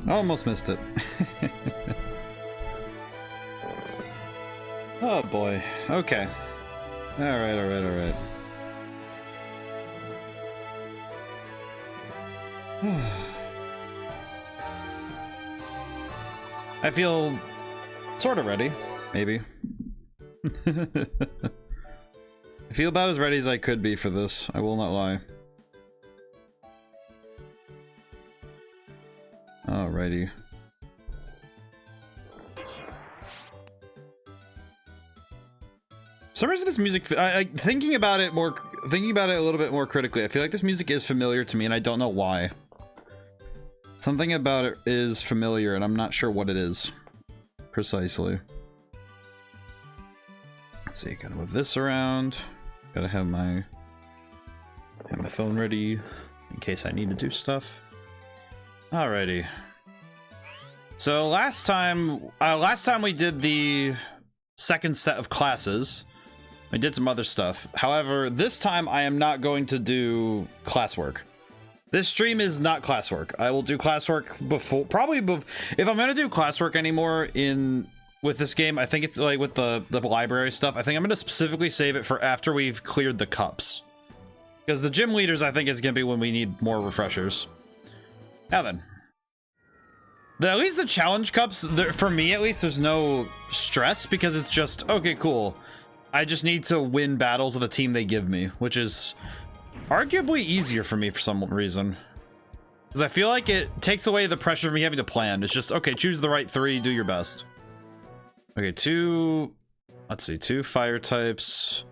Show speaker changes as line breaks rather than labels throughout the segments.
Almost missed it. Oh boy. Okay. Alright, alright, alright. I feel sort of ready, maybe. I feel about as ready as I could be for this, I will not lie. Alrighty. For some reason this music, thinking about it a little bit more critically, I feel like this music is familiar to me and I don't know why. Something about it is familiar and I'm not sure what it is precisely. Let's see, gotta move this around. Gotta have my phone ready in case I need to do stuff. Alrighty. So last time we did the second set of classes. I did some other stuff. However, this time I am not going to do classwork. This stream is not classwork. I will do classwork before, if I'm gonna do classwork anymore with this game, I think it's like with the library stuff. I think I'm gonna specifically save it for after we've cleared the cups. Because the gym leaders, I think, is gonna be when we need more refreshers. Now then. At least the challenge cups, for me at least, there's no stress because it's just, okay, cool. I just need to win battles with the team they give me, which is arguably easier for me for some reason. Because I feel like it takes away the pressure of me having to plan. It's just, okay, choose the right 3, do your best. Okay, 2 fire types.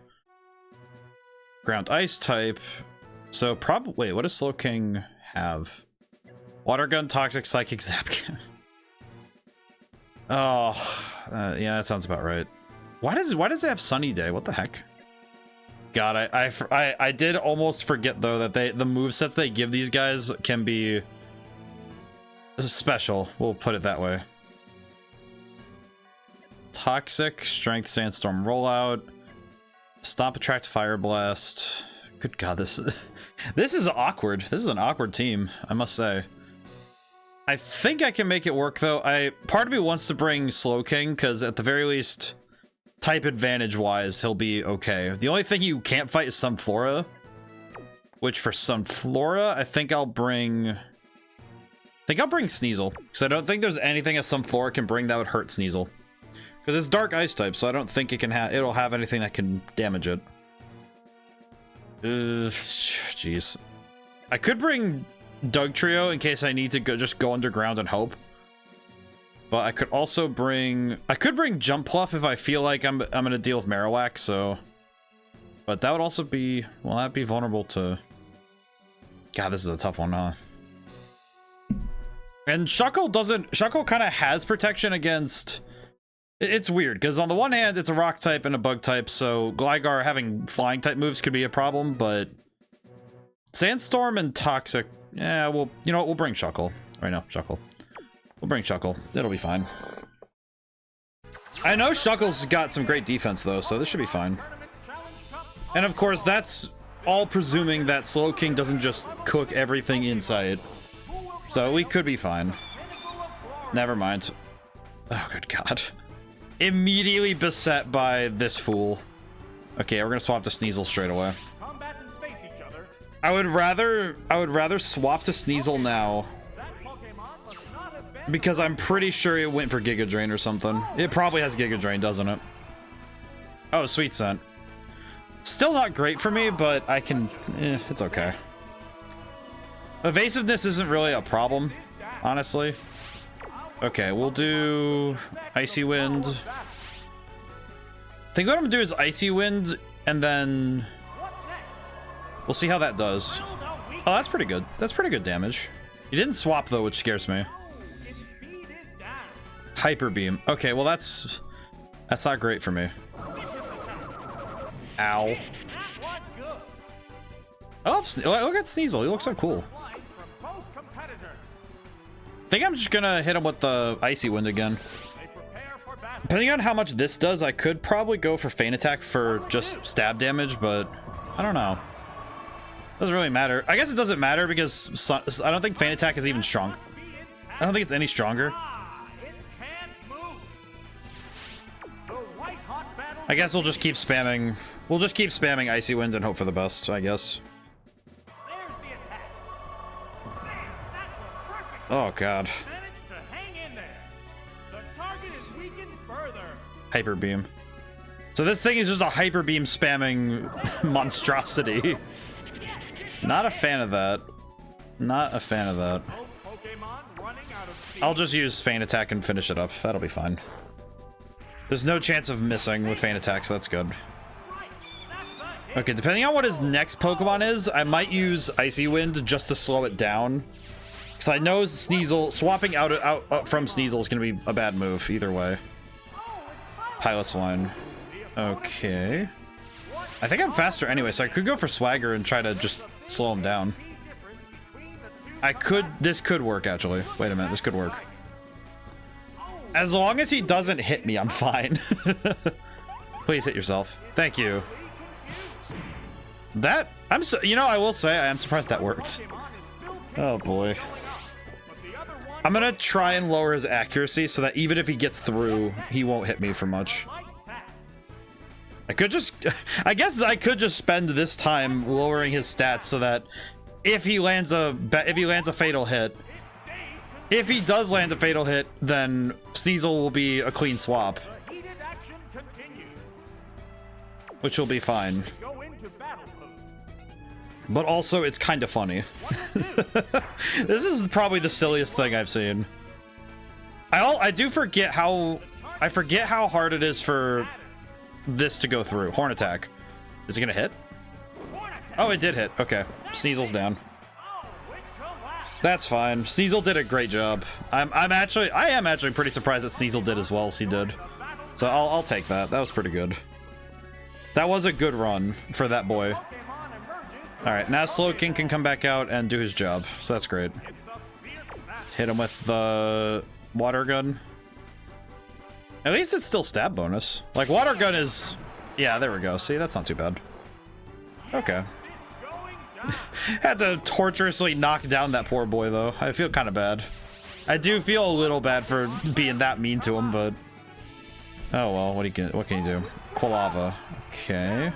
Ground ice type. So probably, wait, what does Slow King have? Water gun, toxic, psychic, zap. Oh, yeah, that sounds about right. Why does it have sunny day? What the heck? God, I did almost forget though that the movesets they give these guys can be special. We'll put it that way. Toxic, strength, sandstorm, rollout, stop, attract, fire blast. Good God, this is awkward. This is an awkward team, I must say. I think I can make it work though. Part of me wants to bring Slow King because at the very least, type advantage wise, he'll be okay. The only thing you can't fight is Sunflora, which for Sunflora, I think I'll bring Sneasel because I don't think there's anything a Sunflora can bring that would hurt Sneasel because it's dark ice type, so I don't think it'll have anything that can damage it. Jeez, I could bring Doug Trio in case I need to just go underground and hope. But I could also bring Jump Pluff if I feel like I'm gonna deal with Marowak, so. But that would also be, well, that'd be vulnerable to. God, this is a tough one, huh? And Shuckle kind of has protection against. It's weird because on the one hand it's a rock type and a bug type, so Gligar having flying type moves could be a problem, but Sandstorm and Toxic. Yeah, well, you know what? We'll bring Shuckle. Right now, Shuckle. We'll bring Shuckle. It'll be fine. I know Shuckle's got some great defense, though, so this should be fine. And of course, that's all presuming that Slow King doesn't just cook everything inside. So we could be fine. Never mind. Oh, good God. Immediately beset by this fool. Okay, we're gonna swap to Sneasel straight away. I would rather swap to Sneasel now because I'm pretty sure it went for Giga Drain or something. It probably has Giga Drain, doesn't it? Oh, Sweet Scent. Still not great for me, but I can. It's okay. Evasiveness isn't really a problem, honestly. Okay, we'll do Icy Wind. I think what I'm gonna do is Icy Wind, and then we'll see how that does. Oh, that's pretty good. That's pretty good damage. He didn't swap though, which scares me. Hyper Beam. Okay, well that's not great for me. Ow. Oh, look at Sneasel. He looks so cool. I think I'm just gonna hit him with the Icy Wind again. Depending on how much this does, I could probably go for Feint Attack for just stab damage, but I don't know. Doesn't really matter. I guess it doesn't matter because I don't think Feint Attack is even strong. I don't think it's any stronger. I guess we'll just keep spamming. We'll just keep spamming Icy Wind and hope for the best, I guess. Oh god. Hyper Beam. So this thing is just a Hyper Beam spamming monstrosity. Not a fan of that. Not a fan of that. I'll just use Feint Attack and finish it up. That'll be fine. There's no chance of missing with Feint Attack, so that's good. Okay, depending on what his next Pokemon is, I might use Icy Wind just to slow it down. Because I know Sneasel, swapping out from Sneasel is going to be a bad move either way. Pilot's Line. Okay. I think I'm faster anyway, so I could go for Swagger and try to just slow him down. This could work, actually. Wait a minute, this could work. As long as he doesn't hit me, I'm fine. Please hit yourself. Thank you. That, you know, I will say, I am surprised that worked. Oh boy. I'm gonna try and lower his accuracy so that even if he gets through, he won't hit me for much. I could just, I guess I could just spend this time lowering his stats so that if he lands a fatal hit, if he does land a fatal hit, then Sneasel will be a clean swap. Which will be fine. But also, it's kind of funny. This is probably the silliest thing I've seen. I forget how hard it is for this to go through. Horn Attack. Is it gonna hit? Oh, it did hit. Okay. Sneasel's down. That's fine. Sneasel did a great job. I am actually pretty surprised that Sneasel did as well as he did. So I'll take that. That was pretty good. That was a good run for that boy. Alright, now Slowking can come back out and do his job. So that's great. Hit him with the water gun. At least it's still stab bonus. Like, water gun is... Yeah, there we go. See, that's not too bad. Okay. Had to torturously knock down that poor boy, though. I feel kind of bad. I do feel a little bad for being that mean to him, but... Oh, well, what can you do? Quilava. Okay.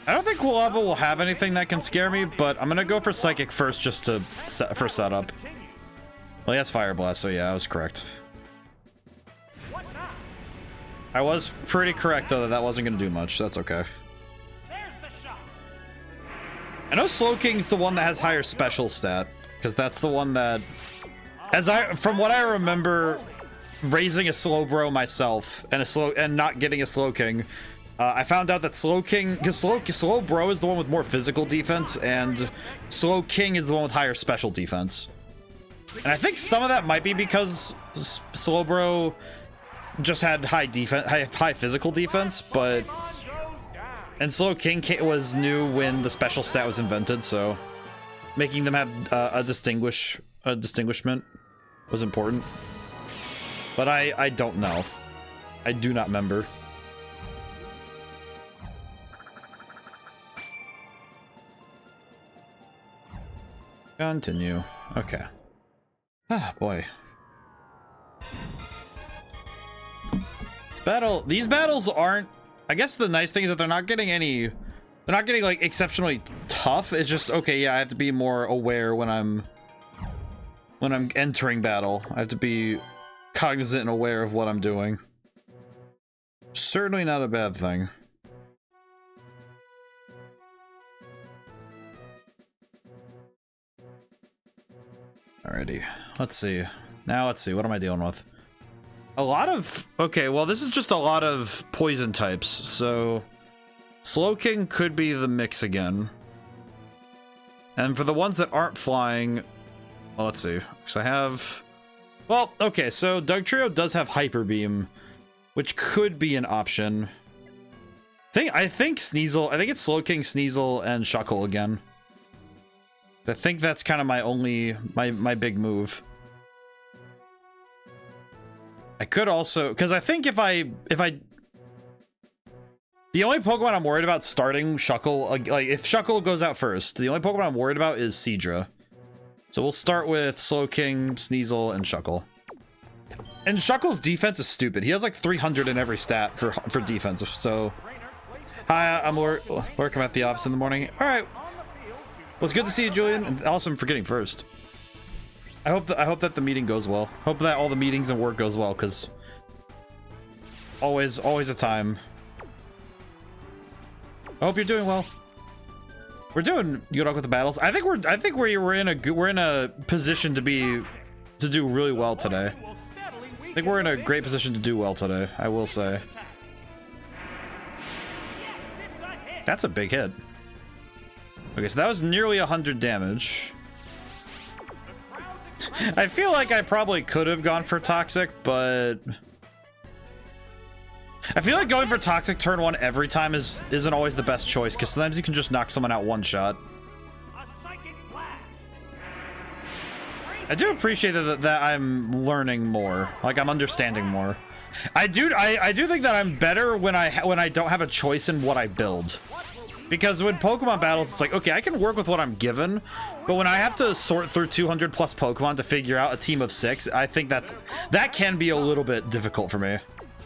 I don't think Quilava will have anything that can scare me, but I'm gonna go for Psychic first just for setup. Well, he has Fire Blast, so yeah, I was correct. I was pretty correct, though, that wasn't gonna do much. That's okay. I know Slowking's the one that has higher special stat, because that's the one that, from what I remember, raising a Slowbro myself and not getting a Slowking, I found out that Slowking, because Slowbro is the one with more physical defense, and Slowking is the one with higher special defense. And I think some of that might be because Slowbro just had high physical defense, but... And Slowking was new when the special stat was invented, so making them have a distinguishment was important. But I don't know. I do not remember. Continue. Okay. Ah, boy. These battles aren't... I guess the nice thing is that they're not getting like exceptionally tough. It's just, okay, yeah, I have to be more aware when I'm entering battle. I have to be cognizant and aware of what I'm doing. Certainly not a bad thing. Alrighty, let's see. Now let's see, what am I dealing with? A lot of... Okay, well, this is just a lot of poison types, so... Slowking could be the mix again. And for the ones that aren't flying... Well, let's see. Because I have... Well, okay, so Dugtrio does have Hyper Beam, which could be an option. I think Sneasel... I think it's Slowking, Sneasel, and Shuckle again. I think that's kind of my only... my big move. I could also, because I think if I, the only Pokemon I'm worried about starting Shuckle, like if Shuckle goes out first, the only Pokemon I'm worried about is Seadra. So we'll start with Slowking, Sneasel, and Shuckle. And Shuckle's defense is stupid. He has like 300 in every stat for defense. So, hi, I'm working at the office in the morning. All right. Well, it's good to see you, Julian. And also, I'm forgetting first. I hope that the meeting goes well. Hope that all the meetings and work goes well, because always a time. I hope you're doing well. We're doing good with the battles. I think we're in a position to do really well today. I think we're in a great position to do well today, I will say. That's a big hit. Okay, so that was nearly 100 damage. I feel like I probably could have gone for Toxic, but I feel like going for Toxic turn 1 every time isn't always the best choice, because sometimes you can just knock someone out one shot. I do appreciate that I'm learning more, like I'm understanding more. I do think that I'm better when I don't have a choice in what I build. Because when Pokemon battles, it's like, okay, I can work with what I'm given, but when I have to sort through 200 plus Pokemon to figure out a team of 6, I think that can be a little bit difficult for me.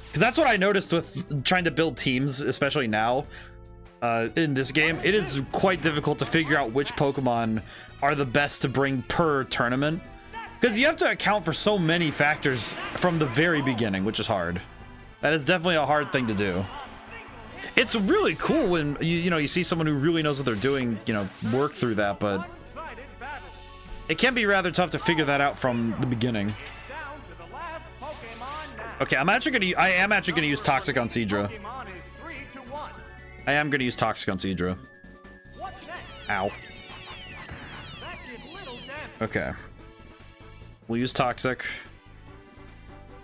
Because that's what I noticed with trying to build teams, especially now, in this game. It is quite difficult to figure out which Pokemon are the best to bring per tournament. Because you have to account for so many factors from the very beginning, which is hard. That is definitely a hard thing to do. It's really cool when you see someone who really knows what they're doing, work through that, but it can be rather tough to figure that out from the beginning. Okay, I am actually gonna use Toxic on Seadra. I am gonna use Toxic on Seadra. Ow. Okay. We'll use Toxic.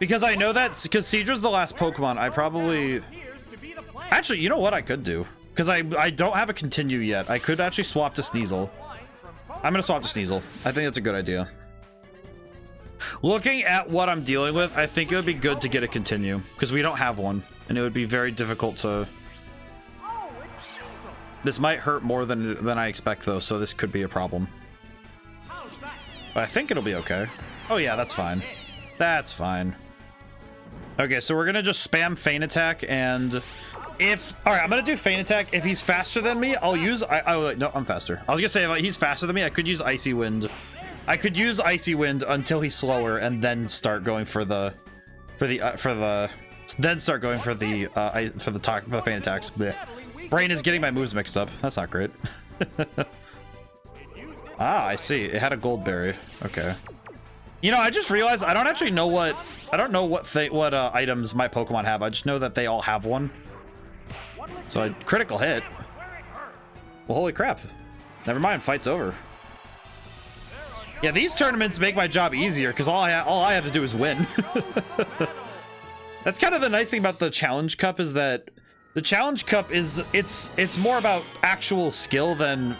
Because I know that's because Seadra's the last Pokemon. I probably actually, you know what I could do? Because I don't have a continue yet. I could actually swap to Sneasel. I'm gonna swap to Sneasel. I think that's a good idea. Looking at what I'm dealing with, I think it would be good to get a continue, because we don't have one, and it would be very difficult to... This might hurt more than I expect, though, so this could be a problem. But I think it'll be okay. Oh yeah, that's fine. That's fine. Okay, so we're gonna just spam Feint Attack, and if... Alright, I'm gonna do Feint Attack. If he's faster than me, I'll use... No, I'm faster. I was gonna say, if he's faster than me, I could use Icy Wind. I could use Icy Wind until he's slower, and then start going for the Feint Attacks. Blech. Brain is getting my moves mixed up. That's not great. Ah, I see. It had a gold berry. Okay. I just realized I don't actually know what items my Pokemon have. I just know that they all have one. So a critical hit. Well, holy crap. Never mind. Fight's over. Yeah, these tournaments make my job easier because all I have to do is win. That's kind of the nice thing about the Challenge Cup, is that the Challenge Cup is it's more about actual skill than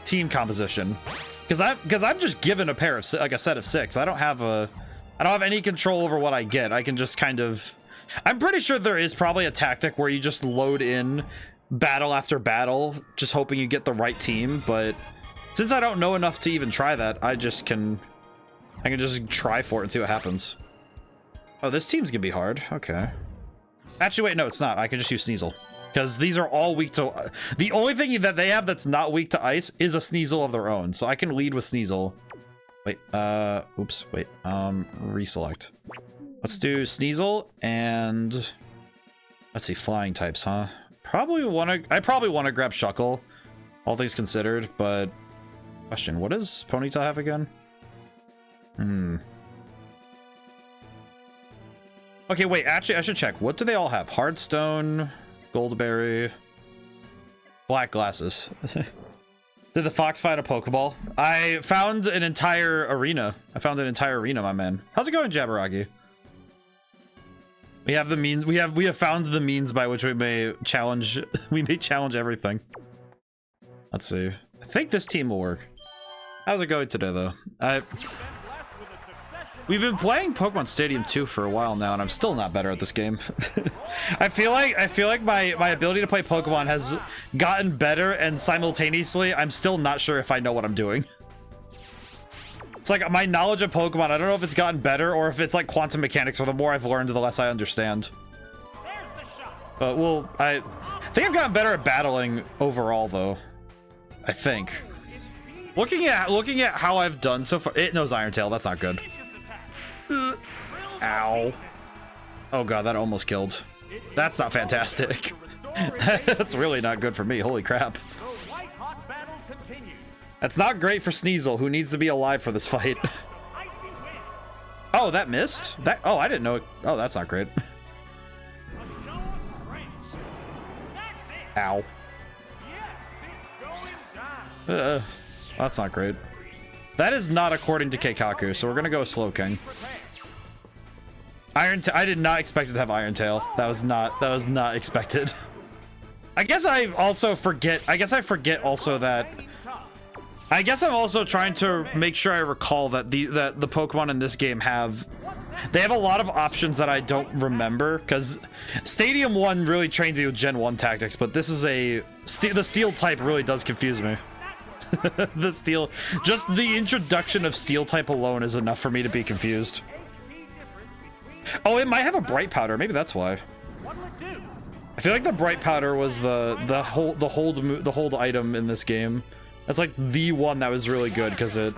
team composition. Because I'm just given a set of 6. I don't have any control over what I get. I can just kind of... I'm pretty sure there is probably a tactic where you just load in battle after battle, just hoping you get the right team, but since I don't know enough to even try that, I can just try for it and see what happens. Oh, this team's gonna be hard. Okay. Actually, wait, no, it's not. I can just use Sneasel. Because these are all weak to... The only thing that they have that's not weak to ice is a Sneasel of their own. So I can lead with Sneasel. Wait, oops, wait. Reselect. Let's do Sneasel and... Let's see, flying types, huh? I probably want to grab Shuckle, all things considered, but... Question, what does Ponyta have again? Okay, wait, actually, I should check. What do they all have? Hardstone, Goldberry, Black Glasses. Did the fox fight a Pokeball? I found an entire arena. My man. How's it going, Jabberwocky? We have the means. We have found the means by which we may challenge. We may challenge everything. Let's see. I think this team will work. How's it going today, though? We've been playing Pokemon Stadium 2 for a while now, and I'm still not better at this game. I feel like my ability to play Pokemon has gotten better, and simultaneously, I'm still not sure if I know what I'm doing. It's like my knowledge of Pokemon, I don't know if it's gotten better or if it's like quantum mechanics, where the more I've learned, the less I understand. But well, I think I've gotten better at battling overall, though. I think. Looking at how I've done so far, it knows Iron Tail. That's not good. Ow. Oh god, that almost killed. That's not fantastic. That's really not good for me. Holy crap. That's not great for Sneasel, who needs to be alive for this fight. Oh, that missed? Oh, I didn't know it. Oh, that's not great. Ow. That's not great. That is not according to Keikaku, so we're gonna go Slowking. I did not expect it to have Iron Tail. That was not expected. I guess I also forget. I guess I'm also trying to make sure I recall that the Pokemon in this game have a lot of options that I don't remember, because Stadium 1 really trained me with Gen 1 tactics, but this is the Steel type really does confuse me. Just the introduction of Steel type alone is enough for me to be confused. Oh, it might have a Bright Powder. Maybe that's why. I feel like the Bright Powder was the hold item in this game. That's like the one that was really good, because it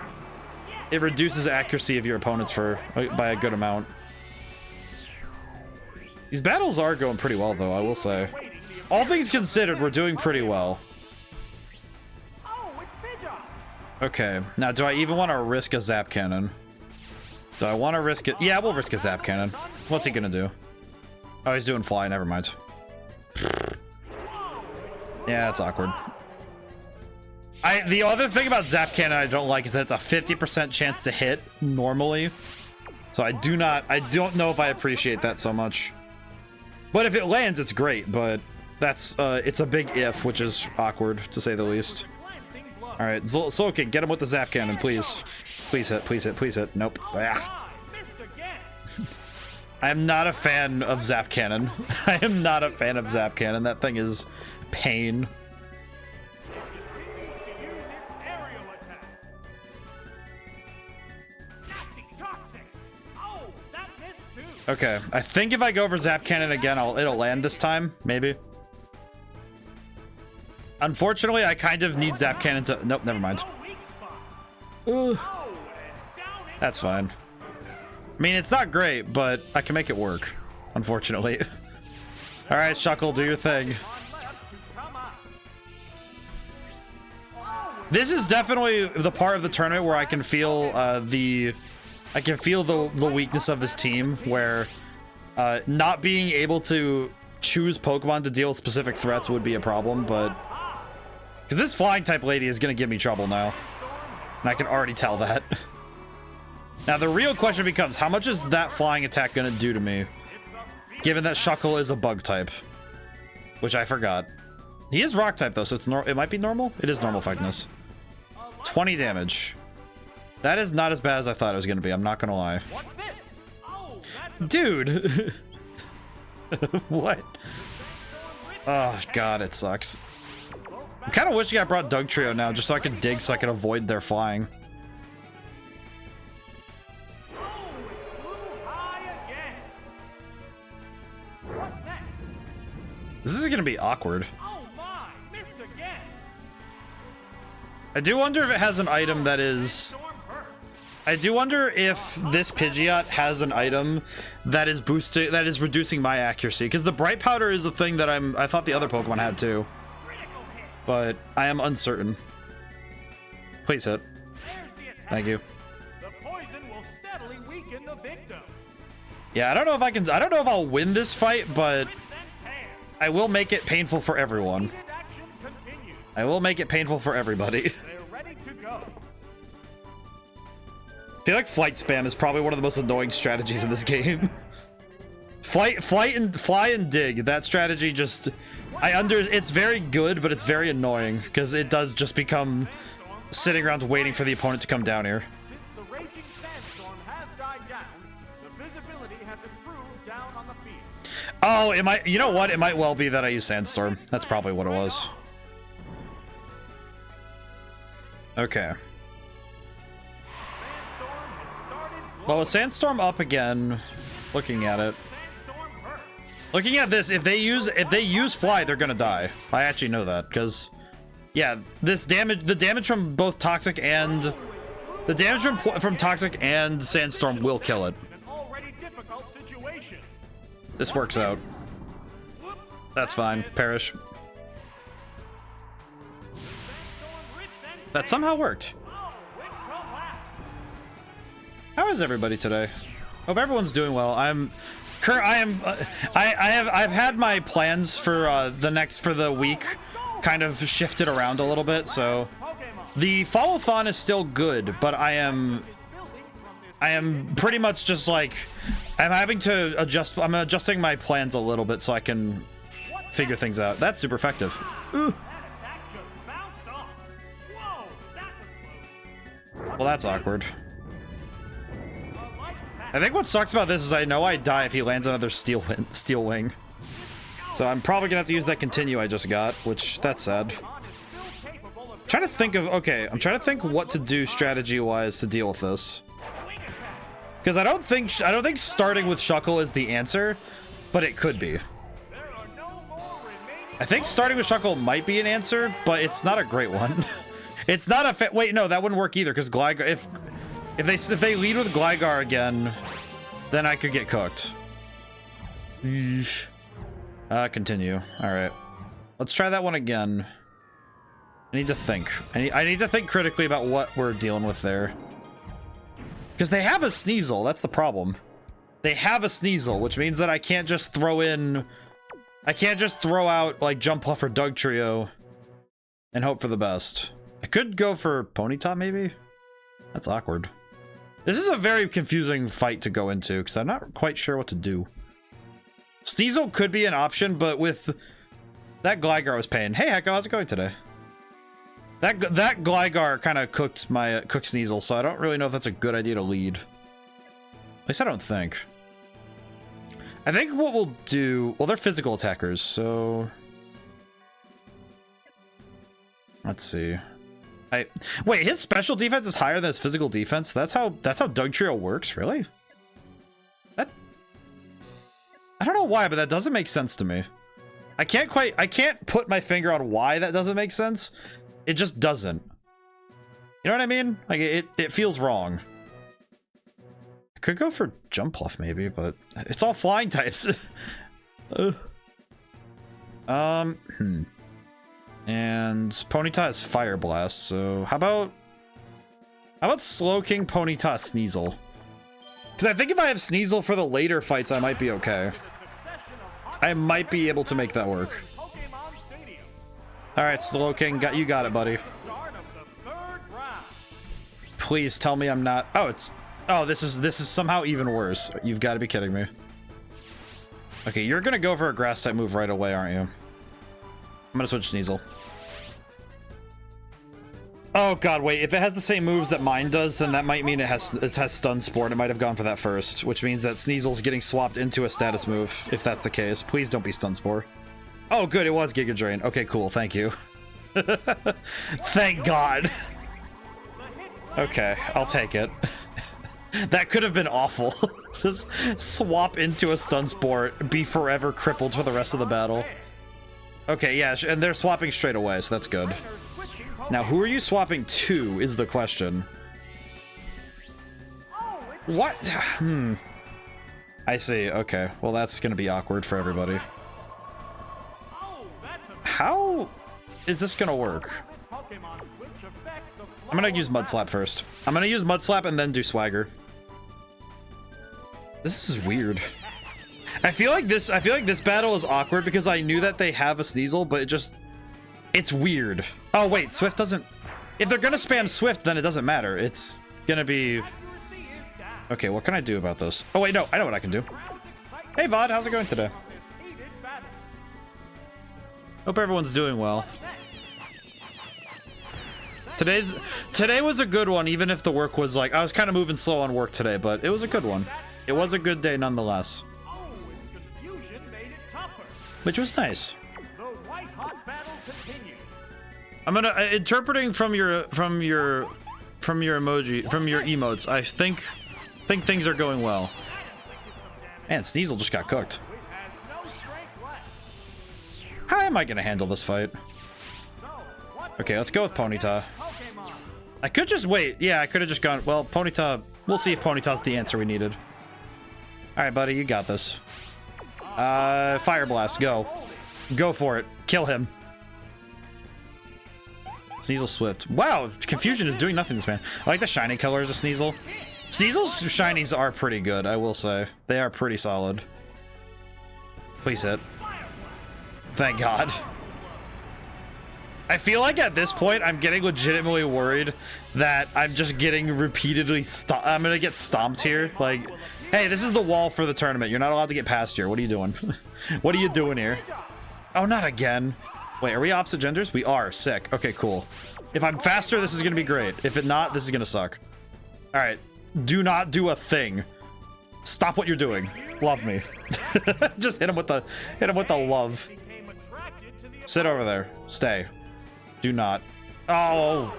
reduces accuracy of your opponents by a good amount. These battles are going pretty well, though, I will say. All things considered, we're doing pretty well. Okay, now do I even want to risk a Zap Cannon? Do I want to risk it? Yeah, we'll risk a Zap Cannon. What's he gonna do? Oh, he's doing Fly. Never mind. Yeah, that's awkward. The other thing about Zap Cannon I don't like is that it's a 50% chance to hit normally. So I don't know if I appreciate that so much. But if it lands, it's great, but that's it's a big if, which is awkward to say the least. All right, Slowking, get him with the Zap Cannon, please. Please hit, please hit, please hit. Nope. Ah. I am not a fan of Zap Cannon. I am not a fan of Zap Cannon. That thing is pain. Okay, I think if I go for Zap Cannon again, it'll land this time, maybe. Unfortunately, I kind of need Zap Cannon to... Nope, never mind. Ugh. That's fine. I mean, it's not great, but I can make it work, unfortunately. All right, Shuckle, do your thing. This is definitely the part of the tournament where I can feel the weakness of this team, where not being able to choose Pokemon to deal with specific threats would be a problem, but because this flying type lady is going to give me trouble now, and I can already tell that. Now the real question becomes, how much is that flying attack going to do to me, given that Shuckle is a bug type, which I forgot. He is rock type though, so it might be normal. It is normal effectiveness. 20 damage. That is not as bad as I thought it was going to be. I'm not going to lie. Dude. What? Oh, God, it sucks. I'm kind of wishing I brought Doug Trio now, just so I could dig so I can avoid their flying. This is going to be awkward. I do wonder if it has an item that is... I do wonder if this Pidgeot has an item that is boosting, that is reducing my accuracy, because the Bright Powder is a thing that I thought the other Pokemon had too, but I am uncertain. Please hit. Thank you. Yeah, I don't know if I'll win this fight, but I will make it painful for everyone. I will make it painful for everybody. I feel like flight spam is probably one of the most annoying strategies in this game. Fly and dig. That strategy just... It's very good, but it's very annoying, because it does just become sitting around waiting for the opponent to come down here. Oh, it might... You know what? It might well be that I use Sandstorm. That's probably what it was. Okay. Well, with Sandstorm up again, looking at it. Looking at this, if they use Fly, they're gonna die. I actually know that, because yeah, this damage, the damage from both Toxic and the damage from Toxic and Sandstorm will kill it. This works out. That's fine. Perish. That somehow worked. How is everybody today? Hope everyone's doing well. I've had my plans for the week kind of shifted around a little bit, so the follow-thon is still good, but I am pretty much just like I'm adjusting my plans a little bit so I can figure things out. That's super effective. Ooh. Well, that's awkward. I think what sucks about this is I know I die if he lands another steel wing. So I'm probably gonna have to use that continue I just got, which that's sad. I'm trying to think what to do strategy-wise to deal with this. Because I don't think starting with Shuckle is the answer, but it could be. I think starting with Shuckle might be an answer, but it's not a great one. It's not a wait, no, that wouldn't work either, because Gligar, if they lead with Gligar again, then I could get cooked. Continue. Alright. Let's try that one again. I need to think. I need to think critically about what we're dealing with there. Because they have a Sneasel, that's the problem. They have a Sneasel, which means that I can't just throw out, like, Jump Puff or Doug Trio and hope for the best. I could go for Ponyta, maybe? That's awkward. This is a very confusing fight to go into, because I'm not quite sure what to do. Sneasel could be an option, but with that Gligar I was paying. Hey, Hecko, how's it going today? That Gligar kind of cooked Sneasel, so I don't really know if that's a good idea to lead. At least I don't think. I think what we'll do... Well, they're physical attackers, so... Let's see. Wait, his special defense is higher than his physical defense? That's how Doug Trio works, really? I don't know why, but that doesn't make sense to me. I can't put my finger on why that doesn't make sense. It just doesn't. You know what I mean? Like, it feels wrong. I could go for Jump Pluff, maybe, but it's all flying types. And Ponyta has Fire Blast, so how about Slowking, Ponyta, Sneasel? Because I think if I have Sneasel for the later fights, I might be okay. I might be able to make that work. Alright, Slowking, you got it, buddy. Please tell me I'm not... Oh, this is somehow even worse. You've got to be kidding me. Okay, you're gonna go for a grass type move right away, aren't you? I'm gonna switch Sneasel. Oh god, wait, if it has the same moves that mine does, then that might mean it has Stun Spore, and it might have gone for that first, which means that Sneasel's getting swapped into a status move, if that's the case. Please don't be Stun Spore. Oh good, it was Giga Drain. Okay, cool, thank you. Thank god. Okay, I'll take it. That could have been awful. Just swap into a Stun Spore, be forever crippled for the rest of the battle. Okay, yeah, and they're swapping straight away, so that's good. Now, who are you swapping to, is the question. What? I see, okay. Well, that's gonna be awkward for everybody. How is this gonna work? I'm gonna use Mud Slap first. I'm gonna use Mud Slap and then do Swagger. This is weird. I feel like this battle is awkward because I knew that they have a Sneasel, but it's weird. Oh wait, Swift doesn't... If they're gonna spam Swift, then it doesn't matter. It's gonna be... Okay, what can I do about this? Oh wait, no, I know what I can do. Hey Vod, how's it going today? Hope everyone's doing well. Today was a good one, even if the work was like... I was kind of moving slow on work today, but it was a good one. It was a good day nonetheless. Which was nice. I'm gonna interpreting from your emotes. I think think things are going well. Man, Sneasel just got cooked. How am I gonna handle this fight? Okay, let's go with Ponyta. I could just wait. Yeah, I could have just gone. Well, Ponyta. We'll see if Ponyta's the answer we needed. All right, buddy, you got this. Fire Blast, go. Go for it. Kill him. Sneasel Swift. Wow, Confusion is doing nothing to this man. I like the shiny colors of Sneasel. Sneasel's shinies are pretty good, I will say. They are pretty solid. Please hit. Thank God. I feel like at this point, I'm getting legitimately worried that I'm just getting repeatedly I'm gonna get stomped here. Like, hey, this is the wall for the tournament. You're not allowed to get past here. What are you doing? What are you doing here? Oh, not again. Wait, are we opposite genders? We are. Sick. Okay, cool. If I'm faster, this is gonna be great. If it not, this is gonna suck. All right. Do not do a thing. Stop what you're doing. Love me. Just hit him with the love. Sit over there. Stay. Do not. Oh,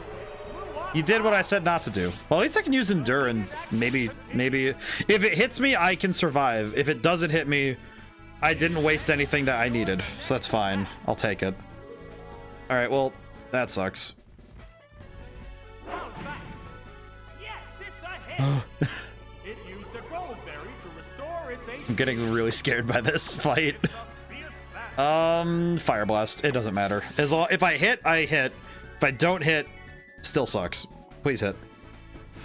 you did what I said not to do. Well, at least I can use Endure, and maybe if it hits me, I can survive. If it doesn't hit me, I didn't waste anything that I needed, so that's fine. I'll take it. All right, well, that sucks. I'm getting really scared by this fight. Fire Blast. It doesn't matter. As long if I hit, I hit. If I don't hit, still sucks. Please hit.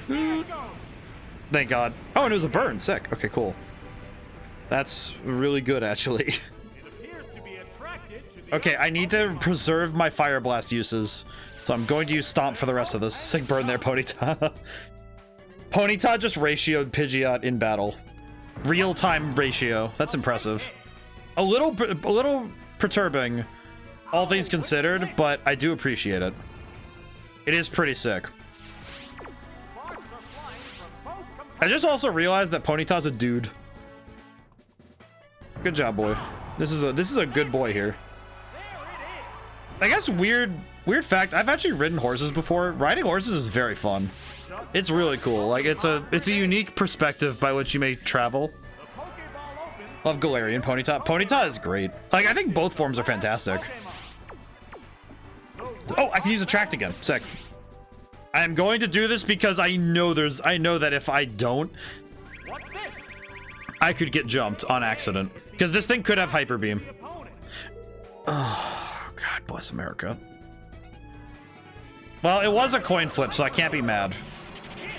Thank God. Oh, and it was a burn. Sick. Okay, cool. That's really good, actually. Okay, I need to preserve my Fire Blast uses, so I'm going to use Stomp for the rest of this. Sick burn there, Ponyta. Ponyta just ratioed Pidgeot in battle. Real-time ratio. That's impressive. A little perturbing, all things considered, but I do appreciate it. It is pretty sick. I just also realized that Ponyta's a dude. Good job, boy. This is a good boy here. I guess weird fact, I've actually ridden horses before. Riding horses is very fun. It's really cool. Like it's a unique perspective by which you may travel. Love Galarian Ponyta. Ponyta is great. Like, I think both forms are fantastic. Oh, I can use Attract again. Sick. I am going to do this because I know that if I don't, I could get jumped on accident. Because this thing could have Hyper Beam. Oh, God bless America. Well, it was a coin flip, so I can't be mad.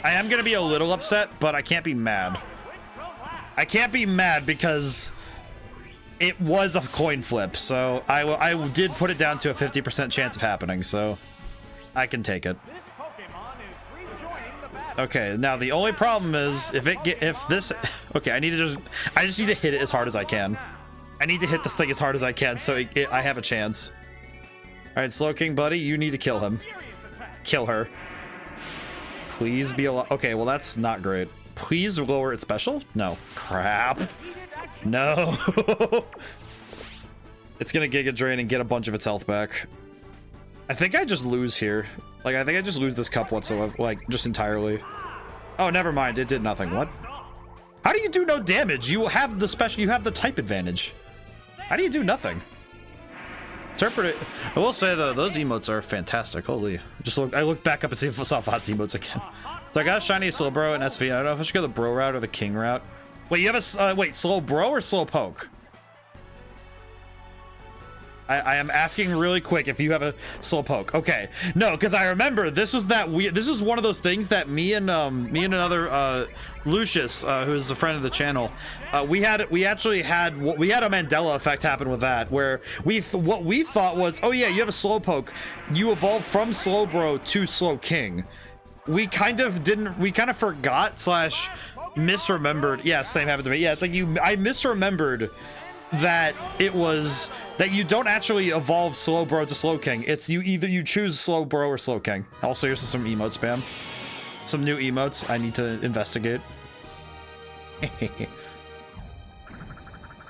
I am going to be a little upset, but I can't be mad. I can't be mad because it was a coin flip, so I did put it down to a 50% chance of happening, so I can take it. Okay, now the only problem is okay, I just need to hit it as hard as I can. I need to hit this thing as hard as I can so I have a chance. All right, Slowking buddy, you need to kill him. Kill her. Please be alive. Okay, well that's not great. Please lower its special? No. Crap. No. It's gonna Giga Drain and get a bunch of its health back. I think I just lose here. Like, I think I just lose this cup whatsoever. Like, just entirely. Oh, never mind. It did nothing. What? How do you do no damage? You have the special. You have the type advantage. How do you do nothing? Interpret it. I will say, though, those emotes are fantastic. Holy. I looked back up and see if I saw Vot's emotes again. So I got a shiny Slowbro and SV. I don't know if I should go the Bro route or the King route. Wait, you have a wait, Slowbro or Slowpoke? I am asking really quick if you have a Slowpoke. Okay, no, because I remember this was one of those things that me and another Lucius, who's a friend of the channel, we actually had a Mandela effect happen with that, where what we thought was, oh yeah, you have a Slowpoke, you evolved from Slowbro to Slowking. We kind of forgot / misremembered. Yeah, same happened to me. Yeah, it's like I misremembered that that you don't actually evolve Slowbro to Slowking. It's you choose Slowbro or Slowking. Also, here's some emote spam. Some new emotes I need to investigate.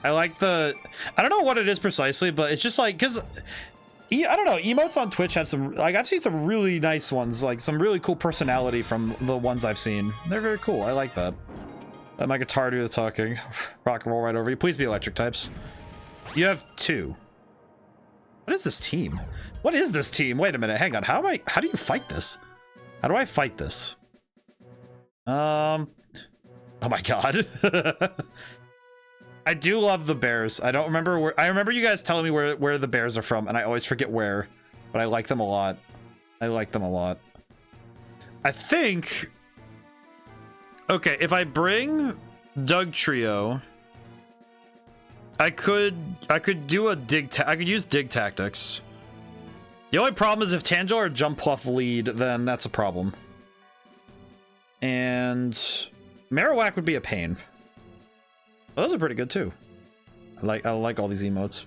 I like I don't know what it is precisely, but it's just like, because I don't know, emotes on Twitch have some, like, I've seen some really nice ones, like some really cool personality from the ones I've seen. They're very cool. I like that. Let my guitar do the talking. Rock and roll right over you. Please be electric types. You have 2. What is this team? What is this team? Wait a minute. Hang on. How do you fight this? How do I fight this? Oh my god. I do love the bears. I don't remember where. I remember you guys telling me where the bears are from, and I always forget where. But I like them a lot. I like them a lot. I think. Okay, if I bring Doug Trio, I could do a I could use dig tactics. The only problem is if Tangela or Jumpluff lead, then that's a problem. And Marowak would be a pain. Those are pretty good too. I like all these emotes.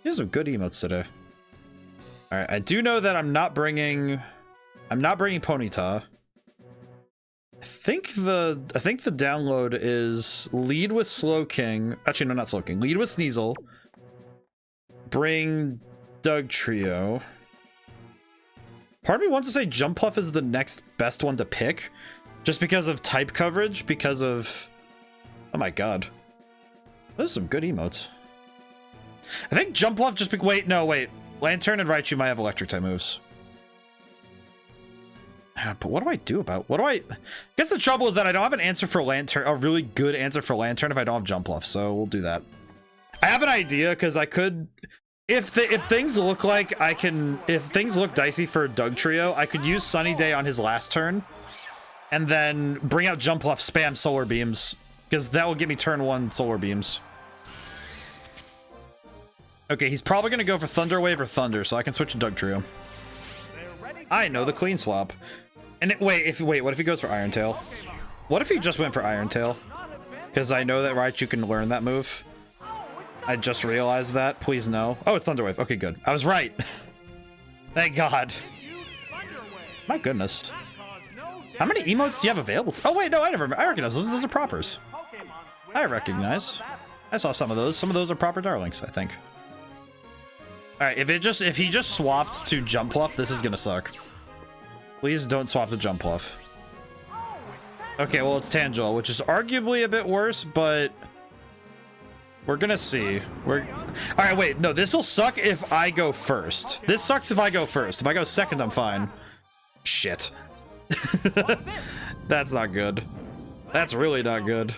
These are good emotes today. All right, I do know that I'm not bringing Ponyta. I think the download is lead with Slowking. Actually, no, not Slowking. Lead with Sneasel. Bring Doug Trio. Part of me wants to say Jumpluff is the next best one to pick, just because of type coverage. Because of, oh my god. Those are some good emotes. I think Jumpluff just... Wait. Lantern and Raichu might have electric type moves. But what do I do about... I guess the trouble is that I don't have an answer for Lantern, a really good answer for Lantern if I don't have Jumpluff, so we'll do that. I have an idea, because I could... If things look like I can... If things look dicey for Doug Trio, I could use Sunny Day on his last turn, and then bring out Jumpluff, spam Solar Beams, because that will give me turn 1 Solar Beams. Okay, he's probably going to go for Thunder Wave or Thunder, so I can switch to Doug Trio. I know the clean swap. And what if he goes for Iron Tail? What if he just went for Iron Tail? Because I know that Raichu can learn that move. I just realized that. Please no. Oh, it's Thunder Wave. Okay, good. I was right. Thank God. My goodness. How many emotes do you have available? Oh wait, no, I recognize those. Those are propers. I recognize. I saw some of those. Some of those are proper Darlings, I think. All right, if he just swapped to Jumpluff, this is gonna suck. Please don't swap to Jumpluff. Okay, well it's Tangela, which is arguably a bit worse, but we're gonna see. All right, wait, no, this will suck if I go first. This sucks if I go first. If I go second, I'm fine. Shit. That's not good. That's really not good.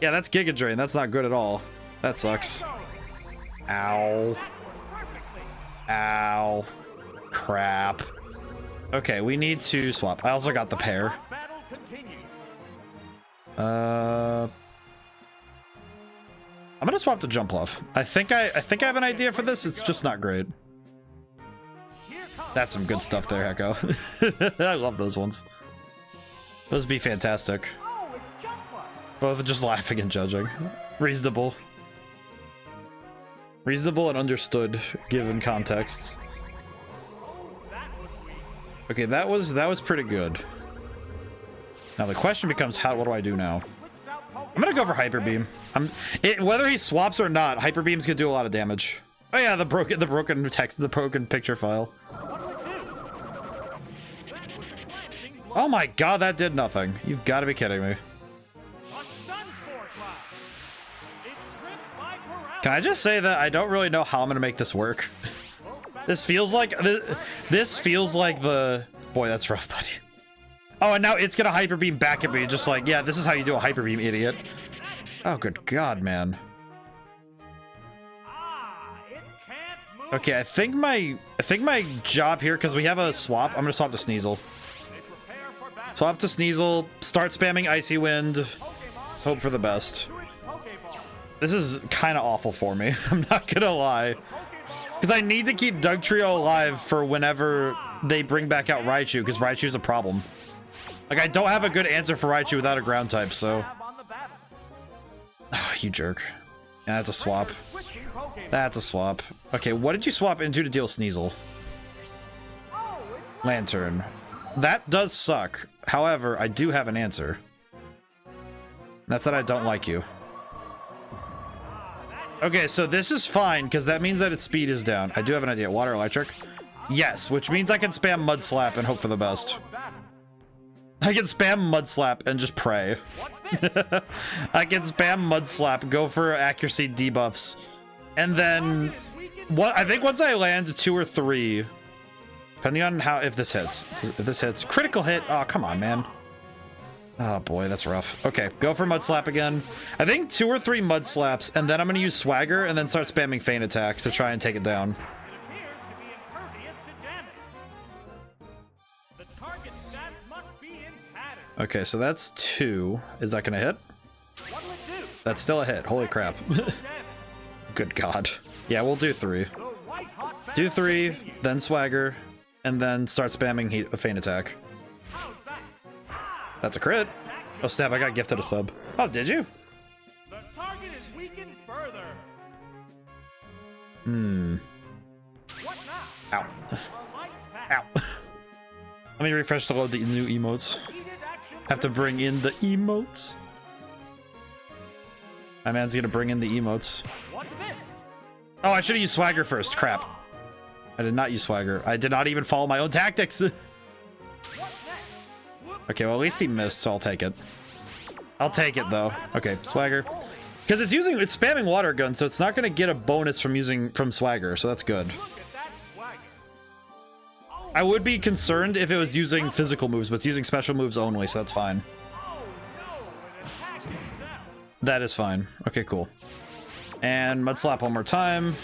Yeah, that's Giga Drain. That's not good at all. That sucks. Ow. Ow. Crap. Okay, we need to swap. I also got the pair. I'm gonna swap to Jumpluff. I think I have an idea for this. It's just not great. That's some good stuff there, Echo. I love those ones. Those would be fantastic. Both just laughing and judging. Reasonable. Reasonable and understood, given contexts. Okay, that was pretty good. Now the question becomes, what do I do now? I'm gonna go for Hyper Beam. Whether he swaps or not, Hyper Beam's gonna do a lot of damage. Oh yeah, the broken text, the broken picture file. Oh my god, that did nothing. You've got to be kidding me. Can I just say that I don't really know how I'm gonna make this work? This feels like the boy. That's rough, buddy. Oh, and now it's gonna Hyper Beam back at me, just like, yeah, this is how you do a Hyper Beam, idiot. Oh, good god, man. Okay, I think my job here, because we have a swap, I'm gonna swap to Sneasel. Swap to Sneasel, start spamming Icy Wind, hope for the best. This is kind of awful for me, I'm not gonna lie. Because I need to keep Doug Trio alive for whenever they bring back out Raichu, because Raichu's a problem. Like, I don't have a good answer for Raichu without a ground type, so... Oh, you jerk. Yeah, that's a swap. That's a swap. Okay, what did you swap into to deal Sneasel? Lantern. That does suck. However, I do have an answer. That's that I don't like you. Okay, so this is fine, because that means that its speed is down. I do have an idea. Water Electric? Yes, which means I can spam Mud Slap and hope for the best. I can spam Mud Slap and just pray. I can spam Mud Slap, go for accuracy debuffs, and then what? I think once I land 2 or 3, depending on if this hits, critical hit. Oh, come on, man. Oh boy, that's rough. Okay, go for Mud Slap again. I think 2 or 3 Mud Slaps, and then I'm gonna use Swagger and then start spamming Feint Attack to try and take it down. Okay, so that's 2. Is that gonna hit? That's still a hit. Holy crap. Good God. Yeah, we'll do 3. Do 3, then Swagger, and then start spamming Feint Attack. That's a crit. Oh snap, I got gifted a sub. Oh, did you? Ow. Ow. Let me refresh to load the new emotes. Have to bring in the emotes. My man's gonna bring in the emotes. Oh, I should have used Swagger first. Crap. I did not use Swagger. I did not even follow my own tactics. Okay, well at least he missed, so I'll take it. I'll take it though. Okay, Swagger. Because it's spamming Water Gun, so it's not gonna get a bonus from Swagger, so that's good. I would be concerned if it was using physical moves, but it's using special moves only, so that's fine. That is fine. Okay, cool. And Mud Slap one more time.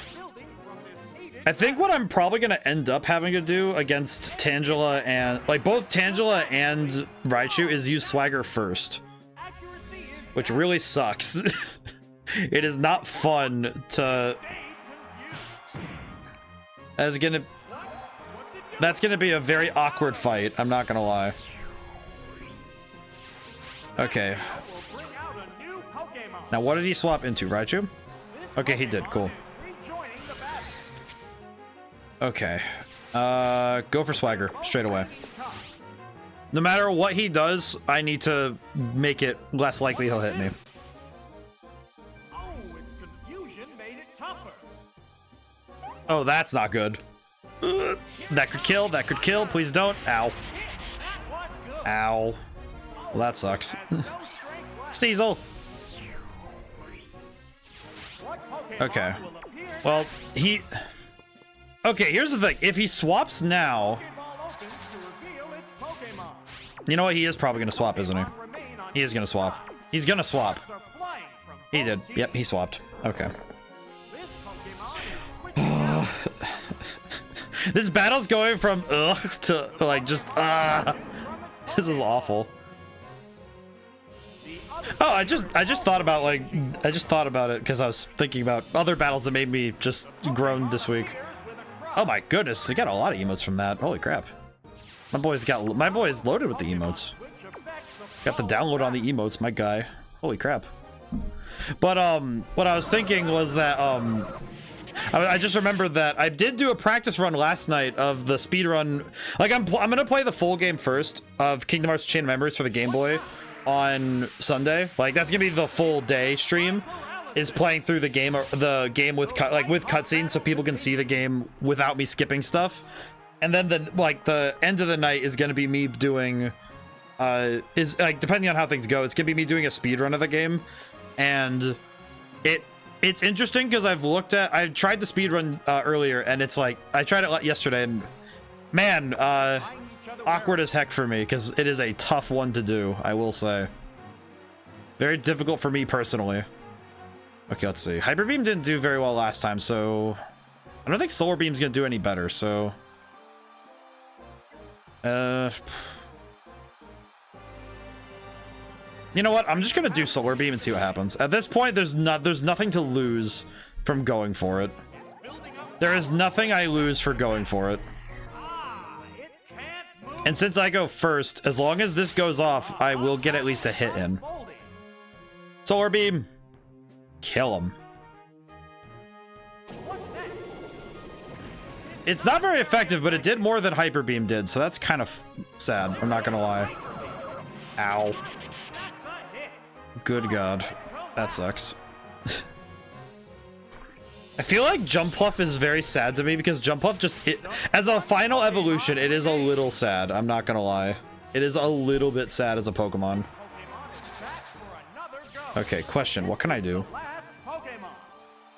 I think what I'm probably going to end up having to do against Tangela and, like, both Tangela and Raichu is use Swagger first. Which really sucks. It is not fun to... That's gonna be a very awkward fight, I'm not gonna lie. Okay. Now what did he swap into, Raichu? Okay, he did, cool. Okay. Go for Swagger, straight away. No matter what he does, I need to make it less likely he'll hit me. Oh, that's not good. That could kill, please don't. Ow. Ow. Well, that sucks. Sneasel! Okay. Well, okay, here's the thing. If he swaps now... You know what? He is probably going to swap, isn't he? He is going to swap. He's going to swap. He did. Yep, he swapped. Okay. This battle's going from ugh to like just this is awful. Oh, I just thought about it because I was thinking about other battles that made me just groan this week. Oh my goodness, I got a lot of emotes from that. Holy crap. My boy's loaded with the emotes. Got the download on the emotes, my guy. Holy crap. But what I was thinking was that I just remembered that I did do a practice run last night of the speed run. Like I'm gonna play the full game first of Kingdom Hearts Chain of Memories for the Game Boy on Sunday. Like that's gonna be the full day stream, is playing through the game with cutscenes so people can see the game without me skipping stuff. And then the end of the night is gonna be me doing is like, depending on how things go, it's gonna be me doing a speed run of the game. And it's interesting because I tried the speedrun earlier, and it's like, I tried it yesterday, and man, awkward as heck for me, because it is a tough one to do, I will say. Very difficult for me personally. Okay, let's see. Hyper Beam didn't do very well last time, so I don't think Solar Beam's gonna do any better, so... You know what? I'm just gonna do Solar Beam and see what happens. At this point, there's nothing to lose from going for it. There is nothing I lose for going for it. And since I go first, as long as this goes off, I will get at least a hit in. Solar Beam! Kill him. It's not very effective, but it did more than Hyper Beam did, so that's kind of sad. I'm not gonna lie. Ow. Good God. That sucks. I feel like Jumpluff is very sad to me because Jumpluff as a final evolution, it is a little sad. I'm not gonna lie. It is a little bit sad as a Pokemon. Okay, question. What can I do?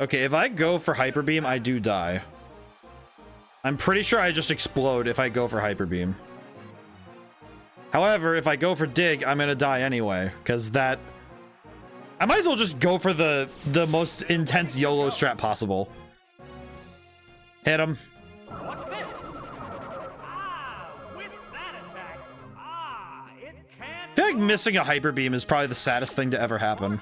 Okay, if I go for Hyper Beam, I do die. I'm pretty sure I just explode if I go for Hyper Beam. However, if I go for Dig, I'm gonna die anyway, because that... I might as well just go for the most intense YOLO strat possible. Hit him. I feel like missing a Hyper Beam is probably the saddest thing to ever happen.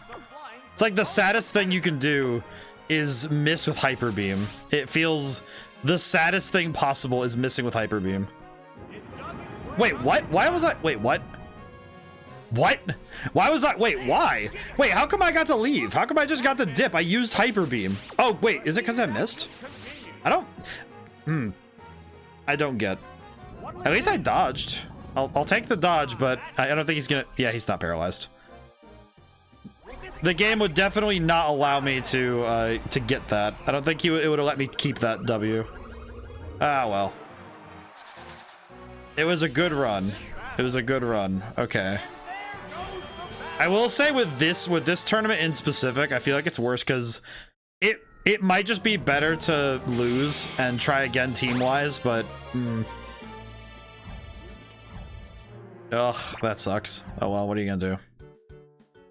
It's like the saddest thing you can do is miss with Hyper Beam. It feels the saddest thing possible is missing with Hyper Beam. Wait, what? Why was I? Wait, what? What? Why was I? Wait, why? Wait, how come I got to leave? How come I just got to dip? I used Hyper Beam. Oh, wait, is it because I missed? I don't... I don't get. At least I dodged. I'll take the dodge, but I don't think he's gonna... Yeah, he's not paralyzed. The game would definitely not allow me to get that. I don't think it would have let me keep that W. Ah, well. It was a good run. It was a good run. Okay. I will say with this tournament in specific, I feel like it's worse because it might just be better to lose and try again team-wise, but... Ugh, that sucks. Oh well, what are you gonna do?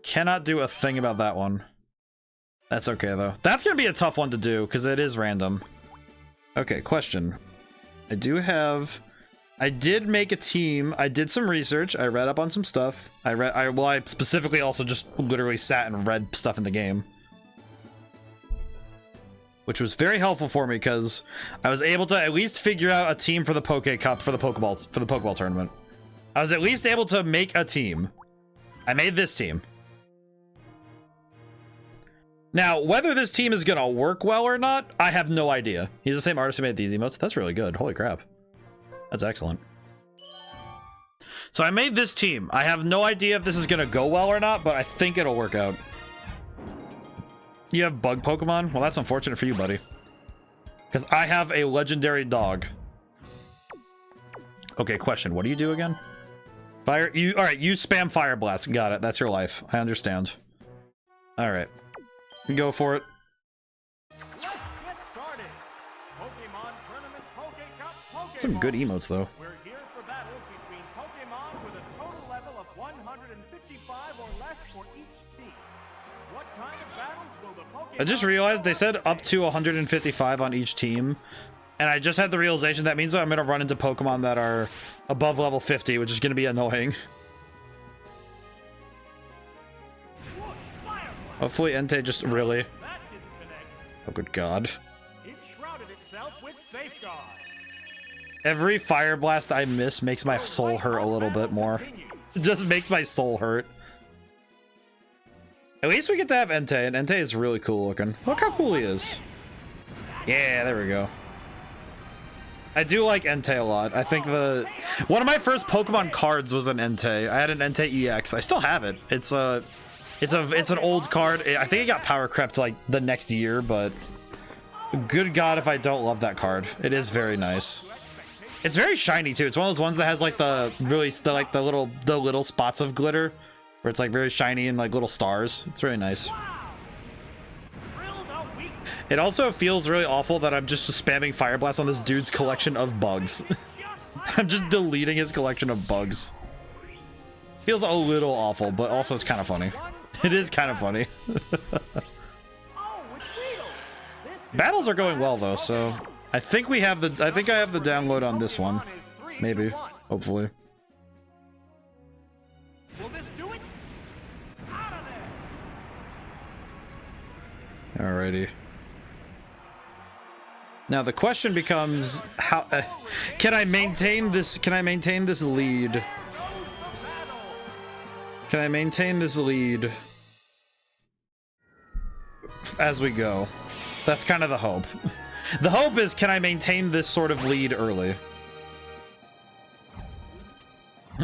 Cannot do a thing about that one. That's okay, though. That's gonna be a tough one to do, because it is random. Okay, question. I did make a team. I did some research. I read up on some stuff. I specifically also just literally sat and read stuff in the game, which was very helpful for me because I was able to at least figure out a team for the Poke Cup for the Pokeball tournament. I was at least able to make a team. I made this team. Now, whether this team is gonna work well or not, I have no idea. He's the same artist who made these emotes. That's really good. Holy crap. That's excellent. So I made this team. I have no idea if this is gonna go well or not, but I think it'll work out. You have bug Pokemon? Well, that's unfortunate for you, buddy. Because I have a legendary dog. Okay, question. What do you do again? Fire. All right, you spam Fire Blast. Got it. That's your life. I understand. All right. Go for it.
Let's get started. Pokemon Tournament Poke Cup Pokemon.
Some good emotes, though.
We're here for battles between Pokemon with a total level of 155 or less for each team. What kind of battles will the Pokemon...
I just realized they said up to 155 on each team. And I just had the realization that means that I'm going to run into Pokemon that are above level 50, which is going to be annoying. Hopefully Entei just really... Oh, good God. Every Fire Blast I miss makes my soul hurt a little bit more. It just makes my soul hurt. At least we get to have Entei, and Entei is really cool looking. Look how cool he is. Yeah, there we go. I do like Entei a lot. I think one of my first Pokemon cards was an Entei. I had an Entei EX. I still have it. It's an old card. I think it got power crept like the next year, but good God if I don't love that card. It is very nice. It's very shiny too. It's one of those ones that has like the little spots of glitter where it's like very shiny and like little stars. It's really nice. It also feels really awful that I'm just spamming Fire Blast on this dude's collection of bugs. I'm just deleting his collection of bugs. Feels a little awful, but also it's kind of funny. It is kind of funny. Battles are going well though, so I think I have the download on this one. Maybe. Hopefully. Alrighty. Now the question becomes how can I maintain this lead? Can I maintain this lead as we go? That's kind of the hope. The hope is, can I maintain this sort of lead early?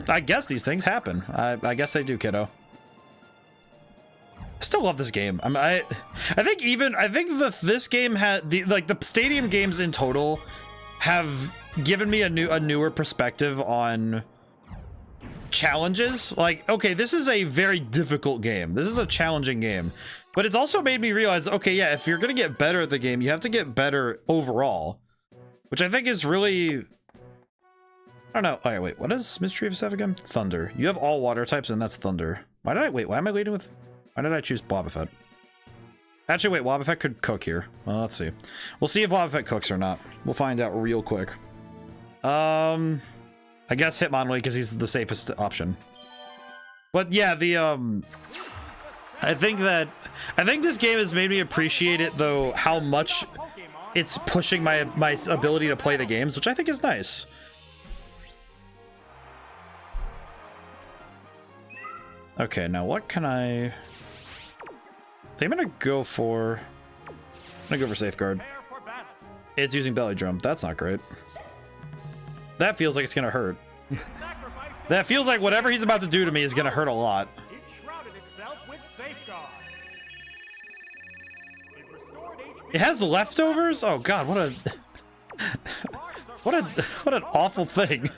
I guess these things happen. I guess they do, kiddo. I still love this game. I think this game had the stadium games in total have given me a newer perspective on challenges, like, okay, this is a very difficult game. This is a challenging game. But it's also made me realize, okay, yeah, if you're gonna get better at the game, you have to get better overall. Which I think is really... I don't know. Alright, wait, what does Mischievous have again? Thunder. You have all water types, and that's Thunder. Why am I leading with... Why did I choose Wobbuffet? Actually, wait, Wobbuffet could cook here. Well, let's see. We'll see if Wobbuffet cooks or not. We'll find out real quick. I guess Hitmonlee, because he's the safest option. But yeah, I think this game has made me appreciate it, though, how much it's pushing my ability to play the games, which I think is nice. Okay, now what can I think I'm gonna go for Safeguard. It's using Belly Drum. That's not great. That feels like it's gonna hurt. That feels like whatever he's about to do to me is gonna hurt a lot. It has leftovers? Oh god, what an awful thing.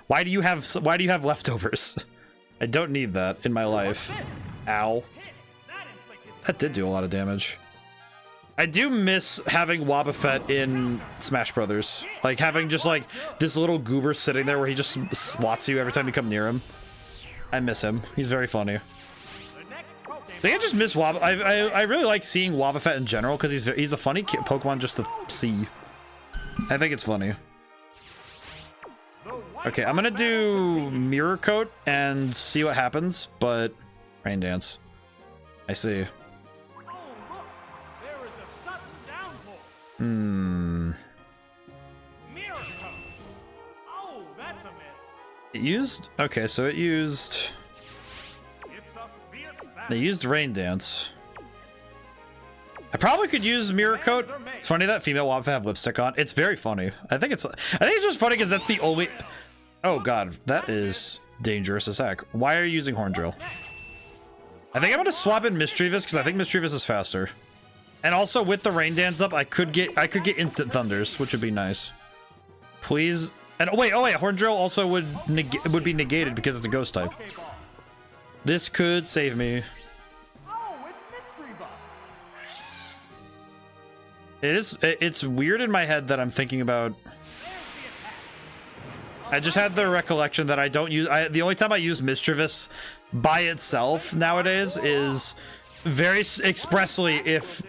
Why do you have leftovers? I don't need that in my life. Ow. That did do a lot of damage. I do miss having Wobbuffet in Smash Brothers. Like having just like this little goober sitting there where he just swats you every time you come near him. I miss him. He's very funny. I think I just miss I really like seeing Wobbuffet in general because he's a funny Pokemon just to see. I think it's funny. Okay, I'm gonna do Mirror Coat and see what happens, but Rain Dance. I see. It used... Okay, so it used... They used Rain Dance. I probably could use Mirror Coat. It's funny that female Wobbuffet have lipstick on. It's very funny. I think it's just funny because that's the only... Oh god, that is dangerous as heck. Why are you using Horn Drill? I think I'm gonna swap in Mischievous because I think Mischievous is faster. And also with the Rain Dance up, I could get instant thunders, which would be nice. Please. And oh wait, Horn Drill also would be negated because it's a ghost type. This could save me. It's weird in my head that I'm thinking about. I just had the recollection that I don't use... the only time I use Mischievous by itself nowadays is very expressly if...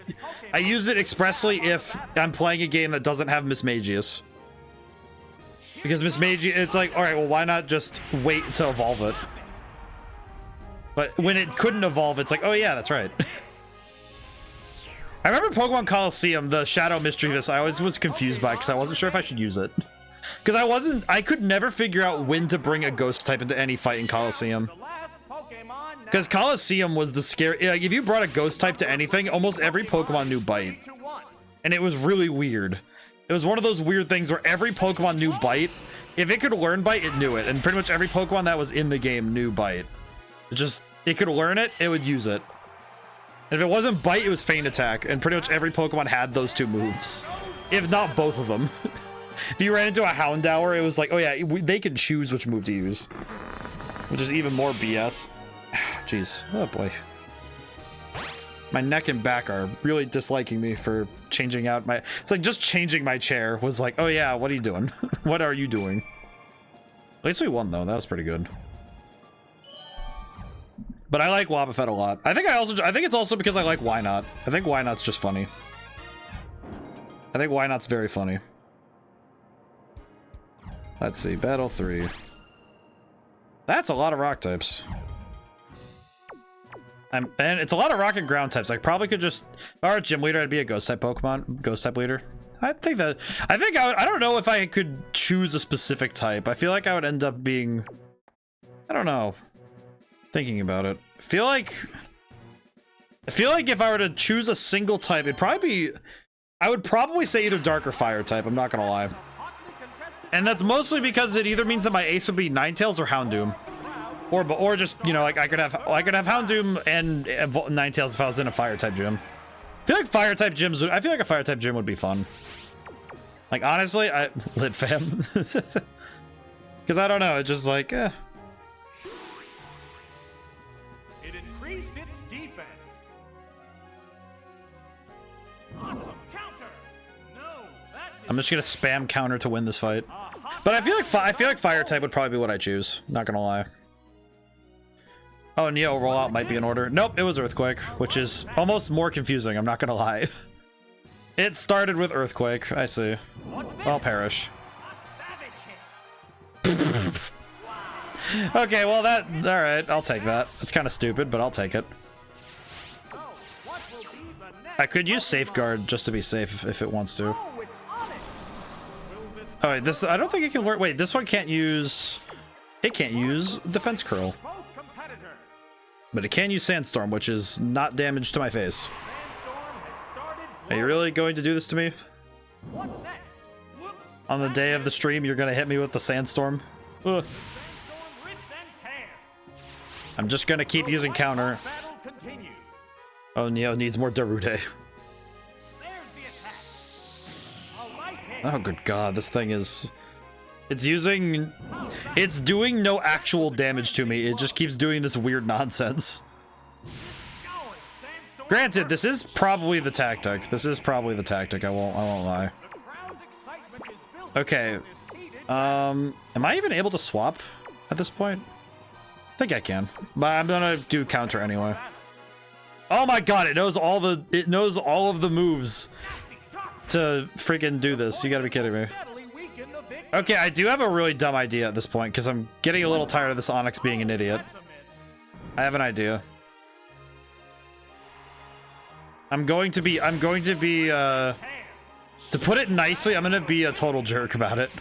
I use it expressly if I'm playing a game that doesn't have Mismagius. Because Mismagius, it's like, alright, well, why not just wait to evolve it? But when it couldn't evolve, it's like, oh yeah, that's right. I remember Pokemon Coliseum, the Shadow Mischievous, I always was confused by because I wasn't sure if I should use it. Because I could never figure out when to bring a ghost type into any fight in Coliseum. Because Coliseum was the scary... Like, if you brought a ghost type to anything, almost every Pokemon knew Bite. And it was really weird. It was one of those weird things where every Pokemon knew Bite. If it could learn Bite, it knew it. And pretty much every Pokemon that was in the game knew Bite. It could learn it, it would use it. And if it wasn't Bite, it was Feint Attack. And pretty much every Pokemon had those two moves. If not both of them. If you ran into a Houndour, it was like, oh yeah, they could choose which move to use. Which is even more BS. Jeez. Oh boy. My neck and back are really disliking me for changing out my... It's like just changing my chair was like, oh yeah, what are you doing? What are you doing? At least we won though, that was pretty good. But I like Wobbuffet a lot. I think it's also because I like Why Not. I think Why Not's just funny. I think Why Not's very funny. Let's see, Battle 3. That's a lot of rock types. And it's a lot of rock and ground types. I probably could just... If I were a gym leader, I'd be a ghost type Pokemon. Ghost type leader. I don't know if I could choose a specific type. I feel like I would end up being... I don't know. Thinking about it. I feel like if I were to choose a single type, it'd probably be... I would probably say either dark or fire type, I'm not gonna lie. And that's mostly because it either means that my ace would be Ninetales or Houndoom. Or just, you know, like I could have Houndoom and Ninetales if I was in a fire type gym. I feel like I feel like a fire type gym would be fun. Like honestly, Lit fam. Because I don't know, it's just like
It increased its defense. Awesome counter. No, that is
I'm just gonna spam counter to win this fight. But I feel like fire type would probably be what I choose. Not gonna lie. Oh, Neo rollout might be in order. Nope, it was Earthquake, which is almost more confusing. I'm not gonna lie. It started with Earthquake. I see. I'll perish. Okay, well that. All right, I'll take that. It's kind of stupid, but I'll take it. I could use Safeguard just to be safe if it wants to. Oh wait, this I don't think it can work. Wait, this one can't use. It can't use Defense Curl, but it can use Sandstorm, which is not damage to my face. Are you really going to do this to me? On the day of the stream, you're gonna hit me with the Sandstorm? Ugh. I'm just gonna keep using counter. Oh, Neo needs more Darude. Oh, good God, this thing is... It's doing no actual damage to me. It just keeps doing this weird nonsense. Granted, this is probably the tactic. I won't lie. Okay. Am I even able to swap at this point? I think I can. But I'm gonna do counter anyway. Oh my God, it knows all of the moves to freaking do this. You gotta be kidding me. Okay, I do have a really dumb idea at this point because I'm getting a little tired of this Onyx being an idiot. I have an idea. I'm going to be, to put it nicely, I'm gonna be a total jerk about it.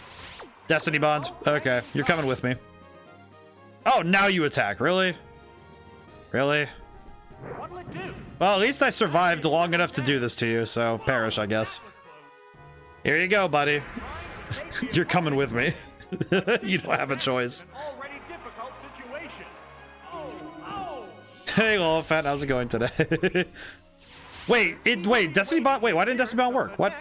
Destiny Bond. Okay, you're coming with me. Oh, now you attack. Really? Really? Well, at least I survived long enough to do this to you, so perish, I guess. Here you go, buddy. You're coming with me. You don't have a choice. Hey, Lolfat, how's it going today? Wait, Destiny Bond. Wait, why didn't Destiny Bond work? What?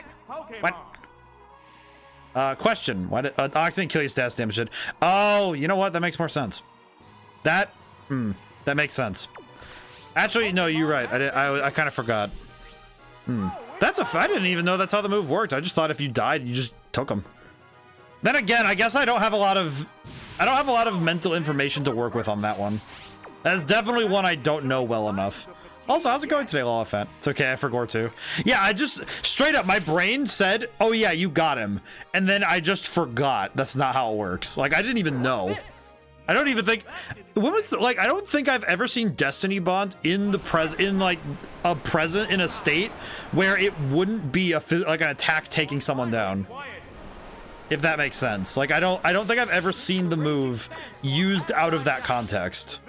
Question. Why did Ox didn't kill you? Stats damage did. Oh, you know what? That makes more sense. That makes sense. Actually, no, you're right. I kind of forgot. I didn't even know that's how the move worked. I just thought if you died, you just took them. Then again, I guess I don't have a lot of mental information to work with on that one. That's definitely one I don't know well enough. Also, how's it going today, Lolafant? It's okay, I forgot too. Yeah, I just straight up, my brain said, "Oh yeah, you got him," and then I just forgot. That's not how it works. Like I didn't even know. I don't even think. When was like? I don't think I've ever seen Destiny Bond in a state where it wouldn't be like an attack taking someone down. If that makes sense. Like I don't think I've ever seen the move used out of that context.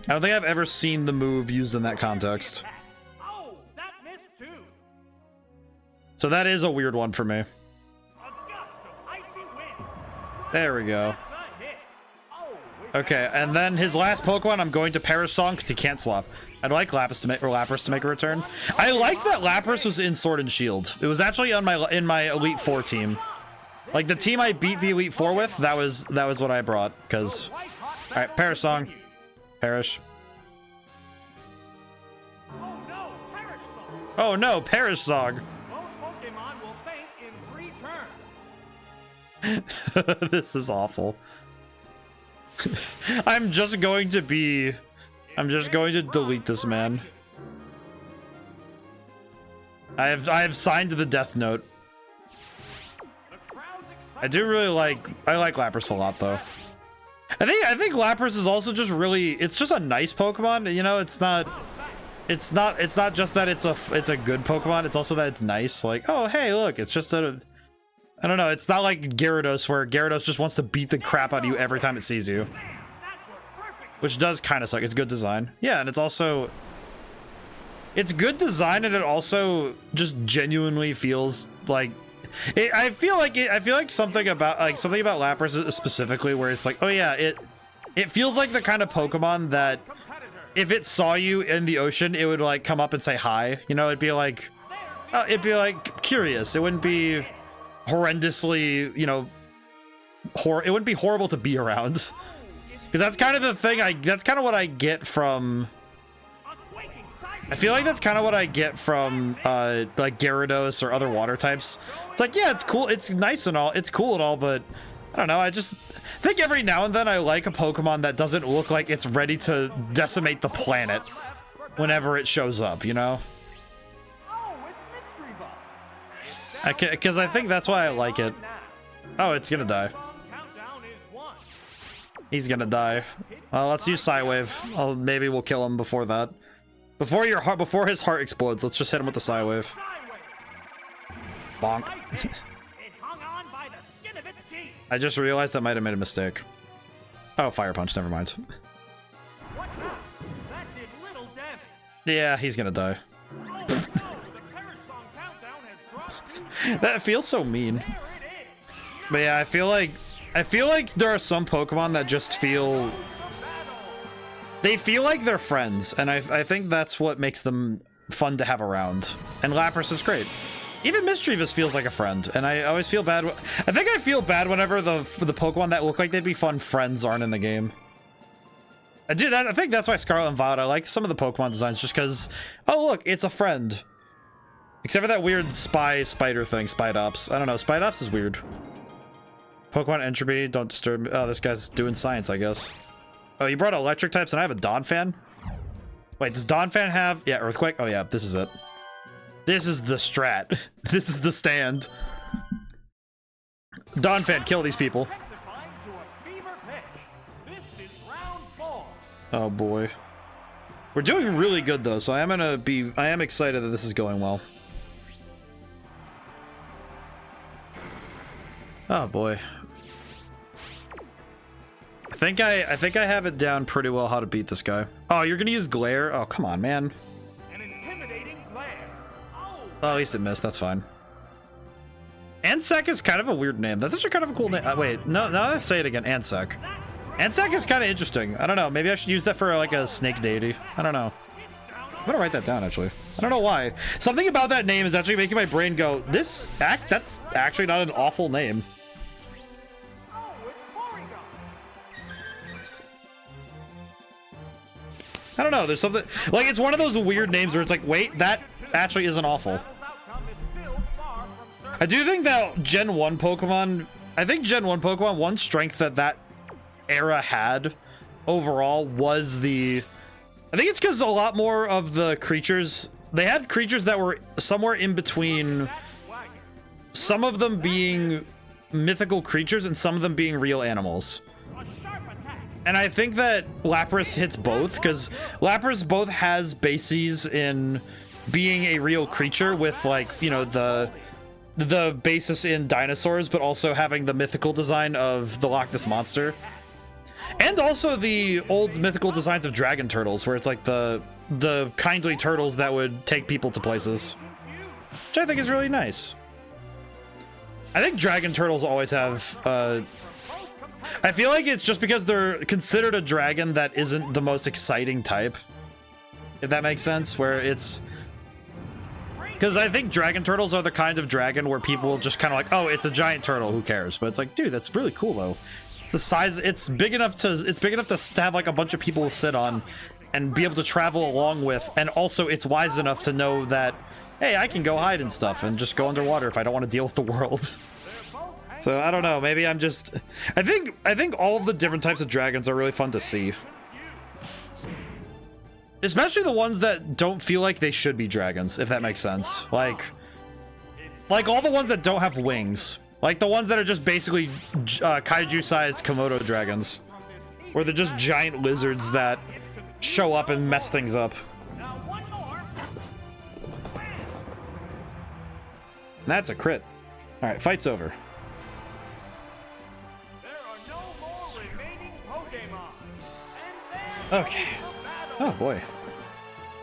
I don't think I've ever seen the move used in that context. So that is a weird one for me. There we go. Okay, and then his last Pokemon, I'm going to Perish Song because he can't swap. I'd like Lapras to make a return. I liked that Lapras was in Sword and Shield. It was actually on in my Elite Four team. Like the team I beat the Elite Four with, that was what I brought. Because, all right, Perish Song, Perish. Oh no, Perish Song. This is awful. I'm just going to delete this man. I have signed the death note. I like Lapras a lot though. I think Lapras is also just it's just a nice Pokemon, you know. It's not just that it's a good Pokemon, it's also that it's nice. Like, oh hey, look, it's just I don't know, it's not like Gyarados where Gyarados just wants to beat the crap out of you every time it sees you. Which does kind of suck. It's good design. Yeah, and it's good design, and it also just genuinely feels like I feel like something about Lapras specifically where it's like, oh yeah, it feels like the kind of Pokemon that if it saw you in the ocean, it would like come up and say hi. You know, it'd be like curious. It wouldn't be horrendously, you know, it wouldn't be horrible to be around. Because that's kind of the thing. That's kind of what I get from. I feel like that's kind of what I get from like Gyarados or other water types. It's like, yeah, it's cool, it's nice and all, it's cool and all, but I don't know. I just think every now and then I like a Pokemon that doesn't look like it's ready to decimate the planet whenever it shows up, you know? Because I think that's why I like it. Oh, it's gonna die. He's gonna die. Let's use Psywave. Maybe we'll kill him before that. Before his heart explodes, let's just hit him with the Psywave. Bonk. I just realized I might have made a mistake. Oh, Fire Punch, never mind. Yeah, he's gonna die. That feels so mean. But yeah, I feel like there are some Pokemon that just feel... They feel like they're friends, and I think that's what makes them fun to have around. And Lapras is great. Even Mischievous feels like a friend, and I always feel bad. I think I feel bad whenever the Pokemon that look like they'd be fun friends aren't in the game. I think that's why Scarlet and Violet, I like some of the Pokemon designs just because, oh look, it's a friend. Except for that weird spider thing, Spidops. I don't know, Spidops is weird. Pokemon Entropy, don't disturb me. Oh, this guy's doing science, I guess. Oh, you brought electric types and I have a Donphan? Wait, does Donphan have... Yeah, Earthquake? Oh yeah, this is it. This is the strat. This is the stand. Donphan, kill these people. Oh boy. We're doing really good though, so I am excited that this is going well. Oh boy. I think I have it down pretty well how to beat this guy. Oh, you're gonna use Glare? Oh, come on, man.
An intimidating glare.
Oh, at least it missed. That's fine. Ansec is kind of a weird name. That's actually kind of a cool name. Wait, no, now I say it again. Ansec. Ansec is kind of interesting. I don't know. Maybe I should use that for like a snake deity. I don't know. I'm gonna write that down actually. I don't know why. Something about that name is actually making my brain go, that's actually not an awful name. I don't know, there's something, like, it's one of those weird names where it's like, wait, that actually isn't awful. I do think that Gen 1 Pokemon, one strength that era had overall was the, I think it's because a lot more of the creatures, they had creatures that were somewhere in between, some of them being mythical creatures and some of them being real animals. And I think that Lapras hits both, because Lapras both has bases in being a real creature with, like, you know, the basis in dinosaurs, but also having the mythical design of the Loch Ness Monster. And also the old mythical designs of dragon turtles, where it's like the kindly turtles that would take people to places. Which I think is really nice. I think dragon turtles always have, I feel like it's just because they're considered a dragon that isn't the most exciting type. If that makes sense, where it's... Because I think dragon turtles are the kind of dragon where people just kind of like, oh, it's a giant turtle, who cares? But it's like, dude, that's really cool though. It's the size, it's big enough to have like a bunch of people sit on and be able to travel along with, and also it's wise enough to know that, hey, I can go hide and stuff and just go underwater if I don't want to deal with the world. So I don't know, maybe I'm just, I think all of the different types of dragons are really fun to see. Especially the ones that don't feel like they should be dragons, if that makes sense. Like all the ones that don't have wings. Like the ones that are just basically kaiju-sized Komodo dragons. Where they're just giant lizards that show up and mess things up. And that's a crit. Alright, fight's over. Okay. Oh boy.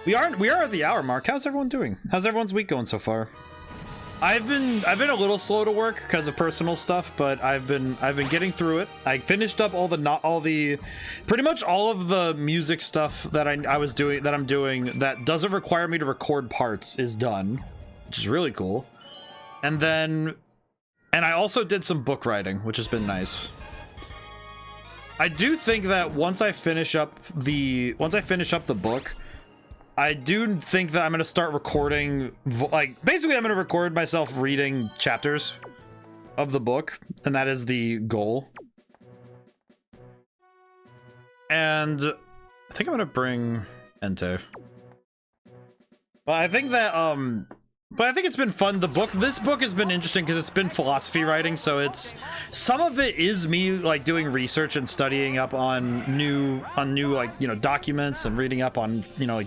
We are at the hour mark. How's everyone doing? How's everyone's week going so far? I've been a little slow to work because of personal stuff, but I've been getting through it. I finished up pretty much all of the music stuff that I'm doing that doesn't require me to record parts is done, which is really cool. And I also did some book writing, which has been nice. I do think that once I finish up the book, I do think that I'm gonna start recording, like, basically I'm gonna record myself reading chapters of the book, and that is the goal. And I think I'm gonna bring Entei. But I think that, but I think it's been fun. This book has been interesting because it's been philosophy writing, so it's, some of it is me like doing research and studying up on new like, you know, documents and reading up on, you know, like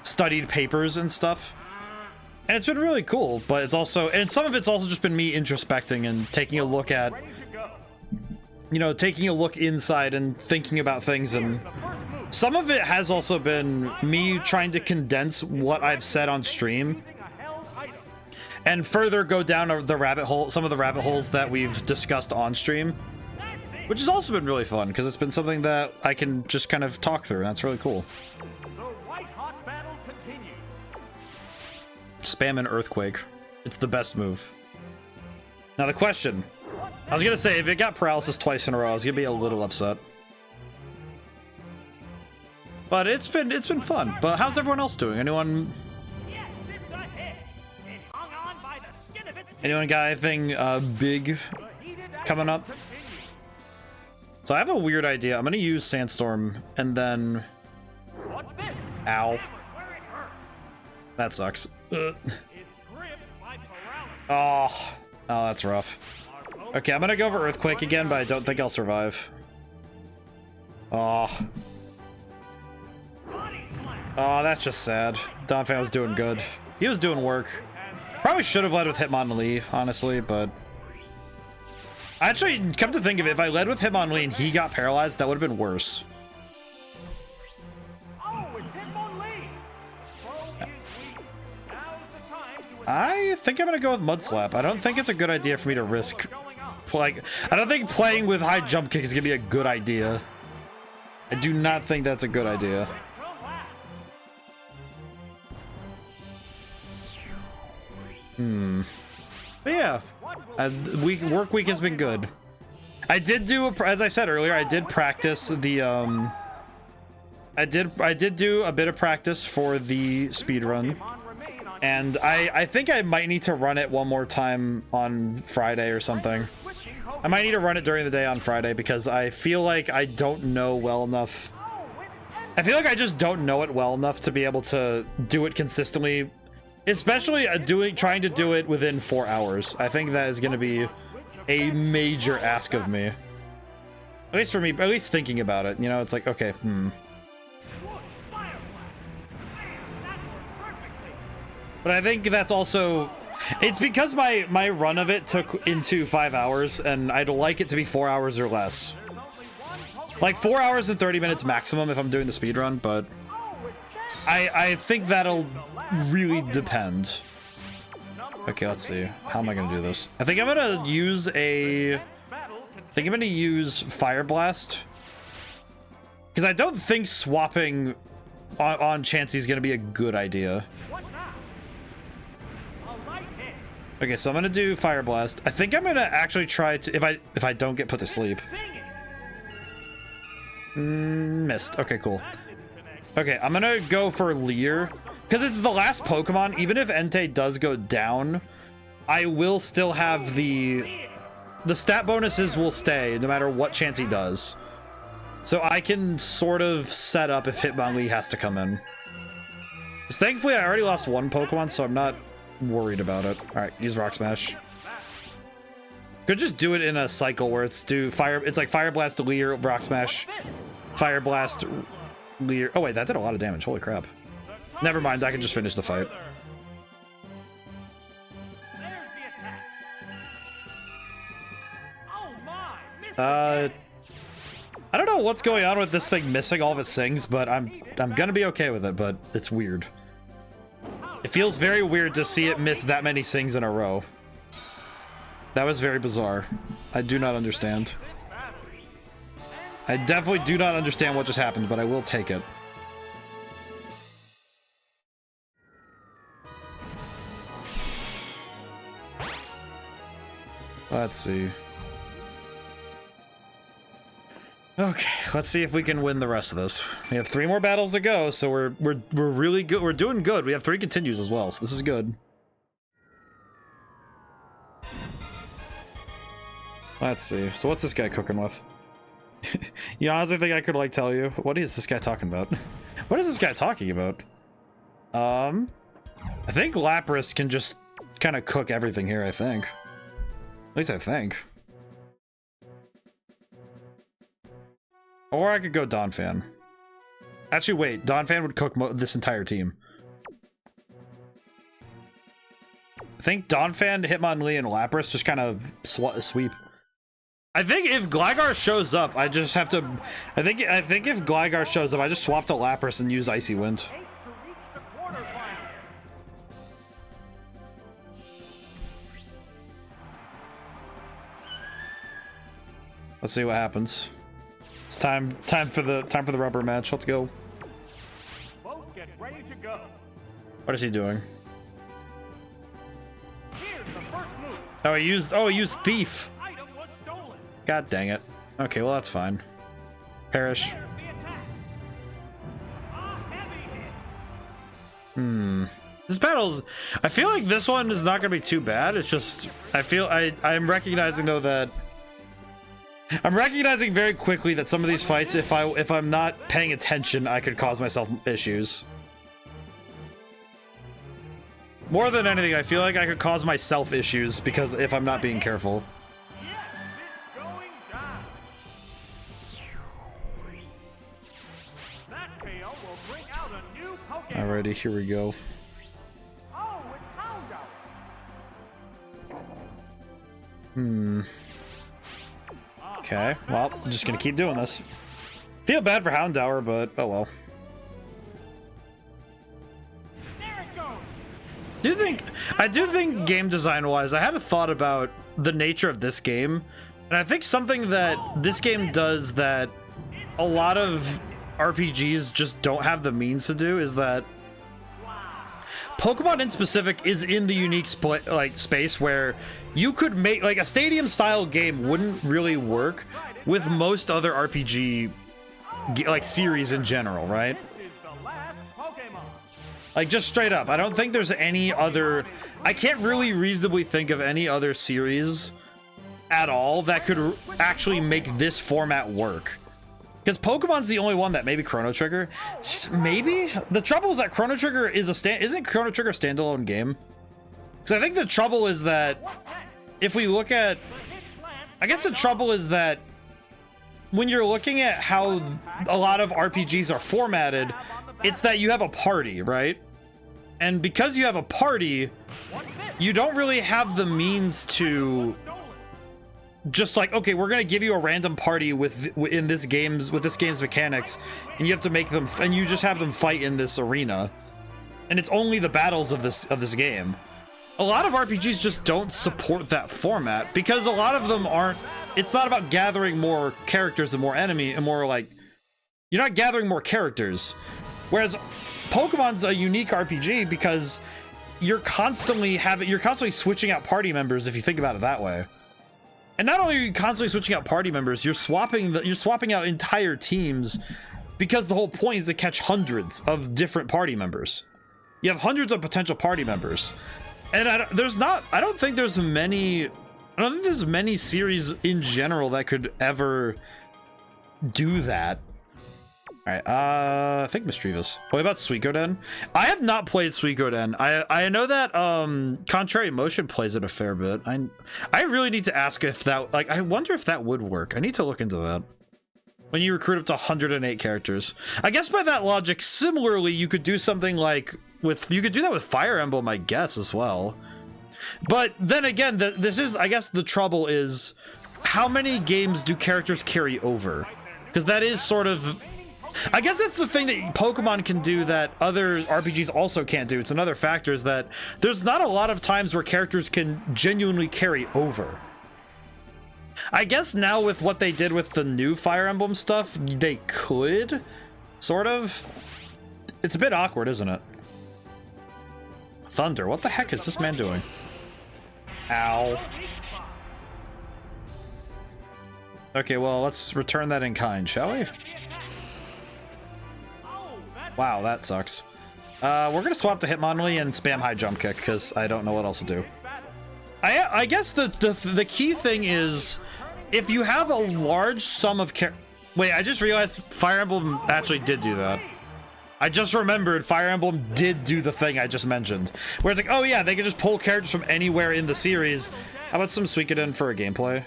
studied papers and stuff. And it's been really cool, but it's also, and some of it's also just been me introspecting and taking a look at, you know, taking a look inside and thinking about things, and some of it has also been me trying to condense what I've said on stream and further go down the rabbit hole, some of the rabbit holes that we've discussed on stream, which has also been really fun because it's been something that I can just kind of talk through, and that's really cool. Spam an earthquake. It's the best move. Now the question, I was gonna say, if it got paralysis twice in a row, I was gonna be a little upset. But it's been fun. But how's everyone else doing? Anyone got anything big coming up? So I have a weird idea. I'm gonna use Sandstorm and then, ow, that sucks. Oh, that's rough. Okay, I'm gonna go for Earthquake again, but I don't think I'll survive. Oh, that's just sad. Donphan was doing good. He was doing work. Probably should have led with Hitmonlee, honestly, but actually, come to think of it, if I led with Hitmonlee and he got paralyzed, that would have been worse. I think I'm gonna go with Mud Slap. I don't think it's a good idea for me to risk, like, I don't think playing with high jump kick is gonna be a good idea. I do not think that's a good idea. But yeah, work week has been good. I did do, as I said earlier, I did practice the I did do a bit of practice for the speed run, and I think I might need to run it one more time on Friday or something. I might need to run it during the day on Friday because I feel like I don't know well enough. I feel like I just don't know it well enough to be able to do it consistently, especially trying to do it within 4 hours. I think that is going to be a major ask of me. At least for me, at least thinking about it, you know, it's like, okay, But I think that's also, it's because my run of it took into 5 hours, and I'd like it to be 4 hours or less. Like 4 hours and 30 minutes maximum if I'm doing the speed run, but I think that'll really depend. Okay, let's see. How am I gonna do this? I think I'm gonna use Fire Blast, because I don't think swapping on Chansey is gonna be a good idea. Okay, so I'm gonna do Fire Blast. I think I'm gonna actually try to, if I don't get put to sleep. Missed. Okay, cool. Okay, I'm gonna go for Leer, because it's the last Pokemon. Even if Entei does go down, I will still have the stat bonuses will stay no matter what Chansey does. So I can sort of set up if Hitmonlee has to come in. Because thankfully I already lost one Pokemon, so I'm not worried about it. Alright, use Rock Smash. Could just do it in a cycle where it's like Fire Blast, Leer, Rock Smash, Fire Blast, Leer. Oh wait, that did a lot of damage. Holy crap. Never mind, I can just finish the fight. I don't know what's going on with this thing missing all of its things, but I'm gonna be okay with it, but it's weird. It feels very weird to see it miss that many things in a row. That was very bizarre. I do not understand. I definitely do not understand what just happened, but I will take it. Let's see. Okay, let's see if we can win the rest of this. We have 3 more battles to go, so we're really good. We're doing good. We have 3 continues as well, so this is good. Let's see. So what's this guy cooking with? You honestly think I could like tell you? What is this guy talking about? What is this guy talking about? I think Lapras can just kind of cook everything here, I think. At least I think. Or I could go Donphan. Actually, wait. Donphan would cook this entire team. I think Donphan, Hitmonlee, and Lapras just kind of sweep. I think if Gligar shows up, I just have to... I think if Gligar shows up, I just swap to Lapras and use Icy Wind. Let's see what happens. It's time for the rubber match. Let's go.
Both get ready to go.
What is he doing?
Here's the first move.
He used Thief.
Item was stolen.
God dang it. Okay, well that's fine. Perish.
There's the attack. A heavy hit.
This battle's... I feel like this one is not gonna be too bad. It's just... I'm recognizing though that... I'm recognizing very quickly that some of these fights, if I'm not paying attention, I could cause myself issues. More than anything, I feel like I could cause myself issues because if I'm not being careful.
Yes, it's going down. That KO will bring out a new Pokemon.
Alrighty, here we go.
Oh, it's Houndour.
Okay, well, I'm just gonna keep doing this. Feel bad for Houndour, but oh well.
There it goes.
I do think game design wise, I had a thought about the nature of this game, and I think something that this game does that a lot of RPGs just don't have the means to do is that Pokemon in specific is in the unique space where you could make like a stadium style game wouldn't really work with most other RPG like series in general, right?
This is the last Pokemon.
Like just straight up, I don't think there's any other... I can't really reasonably think of any other series at all that could actually make this format work. Because Pokemon's the only one that maybe Chrono Trigger. Maybe? The trouble is that Chrono Trigger is isn't Chrono Trigger a standalone game? Because I think the trouble is that if we look at... I guess the trouble is that when you're looking at how a lot of RPGs are formatted, it's that you have a party, right? And because you have a party, you don't really have the means to just like, okay, we're gonna give you a random party with this game's mechanics, and you have to make them, and you just have them fight in this arena, and it's only the battles of this game. A lot of RPGs just don't support that format because a lot of them aren't. It's not about gathering more characters and more enemy and more like you're not gathering more characters. Whereas Pokemon's a unique RPG because you're constantly switching out party members if you think about it that way. And not only are you constantly switching out party members, you're swapping out entire teams because the whole point is to catch hundreds of different party members. You have hundreds of potential party members. And I don't think there's many series in general that could ever do that. All right, I think Mischievous. What about Suikoden? I have not played Suikoden. I know that Contrary Motion plays it a fair bit. I really need to ask if that, like, I wonder if that would work. I need to look into that. When you recruit up to 108 characters. I guess by that logic, similarly, you could do something like you could do that with Fire Emblem, I guess, as well. But then again, I guess the trouble is how many games do characters carry over? Because that is sort of... I guess that's the thing that Pokemon can do that other RPGs also can't do. It's another factor is that there's not a lot of times where characters can genuinely carry over. I guess now with what they did with the new Fire Emblem stuff, they could, sort of. It's a bit awkward, isn't it? Thunder, what the heck is this man doing? Ow. Okay, well, let's return that in kind, shall we? Wow, that sucks. We're gonna swap to Hitmonlee and spam high jump kick because I don't know what else to do. I guess the key thing is if you have a large sum of wait, I just realized Fire Emblem actually did do that. I just remembered Fire Emblem did do the thing I just mentioned. Where it's like, oh yeah, they can just pull characters from anywhere in the series. How about some Suikoden for a gameplay?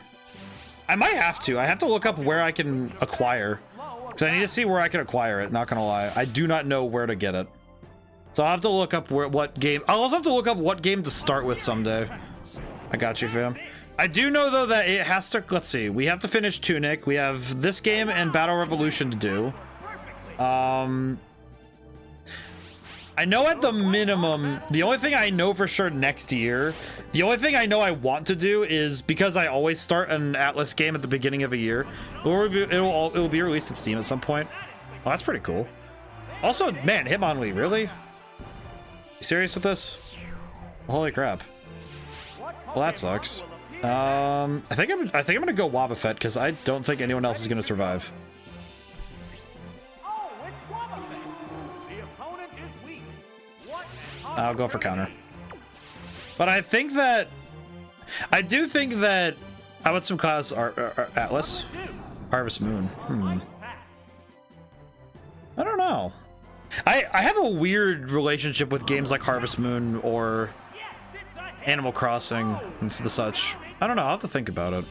I might have to. I have to look up where I can acquire. Because I need to see where I can acquire it, not gonna lie. I do not know where to get it. So I'll have to look up what game. I'll also have to look up what game to start with someday. I got you, fam. I do know though that it has to, let's see, we have to finish Tunic. We have this game and Battle Revolution to do. I know at the minimum, the only thing I know for sure next year, the only thing I know I want to do is, because I always start an Atlas game at the beginning of a year, it'll be released at Steam at some point. Oh, that's pretty cool. Also, man, Hitmonlee, really? You serious with this? Holy crap. Well, that sucks. I think I'm gonna go Wobbuffet because I don't think anyone else is gonna survive. I'll go for counter. But I think that I do think that I want some class Atlas Harvest Moon. I don't know. I have a weird relationship with games like Harvest Moon or Animal Crossing and the such. I don't know. I'll have to think about it.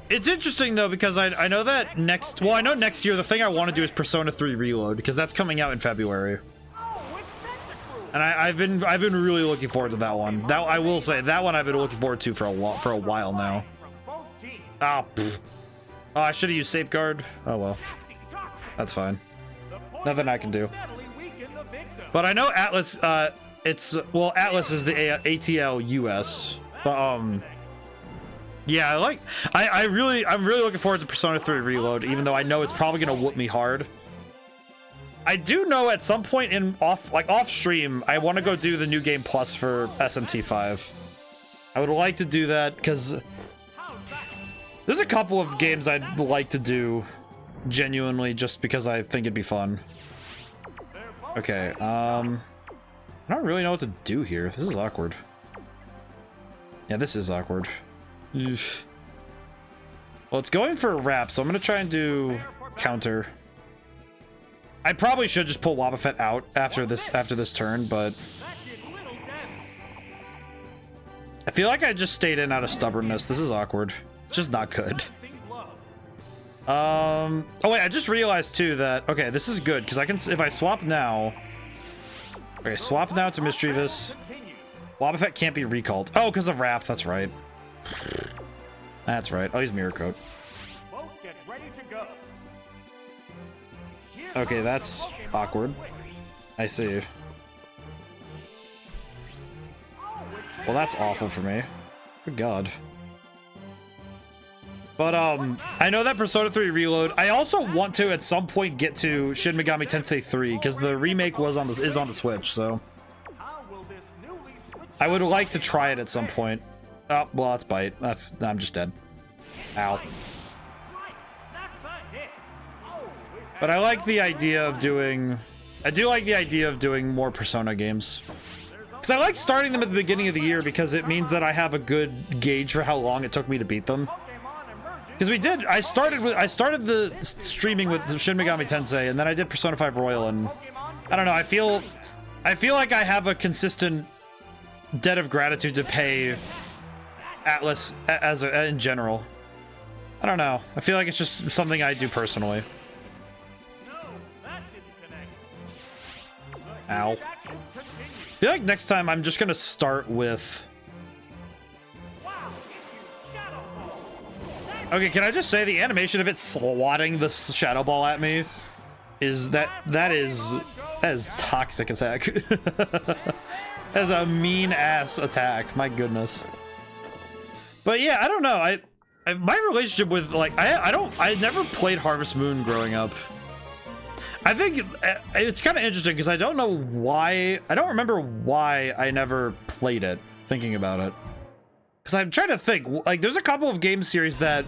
It's interesting though because I know that next year the thing I want to do is Persona 3 Reload because that's coming out in February. And I've been really looking forward to that one. That I will say that one I've been looking forward to for a while now. Oh, I should have used Safeguard. Oh well, that's fine. Nothing I can do. But I know Atlas. Atlas is the ATL US. But yeah, I'm really looking forward to Persona 3 Reload, even though I know it's probably gonna whoop me hard. I do know at some point off stream, I want to go do the New Game Plus for SMT5. I would like to do that because there's a couple of games I'd like to do genuinely just because I think it'd be fun. Okay, I don't really know what to do here. This is awkward. Yeah, this is awkward. Oof. Well, it's going for a wrap, so I'm gonna try and do counter. I probably should just pull Wobbuffet out after this turn, but I feel like I just stayed in out of stubbornness. This is awkward. It's just not good. Oh wait, I just realized too that okay, this is good because I can if I swap now. Okay, swap now to Mischievous. Wobbuffet can't be recalled. Oh, because of Wrap. That's right. That's right. I'll use Mirror Coat. Okay, that's awkward. I see. Well, that's awful for me. Good God. But I know that Persona 3 Reload. I also want to at some point get to Shin Megami Tensei 3 because the remake is on the Switch. So I would like to try it at some point. Oh, well, that's bite. I'm just dead. Ow. But I like the idea of doing... I do like the idea of doing more Persona games. Because I like starting them at the beginning of the year because it means that I have a good gauge for how long it took me to beat them. Because I started the streaming with Shin Megami Tensei, and then I did Persona 5 Royal, and I don't know, I feel like I have a consistent debt of gratitude to pay Atlas in general. I don't know. I feel like it's just something I do personally. Ow. I feel like next time I'm just gonna start with... Okay, can I just say the animation of it swatting the Shadow Ball at me is that is toxic as heck. That's a mean ass attack. My goodness. But yeah, I don't know. My relationship with I never played Harvest Moon growing up. I think it's kind of interesting because I don't know why. I don't remember why I never played it. Thinking about it, because I'm trying to think. Like, there's a couple of game series that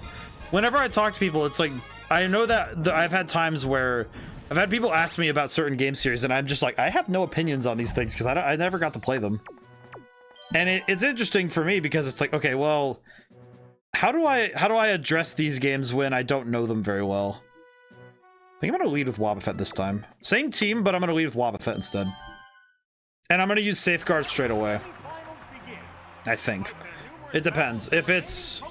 whenever I talk to people, it's like, I know that I've had times where I've had people ask me about certain game series, and I'm just like, I have no opinions on these things because I never got to play them. And it's interesting for me because it's like, okay, well, how do I address these games when I don't know them very well? I think I'm gonna lead with Wobbuffet this time. Same team, but I'm gonna lead with Wobbuffet instead. And I'm gonna use Safeguard straight away. I think. It depends. If it's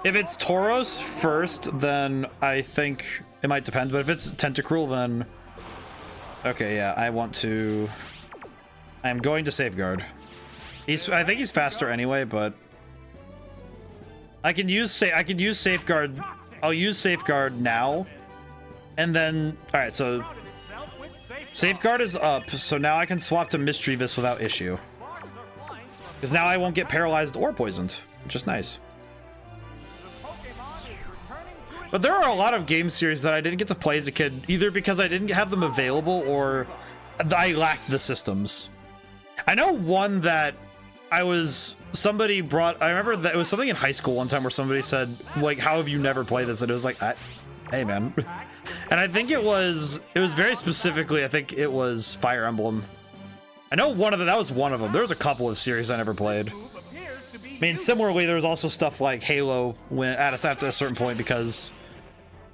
Tauros first, then I think it might depend. But if it's Tentacruel, then okay, yeah, I am going to Safeguard. I think he's faster anyway, but I can use Safeguard. I'll use Safeguard now, and then all right. So Safeguard is up, so now I can swap to Mischievous without issue. Because now I won't get paralyzed or poisoned, which is nice. But there are a lot of game series that I didn't get to play as a kid, either because I didn't have them available or I lacked the systems. I know one that somebody brought, I remember that it was something in high school one time where somebody said, like, how have you never played this? And it was like, hey man. And I think it was very specifically, I think it was Fire Emblem. I know that was one of them. There was a couple of series I never played. I mean, similarly, there was also stuff like Halo after a certain point, because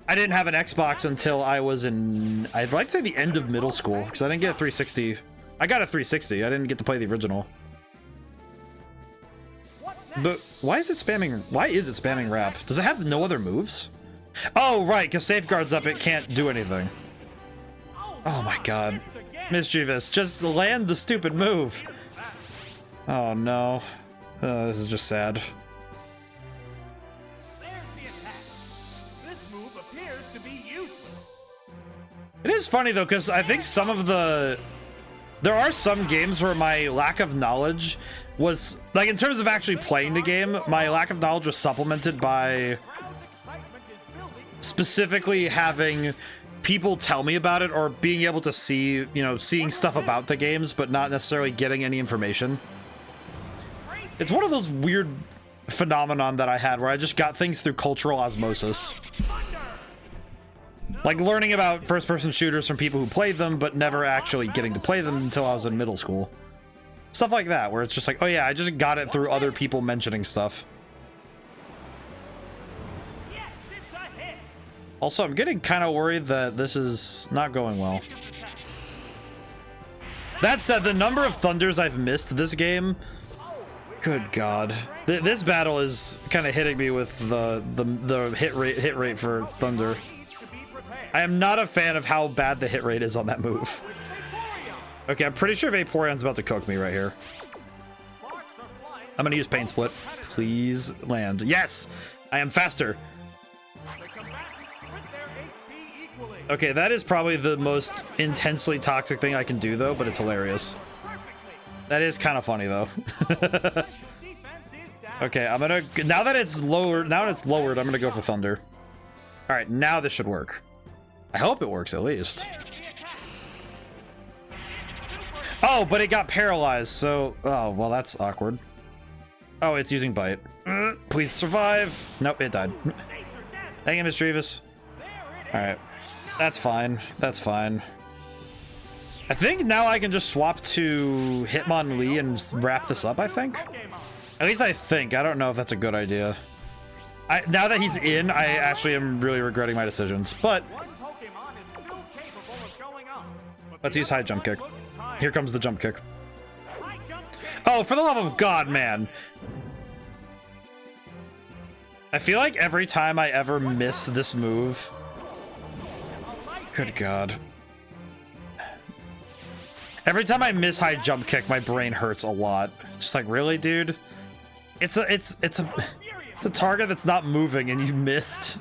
I didn't have an Xbox until I was in, I'd like to say the end of middle school, because I didn't get a 360. I got a 360. I didn't get to play the original. But why is it spamming rap? Does it have no other moves? Oh, right, because Safeguard's up, it can't do anything. Oh my god. Mischievous, just land the stupid move. Oh no. This is just sad. It is funny though, because I think there are some games where my lack of knowledge was, like, in terms of actually playing the game, my lack of knowledge was supplemented by specifically having people tell me about it, or being able to see, seeing stuff about the games, but not necessarily getting any information. It's one of those weird phenomenon that I had where I just got things through cultural osmosis. Like learning about first-person shooters from people who played them, but never actually getting to play them until I was in middle school. Stuff like that, where it's just like, oh yeah, I just got it through other people mentioning stuff. Also, I'm getting kind of worried that this is not going well. That said, the number of thunders I've missed this game, good god. This battle is kind of hitting me with the hit rate for thunder. I am not a fan of how bad the hit rate is on that move. Okay, I'm pretty sure Vaporeon's about to cook me right here. I'm gonna use Pain Split. Please land. Yes! I am faster. Okay, that is probably the most intensely toxic thing I can do, though, but it's hilarious. That is kind of funny, though. Okay, I'm gonna... Now that it's lowered, I'm gonna go for Thunder. Alright, now this should work. I hope it works, at least. Oh, but it got paralyzed, so... Oh, well, that's awkward. Oh, it's using Bite. Please survive. Nope, it died. Dang it, Mischievous. Alright. That's fine. That's fine. I think now I can just swap to Hitmonlee and wrap this up, I think. At least I think. I don't know if that's a good idea. Now that he's in, I actually am really regretting my decisions. But let's use high jump kick. Here comes the jump kick. Oh, for the love of God, man. I feel like every time I ever miss this move... Good God. Every time I miss high jump kick, my brain hurts a lot. Just like, really, dude? It's a target that's not moving and you missed.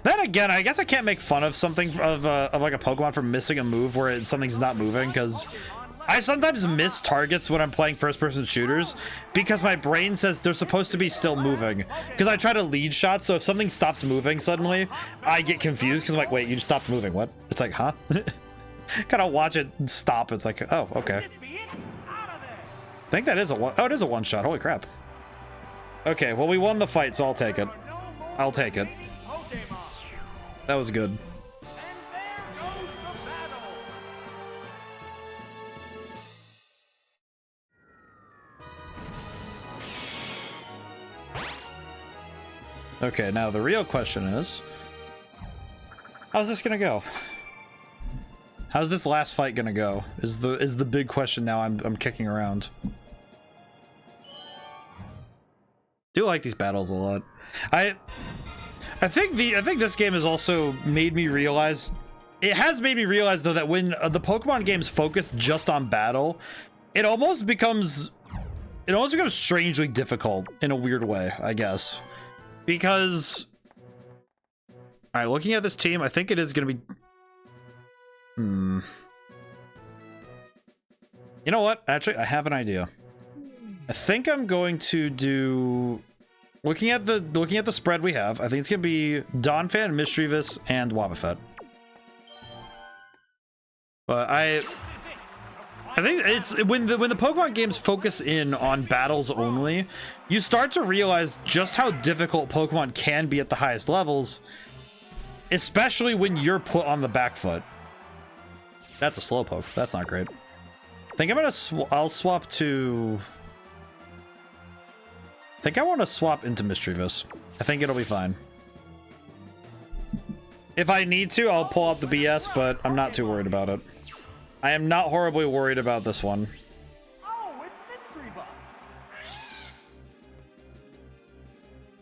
Then again, I guess I can't make fun of something of like a Pokemon for missing a move where something's not moving, because I sometimes miss targets when I'm playing first-person shooters because my brain says they're supposed to be still moving. Because I try to lead shots, so if something stops moving suddenly, I get confused because I'm like, wait, you just stopped moving, what? It's like, huh? Kind of watch it stop, it's like, oh, okay. I think that is a one. Oh, it is a one-shot, holy crap. Okay, well, we won the fight, so I'll take it. I'll take it. That was good.
And there goes the battle.
Okay, now the real question is, how's this gonna go? How's this last fight gonna go? Is the big question now I'm kicking around. Do like these battles a lot. I think this game has also made me realize, it has made me realize though, that when the Pokemon games focus just on battle, it almost becomes strangely difficult in a weird way, I guess. Because, all right, looking at this team, I think it is going to be... You know what? Actually, I have an idea. I think I'm going to do... Looking at the spread we have, I think it's going to be Donphan, Mischievous, and Wobbuffet. But I think it's when the Pokemon games focus in on battles only, you start to realize just how difficult Pokemon can be at the highest levels, especially when you're put on the back foot. That's a Slowpoke. That's not great. I think I'll swap to... I think I want to swap into Mischievous. I think it'll be fine. If I need to, I'll pull out the BS, but I'm not too worried about it. I am not horribly worried about this one.
Oh, it's Mystery Bug.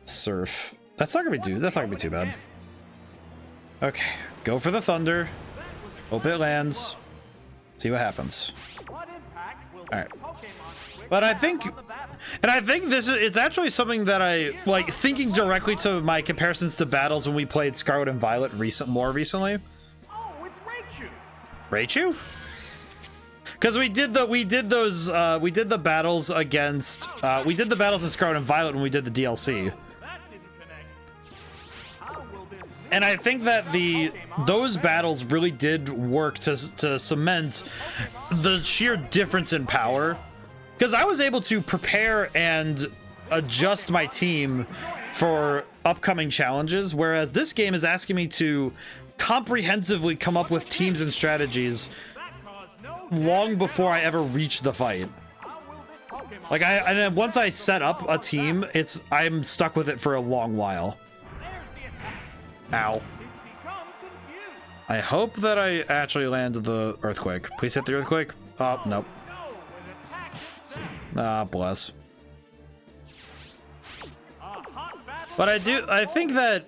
Surf. That's not gonna be too bad. Okay, go for the Thunder. Hope it lands. See what happens.
What impact will
All right.
Pokemon Switch
But I
have
think,
on the battle?
and I think it's actually something that I like, thinking directly to my comparisons to battles when we played Scarlet and Violet more recently.
Oh, it's Raichu.
Raichu? Because we did the battles against we did the battles in Scarlet and Violet when we did the DLC.
That didn't connect. How will this
And I think that those battles really did work to cement the sheer difference in power. Because I was able to prepare and adjust my team for upcoming challenges, whereas this game is asking me to comprehensively come up with teams and strategies long before I ever reach the fight. Like and then once I set up a team, I'm stuck with it for a long while. Ow. I hope that I actually land the Earthquake. Please hit the Earthquake. Oh, nope. Ah, bless. But I think that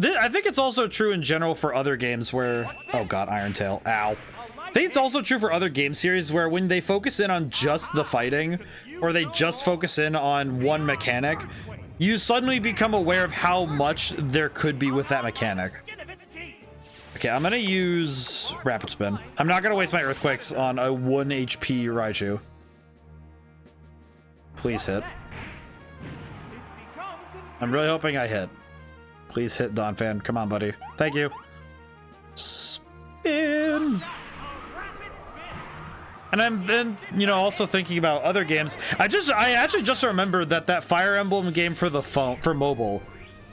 I think it's also true in general for other games where, oh god, Iron Tail. Ow. I think it's also true for other game series where when they focus in on just the fighting, or they just focus in on one mechanic, you suddenly become aware of how much there could be with that mechanic. Okay, I'm gonna use Rapid Spin. I'm not gonna waste my Earthquakes on a 1 HP Raichu. Please hit. I'm really hoping I hit. Please hit, Donphan. Come on, buddy. Thank you. Spin. And I'm then, also thinking about other games. I actually just remembered that Fire Emblem game for the phone, for mobile.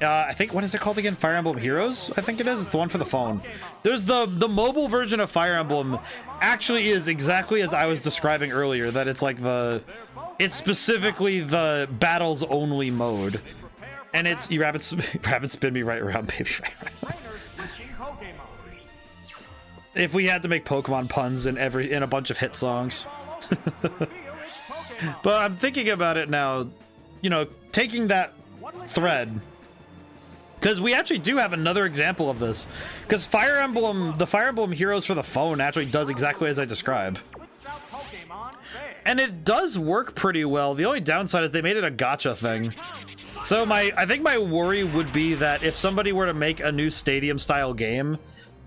I think, what is it called again? Fire Emblem Heroes? I think it is. It's the one for the phone. There's the mobile version of Fire Emblem actually is exactly as I was describing earlier, that it's like it's specifically the battles only mode. And it's, you rapid spin me right around, baby. If we had to make Pokemon puns in a bunch of hit songs. But I'm thinking about it now, taking that thread, because we actually do have another example of this, because the Fire Emblem Heroes for the phone actually does exactly as I describe. And it does work pretty well. The only downside is they made it a gacha thing. So I think my worry would be that if somebody were to make a new stadium style game,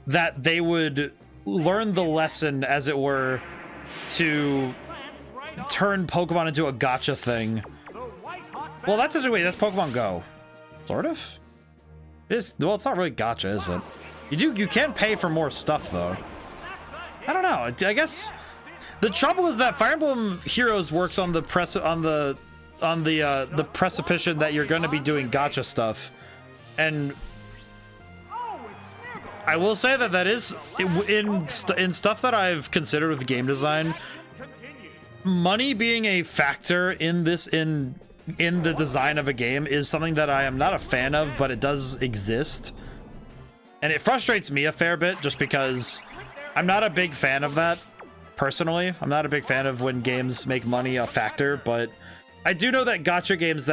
that they would learn the lesson, as it were, to turn Pokemon into a gacha thing. Well, that's Pokemon Go. Sort of? It is, well, it's not really gacha, is it? You can pay for more stuff, though. I don't know. I guess the trouble is that Fire Emblem Heroes works on the the precipitation that you're going to be doing gacha stuff, and I will say that that is in stuff that I've considered with game design. Money being a factor in this in the design of a game is something that I am not a fan of, but it does exist, and it frustrates me a fair bit just because I'm not a big fan of that. Personally, I'm not a big fan of when games make money a factor, but I do know that gacha games,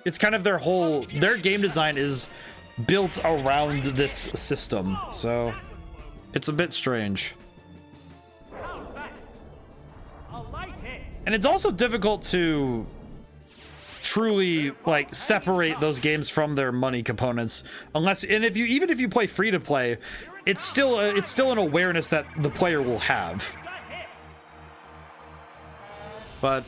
it's kind of their game design is built around this system, so it's a bit strange. And it's also difficult to truly like separate those games from their money components, even if you play free to play, it's still an awareness that the player will have. But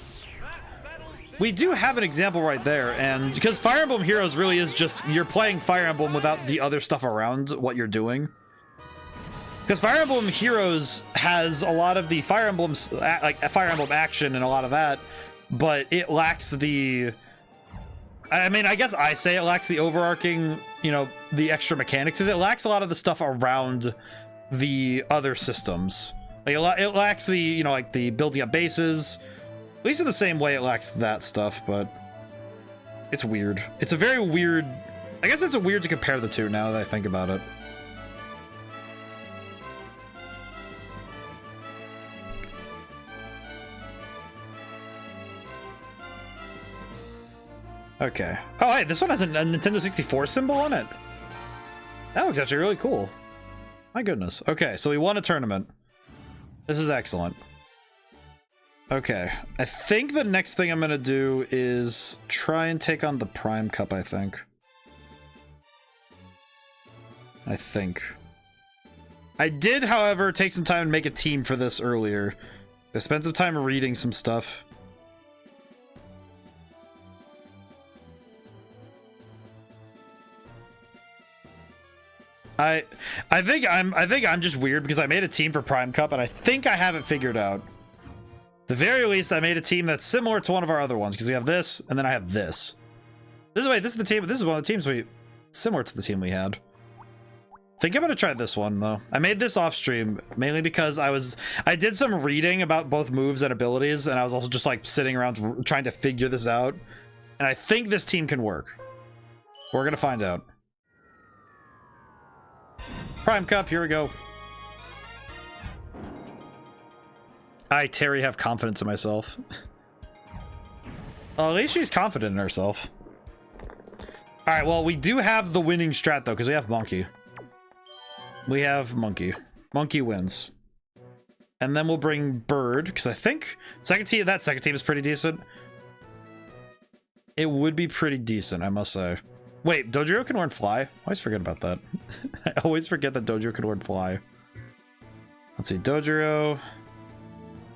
we do have an example right there, and because Fire Emblem Heroes really is just you're playing Fire Emblem without the other stuff around what you're doing. Because Fire Emblem Heroes has a lot of the Fire Emblems, like Fire Emblem action and a lot of that, but it lacks the. I mean, I guess I say it lacks the overarching, the extra mechanics, because it lacks a lot of the stuff around the other systems. Like it lacks the, like the building up bases. At least in the same way it lacks that stuff, but it's weird. It's a very weird. I guess it's weird to compare the two now that I think about it. Okay. Oh, hey, this one has a Nintendo 64 symbol on it. That looks actually really cool. My goodness. Okay, so we won a tournament. This is excellent. Okay, I think the next thing I'm gonna do is try and take on the Prime Cup, I think. I did, however, take some time and make a team for this earlier. I spent some time reading some stuff. I think I'm just weird because I made a team for Prime Cup and I think I have it figured out. The very least, I made a team that's similar to one of our other ones because we have this and then I have this. This is the team. This is one of the teams similar to the team we had. I think I'm gonna try this one though. I made this off stream mainly because I did some reading about both moves and abilities, and I was also just like sitting around trying to figure this out. And I think this team can work. We're gonna find out. Prime Cup, here we go. I, Terry, have confidence in myself. At least she's confident in herself. Alright, well, we do have the winning strat, though, because we have Monkey. We have Monkey. Monkey wins. And then we'll bring Bird, because I think that second team is pretty decent. It would be pretty decent, I must say. Wait, Dojiro can learn Fly? I always forget about that. I always forget that Dojiro can learn Fly. Let's see, Dojiro.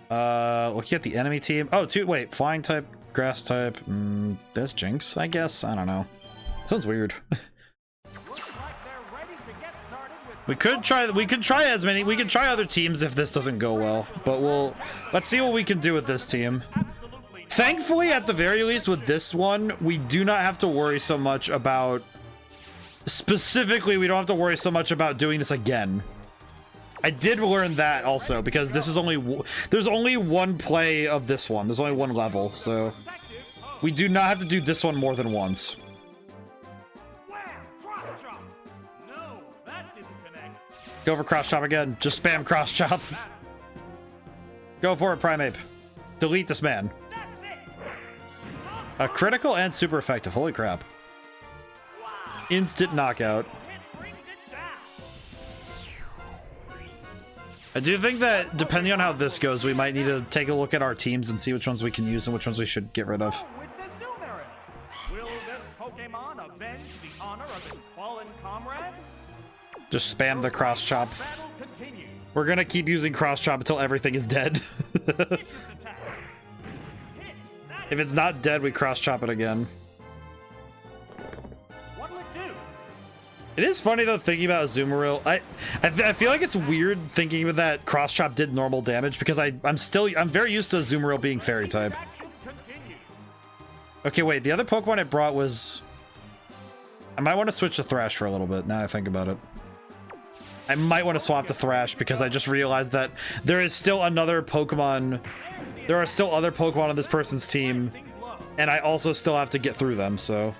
Looking at the enemy team. Oh, wait, Flying type, Grass type. That's Jinx, I guess. I don't know. Sounds weird. We could try other teams if this doesn't go well, but let's see what we can do with this team. Thankfully, at the very least with this one, we do not have to worry so much about, specifically, we don't have to worry so much about doing this again. I did learn that also, because this is there's only one play of this one. There's only one level, so we do not have to do this one more than once. Go for cross chop again. Just spam cross chop. Go for it, Primeape. Delete this man. A critical and super effective. Holy crap. Instant knockout. I do think that depending on how this goes, we might need to take a look at our teams and see which ones we can use and which ones we should get rid of.
Will this Pokemon avenge the honor of his fallen comrade?
Just spam the cross chop. We're gonna keep using cross chop until everything is dead. If it's not dead, we cross chop it again. It is funny though thinking about Azumarill. I feel like it's weird thinking that cross chop did normal damage because I'm very used to Azumarill being fairy type. Okay, wait, the other Pokemon it brought was... I might want to switch to Thrash for a little bit, now that I think about it. I might want to swap to Thrash because I just realized that there is still another Pokemon... There are still other Pokemon on this person's team, and I also still have to get through them, so...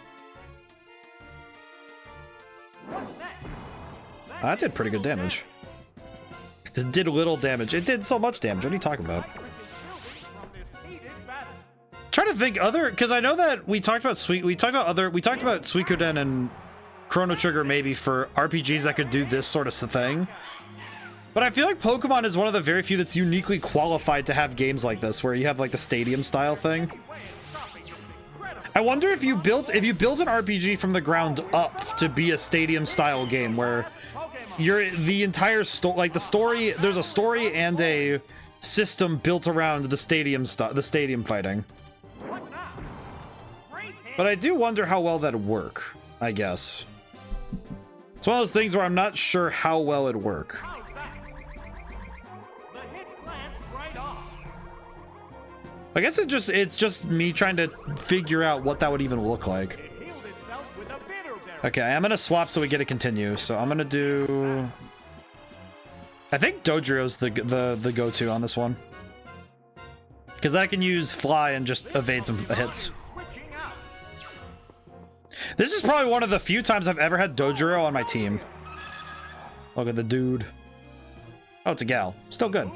That did pretty good damage. It did little damage. It did so much damage. What are you talking about? Trying to think other, because I know that we talked about Suikoden and Chrono Trigger maybe for RPGs that could do this sort of thing. But I feel like Pokemon is one of the very few that's uniquely qualified to have games like this, where you have like the stadium style thing. I wonder if you built an RPG from the ground up to be a stadium style game where you're the entire story, like the story, there's a story and a system built around the stadium fighting. But I do wonder how well that'd work, I guess. It's one of those things where I'm not sure how well it'd work. I guess it's just me trying to figure out what that would even look like. Okay, I'm gonna swap so we get to continue. So I'm gonna do... I think Dodrio's the go-to on this one. Because I can use Fly and just evade some hits. This is probably one of the few times I've ever had Dodrio on my team. Look at the dude. Oh, it's a gal. Still good.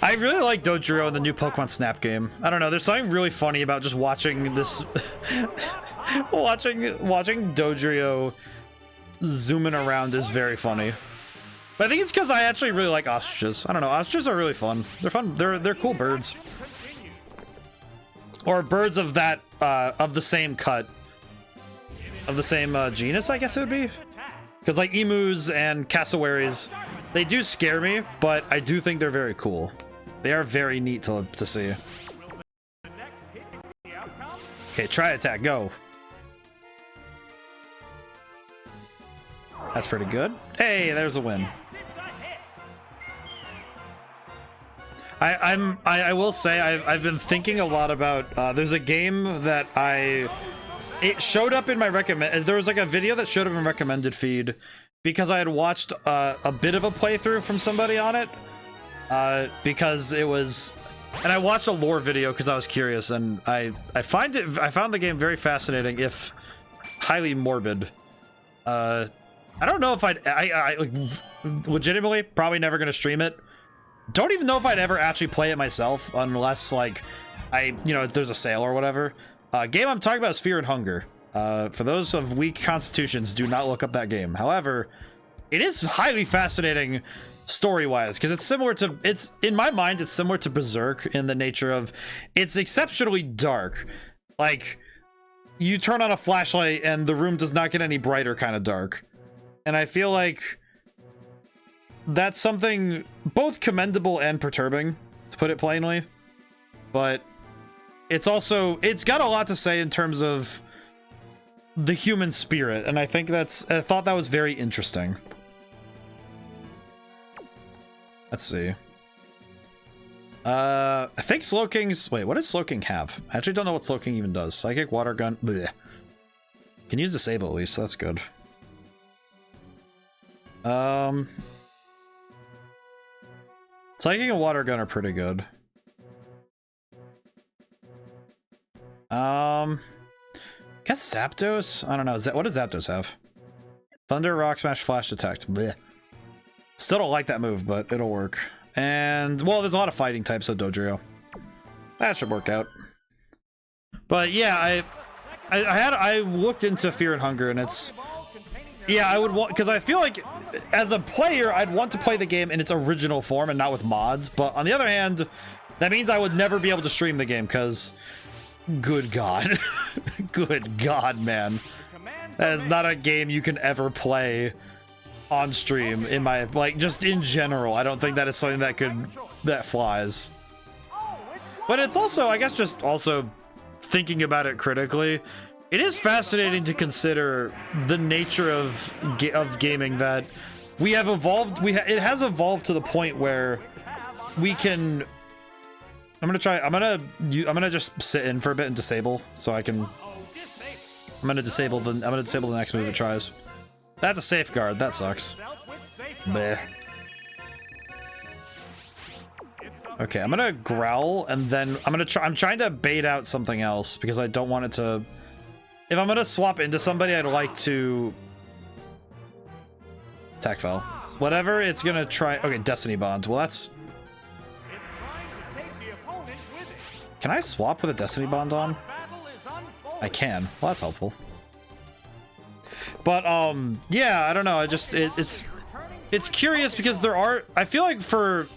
I really like Dodrio in the new Pokemon Snap game. I don't know, there's something really funny about just watching this... watching Dodrio zooming around is very funny. But I think it's because I actually really like ostriches. I don't know, ostriches are really fun. They're fun, they're cool birds. Or birds of that, of the same cut. Of the same genus, I guess it would be. Because like emus and cassowaries, they do scare me, but I do think they're very cool. They are very neat to see. Okay, try attack, go. That's pretty good. Hey, there's a win. I will say I've been thinking a lot about there's a game that it showed up in my there was like a video that showed up in my recommended feed because I had watched a bit of a playthrough from somebody on it because it was, and I watched a lore video because I was curious, and I found the game very fascinating, if highly morbid. I don't know if I like, legitimately probably never gonna stream it. Don't even know if I'd ever actually play it myself unless like if there's a sale or whatever. Game I'm talking about is Fear and Hunger. For those of weak constitutions, do not look up that game. However, it is highly fascinating story-wise because in my mind it's similar to Berserk in the nature of it's exceptionally dark. Like you turn on a flashlight and the room does not get any brighter kind of dark. And I feel like that's something both commendable and perturbing, to put it plainly. But it's got a lot to say in terms of the human spirit, and I thought that was very interesting. Let's see. I think Slowking's... Wait, what does Slowking have? I actually don't know what Slowking even does. Psychic, Water Gun... Blech. Can use Disable at least, so that's good. Psychic and Water Gun are pretty good. Guess Zapdos? I don't know. What does Zapdos have? Thunder, Rock Smash, Flash Detect. Blech. Still don't like that move, but it'll work. And, well, there's a lot of fighting types of Dodrio. That should work out. But yeah, I looked into Fear and Hunger, and it's... Yeah, I would want... Because I feel like, as a player, I'd want to play the game in its original form and not with mods. But on the other hand, that means I would never be able to stream the game, because... Good God. Good God, man. That is not a game you can ever play on stream, in my... Like, just in general. I don't think that is something that flies. But it's also, I guess, just also thinking about it critically, it is fascinating to consider the nature of gaming, that we have evolved... It has evolved to the point where we can I'm gonna just sit in for a bit and disable so I can. I'm gonna disable the next move it tries. That's a safeguard. That sucks. Bleh. Okay, I'm gonna growl and then I'm trying to bait out something else because I don't want it to. If I'm gonna swap into somebody, I'd like to. Attack fell. Whatever it's gonna try. Okay, Destiny Bond. Well, that's. Can I swap with a Destiny Bond on? I can. Well, that's helpful. But yeah, I don't know. It's curious because I feel like for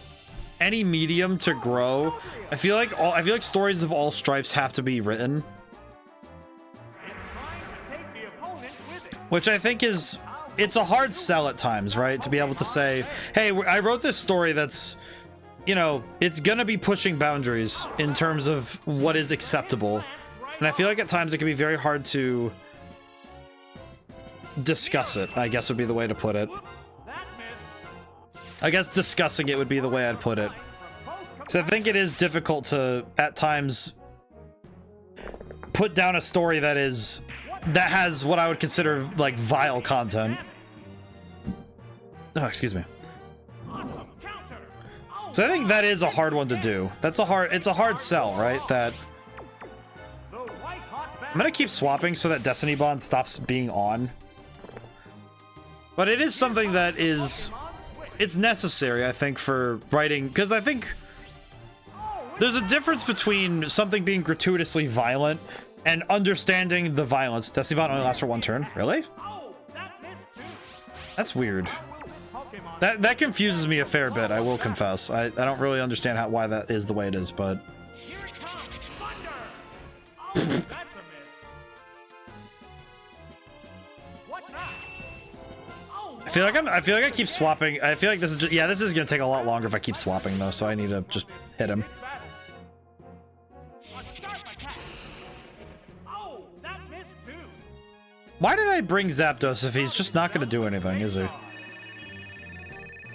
any medium to grow, I feel like stories of all stripes have to be written. Which I think it's a hard sell at times, right? To be able to say, hey, I wrote this story that's, you know, it's gonna be pushing boundaries in terms of what is acceptable. And I feel like at times it can be very hard to discuss it, I guess would be the way to put it. I guess discussing it would be the way I'd put it. Because I think it is difficult to, at times, put down a story that has what I would consider, like, vile content. Oh, excuse me. So I think that is a hard one to do. It's a hard sell, right? That I'm gonna keep swapping so that Destiny Bond stops being on. But it is something that it's necessary, I think, for writing, because I think there's a difference between something being gratuitously violent and understanding the violence. Destiny Bond only lasts for one turn. Really? That's weird. That confuses me a fair bit, I will confess. I don't really understand why that is the way it is, but I feel like I keep swapping. I feel like this is just, yeah, this is gonna take a lot longer if I keep swapping though, so I need to just hit him. Why did I bring Zapdos if he's just not gonna do anything, is he?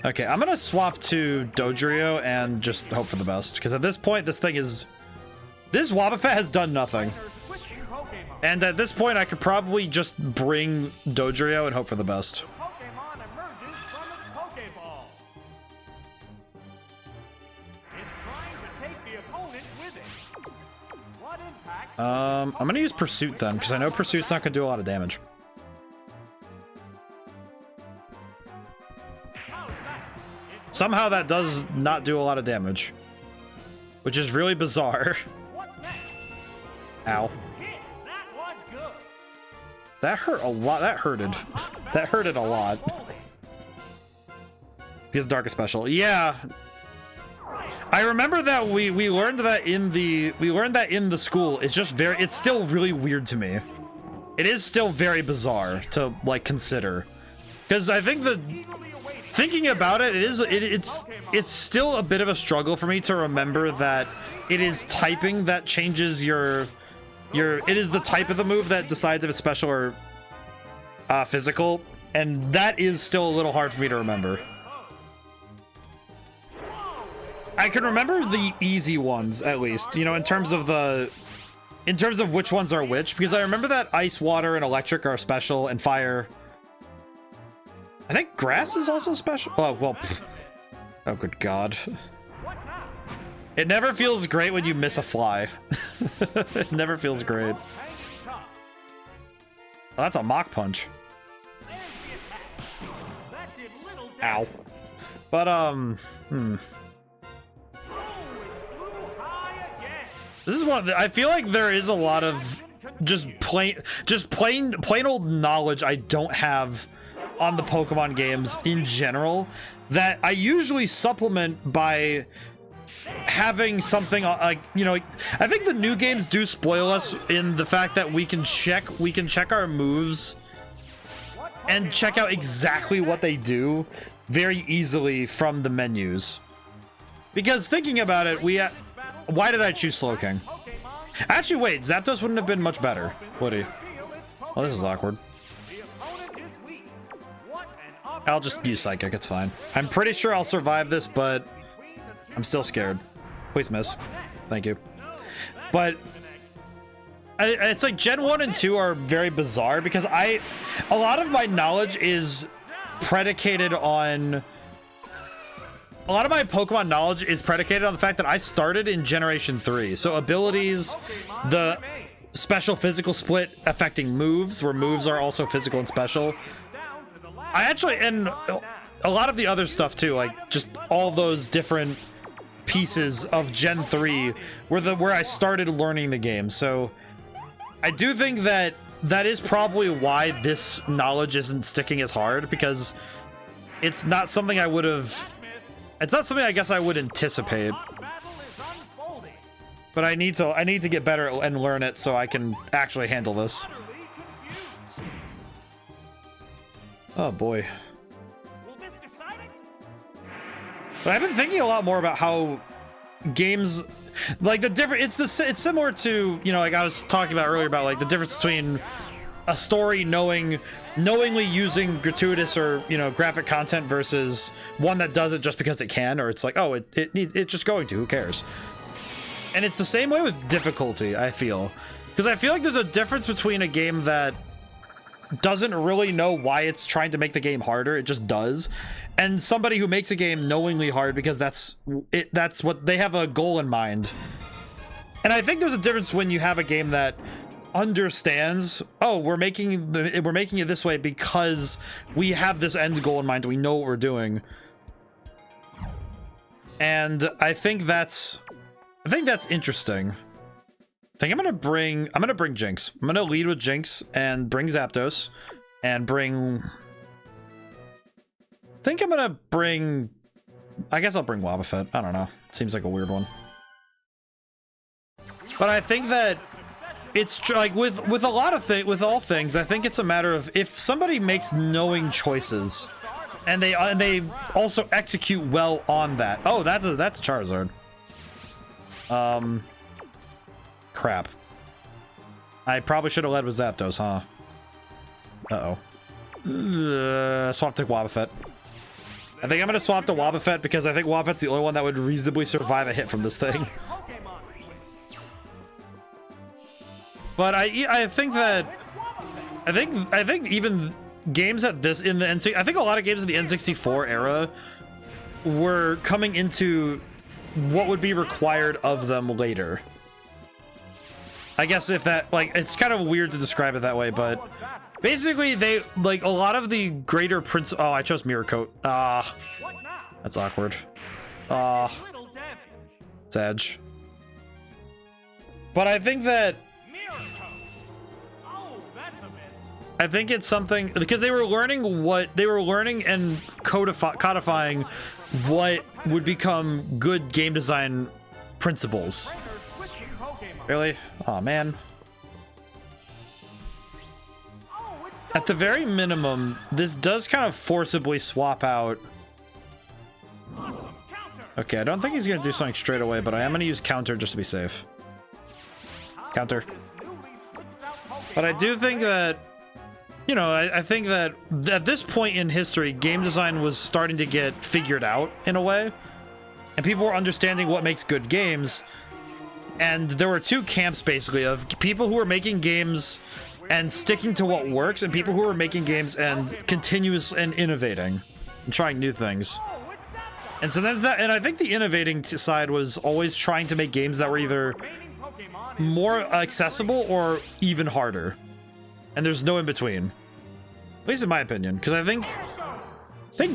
Okay, I'm gonna swap to Dodrio and just hope for the best, because at this point, this Wobbuffet has done nothing. And at this point, I could probably just bring Dodrio and hope for the best. I'm gonna use Pursuit then, because I know Pursuit's not gonna do a lot of damage. Somehow that does not do a lot of damage, which is really bizarre. Ow. That hurt a lot. That hurted. That hurted a lot. Because Darkest Special. Yeah. I remember that we learned that in the school. It's just it's still really weird to me. It is still very bizarre to like consider. Because I think thinking about it, it's still a bit of a struggle for me to remember that it is typing that changes it is the type of the move that decides if it's special or physical, and that is still a little hard for me to remember. I can remember the easy ones, at least, you know, in terms of which ones are which, because I remember that ice, water, and electric are special, and fire. I think grass is also special. Oh, well. Oh, good God. It never feels great when you miss a fly. It never feels great. Oh, that's a Mach Punch. Ow. But, this is one. I feel like there is a lot of just plain old knowledge I don't have on the Pokemon games in general that I usually supplement by having something like, you know, I think the new games do spoil us in the fact that we can check our moves and check out exactly what they do very easily from the menus. Because thinking about it, why did I choose Slowking? Actually, wait, Zapdos wouldn't have been much better, would he? Oh, this is awkward. I'll just use Psychic, it's fine. I'm pretty sure I'll survive this, but I'm still scared. Please miss. Thank you. But it's like Gen 1 and 2 are very bizarre because a lot of my knowledge is predicated on... A lot of my Pokemon knowledge is predicated on the fact that I started in Generation 3. So abilities, the special physical split affecting moves, where moves are also physical and special. I actually, and a lot of the other stuff too, like just all those different pieces of Gen 3 where I started learning the game. So I do think that that is probably why this knowledge isn't sticking as hard, because it's not something I would have... It's not something I guess I would anticipate. But I need to get better and learn it so I can actually handle this. Oh boy. But I've been thinking a lot more about how games, like the different, it's similar to, you know, like I was talking about earlier about like the difference between a story knowingly using gratuitous or, you know, graphic content versus one that does it just because it can, or it's like, oh, it's just going to, who cares? And it's the same way with difficulty, I feel, because I feel like there's a difference between a game that doesn't really know why it's trying to make the game harder, it just does, and somebody who makes a game knowingly hard because that's what they have, a goal in mind. And I think there's a difference when you have a game that understands, oh, we're making it this way because we have this end goal in mind, we know what we're doing. And I think that's interesting. I think I'm gonna bring Jinx. I'm gonna lead with Jinx and bring Zapdos and bring... I guess I'll bring Wobbuffet. I don't know. Seems like a weird one. But I think that it's like with a lot of with all things, I think it's a matter of if somebody makes knowing choices and they also execute well on that. Oh, that's Charizard. Crap. I probably should have led with Zapdos, huh? Swap to Wobbuffet. I think I'm gonna swap to Wobbuffet because I think Wobbuffet's the only one that would reasonably survive a hit from this thing. But I think even games at this in the N64, I think a lot of games in the N64 era were coming into what would be required of them later. I guess if that, like, it's kind of weird to describe it that way, but basically they, like, a lot of the greater oh, I chose Mirror Coat. That's awkward. Sedge. But I think that it's something because they were learning and codifying what would become good game design principles. Really? Oh man. At the very minimum, this does kind of forcibly swap out. Okay, I don't think he's gonna do something straight away, but I am gonna use counter just to be safe. Counter. But I do think that, you know, I think that at this point in history, game design was starting to get figured out in a way, and people were understanding what makes good games. And there were two camps basically of people who were making games and sticking to what works, and people who were making games and continuous and innovating and trying new things. And sometimes that, and I think the innovating side was always trying to make games that were either more accessible or even harder. And there's no in between. At least in my opinion, because I think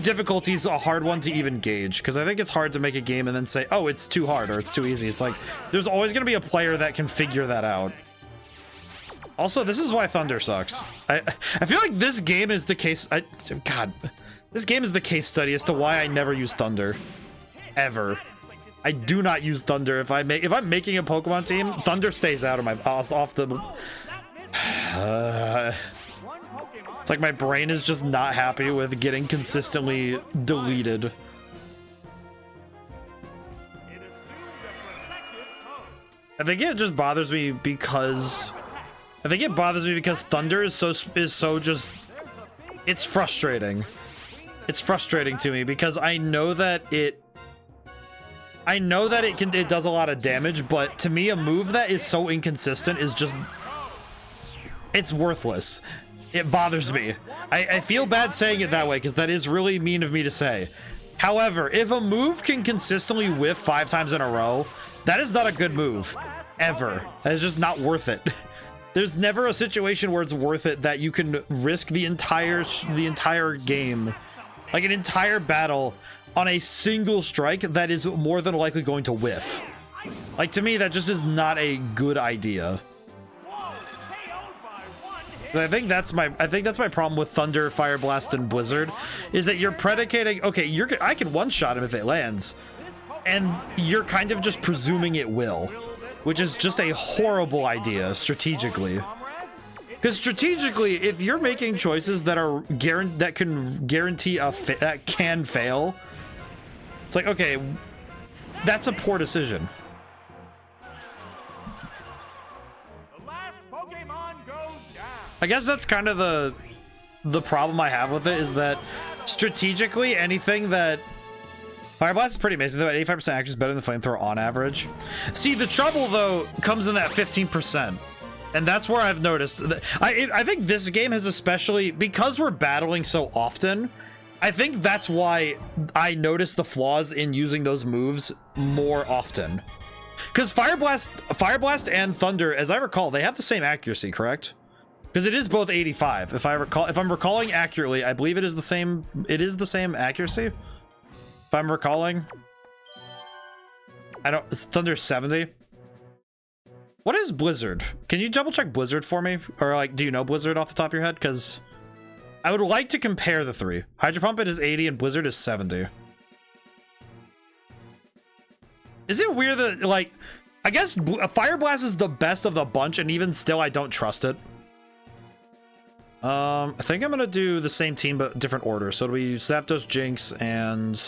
difficulty is a hard one to even gauge, because I think it's hard to make a game and then say, oh, it's too hard or it's too easy. It's like, there's always going to be a player that can figure that out. Also, this is why Thunder sucks. I feel like this game is the case. God, this game is the case study as to why I never use Thunder. Ever. I do not use Thunder. If I'm making a Pokemon team, Thunder stays out of my off the. It's like my brain is just not happy with getting consistently deleted. I think it just bothers me because Thunder is so just, it's frustrating. It's frustrating to me because I know that I know that it does a lot of damage, but to me, a move that is so inconsistent is just, it's worthless. It bothers me. I feel bad saying it that way because that is really mean of me to say. However, if a move can consistently whiff 5 times in a row, that is not a good move, ever. That is just not worth it. There's never a situation where it's worth it that you can risk the entire game, like an entire battle, on a single strike that is more than likely going to whiff. Like, to me, that just is not a good idea. I think that's my problem with Thunder, Fire Blast, and Blizzard, is that you're predicating, okay, I can one-shot him if it lands, and you're kind of just presuming it will, which is just a horrible idea strategically. Because strategically, if you're making choices that are that can guarantee that can fail, it's like, okay, that's a poor decision. I guess that's kind of the problem I have with it, is that strategically, anything that Fire Blast is pretty amazing, though. 85% accuracy is better than the Flamethrower on average. See, the trouble though comes in that 15%. And that's where I've noticed that I think this game has, especially because we're battling so often, I think that's why I notice the flaws in using those moves more often. Because Fire Blast and Thunder, as I recall, they have the same accuracy, correct? Because it is both 85. If I'm recalling accurately, I believe it is the same accuracy. If I'm recalling. Thunder's 70. What is Blizzard? Can you double check Blizzard for me? Or like, do you know Blizzard off the top of your head? Because I would like to compare the three. Hydro Pump is 80 and Blizzard is 70. Is it weird that, like, I guess Fire Blast is the best of the bunch, and even still I don't trust it. I think I'm gonna do the same team but different order. So it'll be Zapdos, Jinx, and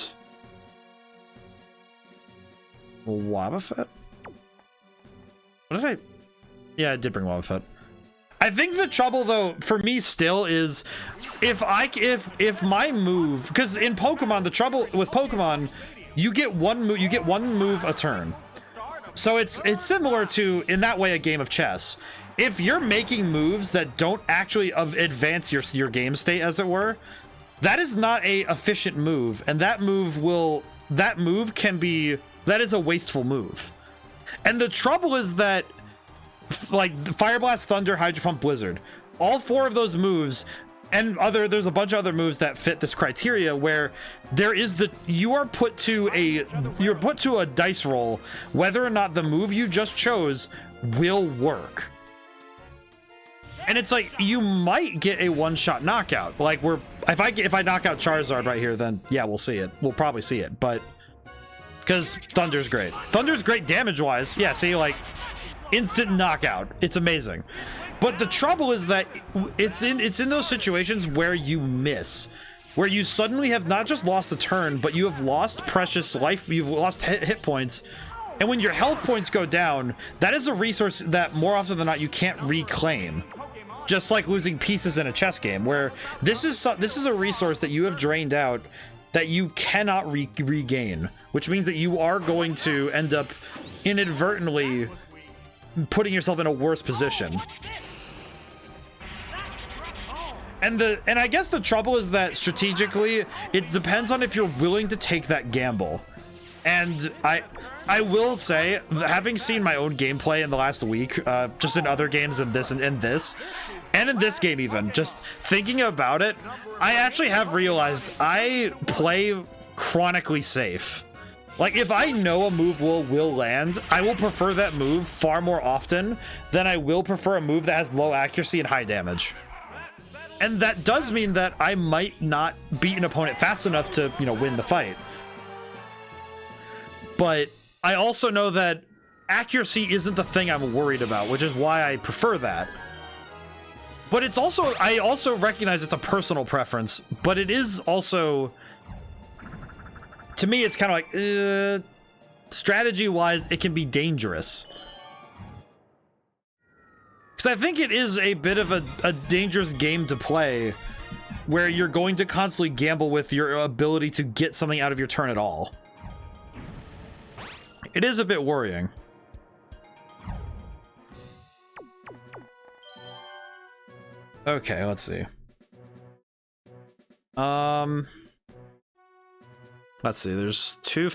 Wobbuffet. What did I? Yeah, I did bring Wobbuffet. I think the trouble though for me still is if my move, because in Pokemon the trouble with Pokemon, you get one move a turn. So it's similar to, in that way, a game of chess. If you're making moves that don't actually advance your game state, as it were, that is not a efficient move, and that is a wasteful move. And the trouble is that, like, Fire Blast, Thunder, Hydro Pump, Blizzard, all 4 of those moves, and there's a bunch of other moves that fit this criteria, where you're put to a dice roll whether or not the move you just chose will work. And it's like, you might get a one-shot knockout. Like, if I knock out Charizard right here, then yeah, we'll see it. We'll probably see it, but because Thunder's great. Thunder's great damage-wise. Yeah, see, like, instant knockout. It's amazing. But the trouble is that it's in those situations where you miss, where you suddenly have not just lost a turn, but you have lost precious life. You've lost hit points. And when your health points go down, that is a resource that more often than not you can't reclaim. Just like losing pieces in a chess game, where this is a resource that you have drained out that you cannot regain, which means that you are going to end up inadvertently putting yourself in a worse position. And I guess the trouble is that strategically, it depends on if you're willing to take that gamble. And I will say, having seen my own gameplay in the last week, just in other games and in this game even, just thinking about it, I actually have realized I play chronically safe. Like, if I know a move will land, I will prefer that move far more often than I will prefer a move that has low accuracy and high damage. And that does mean that I might not beat an opponent fast enough to, win the fight. But I also know that accuracy isn't the thing I'm worried about, which is why I prefer that. But I also recognize it's a personal preference, but it is also, to me, it's kind of like, strategy-wise, it can be dangerous. Because I think it is a bit of a dangerous game to play, where you're going to constantly gamble with your ability to get something out of your turn at all. It is a bit worrying. Okay, let's see. Let's see, there's two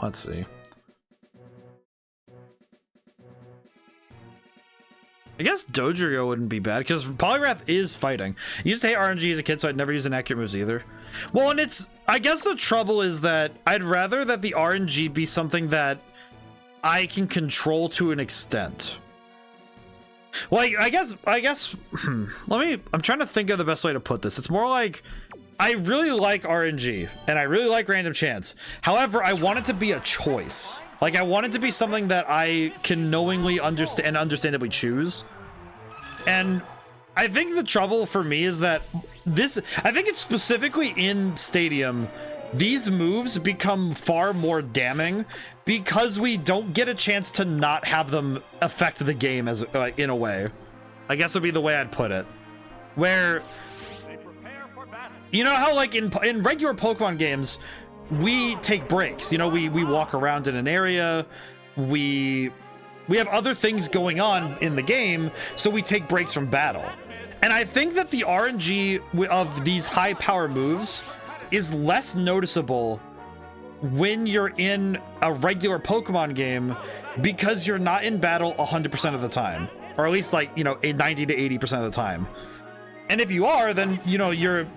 let's see. I guess Dodrio wouldn't be bad, because Polygrath is fighting. I used to hate RNG as a kid, so I'd never use inaccurate moves either. Well, and it's... I guess the trouble is that I'd rather that the RNG be something that I can control to an extent. Well, I guess... I'm trying to think of the best way to put this. It's more like... I really like RNG, and I really like random chance. However, I want it to be a choice. Like, I want it to be something that I can knowingly understand and understandably choose. And I think the trouble for me is that I think it's specifically in Stadium, these moves become far more damning because we don't get a chance to not have them affect the game as in a way. I guess would be the way I'd put it. Where, you know how like in regular Pokemon games, we take breaks, you know, we walk around in an area, we have other things going on in the game, so we take breaks from battle. And I think that the RNG of these high power moves is less noticeable when you're in a regular Pokemon game because you're not in battle 100% of the time, or at least like, you know, 90 to 80% of the time. And if you are, then, you know, you're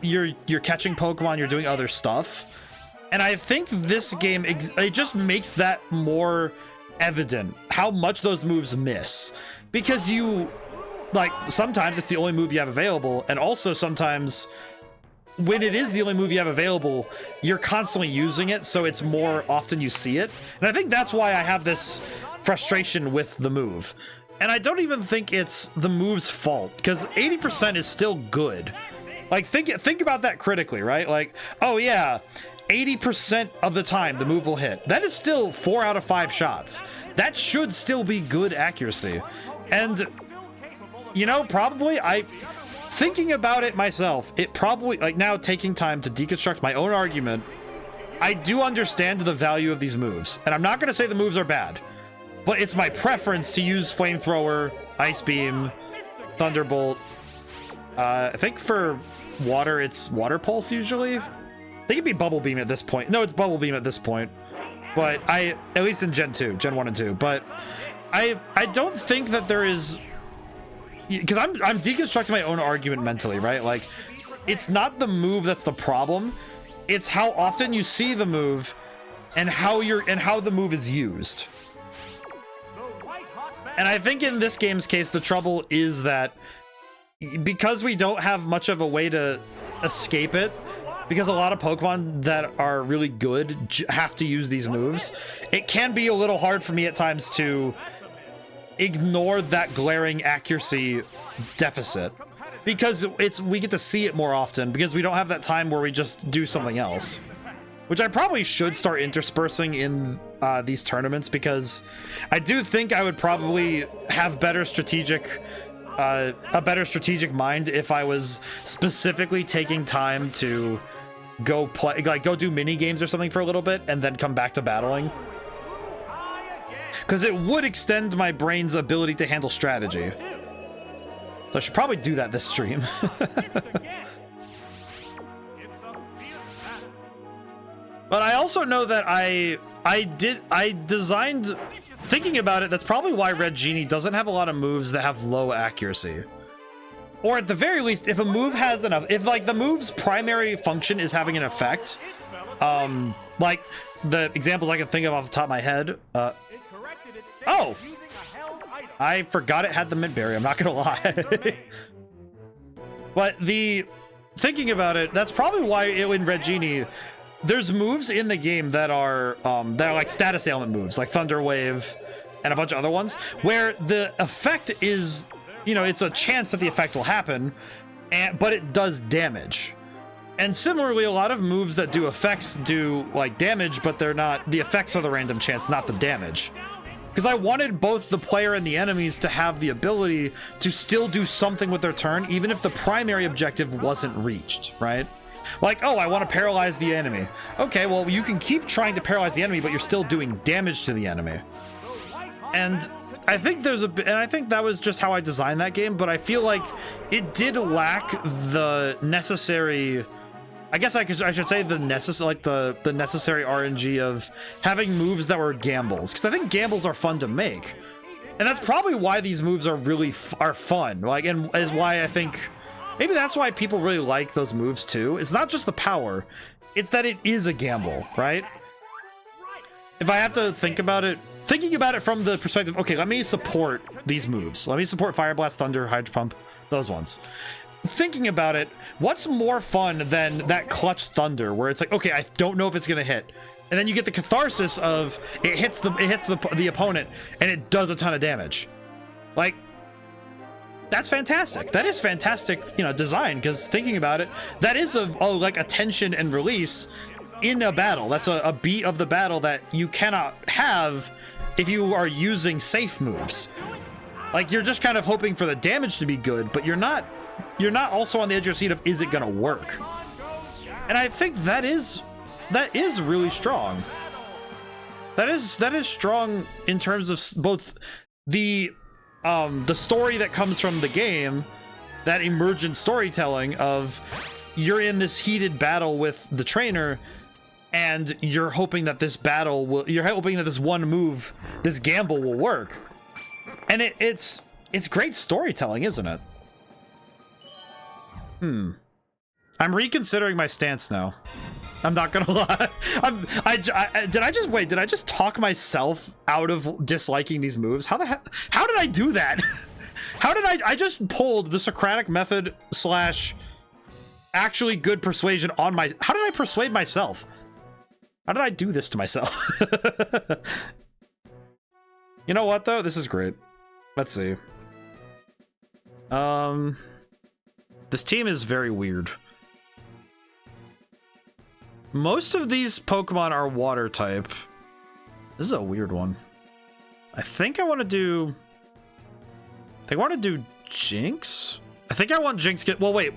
catching Pokemon, you're doing other stuff. And I think this game, it just makes that more evident, how much those moves miss. Because you, like, sometimes it's the only move you have available, and also sometimes, when it is the only move you have available, you're constantly using it, so it's more often you see it. And I think that's why I have this frustration with the move. And I don't even think it's the move's fault, because 80% is still good. Like, think about that critically, right? Like, oh yeah, 80% of the time the move will hit. That is still 4 out of 5 shots. That should still be good accuracy. And, you know, probably thinking about it myself, it probably, like, now taking time to deconstruct my own argument, I do understand the value of these moves. And I'm not going to say the moves are bad, but it's my preference to use Flamethrower, Ice Beam, Thunderbolt. I think for water, it's Water Pulse usually. I think it'd be Bubble Beam at this point. No, it's Bubble Beam at this point. But at least in Gen 2, Gen 1 and 2. But I don't think that there is, because I'm deconstructing my own argument mentally, right? Like, it's not the move that's the problem. It's how often you see the move and how the move is used. And I think in this game's case, the trouble is that because we don't have much of a way to escape it, because a lot of Pokemon that are really good have to use these moves, it can be a little hard for me at times to ignore that glaring accuracy deficit, because we get to see it more often because we don't have that time where we just do something else, which I probably should start interspersing in these tournaments, because I do think I would probably have a better strategic mind if I was specifically taking time to go play, like go do mini games or something for a little bit and then come back to battling, because it would extend my brain's ability to handle strategy. So I should probably do that this stream. But I also know that I designed, thinking about it, that's probably why Red Genie doesn't have a lot of moves that have low accuracy. Or at the very least, if a move has enough, if like the move's primary function is having an effect, like the examples I can think of off the top of my head, oh, I forgot it had the Mint Berry, I'm not gonna lie. But thinking about it, that's probably why in Red Genie, there's moves in the game that are like status ailment moves, like Thunder Wave and a bunch of other ones, where the effect is, you know, it's a chance that the effect will happen, but it does damage. And similarly, a lot of moves that do effects do like damage, but they're not, the effects are the random chance, not the damage. Because I wanted both the player and the enemies to have the ability to still do something with their turn, even if the primary objective wasn't reached, right? Like, oh, I want to paralyze the enemy. Okay, well, you can keep trying to paralyze the enemy, but you're still doing damage to the enemy. And I think I think that was just how I designed that game, but I feel like it did lack the necessary, I guess I should say the necessary RNG of having moves that were gambles, because I think gambles are fun to make. And that's probably why these moves are really fun. Like, and is why I think maybe that's why people really like those moves too. It's not just the power, it's that it is a gamble, right? If I have to think about it, thinking about it from the perspective, okay, let me support these moves. Let me support Fire Blast, Thunder, Hydro Pump, those ones. Thinking about it, what's more fun than that clutch Thunder where it's like, okay, I don't know if it's gonna hit. And then you get the catharsis of it hits the opponent and it does a ton of damage. Like, that's fantastic. That is fantastic, you know, design, because thinking about it, that is like a tension and release in a battle. That's a beat of the battle that you cannot have if you are using safe moves. Like, you're just kind of hoping for the damage to be good, but you're not also on the edge of your seat of, is it gonna work? And I think that is really strong. That is strong in terms of both the story that comes from the game, that emergent storytelling of you're in this heated battle with the trainer and you're hoping that this one move, this gamble will work. And it's great storytelling, isn't it? I'm reconsidering my stance now. I'm not gonna lie. Did I just talk myself out of disliking these moves? How did I do that? How did I just pulled the Socratic method / actually good persuasion on how did I persuade myself? How did I do this to myself? You know what though? This is great. Let's see. This team is very weird. Most of these Pokemon are water type. This is a weird one. I think I want to do Jinx. I think I want Jinx. Well, wait.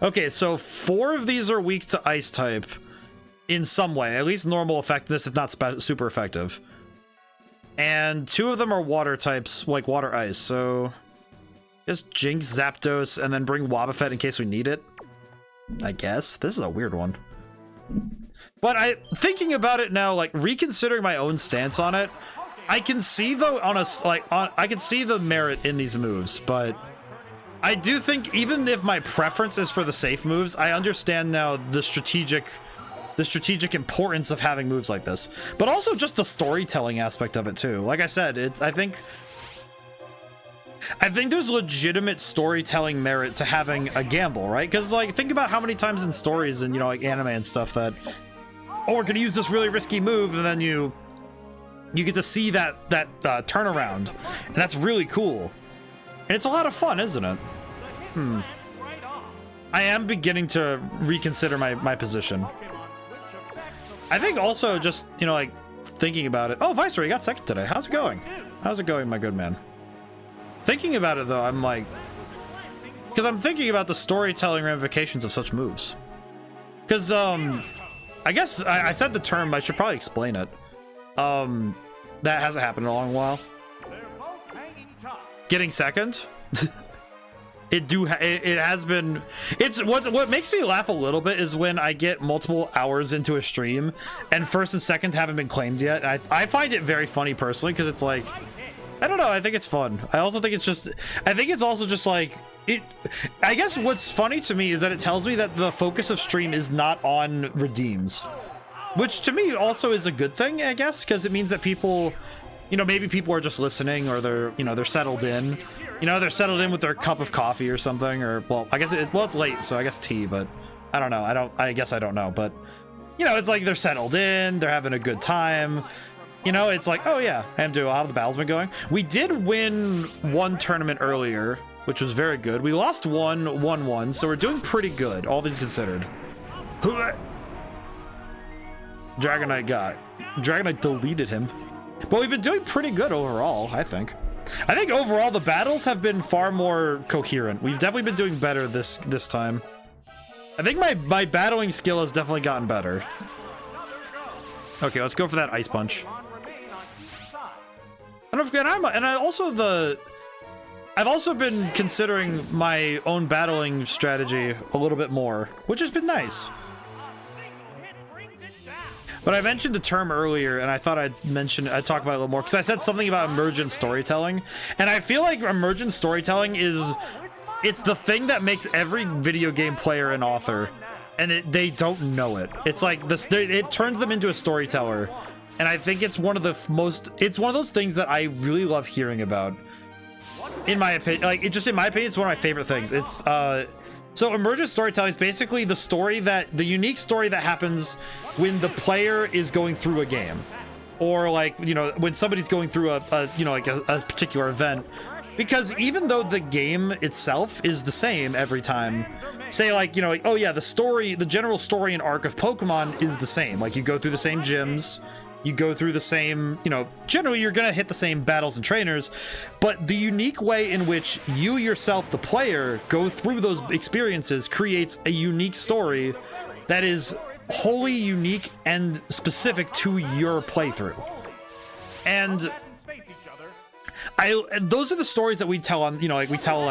Okay, so 4 of these are weak to ice type in some way, at least normal effectiveness, if not super effective. And 2 of them are water types, like water ice. So just Jinx, Zapdos, and then bring Wobbuffet in case we need it. I guess this is a weird one. But thinking about it now, like reconsidering my own stance on it, I can see though I can see the merit in these moves, but I do think even if my preference is for the safe moves, I understand now the strategic importance of having moves like this, but also just the storytelling aspect of it too. Like I said, I think there's legitimate storytelling merit to having a gamble, right? Because like think about how many times in stories and, you know, like anime and stuff that, oh, we're gonna use this really risky move, and then you get to see that turnaround, and that's really cool, and it's a lot of fun, isn't it? I am beginning to reconsider my position. I think also just, you know, like thinking about it. Oh, Viceroy, you got second today. How's it going? How's it going, my good man? Thinking about it though, I'm like, because I'm thinking about the storytelling ramifications of such moves. Because I guess I said the term, I should probably explain it. That hasn't happened in a long while. Getting second. It has been. It's what makes me laugh a little bit is when I get multiple hours into a stream and first and second haven't been claimed yet. And I find it very funny personally, because it's like, I don't know, I think it's fun. I also think it's also just like it. I guess what's funny to me is that it tells me that the focus of stream is not on redeems, which to me also is a good thing, I guess, because it means that people, you know, maybe people are just listening, or they're settled in. You know, they're settled in with their cup of coffee or something, or, well, I guess it's late, so I guess tea, but I don't know. I guess I don't know, but, you know, it's like they're settled in, they're having a good time. You know, it's like, oh yeah, how have the battles been going? We did win one tournament earlier, which was very good. We lost one, won one, so we're doing pretty good, all things considered. Dragonite deleted him. But we've been doing pretty good overall, I think. I think overall the battles have been far more coherent. We've definitely been doing better this time. I think my battling skill has definitely gotten better. Okay, let's go for that ice punch. I don't forget, I've also been considering my own battling strategy a little bit more, which has been nice. But I mentioned the term earlier, and I thought I'd talk about it a little more, because I said something about emergent storytelling, and I feel like emergent storytelling it's the thing that makes every video game player an author, and they don't know it. It's like this, it turns them into a storyteller, and I think it's one of those things that I really love hearing about. In my opinion, in my opinion, it's one of my favorite things. It's so emergent storytelling is basically the unique story that happens when the player is going through a game, or when somebody's going through a particular event. Because even though the game itself is the same every time, say oh yeah, the general story and arc of Pokemon is the same. Like, you go through the same gyms, you go through the same, generally you're gonna hit the same battles and trainers, but the unique way in which you yourself, the player, go through those experiences creates a unique story that is wholly unique and specific to your playthrough. And those are the stories that we tell on, we tell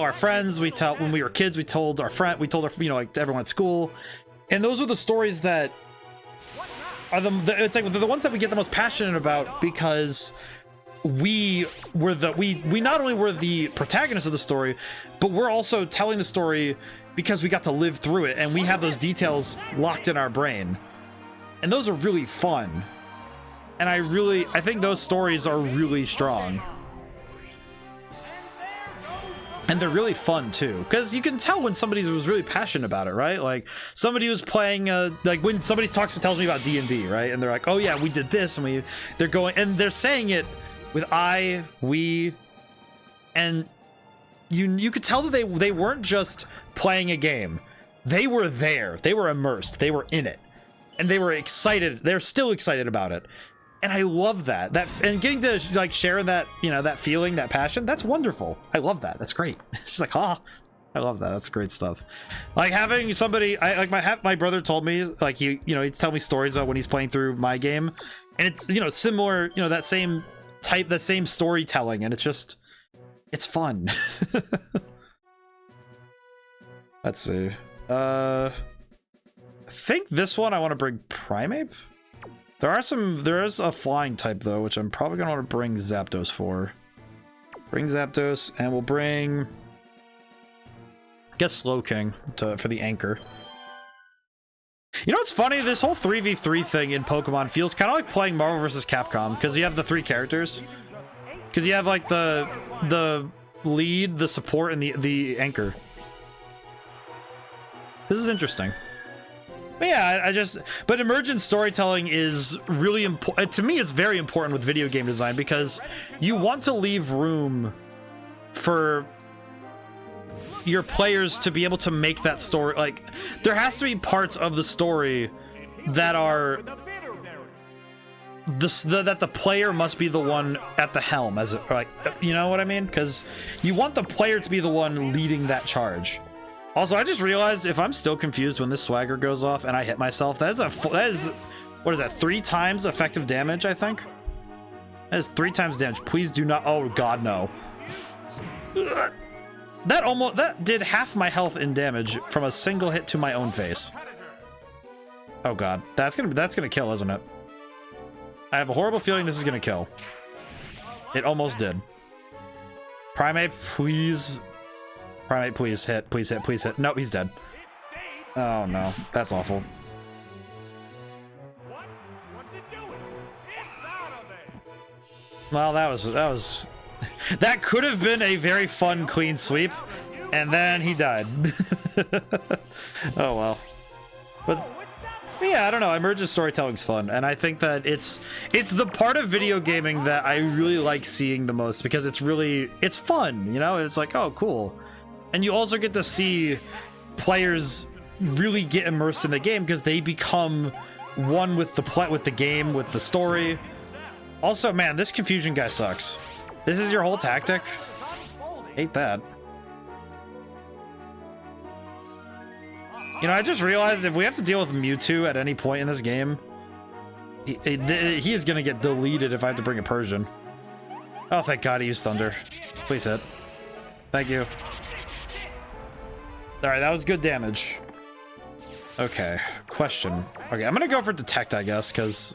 our friends, when we were kids, we told our everyone at school. And those are the stories that are it's like they're the ones that we get the most passionate about, because we not only were the protagonists of the story, but we're also telling the story because we got to live through it, and we have those details locked in our brain. And those are really fun. And I think those stories are really strong. And they're really fun too, because you can tell when somebody was really passionate about it, right? Like, somebody was playing, when somebody tells me about D&D, right? And they're like, oh yeah, we did this, and they're saying it with we, and you could tell that they weren't just playing a game. They were there. They were immersed. They were in it. And they were excited. They're still excited about it. And I love that. And getting to share that, that feeling, that passion, that's wonderful. I love that. That's great. It's like, I love that. That's great stuff. Like, having somebody, my brother told me, he'd tell me stories about when he's playing through my game, and it's, similar, that same type, that same storytelling, and it's fun. Let's see. I think this one I want to bring Primeape. There is a flying type though, which I'm probably gonna want to bring Zapdos for. Bring Zapdos, and we'll bring, I guess, Slowking for the anchor. You know what's funny? This whole 3v3 thing in Pokemon feels kind of like playing Marvel vs. Capcom, because you have the 3 characters. Because you have the lead, the support, and the anchor. This is interesting. But yeah, but emergent storytelling is really important. To me, it's very important with video game design, because you want to leave room for your players to be able to make that story. Like, there has to be parts of the story that are that the player must be the one at the helm, you know what I mean? Because you want the player to be the one leading that charge. Also, I just realized, if I'm still confused when this swagger goes off and I hit myself, that is what is that, 3 times effective damage, I think? That is 3 times damage. Please do not, oh god, no. That did half my health in damage from a single hit to my own face. Oh god, that's gonna kill, isn't it? I have a horrible feeling this is gonna kill. It almost did. Primeape, please. Primeape, please hit, please hit, please hit. Nope, he's dead. Oh no, that's awful. Well, that could have been a very fun clean sweep, and then he died. Oh well. But yeah, I don't know, emergent storytelling's fun, and I think that it's the part of video gaming that I really like seeing the most, because it's fun, it's like, oh cool. And you also get to see players really get immersed in the game, because they become one with the game, with the story. Also, man, this confusion guy sucks. This is your whole tactic? Hate that. You know, I just realized if we have to deal with Mewtwo at any point in this game, he is going to get deleted if I have to bring a Persian. Oh, thank God he used Thunder. Please hit. Thank you. Alright, that was good damage. Okay, question. Okay, I'm going to go for Detect, I guess, because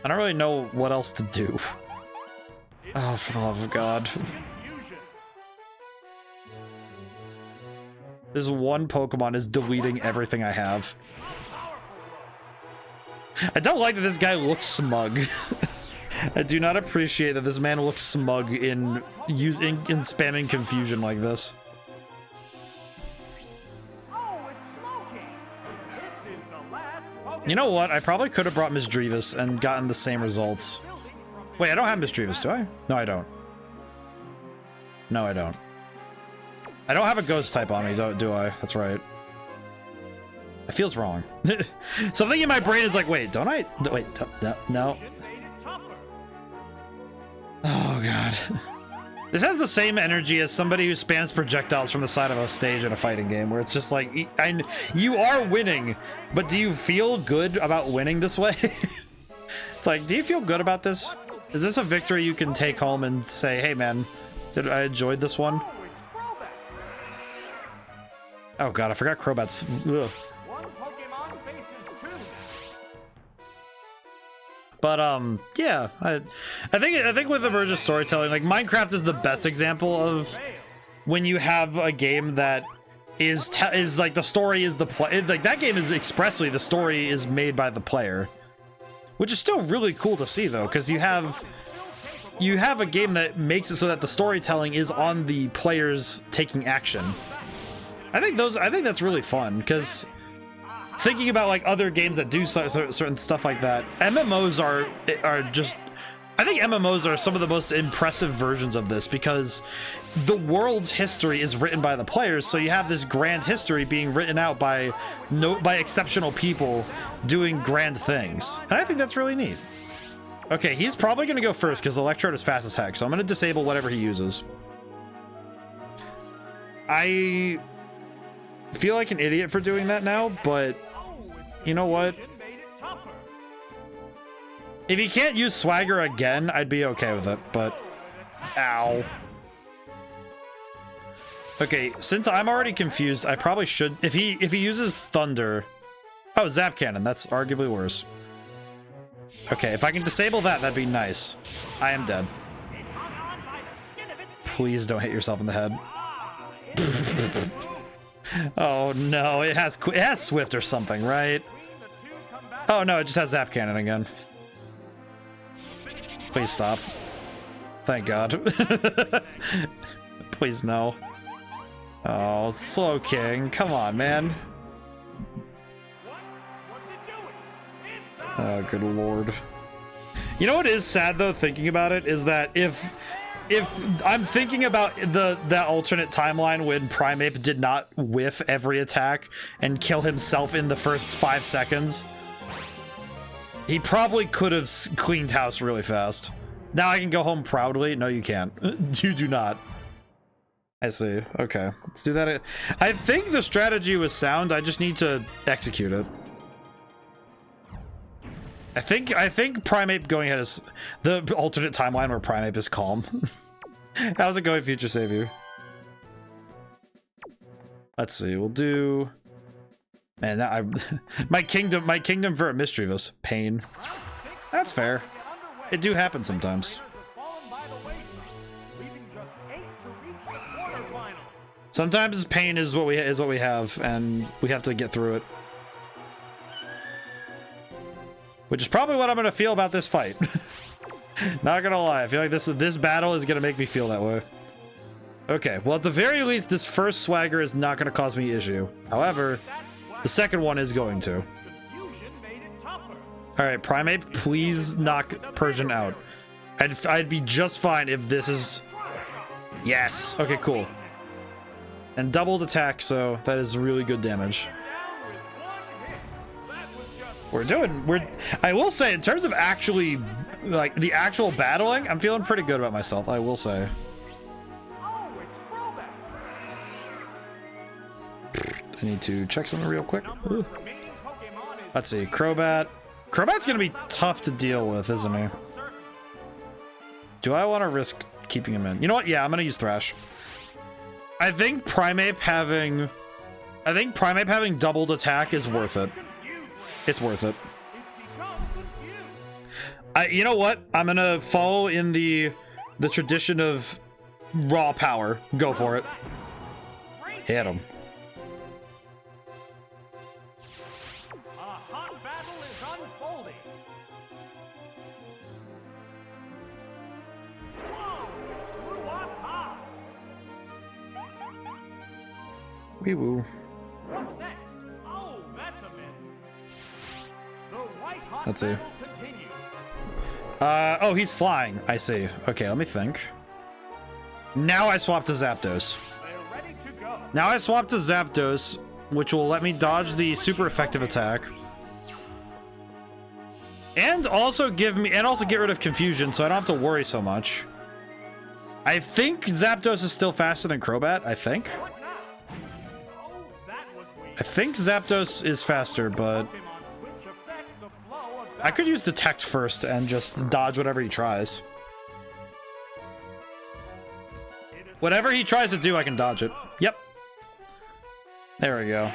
I don't really know what else to do. Oh, for the love of God. This one Pokemon is deleting everything I have. I don't like that this guy looks smug. I do not appreciate that this man looks smug in spamming confusion like this. You know what? I probably could have brought Misdreavus and gotten the same results. Wait, I don't have Misdreavus, do I? No, I don't. No, I don't. I don't have a ghost type on me, do I? That's right. It feels wrong. Something in my brain is like, wait, don't I? Wait, no. Oh, God. This has the same energy as somebody who spams projectiles from the side of a stage in a fighting game, where it's just like, you are winning, but do you feel good about winning this way? It's like, do you feel good about this? Is this a victory you can take home and say, hey, man, I enjoyed this one? Oh God, I forgot Crobat's. Ugh. But yeah, I think with emergent storytelling, like Minecraft is the best example of when you have a game that is like the story is the play. Like that game is expressly the story is made by the player, which is still really cool to see though, because you have a game that makes it so that the storytelling is on the players taking action. I think that's really fun, because thinking about like other games that do certain stuff like that, MMOs are just, I think MMOs are some of the most impressive versions of this, because the world's history is written by the players, so you have this grand history being written out by exceptional people doing grand things, and I think that's really neat. Okay, he's probably gonna go first because Electrode is fast as heck, so I'm gonna disable whatever he uses. I feel like an idiot for doing that now, but you know what? If he can't use Swagger again, I'd be okay with it, but ow. Okay, since I'm already confused, I probably should, if he uses Thunder. Oh, Zap Cannon, that's arguably worse. Okay, if I can disable that, that'd be nice. I am dead. Please don't hit yourself in the head. Oh no, it has Swift or something, right? Oh no, it just has Zap Cannon again. Please stop. Thank God. Please no. Oh, Slow King, come on, man. Oh, good lord. You know what is sad though, thinking about it, is that if I'm thinking about that alternate timeline when Primeape did not whiff every attack and kill himself in the first 5 seconds, he probably could have cleaned house really fast. Now I can go home proudly. No, you can't. You do not. I see. Okay, let's do that. I think the strategy was sound. I just need to execute it. I think Primeape going ahead is the alternate timeline where Primeape is calm. How's it going, Future Savior? Let's see. We'll do. Man, my kingdom for a Misdreavus. Pain. That's fair. It do happen sometimes. Sometimes pain is what we have, and we have to get through it. Which is probably what I'm gonna feel about this fight. Not gonna lie, I feel like this battle is gonna make me feel that way. Okay, well at the very least, this first Swagger is not gonna cause me issue. However, the second one is going to. Alright, Primeape, please knock Persian out. I'd be just fine if this is... Yes! Okay, cool. And doubled attack, so that is really good damage. I will say, in terms of actually, like, the actual battling, I'm feeling pretty good about myself, I will say. I need to check something real quick.
Number of remaining Pokemon is
Let's see, Crobat. Crobat's gonna be tough to deal with, isn't he?
certain.
Do I want to risk keeping him in? You know what? Yeah, I'm gonna use Thrash. I think Primeape having doubled attack is worth it. It's worth it.
It's become confused.
You know what? I'm gonna follow in the tradition of raw power. Go for it. Hit him.
A hot battle is unfolding. Whoa! Blew up high.
Wee woo.
What's next? Oh, that's a miss. The white hot
Let's see.
battle continues.
Oh, he's flying. I see. Okay, let me think. Now I swap to Zapdos.
They're ready to go.
Now I swap to Zapdos, which will let me dodge the super effective attack. And also get rid of confusion, so I don't have to worry so much. I think Zapdos is still faster than Crobat, I think.
What now? Oh, that was weak.
I think Zapdos is faster, but
Pokemon switch affects the flow of
I could use Detect first and just dodge whatever he tries. Whatever he tries to do, I can dodge it. Yep. There we go.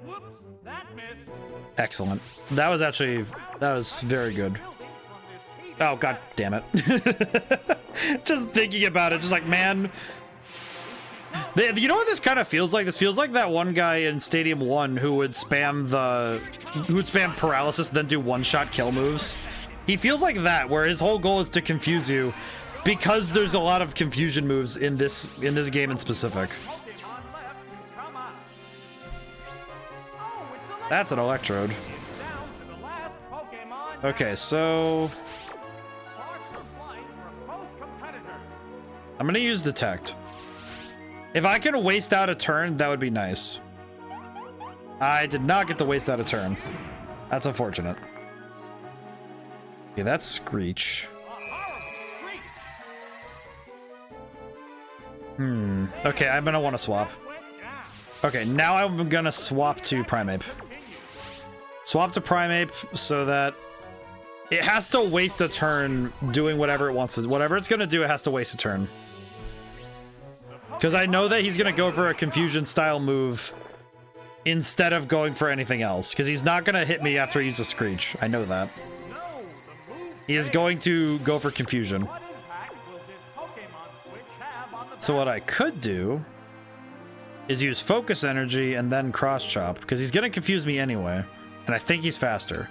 Whoops, that missed.
Excellent. That was very good.
Building from this heat
Oh, god damn it. Just thinking about it, just like, man. You know what this kind of feels like? This feels like that one guy in Stadium 1 who would spam paralysis, then do one-shot kill moves. He feels like that, where his whole goal is to confuse you, because there's a lot of confusion moves in this game in specific.
Pokemon left to come out. Oh, it's
That's an Electrode.
down to the last Pokemon.
Okay, so
Sparks are flying for both competitors.
I'm gonna use Detect. If I can waste out a turn, that would be nice. I did not get to waste out a turn. That's unfortunate. Okay, that's Screech.
A horrible streak.
Okay, I'm gonna want to swap.
Went down.
Okay, now I'm gonna swap to Primeape.
Continues.
Swap to Primeape so that it has to waste a turn doing whatever it wants to. Whatever it's gonna do, it has to waste a turn. Because I know that he's gonna go for a confusion style move instead of going for anything else. Because he's not gonna hit me after he uses Screech. I know that.
No, the move.
He is going to go for confusion.
What impact will this Pokemon switch have on the
So what I could do is use Focus Energy and then Cross Chop. Because he's gonna confuse me anyway. And I think he's faster.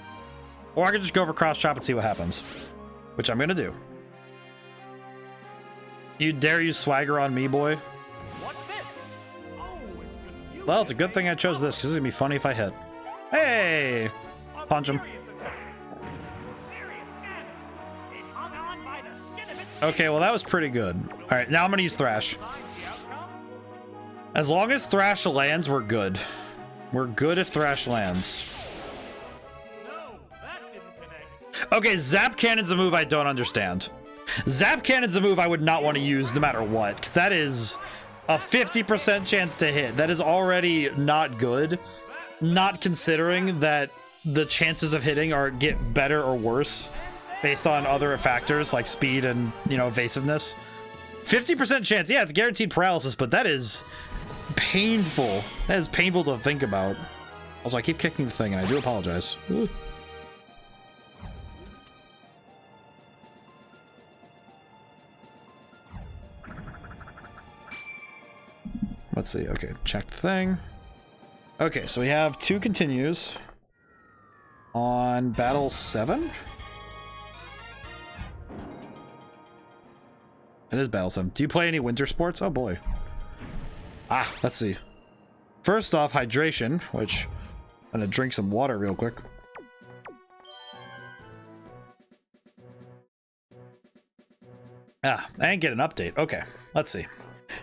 Or I could just go for Cross Chop and see what happens. Which I'm gonna do. You dare use Swagger on me, boy?
What's this? Oh, it's confusing.
Well, it's a good thing I chose this, because this is gonna be funny if I hit. Hey!
A
Punch him.
serious attack. Serious damage. It hung on by the skin of its
Okay, well that was pretty good. Alright, now I'm gonna use Thrash.
teeth. The outcome?
As long as Thrash lands, we're good. We're good if Thrash lands.
No, that didn't connect.
Okay, Zap Cannon's a move I don't understand. Zap Cannon's a move I would not want to use no matter what, because that is a 50% chance to hit. That is already not good, not considering that the chances of hitting get better or worse based on other factors like speed and, you know, evasiveness. 50% chance, yeah, it's guaranteed paralysis, but that is painful. That is painful to think about. Also, I keep kicking the thing, and I do apologize. Ooh. Let's see. Okay, check the thing. Okay, so we have 2 continues on Battle 7. It is Battle 7. Do you play any winter sports? Oh boy. Ah, let's see. First off, hydration, which I'm gonna drink some water real quick. Ah, I didn't get an update. Okay, let's see.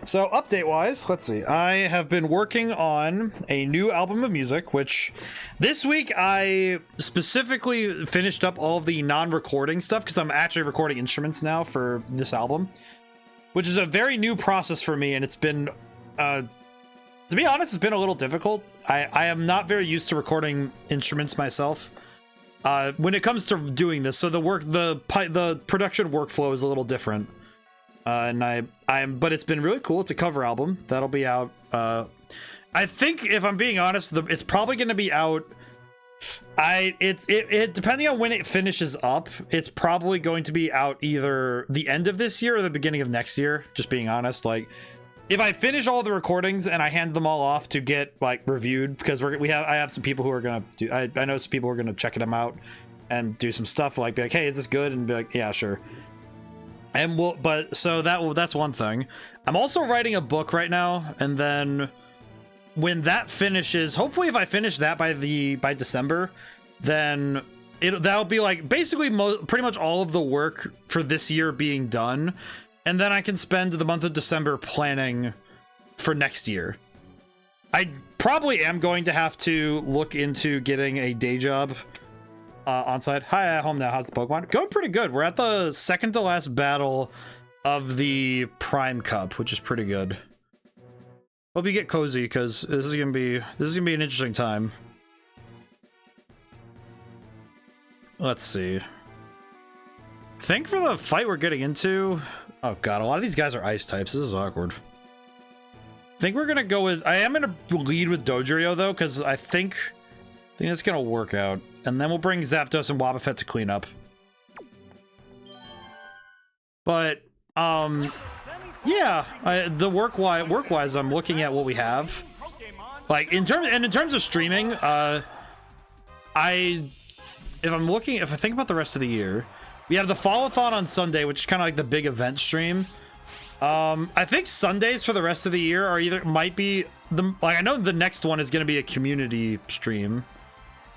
So update-wise, let's see. I have been working on a new album of music, which this week I specifically finished up all of the non-recording stuff because I'm actually recording instruments now for this album, which is a very new process for me, and it's been To be honest, it's been a little difficult. I am not very used to recording instruments myself. When it comes to doing this, so the production workflow is a little different. But it's been really cool. It's a cover album that'll be out. I think, if I'm being honest, it's probably going to be out. It depending on when it finishes up, it's probably going to be out either the end of this year or the beginning of next year. Just being honest, like if I finish all the recordings and I hand them all off to get like reviewed, because I have some people who are gonna do. I know some people who are gonna check them out and do some stuff like be like, hey, is this good? And be like, yeah, sure. And that's one thing. I'm also writing a book right now, and then when that finishes, hopefully if I finish that by December, then that'll be like basically pretty much all of the work for this year being done, and then I can spend the month of December planning for next year. I probably am going to have to look into getting a day job on site. Hi, at home now. How's the Pokemon? Going pretty good. We're at the second to last battle of the Prime Cup, which is pretty good. Hope you get cozy, because this is gonna be an interesting time. Let's see. I think for the fight we're getting into, oh god, a lot of these guys are ice types. This is awkward. I think we're gonna go with. I am gonna lead with Dodrio though, because I think that's gonna work out, and then we'll bring Zapdos and Wobbuffet to clean up. But yeah, the work-wise, I'm looking at what we have. Like in terms of streaming, if I think about the rest of the year, we have the Fall-a-thon on Sunday, which is kind of like the big event stream. I think Sundays for the rest of the year are I know the next one is going to be a community stream,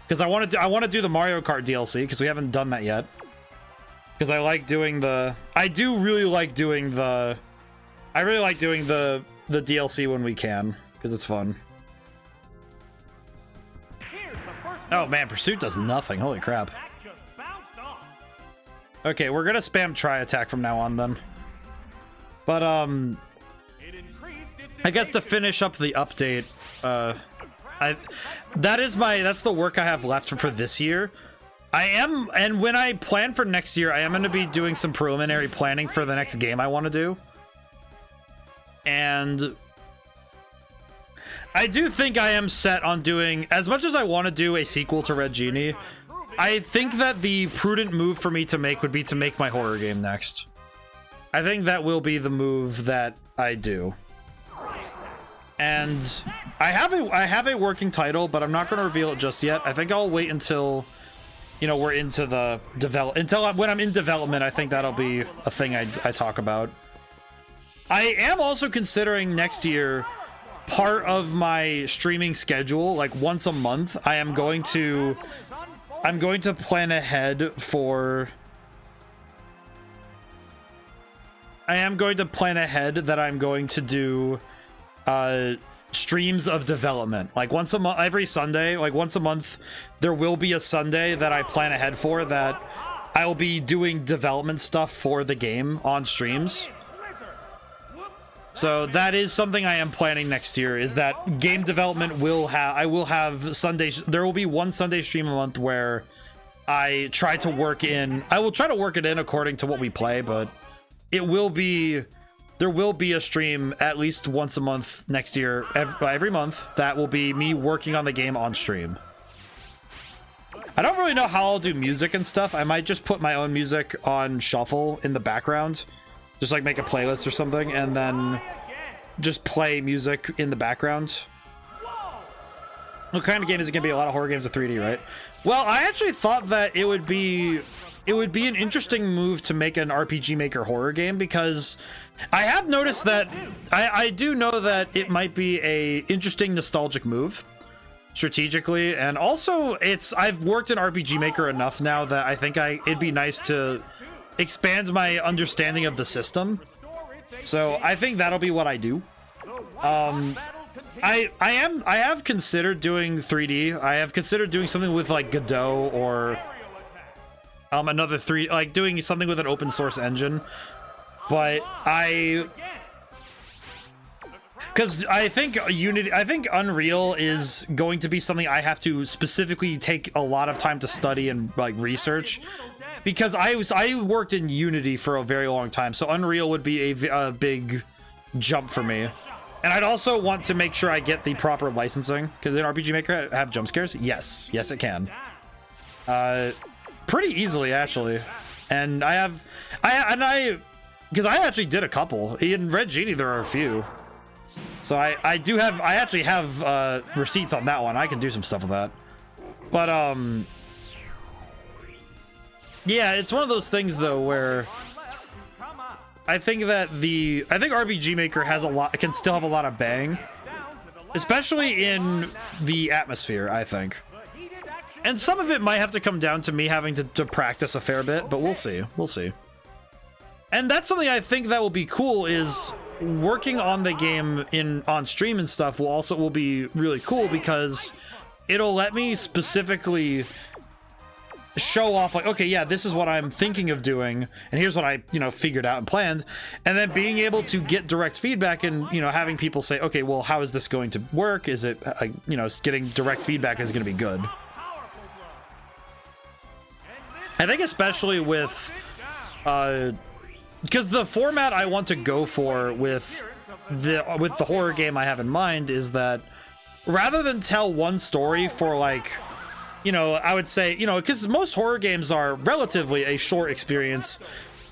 because I want to do the Mario Kart DLC, because we haven't done that yet. Because I like doing the DLC when we can, because it's fun. Oh man, Pursuit does nothing. Holy crap. Okay, we're gonna spam Tri Attack from now on then. But I guess to finish up the update, that's the work I have left for this year. And when I plan for next year, I am going to be doing some preliminary planning for the next game I want to do. And I do think I am set on doing, as much as I want to do a sequel to Red Genie, I think that the prudent move for me to make would be to make my horror game next. I think that will be the move that I do. And I have a working title, but I'm not going to reveal it just yet. I think I'll wait until, we're into the when I'm in development. I think that'll be a thing I talk about. I am also considering next year, part of my streaming schedule, like once a month, I'm going to plan ahead for. I am going to plan ahead that I'm going to do streams of development, like once a month, every Sunday, like once a month. There will be a Sunday that I plan ahead for that I will be doing development stuff for the game on streams. So that is something I am planning next year, is that game development I will have Sundays. There will be one Sunday stream a month where I will try to work it in according to what we play, but there will be a stream at least once a month next year, every month, that will be me working on the game on stream. I don't really know how I'll do music and stuff. I might just put my own music on shuffle in the background, just like make a playlist or something, and then just play music in the background. What kind of game is it gonna be? A lot of horror games with 3D, right? Well, I actually thought that it would be an interesting move to make an RPG Maker horror game, because I have noticed that I do know that it might be a interesting nostalgic move strategically, and also I've worked in RPG Maker enough now that I think it'd be nice to expand my understanding of the system. So I think that'll be what I do. I have considered doing 3D. I have considered doing something with like Godot or another doing something with an open source engine. But because I think Unreal is going to be something I have to specifically take a lot of time to study and like research, because I worked in Unity for a very long time, so Unreal would be a big jump for me. And I'd also want to make sure I get the proper licensing, because in RPG Maker have jump scares. Yes, it can, pretty easily actually. And because I actually did a couple in Red Genie. There are a few. So I actually have receipts on that one. I can do some stuff with that. But yeah, it's one of those things though where I think RPG Maker can still have a lot of bang, especially in the atmosphere, I think. And some of it might have to come down to me having to practice a fair bit, but we'll see. And that's something I think that will be cool, is working on the game on stream and stuff will be really cool, because it'll let me specifically show off like, okay, yeah, this is what I'm thinking of doing, and here's what I figured out and planned, and then being able to get direct feedback and having people say, okay, well, how is this going to work? Is it getting direct feedback is going to be good. I think especially with because the format I want to go for with the horror game I have in mind is that rather than tell one story for like, I would say, because most horror games are relatively a short experience,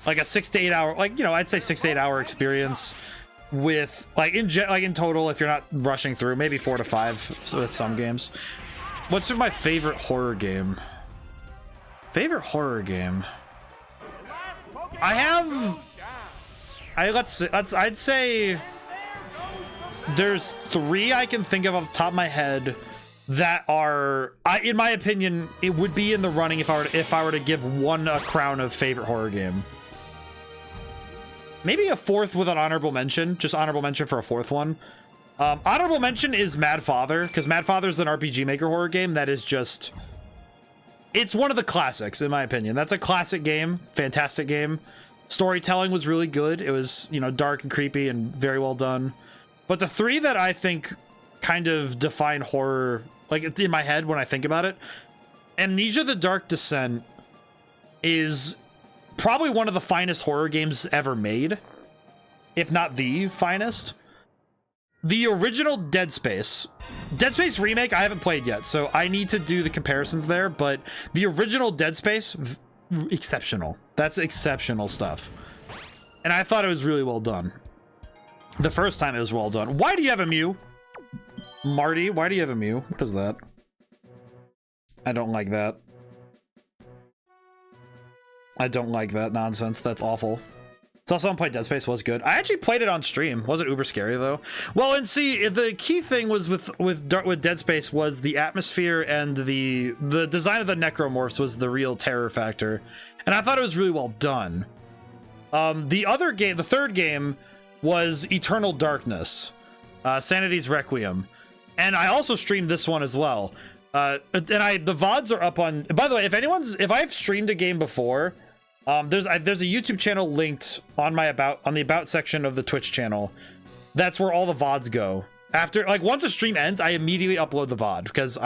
like a 6 to 8 hour, like, I'd say 6 to 8 hour experience with like in total, if you're not rushing through, maybe 4 to 5 with some games. What's my favorite horror game? I'd say there's 3 I can think of off the top of my head that are, in my opinion, it would be in the running if I were to give one a crown of favorite horror game. Maybe a 4th with an honorable mention, just honorable mention for a 4th one. Honorable mention is Mad Father, because Mad Father is an RPG Maker horror game that is just, it's one of the classics in my opinion. That's a classic game, fantastic game. Storytelling was really good. It was, dark and creepy and very well done. But the 3 that I think kind of define horror, like it's in my head when I think about it, Amnesia: The Dark Descent is probably one of the finest horror games ever made, if not the finest. The original Dead Space remake I haven't played yet, so I need to do the comparisons there, but the original Dead Space, exceptional. That's exceptional stuff. And I thought it was really well done. The first time it was well done. Why do you have a Mew? Marty, why do you have a Mew? What is that? I don't like that. I don't like that nonsense. That's awful. So someone played Dead Space, was good. I actually played it on stream. Wasn't uber scary though. Well, and see, the key thing was with Dead Space was the atmosphere, and the design of the necromorphs was the real terror factor, and I thought it was really well done. The third game was Eternal Darkness, Sanity's Requiem, and I also streamed this one as well. The VODs are up on. By the way, if I've streamed a game before. There's a YouTube channel linked on the about section of the Twitch channel. That's where all the VODs go. After, like, once a stream ends, I immediately upload the VOD, because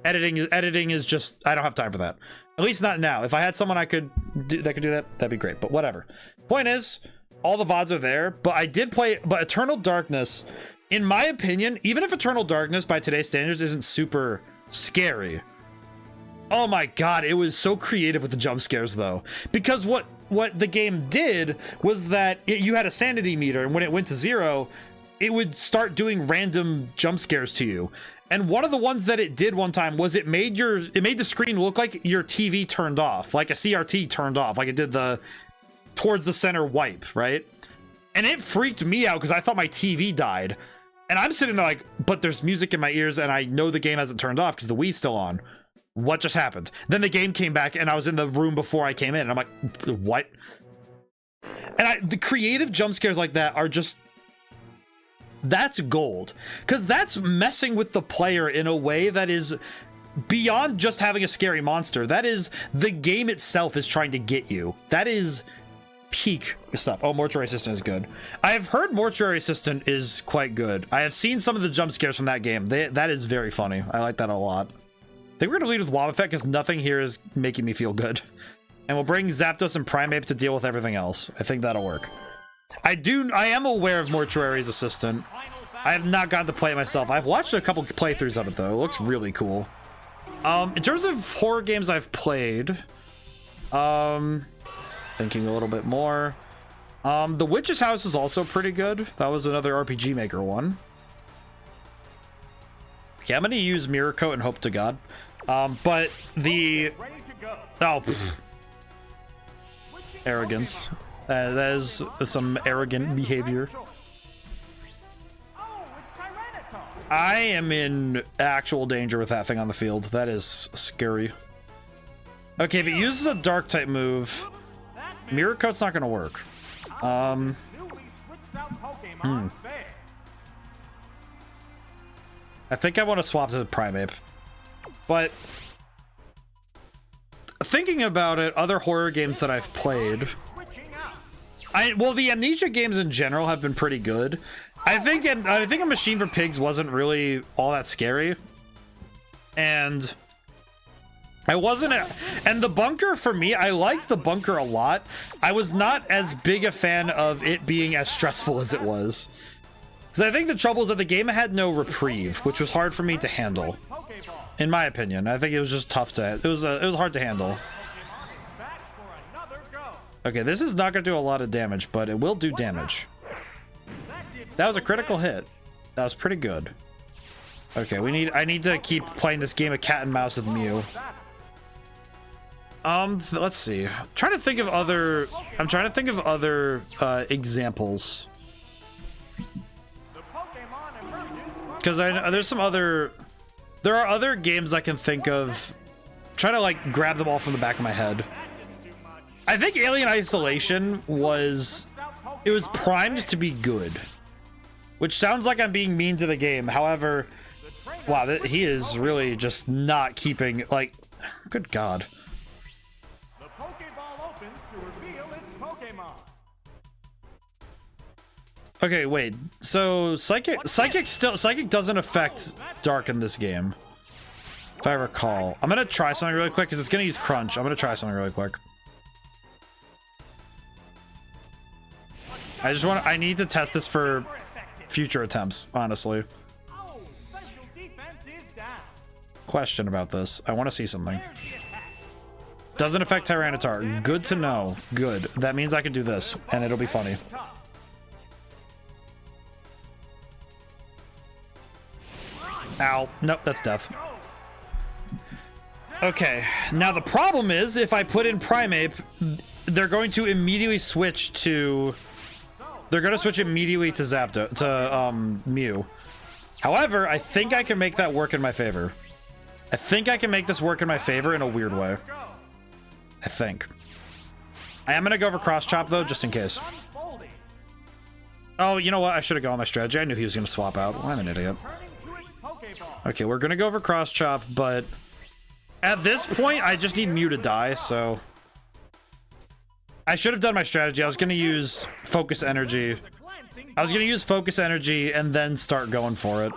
editing is just, I don't have time for that. At least not now. If I had someone that could do that, that'd be great. But whatever. Point is, all the VODs are there. But but Eternal Darkness, in my opinion, even if Eternal Darkness by today's standards isn't super scary, oh my god, it was so creative with the jump scares though. Because what the game did was that you had a sanity meter, and when it went to 0, it would start doing random jump scares to you. And one of the ones that it did one time was it made the screen look like your TV turned off, like a CRT turned off, like it did the towards the center wipe, right? And it freaked me out because I thought my TV died. And I'm sitting there like, but there's music in my ears and I know the game hasn't turned off because the Wii's still on. What just happened? Then the game came back and I was in the room before I came in, and I'm like, what? And the creative jump scares like that are just, that's gold, because that's messing with the player in a way that is beyond just having a scary monster. That is, the game itself is trying to get you. That is peak stuff. Oh, Mortuary Assistant is good. I've heard Mortuary Assistant is quite good. I have seen some of the jump scares from that game. That is very funny. I like that a lot. I think we're gonna lead with Wobbuffet because nothing here is making me feel good. And we'll bring Zapdos and Primeape to deal with everything else. I think that'll work. I am aware of Mortuary's Assistant. I have not gotten to play it myself. I've watched a couple playthroughs of it though. It looks really cool. In terms of horror games I've played, thinking a little bit more. The Witch's House was also pretty good. That was another RPG Maker one. Okay, I'm gonna use Mirror Coat and hope to God. But the arrogance. That is some arrogant behavior. I am in actual danger with that thing on the field. That is scary. Okay, if it uses a dark type move, Mirror Coat's not gonna work. I think I want to swap to Primeape. But thinking about it, other horror games that I've played, well, the Amnesia games in general have been pretty good. I think A Machine for Pigs wasn't really all that scary, and and the bunker for me, I liked the bunker a lot. I was not as big a fan of it being as stressful as it was, because I think the trouble is that the game had no reprieve, which was hard for me to handle, in my opinion. I think it was just tough to. It was hard to handle. Okay, this is not going to do a lot of damage, but it will do damage. That was a critical hit. That was pretty good. Okay, I need to keep playing this game of cat and mouse with Mew. Let's see. I'm trying to think of other examples. Because there are other games I can think of. I'm trying to like grab them all from the back of my head. I think Alien Isolation was primed to be good. Which sounds like I'm being mean to the game. However, wow, he is really just not keeping, like, good God.
The Pokeball opens to reveal its Pokemon.
Okay, wait. So Psychic doesn't affect Dark in this game, if I recall. I'm gonna try something really quick because it's gonna use Crunch. I'm gonna try something really quick. I need to test this for future attempts, honestly. Question about this. I want to see something. Doesn't affect Tyranitar. Good to know. Good. That means I can do this, and it'll be funny. Ow. Nope, that's death. Okay. Now the problem is, if I put in Primeape, they're going to immediately switch to... They're going to switch immediately to Zapdos, to Mew. However, I think I can make that work in my favor. I think I can make this work in my favor in a weird way. I think. I am going to go for Cross Chop, though, just in case. Oh, you know what? I should have gone on my strategy. I knew he was going to swap out. Well, I'm an idiot. Okay, we're going to go for Cross Chop, but at this point, I just need Mew to die, so... I should have done my strategy. I was going to use Focus Energy. And then start going for it.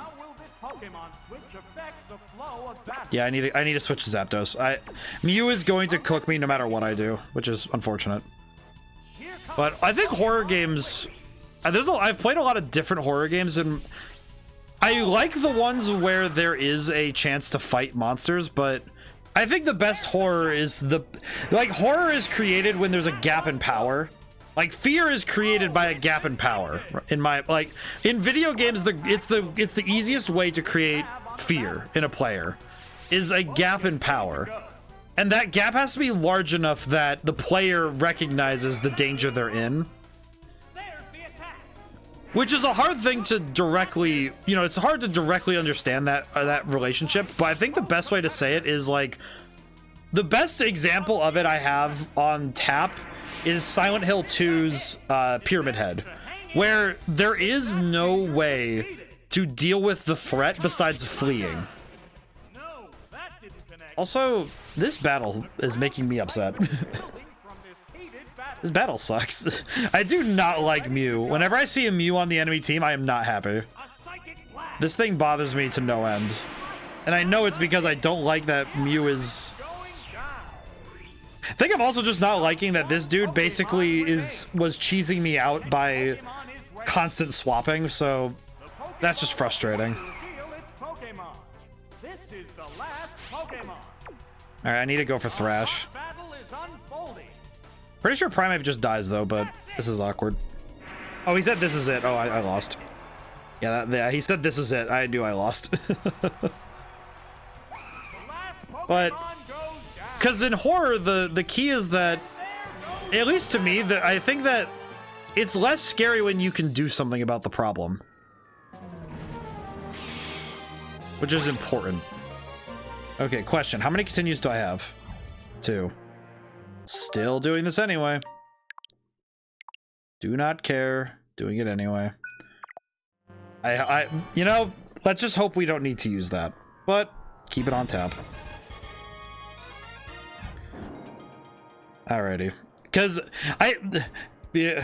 Yeah, I need to switch to Zapdos. Mew is going to cook me no matter what I do, which is unfortunate. But I think horror games... I've played a lot of different horror games, and I like the ones where there is a chance to fight monsters, but... I think the best horror is horror is created when there's a gap in power. Like, fear is created by a gap in power. In video games, it's the easiest way to create fear in a player is a gap in power. And that gap has to be large enough that the player recognizes the danger they're in. Which is a hard thing to directly, it's hard to directly understand that relationship, but I think the best way to say it is, like, the best example of it I have on tap is Silent Hill 2's Pyramid Head, where there is no way to deal with the threat besides fleeing. Also, this battle is making me upset. This battle sucks. I do not like Mew. Whenever I see a Mew on the enemy team, I am not happy. This thing bothers me to no end. And I know it's because I don't like that Mew is... I think I'm also just not liking that this dude basically was cheesing me out by constant swapping, so that's just frustrating. Alright, I need to go for Thrash. Pretty sure Primeape just dies though, but this is awkward. Oh, he said this is it. Oh, I lost. Yeah, he said this is it. I knew I lost. But because in horror, the key is that, at least to me, that I think that it's less scary when you can do something about the problem, which is important. Okay, question. How many continues do I have? 2. Still doing this anyway. Do not care. Doing it anyway. You know, let's just hope we don't need to use that, but keep it on tap. Alrighty. Because be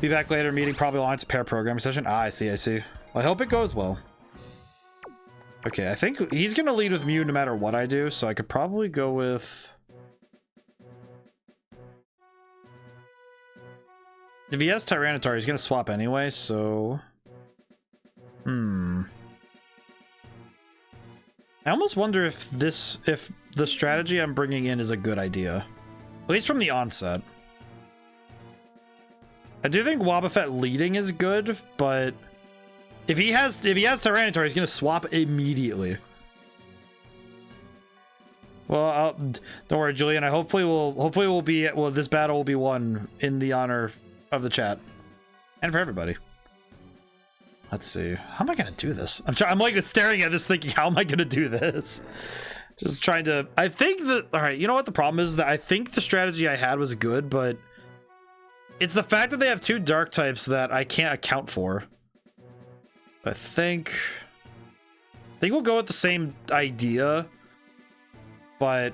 back later, meeting probably Alliance pair programming session. Ah, I see. Well, I hope it goes well. Okay, I think he's gonna lead with Mew no matter what I do, so I could probably go with... If he has Tyranitar, he's gonna swap anyway, so... I almost wonder if the strategy I'm bringing in is a good idea. At least from the onset. I do think Wobbuffet leading is good, but if he has Tyranitar, he's gonna swap immediately. Well, don't worry, Julian. Hopefully this battle will be won in the honor of the chat and for everybody. Let's see. How am I gonna do this? I'm like staring at this thinking, how am I gonna do this? Just trying to... I think that... Alright, you know what the problem is? That I think the strategy I had was good, but... It's the fact that they have 2 dark types that I can't account for. I think we'll go with the same idea, but...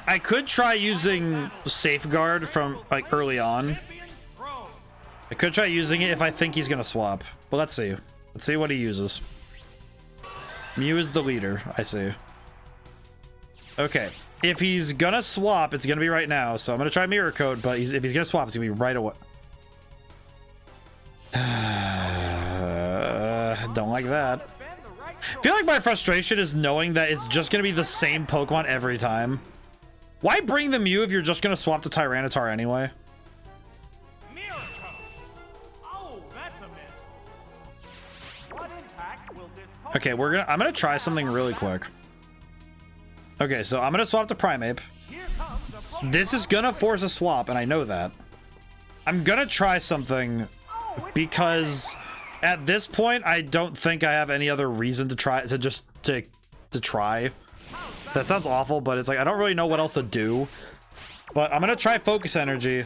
I could try using Safeguard from, like, early on. I could try using it if I think he's gonna swap. But let's see. Let's see what he uses. Mew is the leader, I see. Okay. If he's gonna swap, it's gonna be right now. So I'm gonna try Mirror Code, but if he's gonna swap, it's gonna be right away. Don't like that. I feel like my frustration is knowing that it's just gonna be the same Pokemon every time. Why bring the Mew if you're just gonna swap to Tyranitar anyway? Okay, I'm gonna try something really quick. Okay, so I'm gonna swap to Primeape. This is gonna force a swap, and I know that. I'm gonna try something because at this point I don't think I have any other reason to try to try. That sounds awful, but it's like I don't really know what else to do. But I'm gonna try Focus Energy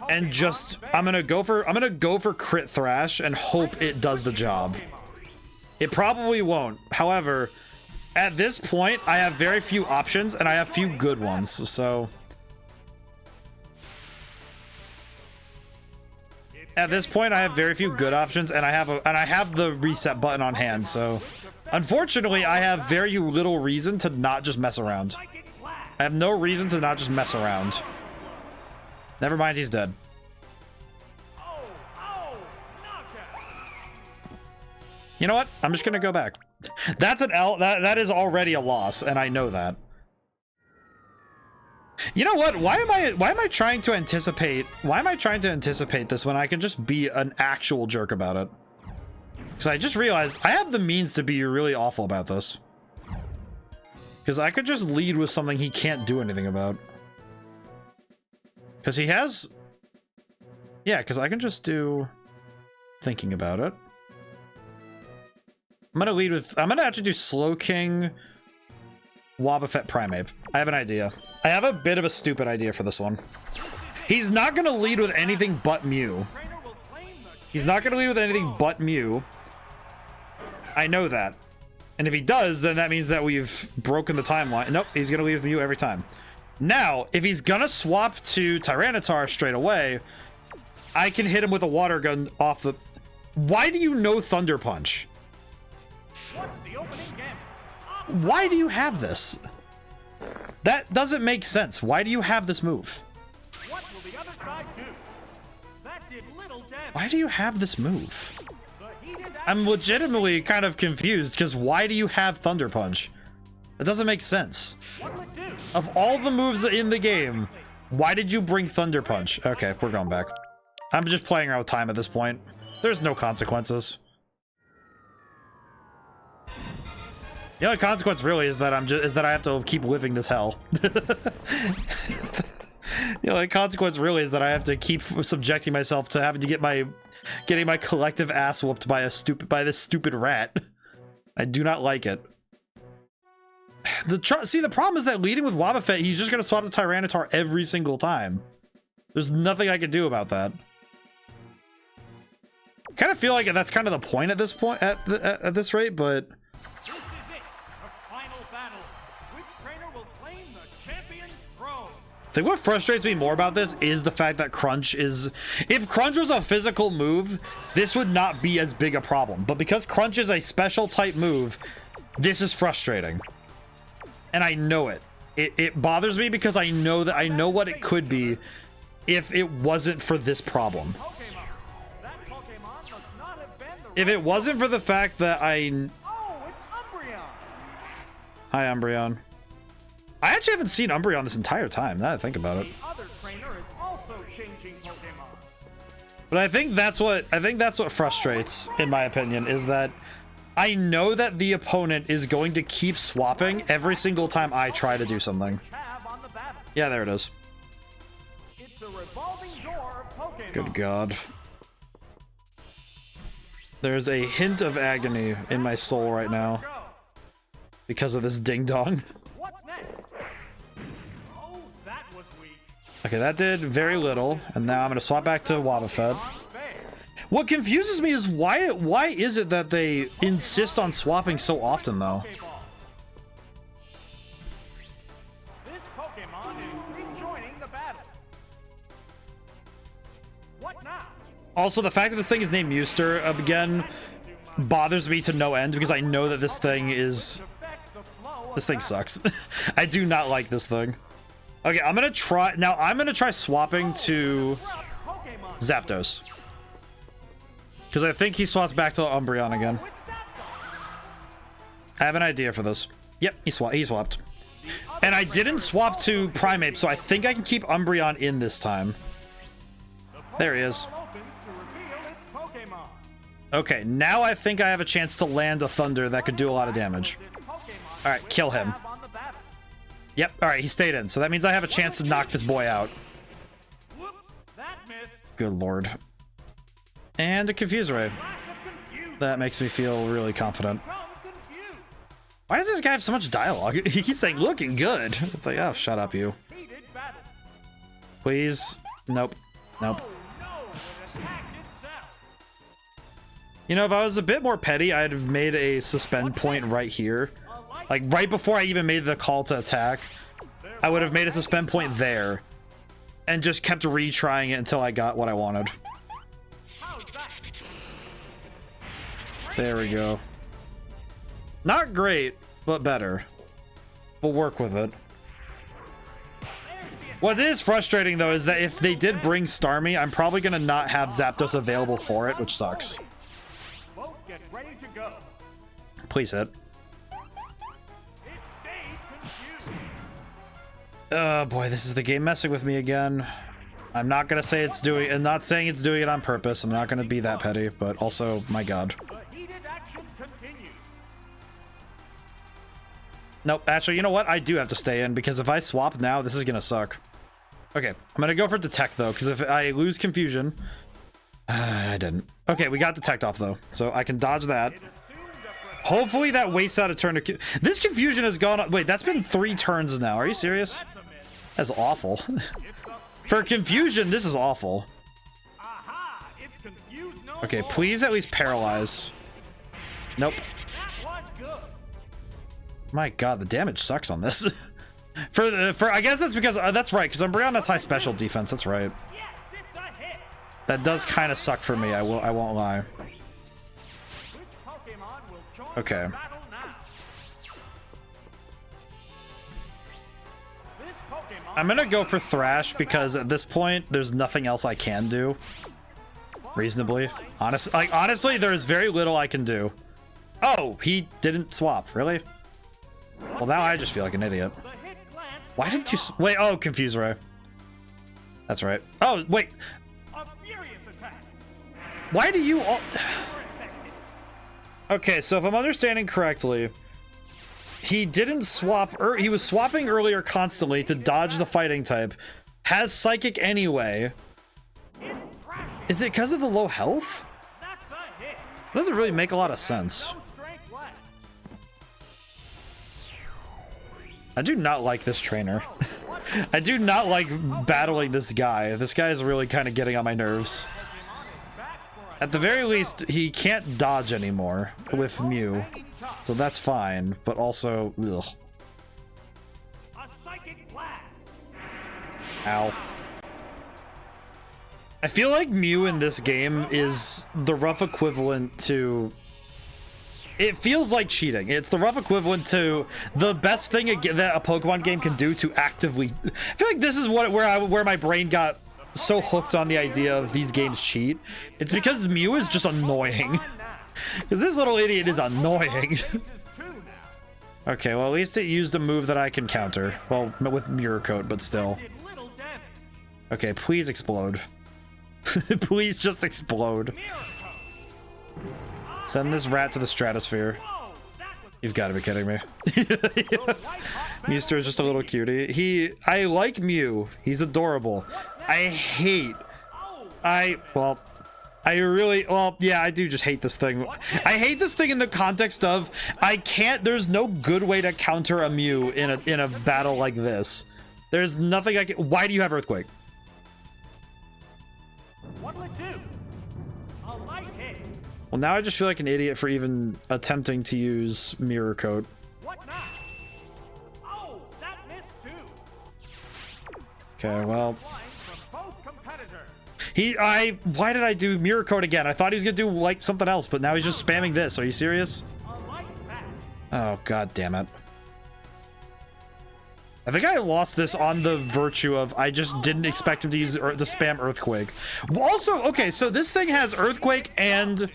and just I'm gonna go for Crit Thrash and hope it does the job. It probably won't. However, at this point, I have very few options, and I have few good ones, so... At this point, I have very few good options, and I have the reset button on hand, so... Unfortunately, I have very little reason to not just mess around. I have no reason to not just mess around. Never mind, he's dead. You know what? I'm just gonna go back. That's an L. That is already a loss, and I know that. You know what? Why am I trying to anticipate? Why am I trying to anticipate this when I can just be an actual jerk about it? Because I just realized I have the means to be really awful about this. Because I could just lead with something he can't do anything about. Because he has... Yeah, because I can just do... Thinking about it. I'm gonna lead with... I'm gonna actually do Slowking, Wobbuffet, Primeape. I have an idea. I have a bit of a stupid idea for this one. He's not gonna lead with anything but Mew. He's not gonna lead with anything but Mew. I know that. And if he does, then that means that we've broken the timeline. Nope, he's gonna lead with Mew every time. Now, if he's gonna swap to Tyranitar straight away, I can hit him with a water gun off the... Why do you know Thunder Punch?
What's the opening game?
Why do you have this? That doesn't make sense. Why do you have this move?
What will the other side do? That did little damage.
Why do you have this move?
The heated
I'm legitimately kind of confused, because why do you have Thunder Punch? That doesn't make sense.
What will it do?
Of all the moves in the game, why did you bring Thunder Punch? Okay, we're going back. I'm just playing around with time at this point. There's no consequences. The only consequence really is that I have to keep living this hell. The only consequence really is that I have to keep subjecting myself to having to getting my collective ass whooped by this stupid rat. I do not like it. See, the problem is that leading with Wobbuffet, he's just gonna swap to Tyranitar every single time. There's nothing I could do about that. Kind of feel like that's kind of the point at this point, at this rate, but
This is it. The final battle. Which trainer will claim the champion's throne?
I think what frustrates me more about this is the fact that Crunch is... If Crunch was a physical move, this would not be as big a problem. But because Crunch is a special type move, this is frustrating. And I know it. It bothers me because I know what it could be if it wasn't for this problem.
Pokemon. That Pokemon must not have been the
If it wasn't for the fact that
Oh, it's Umbreon.
Hi, Umbreon. I actually haven't seen Umbreon this entire time, now that I think about it.
The other trainer is also changing Pokemon.
But I think that's what frustrates, in my opinion, is that I know that the opponent is going to keep swapping every single time I try to do something.
Tab on the battle.
Yeah, there it is.
It's a revolving door of Pokemon.
Good God. There's a hint of agony in my soul right now
Go.
because of this ding-dong.
What's next? Oh, that was weak.
Okay, that did very little, and now I'm going to swap back to Wobbuffet.
Unfair.
What confuses me is why is it that they insist on swapping so often, though?
Pokeball. This Pokemon is rejoining the battle. What now?
Also, the fact that this thing is named Mewster, again, bothers me to no end, because I know that this thing is...
Affect the flow of
This thing
battle.
sucks. I do not like this thing. Okay, I'm gonna try swapping to
Pokemon.
Zapdos. Because I think he swapped back to Umbreon again.
With Zapdos.
I have an idea for this. Yep, he swapped. And I didn't swap to Primeape, so I think I can keep Umbreon in this time. There he is.
Ball opens to reveal its Pokemon.
Okay, now I think I have a chance to land a Thunder that could do a lot of damage.
This Pokemon
Alright,
with
kill him.
tab on the battle.
Yep, alright, he stayed in. So that means I have a chance to knock this boy out.
Whoop, that missed.
Good lord. And a Confuse Ray.
Flash of confusion.
That makes me feel really confident.
From confused.
Why does this guy have so much dialogue? He keeps saying, looking good. It's like, oh, shut up, you.
Heated battle.
Please. Nope. Nope.
Oh no, it attacked itself.
You know, if I was a bit more petty, I'd have made a suspend point right here.
A light
Like, right before I even made the call to attack, I would have made a suspend point there. And just kept retrying it until I got what I wanted.
how's that?
There we go. Not great, but better. We'll work with it. What is frustrating, though, is that if they did bring Starmie, I'm probably going to not have Zapdos available for it, which sucks.
Both get ready to go.
Please hit.
It stays confused.
Oh boy, this is the game messing with me again. I'm not going to say it's doing... I'm not saying it's doing it on purpose. I'm not going to be that petty, but also, my god.
The heated action continues.
Nope, actually, you know what? I do have to stay in, because if I swap now, this is going to suck. Okay, I'm going to go for Detect, though, because if I lose Confusion... I didn't. Okay, we got Detect off, though, so I can dodge that.
It assumed a
Hopefully that wastes out a turn to... This Confusion has gone on... Wait, that's been 3 turns now. Are you serious?
that's a miss.
That's awful.
It's a
For Confusion, this is awful.
aha. It's confused no
Okay,
more.
please at least Paralyze. Nope.
That was good.
My god, the damage sucks on this. For I guess that's because that's right, because Umbreon has high special defense. That's right.
Yes, it's a hit.
That does kind of suck for me. I won't lie.
Which Pokemon will join
Okay.
the battle now? This Pokemon
I'm gonna go for Thrash because at this point there's nothing else I can do. Reasonably, honestly, there's very little I can do. Oh, he didn't swap. Really? Well, now I just feel like an idiot.
the hit glance
Why didn't you wait? Oh, Confuse Ray. That's right. Oh, wait.
a furious attack.
Why do you all?
Perfected.
Okay, so if I'm understanding correctly, he didn't swap. He was swapping earlier constantly to dodge the fighting type. Has Psychic anyway.
It's crashing.
Is it because of the low health?
That's a hit.
Doesn't really make a lot of sense.
No strength left.
I do not like this trainer. I do not like battling this guy. This guy is really kind of getting on my nerves.
Pokemon is back for a
At the very least, he can't dodge anymore with Mew.
banging tough.
So that's fine, but also, ugh.
A psychic blast.
Ow. I feel like Mew in this game is the rough equivalent to... It feels like cheating. It's the rough equivalent to the best thing that a Pokemon game can do to actively... I feel like this is where my brain got so hooked on the idea of these games cheat. It's because Mew is just annoying. Because this little idiot is annoying.
This is two now.
Okay, well at least it used a move that I can counter. Well, with Mirror Coat, but still.
Did little damage.
Okay, please explode. Please just explode.
Mirror Coat.
Send this rat to the stratosphere.
Whoa, that was
You've got to be kidding me.
white hot
Mewster is just a little cutie. I like Mew. He's adorable. I do just hate this thing. I hate this thing in the context of there's no good way to counter a Mew in a battle like this. There's nothing I can. Why do you have Earthquake?
What'll it do? A light hit.
Well, now I just feel like an idiot for even attempting to use Mirror Coat.
What now? Oh, that missed too.
Okay, well,
Flying from both competitors.
why did I do Mirror Coat again? I thought he was gonna do like something else, but now he's just spamming this. Are you serious?
A light match.
Oh, god damn it. I think I lost this on the virtue of I just didn't expect him to use to spam Earthquake. Also, okay, so this thing has Earthquake and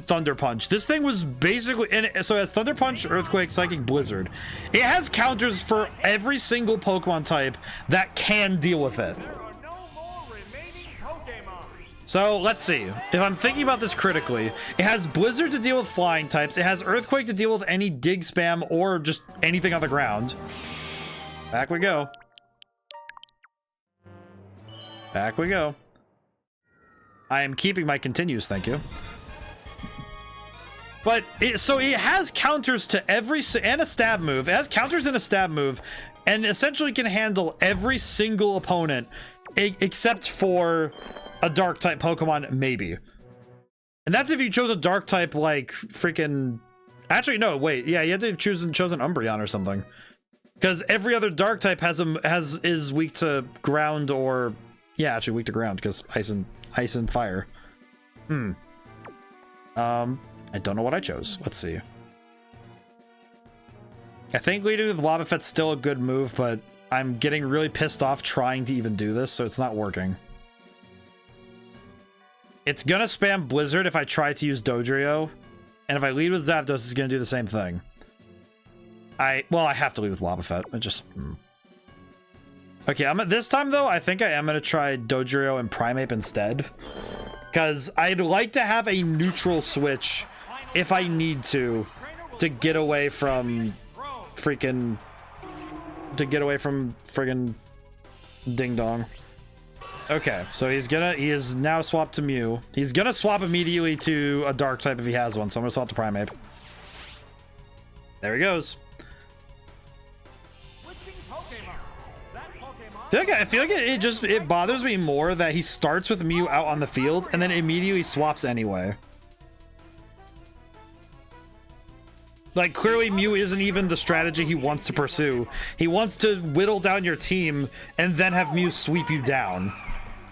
Thunder Punch. This thing was basically, so it has Thunder Punch, Earthquake, Psychic, Blizzard. It has counters for every single Pokemon type that can deal with it.
There are no more remaining Pokémon.
So let's see. If I'm thinking about this critically, it has Blizzard to deal with flying types. It has Earthquake to deal with any dig spam or just anything on the ground. Back we go. Back we go. I am keeping my continues, thank you. But so it has counters to and a stab move. It has counters and a stab move, and essentially can handle every single opponent except for a dark type Pokemon, maybe. And that's if you chose a dark type like freaking. Actually, no, wait. Yeah, you had to have chosen Umbreon or something, because every other dark type is weak to ground or. Yeah, actually weak to ground because ice and fire. I don't know what I chose. Let's see. I think leading with Wobbuffet's still a good move, but I'm getting really pissed off trying to even do this, so it's not working. It's gonna spam Blizzard if I try to use Dodrio, and if I lead with Zapdos, it's gonna do the same thing. I have to lead with Wobbuffet. I just. Okay, this time though, I think I am gonna try Dodrio and Primeape instead, because I'd like to have a neutral switch if I need to get away from friggin' Ding Dong. Okay, so he is now swapped to Mew. He's gonna swap immediately to a dark type if he has one, so I'm gonna swap to Primeape. There he goes. I feel like it bothers me more that he starts with Mew out on the field and then immediately swaps anyway. Like, clearly Mew isn't even the strategy he wants to pursue. He wants to whittle down your team and then have Mew sweep you down,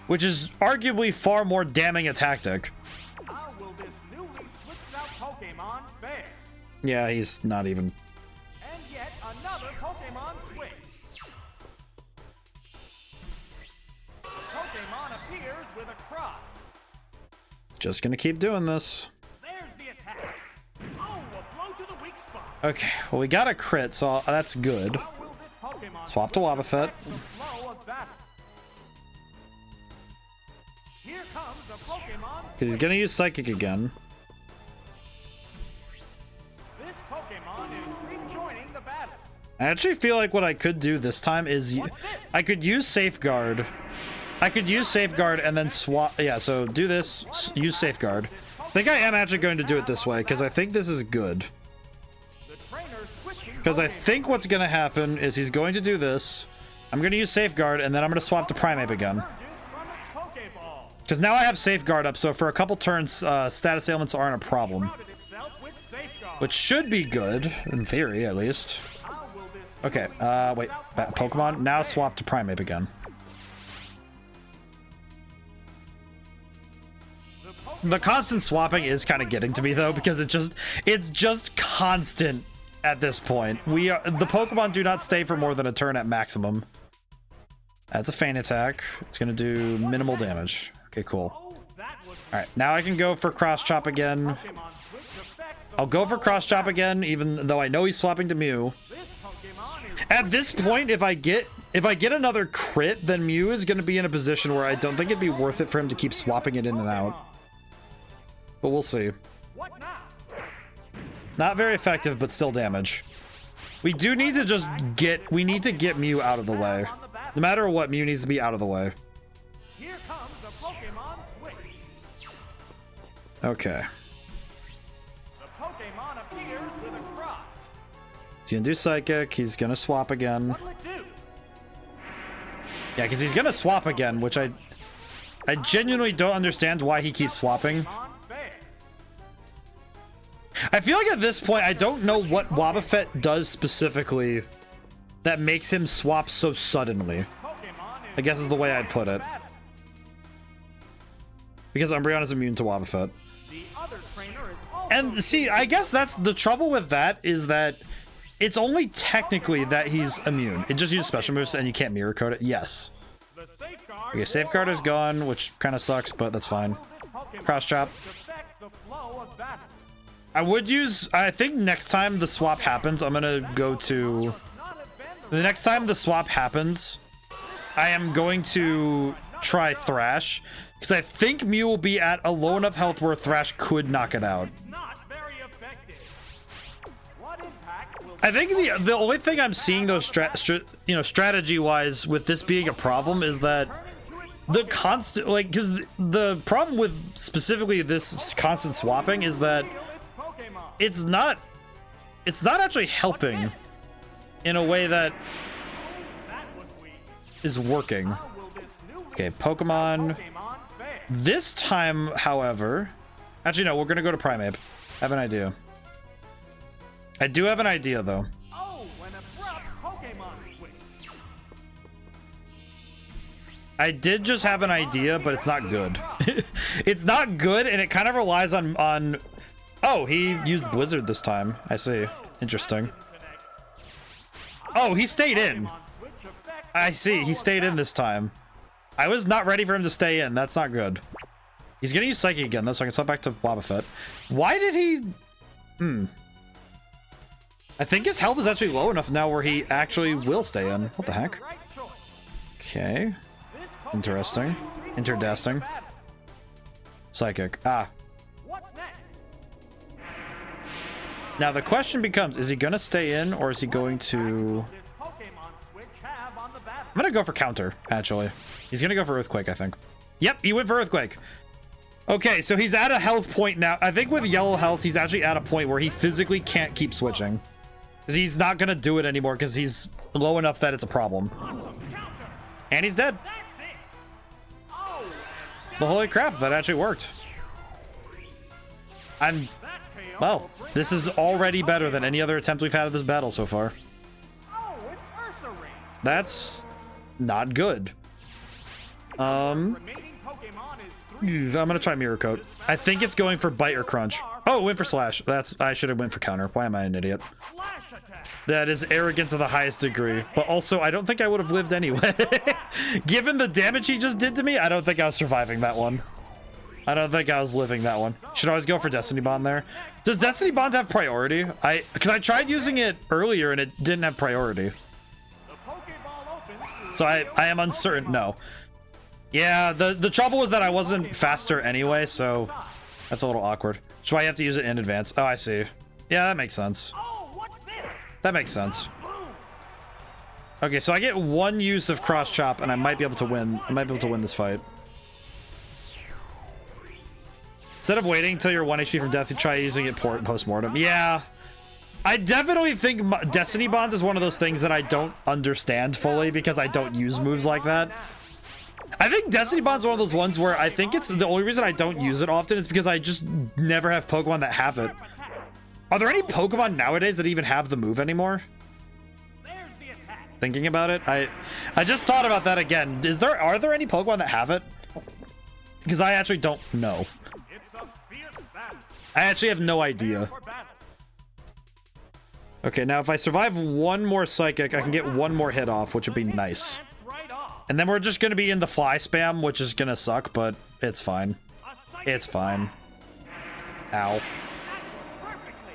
which is arguably far more damning a tactic.
How will this newly switched out Pokemon fare?
Yeah, he's not even...
And yet another Pokemon switch. The Pokemon appears with a cry.
Just gonna keep doing this.
There's the attack. Oh, a blow to the weak spot.
Okay, well, we got a crit, so that's good.
How will this Pokemon
Swap to Wobbuffet.
the flow of battle? Here comes the Pokemon.
Because he's gonna use Psychic again.
This Pokemon is rejoining the battle.
I actually feel like what I could do this time is I could use Safeguard. I could use Safeguard and then swap. Yeah, so do this, use Safeguard. I think I am actually going to do it this way because I think this is good.
The trainer's switching
Because I
Pokemon.
think what's going to happen is he's going to do this. I'm going to use Safeguard and then I'm going to swap to Primeape again.
Emerges from its Pokeball.
Because now I have Safeguard up, so for a couple turns, status ailments aren't a problem.
Routed itself with Safeguard.
Which should be good, in theory at least.
How will this
Okay, wait, Pokemon, now swap to Primeape again. The constant swapping is kind of getting to me though, because it's just constant at this point. The Pokemon do not stay for more than a turn at maximum. That's a feint attack. It's gonna do minimal damage. Okay, cool.
Oh, that was
Alright, now I can go for Cross Chop again.
Pokemon switch effect.
I'll go for Cross Chop again, even though I know he's swapping to Mew.
This Pokemon is
At this point, if I get another crit, then Mew is gonna be in a position where I don't think it'd be worth it for him to keep swapping it in and out. But we'll see.
what now?
Not very effective, but still damage. We do need to just get... We need to get Mew out of the way. No matter what, Mew needs to be out of the way.
Here comes the Pokemon switch.
Okay.
The Pokemon appears with a cry.
He's gonna do Psychic. He's gonna swap again.
What'll it do?
Yeah, because he's gonna swap again, which I genuinely don't understand why he keeps swapping.
Pokemon fair.
I feel like at this point, I don't know what Wobbuffet does specifically that makes him swap so suddenly.
Pokemon
I guess is the way I'd put it.
battle.
Because Umbreon is immune to Wobbuffet.
The other trainer is also
And see, I guess that's the trouble with that, is that it's only technically that he's immune. It just uses special moves and you can't mirror code it. Yes.
the Safeguard.
Okay, Safeguard is gone, which kind of sucks, but that's fine. Cross Chop.
Affect the flow of battle.
I would use... I think next time the swap happens, I'm gonna go to...
Not have been
The next time the swap happens, I am going to try Thrash. Because I think Mew will be at a low enough health where Thrash could knock it out.
not very effective. What impact will
I think the only thing I'm seeing though, strategy wise, with this being a problem is that the constant, like, because the problem with specifically this constant swapping is that
Pokemon?
it's not actually helping in a way that
That was weak.
is working.
How will this newly
Okay, Pokemon.
Pokemon fare?
This time, however, actually no, we're gonna go to Primeape. I have an idea. I do have an idea though.
Oh, an abrupt Pokemon switch.
I did just have an idea, but it's not good. It's not good, and it kind of relies on... Oh, he used Blizzard this time. I see. Interesting. Oh, he stayed in.
Switch effect.
I see. He stayed in this time. I was not ready for him to stay in. That's not good. He's gonna use Psychic again, though, so I can swap back to Wobbuffet. Why did he... I think his health is actually low enough now where he actually will stay in. What the heck?
Right choice.
Okay.
This Pokemon
Interesting.
is rejoining
Interdesting.
the battle.
Psychic. Ah.
What's next?
Now the question becomes, is he gonna stay in or is he going to...
This Pokemon switch have on the battle.
I'm gonna go for counter, actually. He's gonna go for Earthquake, I think. Yep, he went for Earthquake. Okay, so he's at a health point now. I think with yellow health, he's actually at a point where he physically can't keep switching. Because he's not gonna do it anymore because he's low enough that it's a problem.
Counter.
And he's dead.
That's it. Oh,
But holy crap, that actually worked. I'm
that KO
Well, this is already better than any other attempt we've had at this battle so far.
Oh, it's Ursa Ring.
That's not good.
Remaining Pokemon is 3.
I'm gonna try Mirror Coat. I think it's going for Bite or Crunch. Oh, it went for Slash. I should have went for Counter. Why am I an idiot?
Flash attack.
That is arrogant to the highest degree. But also, I don't think I would have lived anyway. Given the damage he just did to me, I don't think I was surviving that one. I don't think I was living that one. Should always go for Destiny Bond there. Does Destiny Bond have priority? Because I tried using it earlier and it didn't have priority.
The Pokeball opens.
So I am uncertain. No. Yeah, the trouble was that I wasn't faster anyway, so that's a little awkward. So I have to use it in advance. Oh, I see. Yeah, that makes sense.
Oh, what's this?
That makes sense.
Boom.
Okay, so I get one use of Cross Chop and I might be able to win. I might be able to win this fight. Instead of waiting until you're 1 HP from death, you try using it post-mortem. Yeah. I definitely think Destiny Bond is one of those things that I don't understand fully because I don't use moves like that. I think Destiny Bond's one of those ones where I think it's the only reason I don't use it often is because I just never have Pokemon that have it. Are there any Pokemon nowadays that even have the move anymore?
There's the attack.
Thinking about it, I just thought about that again. Are there any Pokemon that have it? Because I actually don't know.
It's a fierce battle.
I actually have no idea.
For battle.
Okay, now if I survive one more Psychic, I can get one more hit off, which would be nice.
That's right off.
And then we're just going to be in the fly spam, which is going to suck, but it's fine.
A psychic
It's fine. Ow.
That perfectly.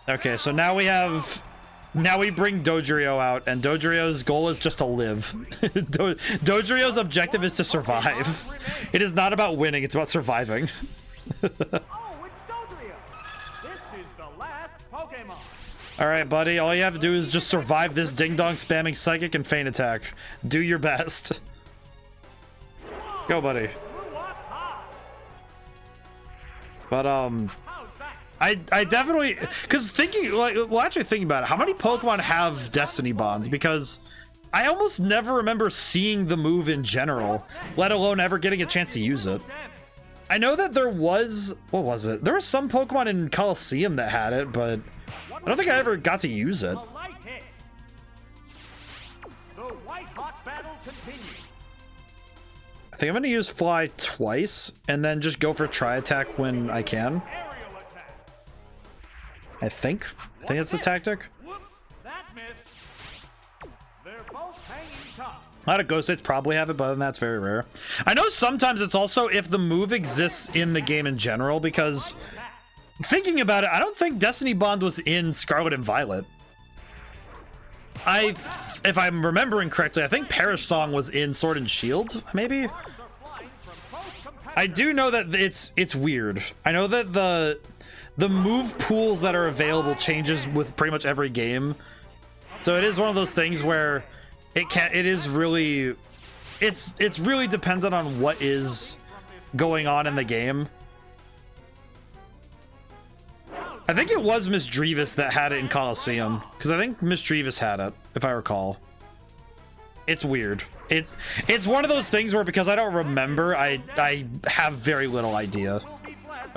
Okay, so now we bring Dodrio out, and Dodrio's goal is just to live. Dodrio's objective is to survive. It is not about winning, it's about surviving.
Oh, it's Dodrio. This is the last Pokemon.
Alright, buddy, all you have to do is just survive this ding-dong spamming Psychic and Feint Attack. Do your best. Go, buddy.
Blew up high.
But,
How's that?
I definitely, because actually thinking about it, how many Pokemon have Destiny Bond? Because I almost never remember seeing the move in general, let alone ever getting a chance to use it. I know that there was, what was it? There was some Pokemon in Coliseum that had it, but I don't think I ever got to use it.
A light hit. The white hot battle continues.
I think I'm going to use Fly twice, and then just go for Tri-Attack when I can.
Aerial attack.
I think that's the tactic.
Whoop, that missed. They're both hanging tough.
A lot of Ghost States probably have it, but other than that's very rare. I know sometimes it's also if the move exists in the game in general, because thinking about it, I don't think Destiny Bond was in Scarlet and Violet. If I'm remembering correctly, I think Perish Song was in Sword and Shield, maybe?
Cards are flying from both competitors.
I do know that it's weird. I know that the move pools that are available changes with pretty much every game. So it is one of those things where it's really dependent on what is going on in the game. I think it was Miss Drevis that had it in Coliseum, because I think Miss Drevis had it, if I recall. It's weird. It's one of those things where because I don't remember, I have very little idea.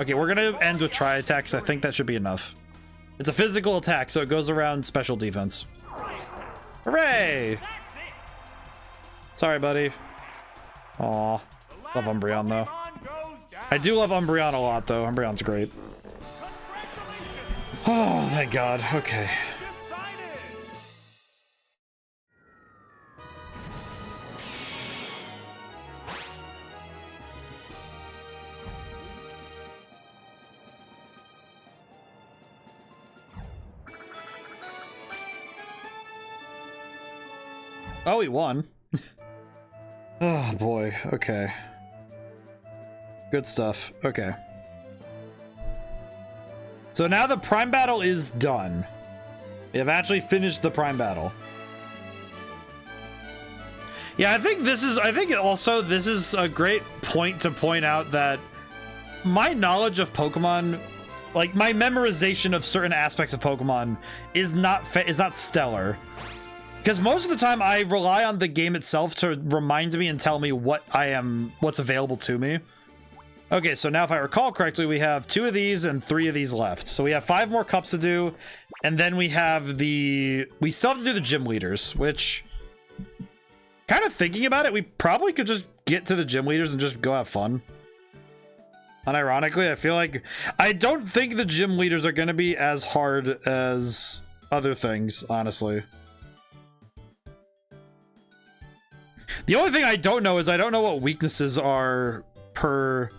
Okay, we're gonna end with Tri-Attack, because I think that should be enough. It's a physical attack, so it goes around special defense. Hooray! Sorry, buddy. Aw. Love Umbreon, though. I do love Umbreon a lot, though. Umbreon's great. Oh, thank God. Okay. Oh, he won. Oh, boy. Okay. Good stuff. Okay. So now the Prime Battle is done. We have actually finished the Prime Battle. Yeah, I think this is a great point to point out that my knowledge of Pokemon, like my memorization of certain aspects of Pokemon is not stellar. Because most of the time I rely on the game itself to remind me and tell me what's available to me. Okay, so now if I recall correctly, we have 2 of these and 3 of these left. So we have 5 more cups to do, and then we have we still have to do the gym leaders, which, kind of thinking about it, we probably could just get to the gym leaders and just go have fun. Unironically, I feel like, I don't think the gym leaders are going to be as hard as other things, honestly. The only thing I don't know is I don't know what weaknesses are per...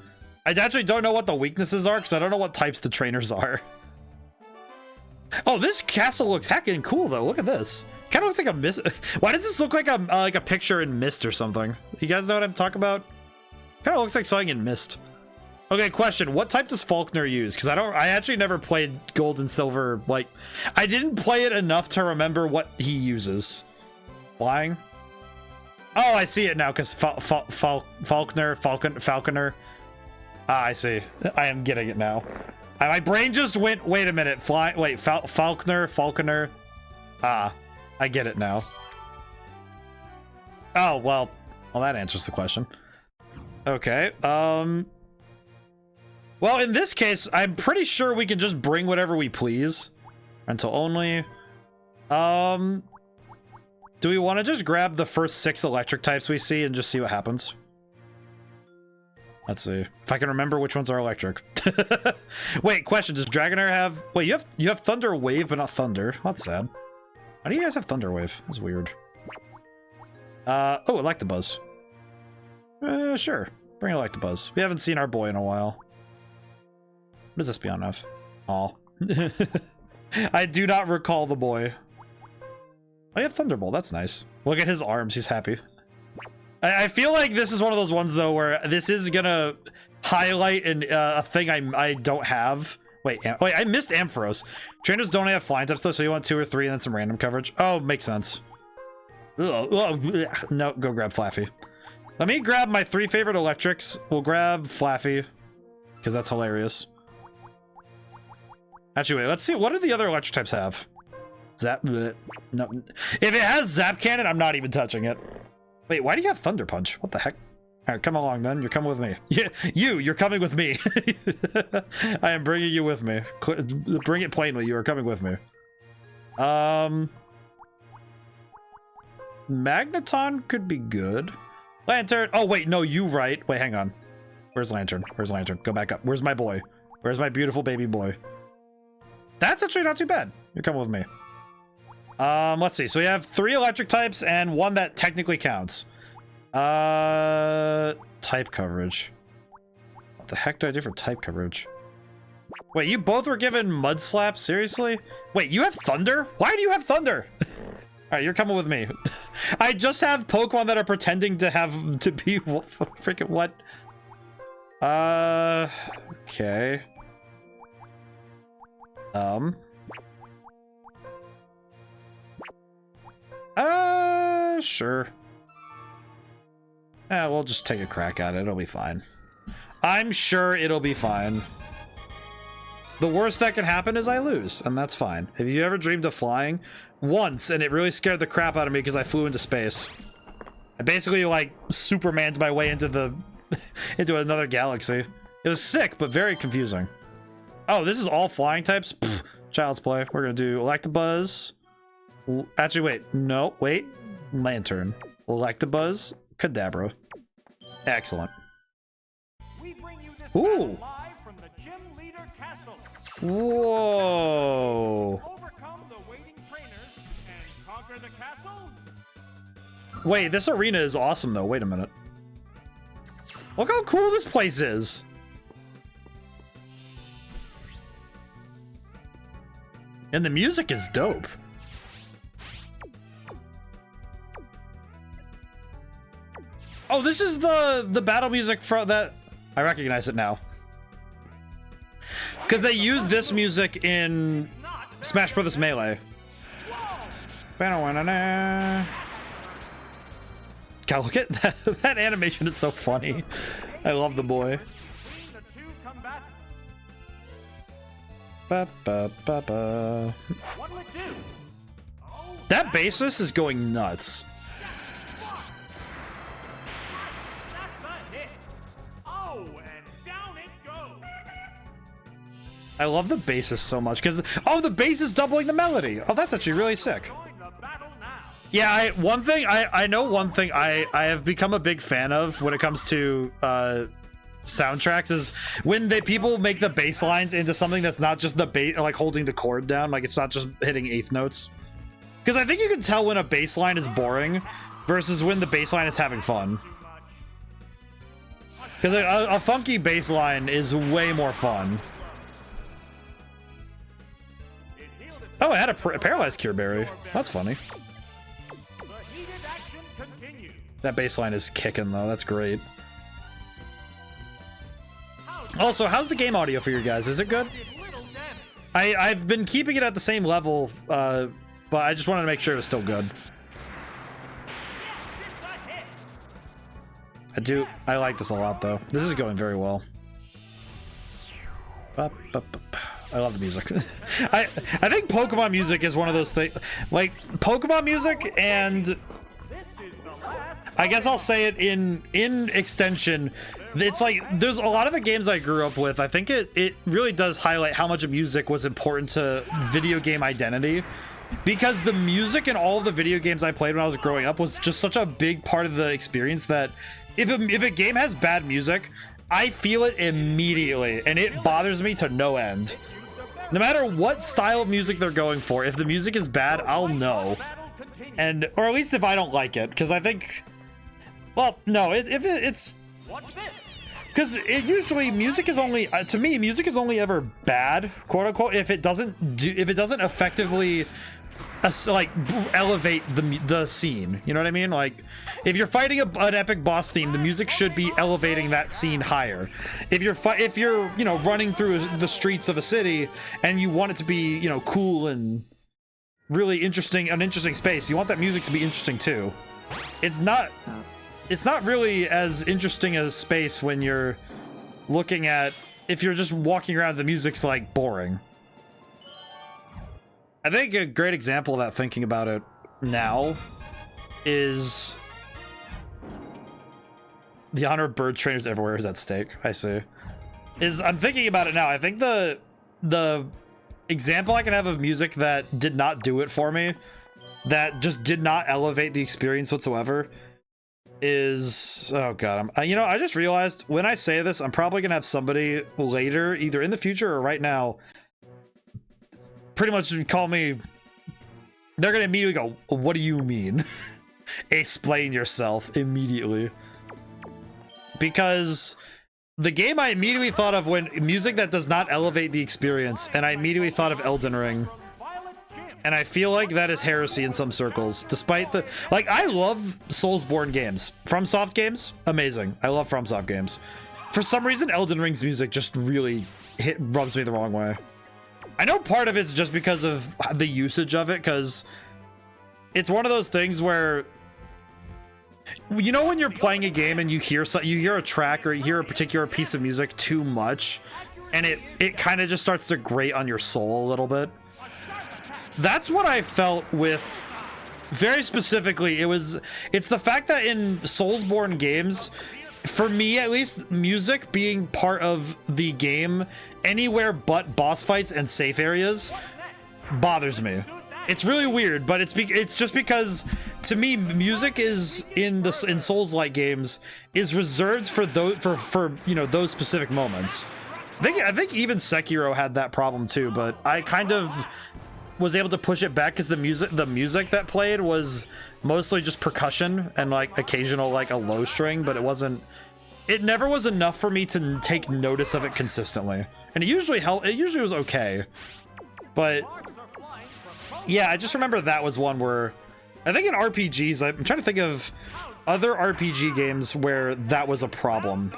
I actually don't know what the weaknesses are because I don't know what types the trainers are. Oh, this castle looks heckin' cool though. Look at this. Kind of looks like a mist. Why does this look like a picture in Mist or something? You guys know what I'm talking about? Kind of looks like something in Mist. Okay, question. What type does Faulkner use? Because I actually never played Gold and Silver. Like, I didn't play it enough to remember what he uses. Flying? Oh, I see it now because Falconer. Ah, I see. I am getting it now. My brain just went, wait a minute. Falconer. Ah, I get it now. Oh, well, that answers the question. Okay, well, in this case, I'm pretty sure we can just bring whatever we please. Rental only. Do we want to just grab the first 6 electric types we see and just see what happens? Let's see if I can remember which ones are electric. Wait, question: does Dragonair have? Wait, you have Thunder Wave, but not Thunder. That's sad. Why do you guys have Thunder Wave? That's weird. Oh, Electabuzz. Sure, bring Electabuzz. We haven't seen our boy in a while. What does this beyond of? Aw. I do not recall the boy. I have Thunderbolt. That's nice. Look at his arms. He's happy. I feel like this is one of those ones though where this is gonna highlight a thing I don't have. Wait, I missed Ampharos. Trainers don't have flying types though, so you want 2 or 3 and then some random coverage. Oh, makes sense. No, go grab Flaffy. Let me grab my 3 favorite electrics. We'll grab Flaffy because that's hilarious. Actually, wait. Let's see. What do the other electric types have? Zap. No. If it has Zap Cannon, I'm not even touching it. Wait, why do you have Thunder Punch? What the heck? All right, come along then. You're coming with me. Yeah, you're coming with me. I am bringing you with me. Bring it plainly. You are coming with me. Magneton could be good. Lantern. Oh, wait, no, you right. Wait, hang on. Where's Lantern? Where's Lantern? Go back up. Where's my boy? Where's my beautiful baby boy? That's actually not too bad. You're coming with me. Let's see. So we have 3 electric types and 1 that technically counts. Type coverage. What the heck do I do for type coverage? Wait, you both were given Mud Slap? Seriously? Wait, you have Thunder? Why do you have Thunder? Alright, you're coming with me. I just have Pokemon that are pretending to be freaking what? Okay. Sure. Yeah, we'll just take a crack at it. It'll be fine. I'm sure it'll be fine. The worst that can happen is I lose, and that's fine. Have you ever dreamed of flying? Once, and it really scared the crap out of me because I flew into space. I basically, like, Superman'd my way into the... into another galaxy. It was sick, but very confusing. Oh, this is all flying types? Pfft, child's play. We're gonna do Electabuzz. Actually, wait. No, wait. Lantern. Electabuzz. Kadabra. Excellent.
We bring you this
Ooh.
live from the Gym Leader Castle.
Whoa.
Overcome the waiting trainers and conquer the castle.
Wait, this arena is awesome, though. Wait a minute. Look how cool this place is. And the music is dope. Oh, this is the battle music for that. I recognize it now. Because they use this music in Smash Brothers Melee. God, look at that. That animation is so funny. I love the boy. Ba, ba, ba, ba. That bassist is going nuts.
Oh, and down
I love the basses so much because the bass is doubling the melody. Oh, that's actually really sick.
Join the battle now.
Yeah, I know one thing I have become a big fan of when it comes to soundtracks is when people make the bass lines into something that's not just the bass, like holding the chord down, like it's not just hitting eighth notes. Because I think you can tell when a bass line is boring versus when the bass line is having fun. Because a funky bass line is way more fun. Oh, I had a paralyzed cure berry. That's funny.
The heated action continues.
That bass line is kicking though. That's great. Also, how's the game audio for you guys? Is it good?
Did little damage.
I've been keeping it at the same level, but I just wanted to make sure it was still good.
It's a hit.
I like this a lot though. This is going very well. I love the music. I think Pokemon music is one of those things, like Pokemon music, and
This is the last.
I guess I'll say it in extension. It's like there's a lot of the games I grew up with. I think it really does highlight how much music was important to video game identity, because the music in all of the video games I played when I was growing up was just such a big part of the experience that if a game has bad music, I feel it immediately, and it bothers me to no end. No matter what style of music they're going for, if the music is bad, I'll know.
Battle continues.
And, or at least if I don't like it, because I think, well, no, it's,
What's this?
because it usually, music is only, to me, music is only ever bad, quote unquote, if it doesn't effectively, like, elevate the scene, you know what I mean? Like, if you're fighting an epic boss theme, the music should be elevating that scene higher. If you're you know, running through the streets of a city and you want it to be, you know, cool and really interesting, an interesting space, you want that music to be interesting too. It's not really as interesting a space when you're looking at, if you're just walking around, the music's like boring. I think a great example of that, thinking about it now, is the honor of bird trainers everywhere is at stake. I see. I'm thinking about it now. I think the example I can have of music that did not do it for me, that just did not elevate the experience whatsoever, is, oh god, you know, I just realized when I say this, I'm probably gonna have somebody later, either in the future or right now, pretty much call me, they're gonna immediately go, what do you mean? Explain yourself immediately. Because the game I immediately thought of when music that does not elevate the experience, and I immediately thought of Elden Ring.
Violet Gym.
And I feel like that is heresy in some circles, despite the, like, I love Soulsborne games. FromSoft games, amazing. I love FromSoft games. For some reason, Elden Ring's music just really rubs me the wrong way. I know part of it's just because of the usage of it, because it's one of those things where, you know, when you're playing a game and you hear a track or you hear a particular piece of music too much, and it kind of just starts to grate on your soul a little bit. That's what I felt with, very specifically, it's the fact that in Soulsborne games, for me at least, music being part of the game anywhere but boss fights and safe areas bothers me. It's really weird, but it's just because, to me, music is in Souls-like games is reserved for those for you know, those specific moments. I think even Sekiro had that problem too, but I kind of was able to push it back because the music that played was mostly just percussion and like occasional like a low string, but it never was enough for me to take notice of it consistently. And it usually was okay. But yeah, I just remember that was one where I think in RPGs, I'm trying to think of other RPG games where that was a problem,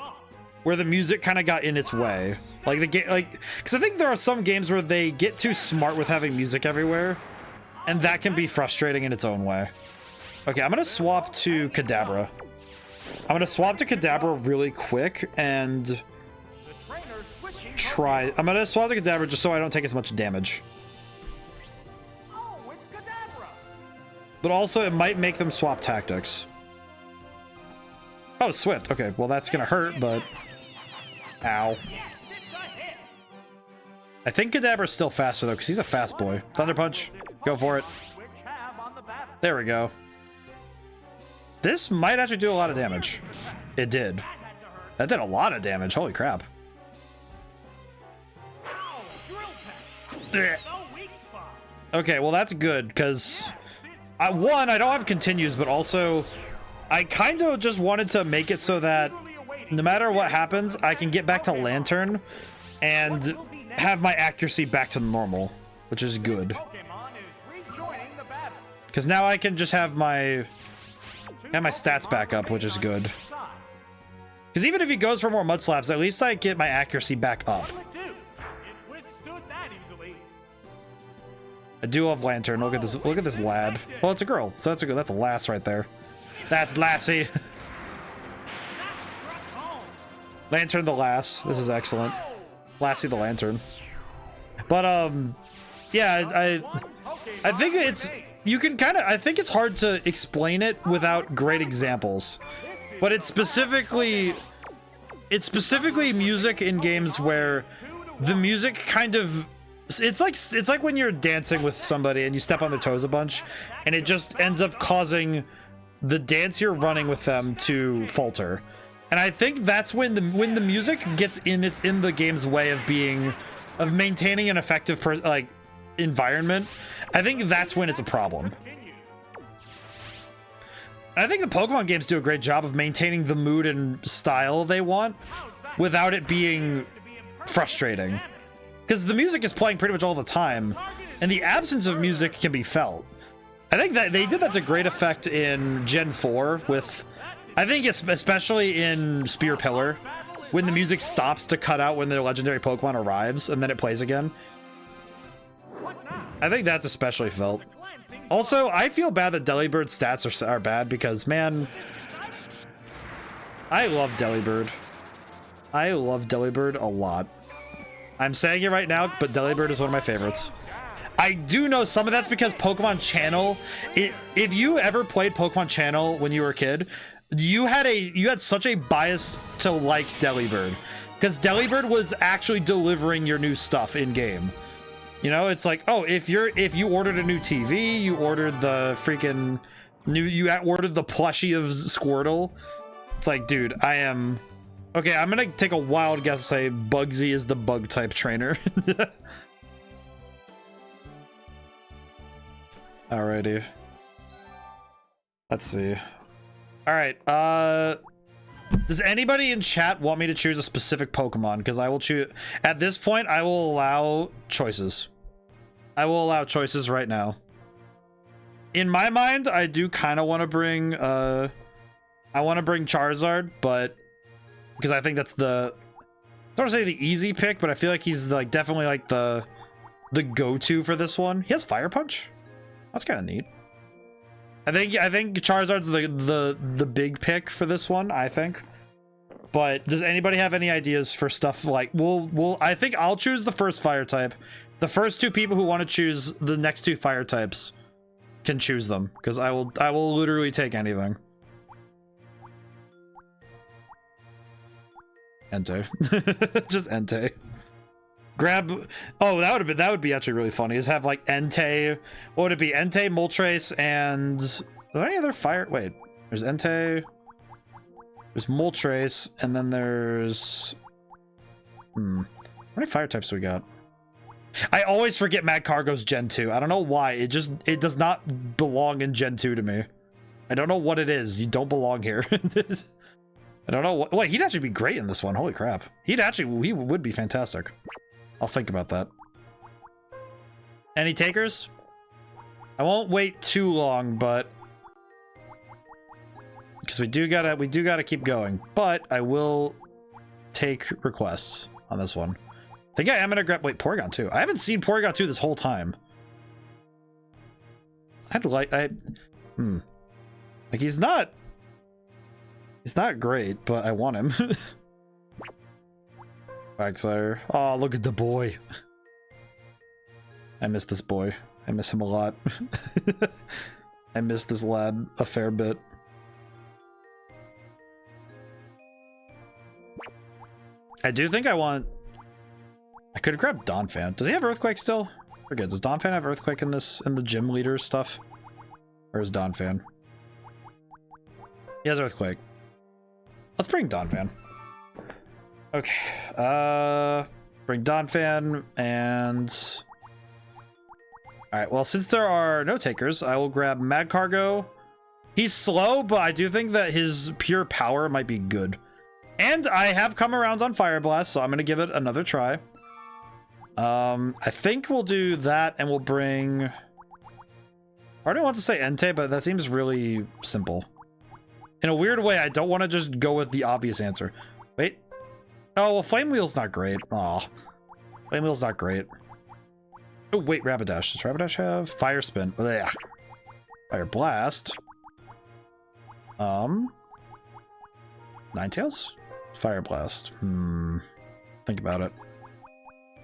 where the music kind of got in its way. Like the game, like, because I think there are some games where they get too smart with having music everywhere, and that can be frustrating in its own way. Okay, I'm gonna swap to Kadabra. I'm gonna swap to Kadabra really quick and try. I'm gonna swap to Kadabra just so I don't take as much damage.
Oh, it's Kadabra.
But also, it might make them swap tactics. Oh, Swift. Okay, well, that's gonna hurt, but... Ow.
Yes, it's a hit.
I think Kadabra's still faster, though, because he's a fast boy. Thunder Punch. Go for it. There we go. This might actually do a lot of damage. It did. That did a lot of damage. Holy crap. Okay, well, that's good, because... one, I don't have continues, but also... I kind of just wanted to make it so that no matter what happens, I can get back to Lantern and have my accuracy back to normal, which is good. Because now I can just have my stats back up, which is good. Because even if he goes for more mud slaps, at least I get my accuracy back up. I do love Lantern. Look at this. Look at this lad. Well, it's a girl, so that's a good. That's a lass right there. That's Lassie. Lantern the lass. This is excellent. Lassie the Lantern. But yeah, I think it's you can kind of. I think it's hard to explain it without great examples. But it's specifically music in games where the music kind of. It's like when you're dancing with somebody and you step on their toes a bunch, and it just ends up causing the dance you're running with them to falter. And I think that's when the music gets in, it's in the game's way of maintaining an effective environment. I think that's when it's a problem. I think the Pokemon games do a great job of maintaining the mood and style they want without it being frustrating. Because the music is playing pretty much all the time, and the absence of music can be felt. I think that they did that to great effect in Gen 4 with, I think it's especially in Spear Pillar, when the music stops to cut out when the legendary Pokemon arrives, and then it plays again. I think that's especially felt. Also, I feel bad that Delibird's stats are bad because, man, I love Delibird. I love Delibird a lot. I'm saying it right now, but Delibird is one of my favorites. I do know some of that's because Pokemon Channel, if you ever played Pokemon Channel when you were a kid, you had such a bias to like Delibird, because Delibird was actually delivering your new stuff in game. You know, it's like, oh, if you ordered a new TV, you ordered the freaking you ordered the plushie of Squirtle. It's like, dude, I'm gonna take a wild guess and say Bugsy is the bug type trainer. Alrighty. Let's see. Alright, does anybody in chat want me to choose a specific Pokemon? Because I will choose... At this point, I will allow choices. I will allow choices right now. In my mind, I do kind of want to bring... I want to bring Charizard, but... Because I think that's the... I don't want to say the easy pick, but I feel like he's like definitely like the go-to for this one. He has Fire Punch? That's kind of neat. I think Charizard's the big pick for this one, I think. But does anybody have any ideas for stuff like I think I'll choose the first fire type. The first two people who want to choose the next two fire types can choose them, because I will literally take anything. Entei. Just Entei. Grab... Oh, that would be actually really funny, is have like Entei... What would it be? Entei, Moltres, and... Are there any other fire... Wait. There's Entei... There's Moltres, and then there's... How many fire types do we got? I always forget Mad Cargo's Gen 2. I don't know why. It does not belong in Gen 2 to me. I don't know what it is. You don't belong here. I don't know what... Wait, he'd actually be great in this one. Holy crap. He would be fantastic. I'll think about that. Any takers? I won't wait too long, but... Because we do gotta keep going. But I will take requests on this one. I think I am gonna grab... Wait, Porygon 2. I haven't seen Porygon 2 this whole time. Like, he's not great, but I want him. Quagsire. Oh, look at the boy. I miss this boy. I miss him a lot. I miss this lad a fair bit. I do think I want... I could have grabbed Donphan. Does he have Earthquake still? Forget. Does Donphan have Earthquake in the gym leader stuff? Or is Donphan? He has Earthquake. Let's bring Donphan. Okay. Bring Donphan and... Alright, well, since there are no takers, I will grab Magcargo. He's slow, but I do think that his pure power might be good. And I have come around on Fire Blast, so I'm going to give it another try. I think we'll do that, and we'll bring... I don't want to say Entei, but that seems really simple. In a weird way, I don't want to just go with the obvious answer. Wait. Oh, well, Flame Wheel's not great. Aw. Flame Wheel's not great. Oh, wait, Rapidash. Does Rapidash have Fire Spin? Ugh. Fire Blast. Ninetales? Fire Blast. Think about it.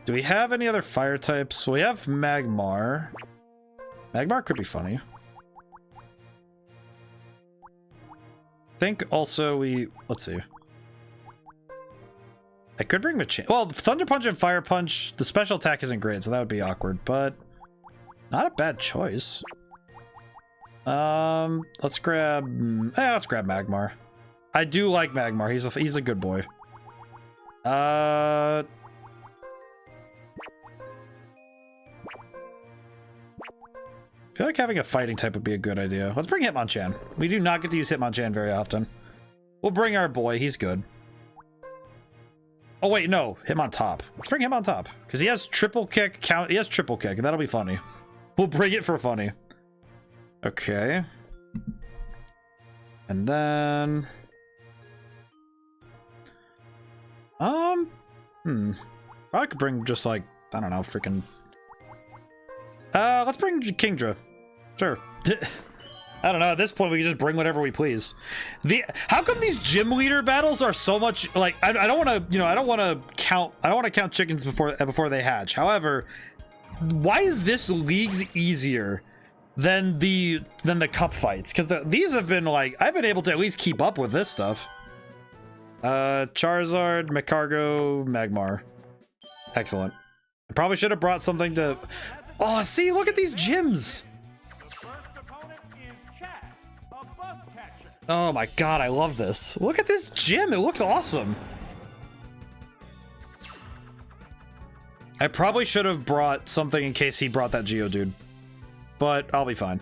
Do we have any other fire types? We have Magmar. Magmar could be funny. I think also let's see. I could bring Machamp. Well, Thunder Punch and Fire Punch, the special attack isn't great, so that would be awkward, but not a bad choice. Let's grab Magmar. I do like Magmar. He's a good boy. I feel like having a fighting type would be a good idea. Let's bring Hitmonchan. We do not get to use Hitmonchan very often. We'll bring our boy. He's good. Oh wait, no, Hitmontop. Let's bring Hitmontop because he has triple kick. He has triple kick, and that'll be funny. We'll bring it for funny. Okay. And then, I could bring just like, I don't know, freaking. Let's bring Kingdra. Sure. I don't know. At this point, we can just bring whatever we please. How come these gym leader battles are so much like? I don't want to, I don't want to count chickens before they hatch. However, why is this leagues easier than the cup fights? Because these have been like, I've been able to at least keep up with this stuff. Charizard, Magcargo, Magmar. Excellent. I probably should have brought something to. Oh, see, look at these gyms. Oh my god, I love this. Look at this gym. It looks awesome. I probably should have brought something in case he brought that Geodude. But I'll be fine.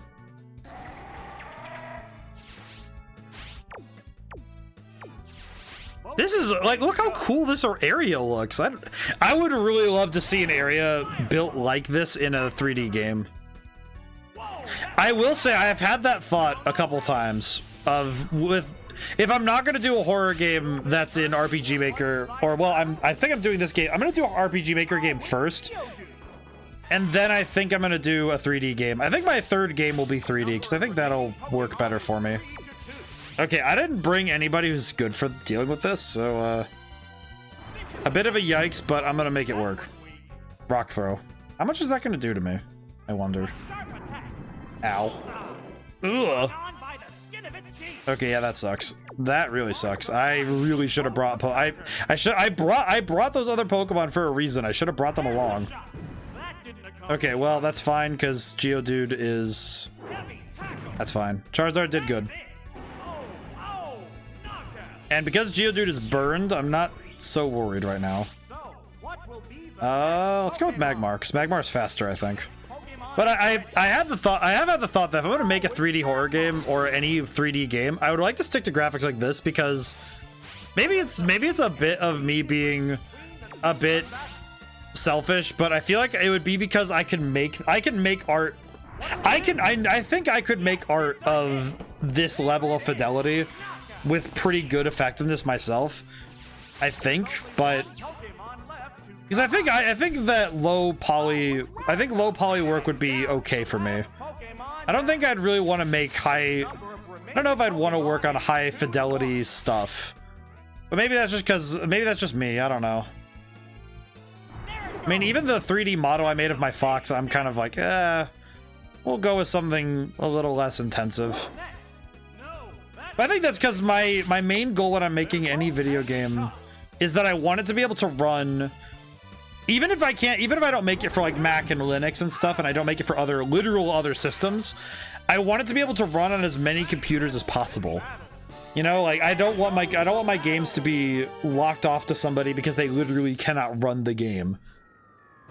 This is like, look how cool this area looks. I would really love to see an area built like this in a 3D game. I will say I have had that thought a couple times if I'm not going to do a horror game that's in RPG Maker, or well, I think I'm doing this game. I'm going to do an RPG Maker game first. And then I think I'm going to do a 3D game. I think my third game will be 3D because I think that'll work better for me. Okay, I didn't bring anybody who's good for dealing with this, so a bit of a yikes, but I'm gonna make it work. Rock throw. How much is that gonna do to me? I wonder. Ow. Ugh. Okay, yeah, that sucks. That really sucks. I really should have brought I brought those other Pokemon for a reason. I should have brought them along. Okay, well, that's fine because Geodude is. That's fine. Charizard did good. And because Geodude is burned, I'm not so worried right now. Let's go with Magmar, because Magmar is faster, I think. But I have had the thought that if I'm going to make a 3D horror game or any 3D game, I would like to stick to graphics like this because maybe it's a bit of me being a bit selfish, but I feel like it would be because I can make art. I think I could make art of this level of fidelity with pretty good effectiveness myself, I think, but because I think that low poly work would be okay for me. I don't think I'd really want to make I don't know if I'd want to work on high fidelity stuff, but maybe that's just me. I don't know. I mean, even the 3D model I made of my fox, I'm kind of like, we'll go with something a little less intensive. But I think that's because my main goal when I'm making any video game is that I want it to be able to run even if I don't make it for like Mac and Linux and stuff, and I don't make it for literal other systems, I want it to be able to run on as many computers as possible. You know, like I don't want my games to be locked off to somebody because they literally cannot run the game.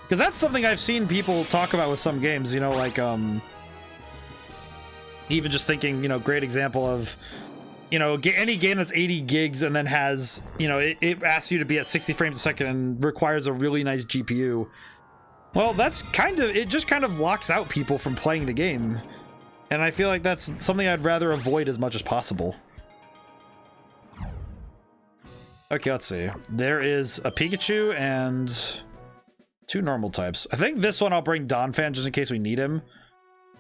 Because that's something I've seen people talk about with some games, you know, like even just thinking, you know, great example of, you know, any game that's 80 gigs and then has, you know, it asks you to be at 60 frames a second and requires a really nice GPU. Well, that's it just kind of locks out people from playing the game. And I feel like that's something I'd rather avoid as much as possible. Okay, let's see. There is a Pikachu and 2 normal types. I think this one I'll bring Donphan just in case we need him.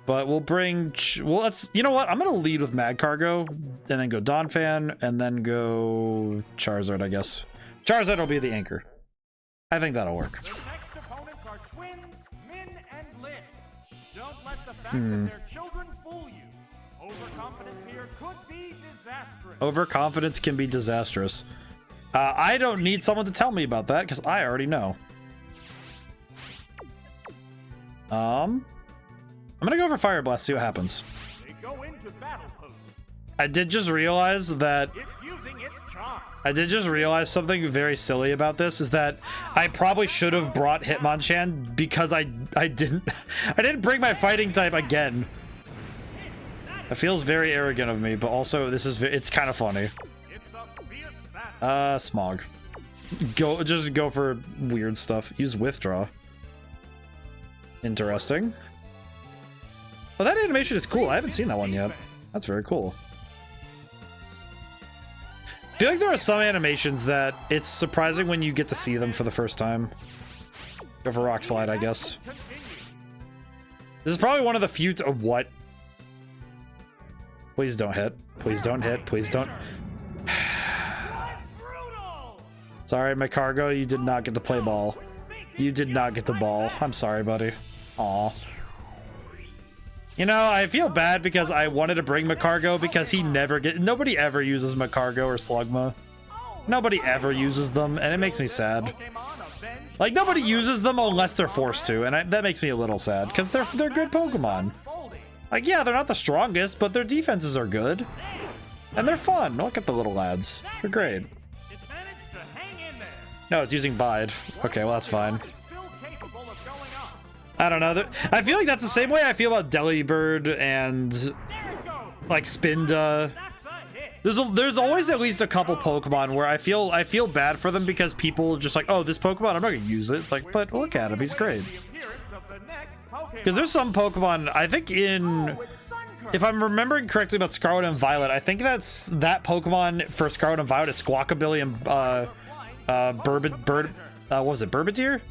But we'll bring... Well, let's... You know what? I'm going to lead with Magcargo, and then go Donphan, and then go Charizard, I guess. Charizard will be the anchor. I think that'll work.
The next opponents are twins, Min and Lin. Don't let the fact that their children fool you. Overconfidence here could be disastrous.
Overconfidence can be disastrous. I don't need someone to tell me about that, because I already know. I'm gonna go for Fire Blast, see what happens.
They go into battle pose.
I did just realize that...
It's using its charm.
I did just realize something very silly about this, is that I probably should have brought Hitmonchan because I didn't bring my fighting type again. It feels very arrogant of me, but also it's kind of funny.
It's a fierce battle.
Smog. Just go for weird stuff. Use Withdraw. Interesting. Oh, that animation is cool. I haven't seen that one yet. That's very cool. I feel like there are some animations that it's surprising when you get to see them for the first time. Go for Rock Slide, I guess. This is probably one of the few... what? Please don't hit. Please don't hit. Please don't... Sorry, Magcargo, you did not get to play ball. You did not get the ball. I'm sorry, buddy. Aw. You know, I feel bad because I wanted to bring Magcargo because nobody ever uses Magcargo or Slugma. Nobody ever uses them, and it makes me sad. Like, nobody uses them unless they're forced to, and that makes me a little sad because they're good Pokemon. Like, yeah, they're not the strongest, but their defenses are good. And they're fun. Look at the little lads. They're great. No, it's using Bide. Okay, well, that's fine. I don't know. I feel like that's the same way I feel about Delibird and like Spinda. There's always at least a couple Pokemon where I feel bad for them because people just like, oh, this Pokemon, I'm not gonna use it. It's like, but look at him, he's great. Because there's some Pokemon, I think if I'm remembering correctly about Scarlet and Violet, I think that Pokemon for Scarlet and Violet is Squawkabilly and what was it, Burbadir?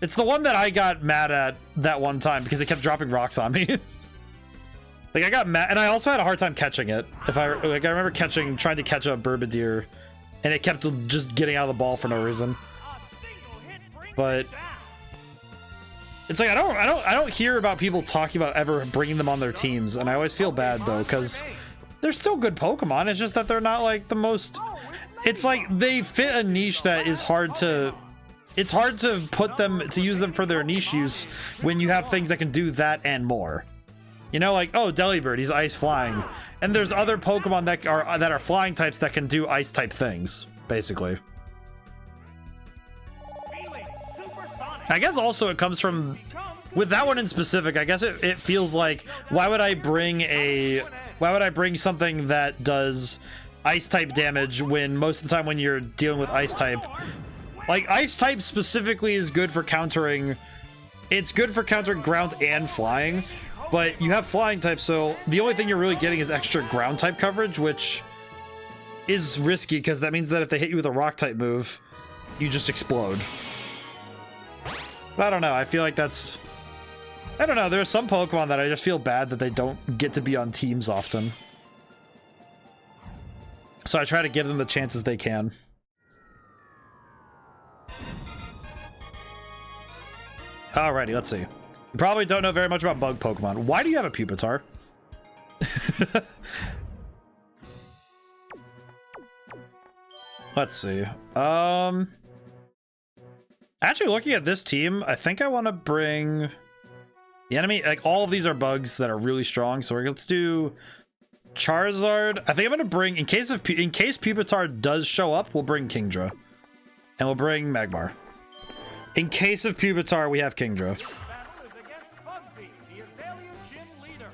It's the one that I got mad at that one time because it kept dropping rocks on me. Like, I got mad, and I also had a hard time catching it. I remember trying to catch a Burbadir, and it kept just getting out of the ball for no reason. But it's like I don't hear about people talking about ever bringing them on their teams, and I always feel bad though because they're still good Pokemon. It's just that they're not like the most. It's like they fit a niche that is hard to. It's hard to use them for their niche use when you have things that can do that and more. You know, like, oh, Delibird, he's ice flying. And there's other Pokemon that are flying types that can do ice type things, basically. I guess also it comes from, with that one in specific, I guess it feels like, why would I bring something that does ice type damage when most of the time when you're dealing with ice type, like, ice type specifically is good for countering... It's good for countering ground and flying, but you have flying type, so the only thing you're really getting is extra ground type coverage, which is risky, because that means that if they hit you with a rock type move, you just explode. But I don't know, I feel like that's... I don't know, there are some Pokemon that I just feel bad that they don't get to be on teams often. So I try to give them the chances they can. Alrighty, let's see. You probably don't know very much about bug Pokemon. Why do you have a Pupitar? Let's see. I Actually, looking at this team, I think I want to bring the enemy. Like, all of these are bugs that are really strong. So let's do Charizard. I think I'm going to bring, in case Pupitar does show up, we'll bring Kingdra. And we'll bring Magmar. In case of Pupitar, we have Kingdra.
This battle is against Bugby, the Azalea Gym leader.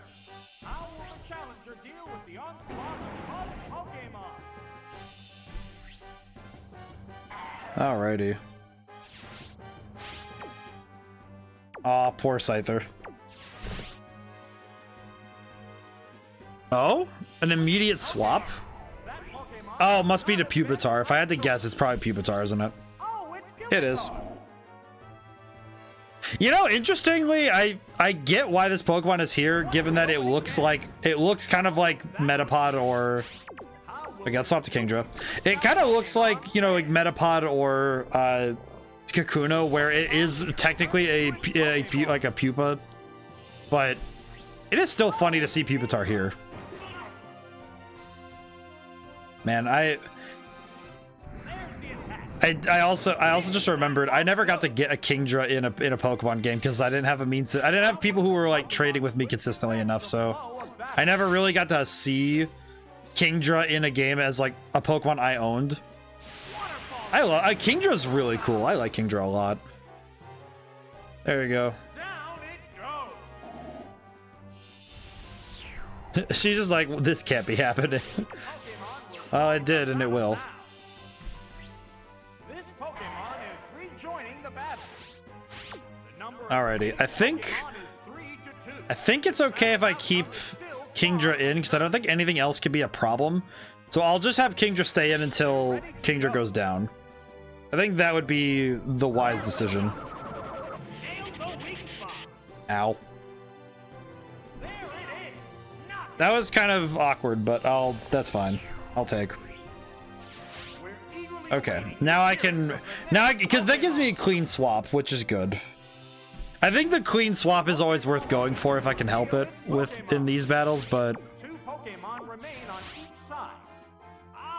How will the challenger deal with the onslaught of Pokemon?
Alrighty. Aw, poor Scyther. Oh? An immediate swap? Oh, it must be to Pupitar. If I had to guess, it's probably Pupitar, isn't it?
Oh, it's
It is. You know, interestingly, I get why this Pokemon is here, given that it looks kind of like Metapod or... I got swapped to Kingdra. It kind of looks like, you know, like Metapod or Kakuna, where it is technically like a pupa, but it is still funny to see Pupitar here. Man, I also just remembered I never got to get a Kingdra in a Pokemon game because I didn't have a means to, I didn't have people who were like trading with me consistently enough, so I never really got to see Kingdra in a game as like a Pokemon I owned. I love Kingdra's really cool. I like Kingdra a lot. There we go. She's just like, this can't be happening. Oh, it did, and it will.
This Pokemon is rejoining the battle.
Alrighty, I think it's okay if I keep Kingdra in, because I don't think anything else could be a problem. So I'll just have Kingdra stay in until Kingdra goes down. I think that would be the wise decision. Ow. That was kind of awkward, but that's fine. I'll take. Okay, now because that gives me a clean swap, which is good. I think the clean swap is always worth going for if I can help it in these battles, but...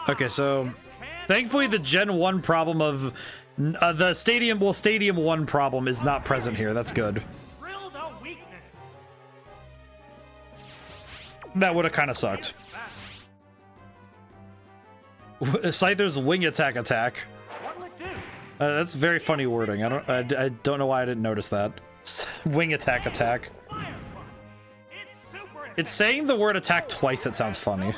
Okay, so thankfully the Gen 1 problem of the Stadium 1 problem is not present here. That's good. That would have kind of sucked. Scyther's wing attack. That's very funny wording. I don't know why I didn't notice that. Wing attack. It's saying the word attack twice that sounds funny.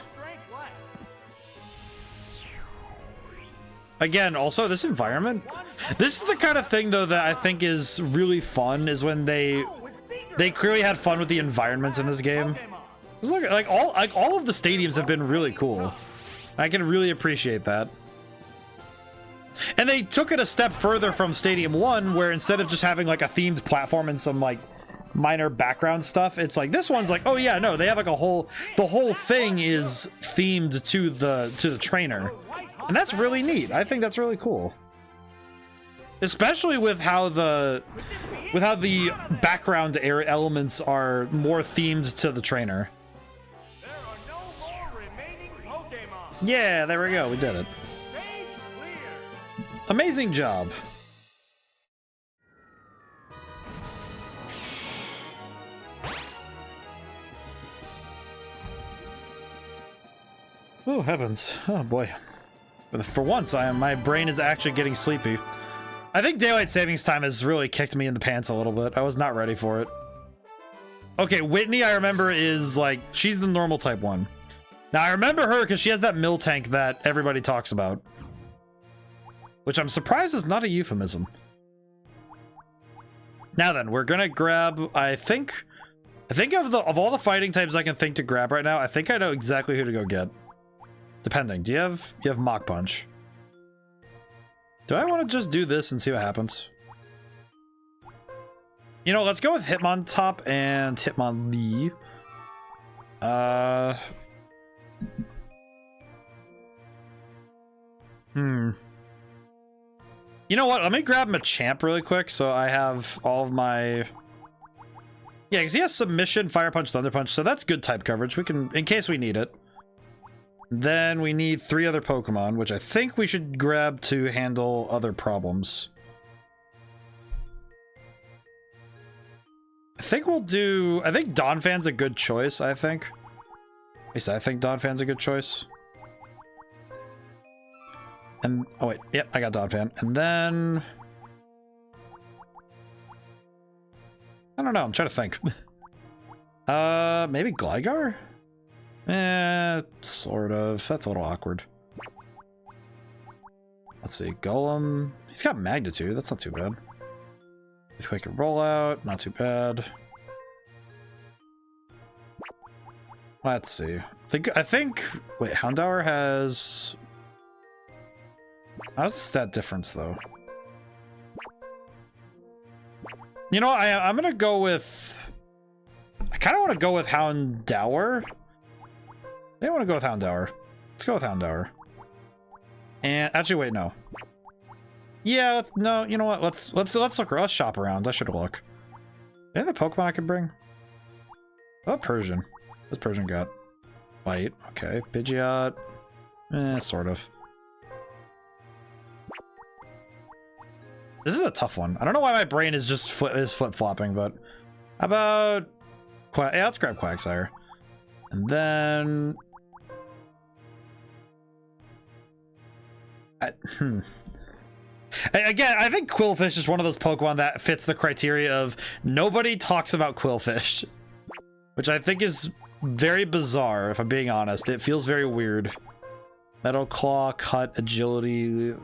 Again, also this environment. This is the kind of thing though that I think is really fun, is when they clearly had fun with the environments in this game. Like all of the stadiums have been really cool. I can really appreciate that. And they took it a step further from Stadium 1, where instead of just having like a themed platform and some like minor background stuff, it's like this one's like, oh yeah, no, they have like the whole thing is themed to the trainer. And that's really neat. I think that's really cool. Especially with how the background elements are more themed to the trainer. Yeah, there we go. We did it. Amazing job. Oh, heavens. Oh, boy. For once, my brain is actually getting sleepy. I think daylight savings time has really kicked me in the pants a little bit. I was not ready for it. Okay, Whitney, I remember, is like, she's the normal type one. Now, I remember her because she has that mill tank that everybody talks about. Which I'm surprised is not a euphemism. Now then, we're gonna grab, I think of all the fighting types I can think to grab right now, I think I know exactly who to go get. Depending. You have Mach Punch. Do I want to just do this and see what happens? You know, let's go with Hitmontop and Hitmonlee. You know what? Let me grab Machamp really quick so I have all of my... Yeah, because he has Submission, Fire Punch, Thunder Punch, so that's good type coverage. We can, in case we need it. Then we need 3 other Pokemon, which I think we should grab to handle other problems. think we'll do... I think Donphan's a good choice, I think. At least I think Donphan's a good choice. And... oh, wait. Yep, I got Donphan. And then... I don't know. I'm trying to think. Maybe Gligar? Sort of. That's a little awkward. Let's see. Golem. He's got Magnitude. That's not too bad. Quick rollout. Not too bad. Let's see. I think... wait, Houndour has... how's the stat difference, though? You know, I'm gonna go with... I kind of want to go with Houndour. I want to go with Houndour. Let's go with Houndour. And actually, wait, no. Yeah, no. You know what? Let's look. Let's shop around. I should look. Any other Pokemon I could bring? Oh, Persian. What's Persian got? Light. Okay. Pidgeot. Sort of. This is a tough one. I don't know why my brain is just flip-flopping, but how about... yeah, let's grab Quagsire. And then... Again, I think Quillfish is one of those Pokemon that fits the criteria of nobody talks about Quillfish. Which I think is very bizarre, if I'm being honest. It feels very weird. Metal Claw, Cut, Agility... I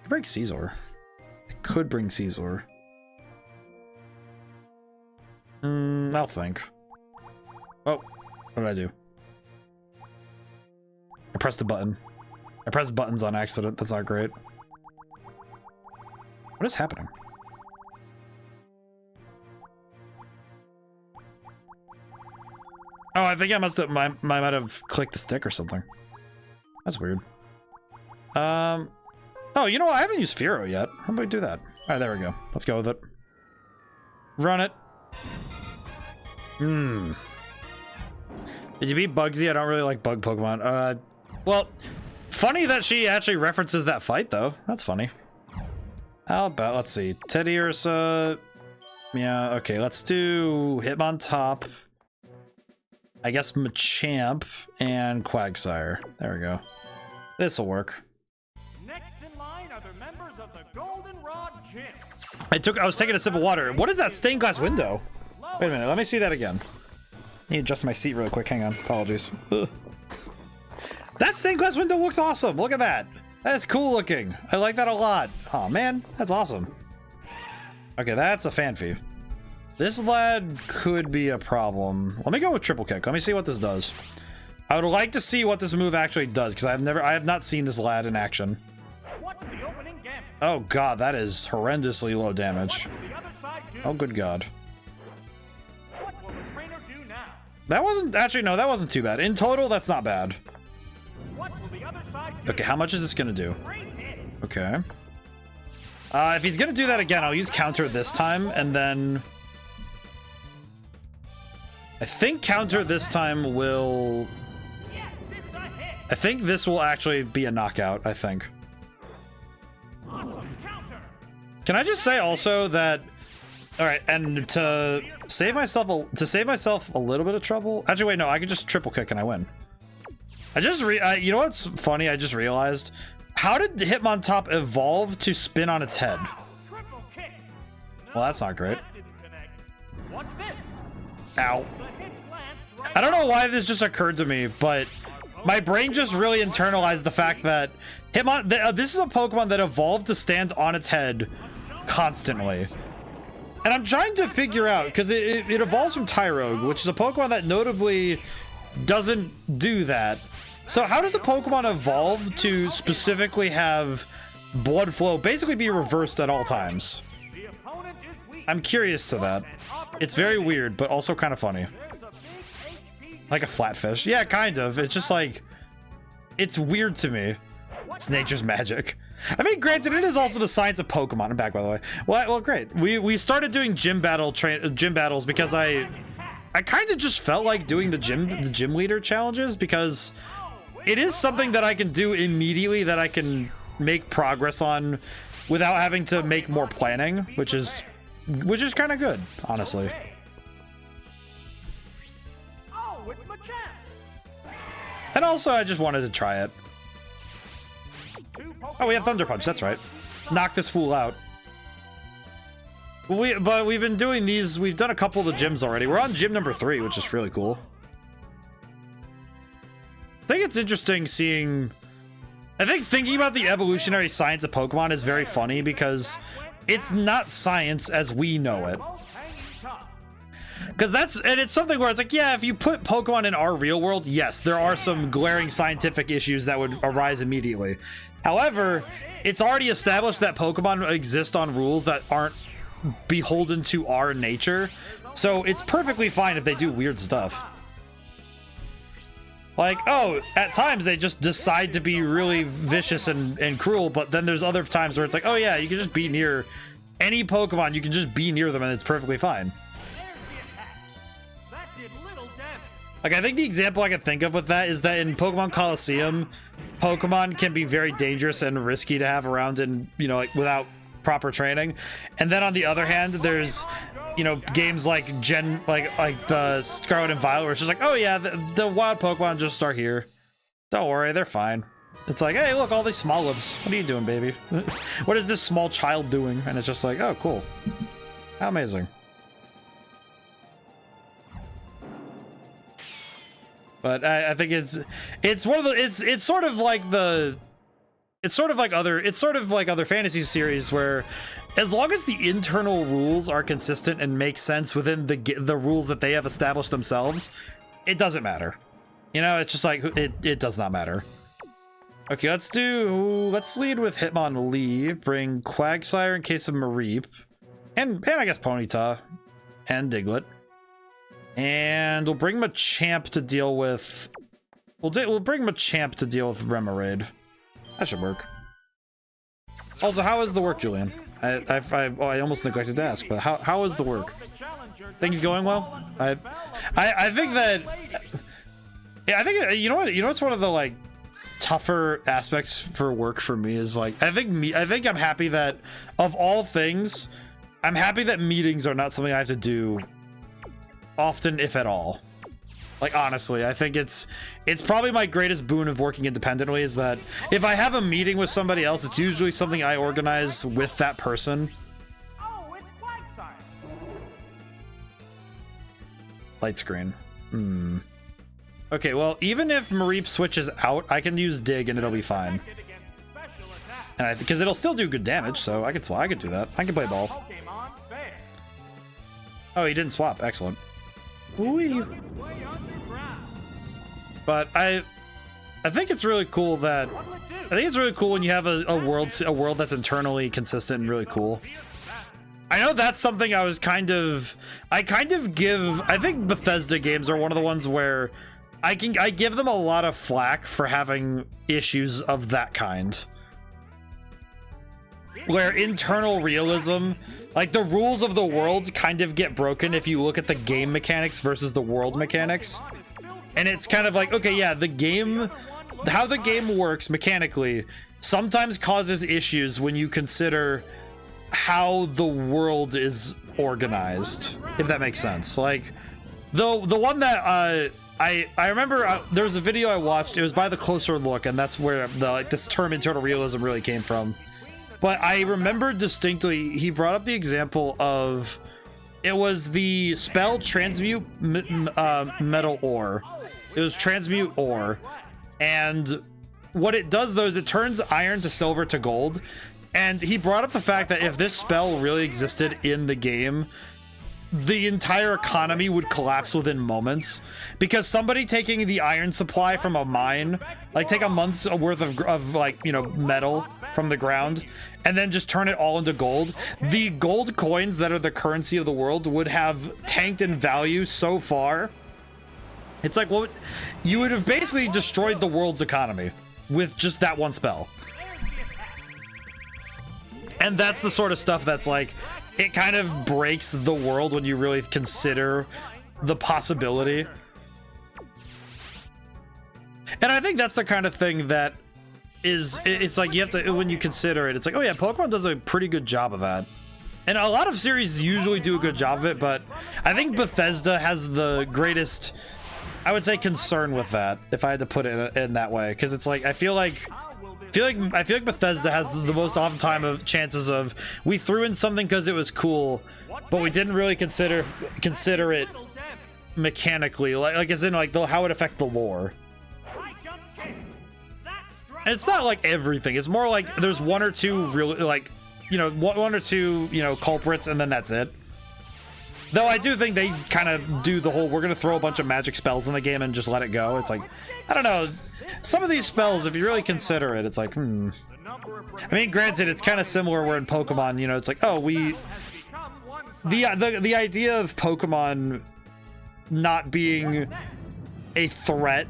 could bring Caesar. I could bring Caesar. I'll think. Oh, what did I do? I pressed the button. I pressed buttons on accident. That's not great. What is happening? Oh, I think I must have... I might have clicked the stick or something. That's weird. Oh, you know what? I haven't used Fearow yet. How about we do that? Alright, there we go. Let's go with it. Run it. Did you beat Bugsy? I don't really like bug Pokemon. Well, funny that she actually references that fight, though. That's funny. How about, let's see. Teddiursa. Yeah, okay. Let's do Hitmontop. I guess Machamp and Quagsire. There we go. This'll work. I was taking a sip of water. What is that stained glass window? Wait a minute, let me see that again. I need to adjust my seat really quick. Hang on. Apologies. Ugh. That stained glass window looks awesome. Look at that. That is cool looking. I like that a lot. Oh man, that's awesome. Okay, that's a Fanfy. This lad could be a problem. Let me go with Triple Kick. Let me see what this does. I would like to see what this move actually does, because I have not seen this lad in action. Oh god, that is horrendously low damage. Oh good god. That wasn't... actually, no, that wasn't too bad. In total, that's not bad. Okay, how much is this gonna do? Okay. If he's gonna do that again, I'll use counter this time, and then... I think counter this time will... I think this will actually be a knockout, I think. Can I just say also that... Alright, and to save myself a little bit of trouble... Actually, wait, no, I could just triple kick and I win. You know what's funny? I just realized. How did Hitmontop evolve to spin on its head? Well, that's not great. Ow. I don't know why this just occurred to me, but my brain just really internalized the fact that this is a Pokemon that evolved to stand on its head constantly. And I'm trying to figure out, because it evolves from Tyrogue, which is a Pokemon that notably doesn't do that. So how does a Pokemon evolve to specifically have blood flow basically be reversed at all times? I'm curious to that. It's very weird, but also kind of funny. Like a flatfish. Yeah, kind of. It's just like... it's weird to me. It's nature's magic. I mean, granted, it is also the science of Pokemon. I'm back, by the way. Well, great. We started doing gym battles because I kind of just felt like doing the gym leader challenges, because it is something that I can do immediately, that I can make progress on without having to make more planning, which is kind of good, honestly.
Okay. Oh, it's Machamp.
And also, I just wanted to try it. Oh, we have Thunder Punch. That's right. Knock this fool out. But we've been doing these. We've done a couple of the gyms already. We're on gym number 3, which is really cool. I think it's interesting seeing. I think thinking about the evolutionary science of Pokemon is very funny because it's not science as we know it. Because it's something where it's like, yeah, if you put Pokemon in our real world, yes, there are some glaring scientific issues that would arise immediately. However, it's already established that Pokemon exist on rules that aren't beholden to our nature, so it's perfectly fine if they do weird stuff. Like, oh, at times they just decide to be really vicious and cruel, but then there's other times where it's like, oh yeah, you can just be near any Pokemon, you can just be near them and it's perfectly fine. Like, I think the example I can think of with that is that in Pokemon Coliseum, Pokemon can be very dangerous and risky to have around in, you know, like without proper training. And then on the other hand, there's, you know, games like the Scarlet and Violet where it's just like, oh yeah, the wild Pokemon just are here. Don't worry, they're fine. It's like, hey, look, all these Smolives. What are you doing, baby? What is this small child doing? And it's just like, oh, cool. How amazing. But I think it's one of the it's sort of like other fantasy series where as long as the internal rules are consistent and make sense within the rules that they have established themselves, it doesn't matter. You know, it's just like it does not matter. Okay, let's lead with Hitmonlee, bring Quagsire in case of Mareep, and I guess Ponyta and Diglett. And we'll bring Machamp to deal with we'll bring Machamp to deal with Remoraid. That should work. Also, how is the work, Julian? I almost neglected to ask, but how is the work? Things going well? I think that, yeah, I think, you know what's one of the like tougher aspects for work for me is like I think I'm happy that of all things, I'm happy that meetings are not something I have to do often, if at all. Like, honestly, I think it's probably my greatest boon of working independently is that if I have a meeting with somebody else, it's usually something I organize with that person.
Oh, it's Quagsire.
Light screen. Okay, well, even if Mareep switches out, I can use Dig and it'll be fine. And because it'll still do good damage, so I could do that. I can play ball. Oh, he didn't swap. Excellent. Ooh. But I think it's really cool that when you have a world that's internally consistent and really cool. I know that's something I think Bethesda games are one of the ones where I give them a lot of flack for having issues of that kind. Where internal realism, like the rules of the world kind of get broken if you look at the game mechanics versus the world mechanics. And it's kind of like, okay, yeah, how the game works mechanically sometimes causes issues when you consider how the world is organized, if that makes sense. Like, the one that I remember there was a video I watched, it was by The Closer Look, and that's where this term internal realism really came from. But I remember distinctly, he brought up the example of, it was the spell Transmute Metal Ore. It was Transmute Ore. And what it does, though, is it turns iron to silver to gold. And he brought up the fact that if this spell really existed in the game, the entire economy would collapse within moments. Because somebody taking the iron supply from a mine, like take a month's worth of like, you know, metal from the ground, and then just turn it all into gold, the gold coins that are the currency of the world would have tanked in value so far. It's like, well, you would have basically destroyed the world's economy with just that one spell. And that's the sort of stuff that's like, it kind of breaks the world when you really consider the possibility. And I think that's the kind of thing that it's like, you have to, when you consider it, it's like, oh yeah, Pokemon does a pretty good job of that. And a lot of series usually do a good job of it, but I think Bethesda has the greatest, I would say, concern with that, if I had to put it in that way, because it's like I feel like Bethesda has the most oftentimes of chances of, we threw in something because it was cool, but we didn't really consider it mechanically, like as in like how it affects the lore. And it's not like everything. It's more like there's one or two really, like, you know, one or two, you know, culprits, and then that's it. Though I do think they kind of do the whole, we're going to throw a bunch of magic spells in the game and just let it go. It's like, I don't know. Some of these spells, if you really consider it, it's like, I mean, granted, it's kind of similar where in Pokemon, you know, it's like, oh, the idea of Pokemon not being a threat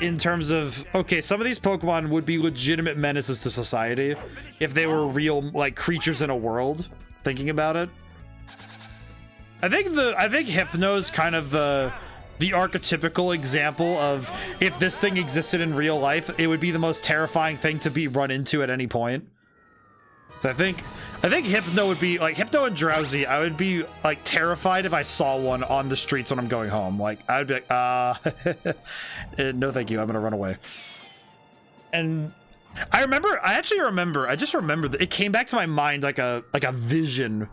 in terms of, okay, some of these Pokemon would be legitimate menaces to society if they were real, like, creatures in a world, thinking about it. I think Hypno's kind of the archetypical example of, if this thing existed in real life, it would be the most terrifying thing to be run into at any point. So I think Hypno would be like, Hypno and Drowsy, I would be like terrified if I saw one on the streets when I'm going home. Like, I would be like, no thank you, I'm gonna run away. And I just remember that it came back to my mind like a vision.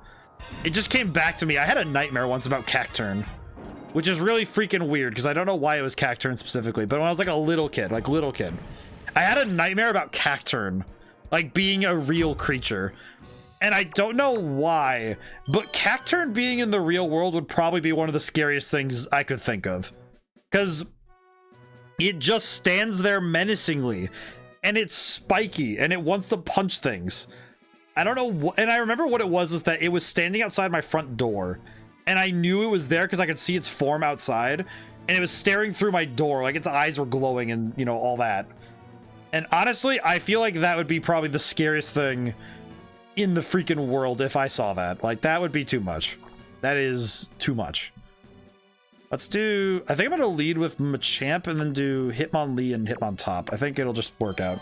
It just came back to me. I had a nightmare once about Cacturne, which is really freaking weird because I don't know why it was Cacturne specifically, but when I was like a little kid, I had a nightmare about Cacturne, like being a real creature. And I don't know why, but Cacturne being in the real world would probably be one of the scariest things I could think of. Because it just stands there menacingly, and it's spiky, and it wants to punch things. I don't know, and I remember what it was that it was standing outside my front door, and I knew it was there because I could see its form outside, and it was staring through my door, like its eyes were glowing and, you know, all that. And honestly, I feel like that would be probably the scariest thing in the freaking world if I saw that. Like, that would be too much. That is too much. Let's do, I think I'm gonna lead with Machamp and then do Hitmonlee and Hitmontop. I think it'll just work out.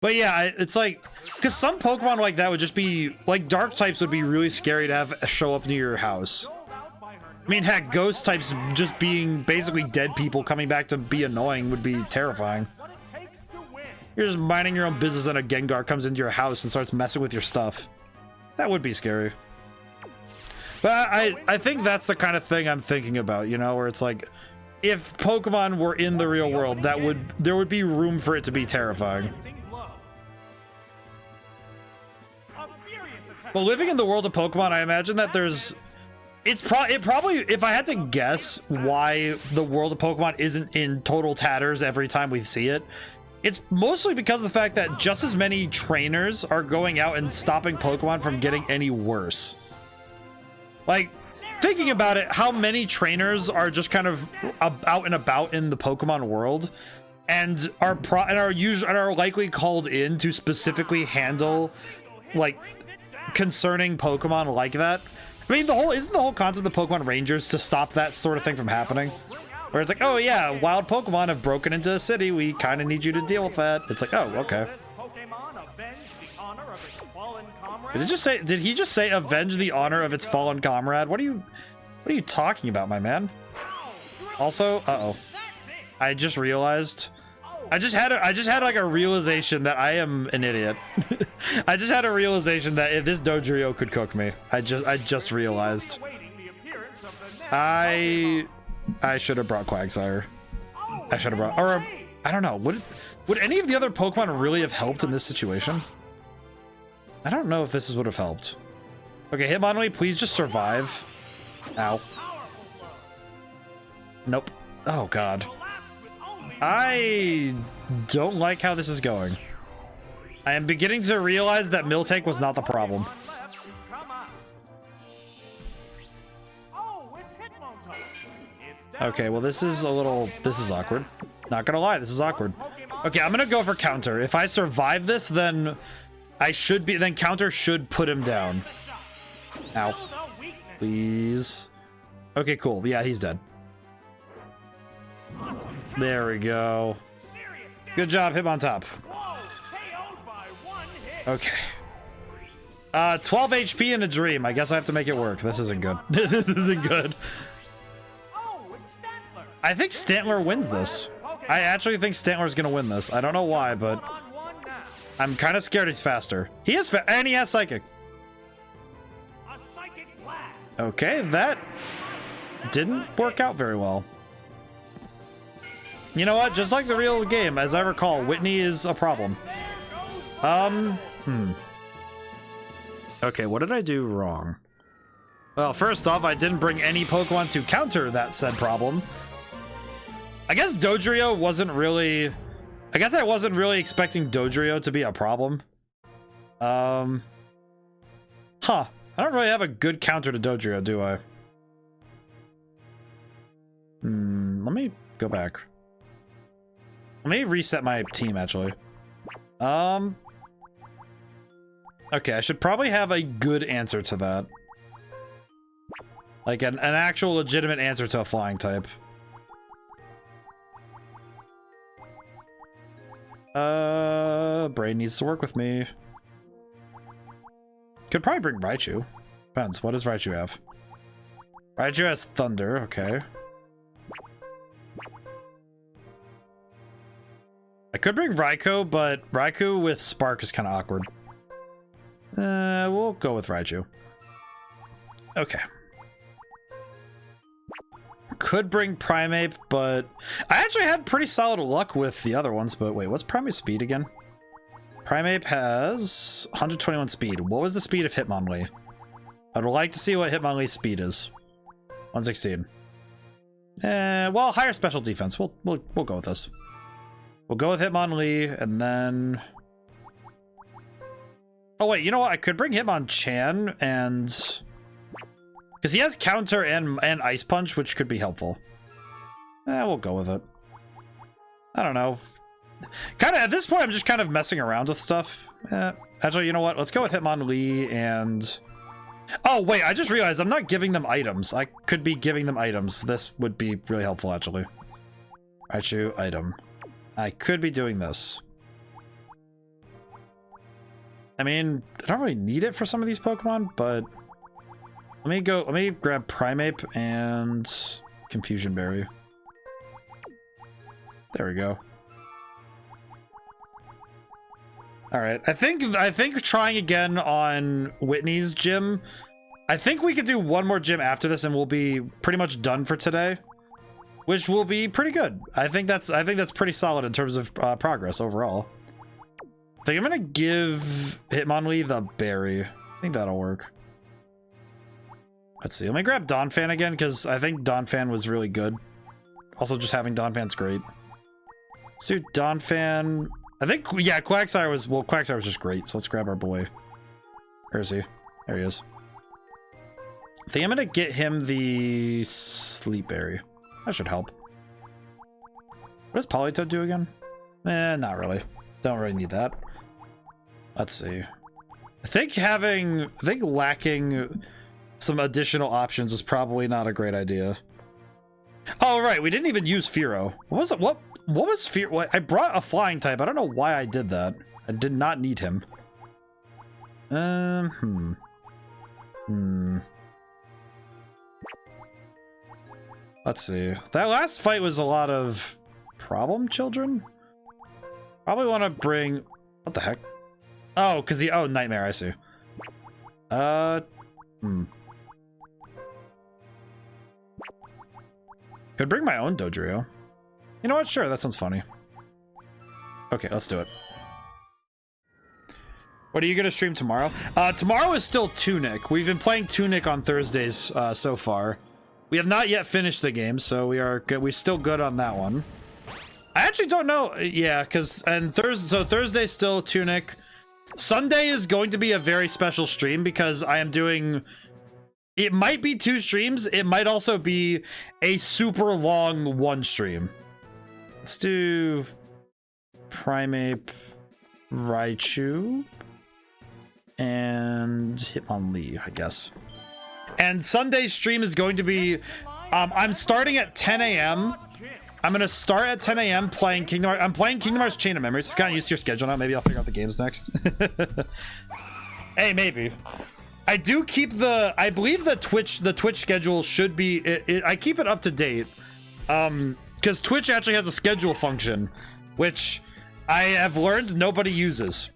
But yeah, it's like, because some Pokemon like that would just be, like, dark types would be really scary to have show up near your house. I mean, heck, ghost types just being basically dead people coming back to be annoying would be terrifying. You're just minding your own business and a Gengar comes into your house and starts messing with your stuff. That would be scary. But I think that's the kind of thing I'm thinking about, you know, where it's like, if Pokemon were in the real world, there would be room for it to be terrifying. But living in the world of Pokemon, I imagine that it probably, if I had to guess why the world of Pokemon isn't in total tatters every time we see it, it's mostly because of the fact that just as many trainers are going out and stopping Pokemon from getting any worse. Like, thinking about it, how many trainers are just kind of out and about in the Pokemon world and are likely called in to specifically handle, like, concerning Pokemon like that. I mean, isn't the whole concept of Pokemon Rangers to stop that sort of thing from happening? Where it's like, oh yeah, wild Pokemon have broken into a city, we kind of need you to deal with that. It's like, oh, okay. Did he just say avenge the honor of its fallen comrade? What are you talking about, my man? Also, uh-oh. I just realized, I just had like a realization that I am an idiot. I just had a realization that if this Dodrio could cook me, I just realized. I should have brought Quagsire. I should have brought, or I don't know. Would any of the other Pokemon really have helped in this situation? I don't know if this would have helped. Okay, Hitmonlee, please just survive. Ow. Nope. Oh god. I don't like how this is going. I am beginning to realize that Miltank was not the problem. Okay, well this is awkward. Not gonna lie, this is awkward. Okay, I'm gonna go for counter. If I survive this, then then counter should put him down. Ow. Please. Okay, cool. Yeah, he's dead. There we go. Good job, Hitmontop. Okay. 12 HP in a dream. I guess I have to make it work. This isn't good. This isn't good.
Oh, it's Stantler.
I think Stantler wins this. I actually think Stantler's gonna win this. I don't know why, but
One-on-one now.
I'm kind of scared he's faster. He is and he has Psychic.
A psychic blast.
Okay, that didn't work out very well. You know what? Just like the real game, as I recall, Whitney is a problem. Okay, what did I do wrong? Well, first off, I didn't bring any Pokemon to counter that said problem. I guess Dodrio wasn't really... I guess I wasn't really expecting Dodrio to be a problem. Huh. I don't really have a good counter to Dodrio, do I? Let me go back. Let me reset my team, actually. Okay, I should probably have a good answer to that. Like an actual legitimate answer to a flying type. Brain needs to work with me. Could probably bring Raichu. Depends, what does Raichu have? Raichu has Thunder, okay. I could bring Raikou, but Raikou with Spark is kind of awkward. We'll go with Raichu. Okay. Could bring Primeape, but I actually had pretty solid luck with the other ones, but wait, what's Primeape's speed again? Primeape has 121 speed. What was the speed of Hitmonlee? I'd like to see what Hitmonlee's speed is. 116. Well, higher special defense. We'll go with this. We'll go with Hitmonlee, and then... Oh, wait, you know what? I could bring Hitmonchan, and... Because he has Counter and Ice Punch, which could be helpful. We'll go with it. I don't know. Kind of, at this point, I'm just kind of messing around with stuff. Actually, you know what? Let's go with Hitmonlee, and... Oh, wait, I just realized I'm not giving them items. I could be giving them items. This would be really helpful, actually. Raichu, item. I could be doing this. I mean, I don't really need it for some of these Pokemon, but let me grab Primeape and Confusion Berry. There we go. All right, I think trying again on Whitney's gym. I think we could do one more gym after this, and we'll be pretty much done for today, which will be pretty good. I think that's pretty solid in terms of progress overall. I think I'm gonna give Hitmonlee the berry. I think that'll work. Let's see. Let me grab Donphan again, because I think Donphan was really good. Also, just having Donphan's great. Let's do Donphan. I think, yeah, Quagsire was just great, so let's grab our boy. Where is he? There he is. I think I'm gonna get him the Sleep Berry. That should help. What does Politoed do again? Not really. Don't really need that. Let's see. I think lacking some additional options is probably not a great idea. Oh, right, we didn't even use Fearow. What was it? What was Fearow? I brought a flying type. I don't know why I did that. I did not need him. Let's see. That last fight was a lot of problem children. Probably want to bring... What the heck? Oh, because he... Oh, Nightmare, I see. Could bring my own Dodrio. You know what? Sure, that sounds funny. Okay, let's do it. What are you gonna stream tomorrow? Tomorrow is still Tunic. We've been playing Tunic on Thursdays so far. We have not yet finished the game, so we're still good on that one. I actually don't know. Yeah, because Thursday's still Tunic. Sunday is going to be a very special stream because I am doing... It might be 2 streams. It might also be a super long 1 stream. Let's do Primeape, Raichu, and Hitmonlee, I guess. And Sunday's stream is going to be... I'm starting at 10 a.m. I'm going to start at 10 a.m. playing Kingdom Hearts. I'm playing Kingdom Hearts Chain of Memories. I've gotten used to your schedule now. Maybe I'll figure out the games next. Hey, maybe. I do keep the, I believe the Twitch schedule should be, I keep it up to date. Because Twitch actually has a schedule function, which I have learned nobody uses.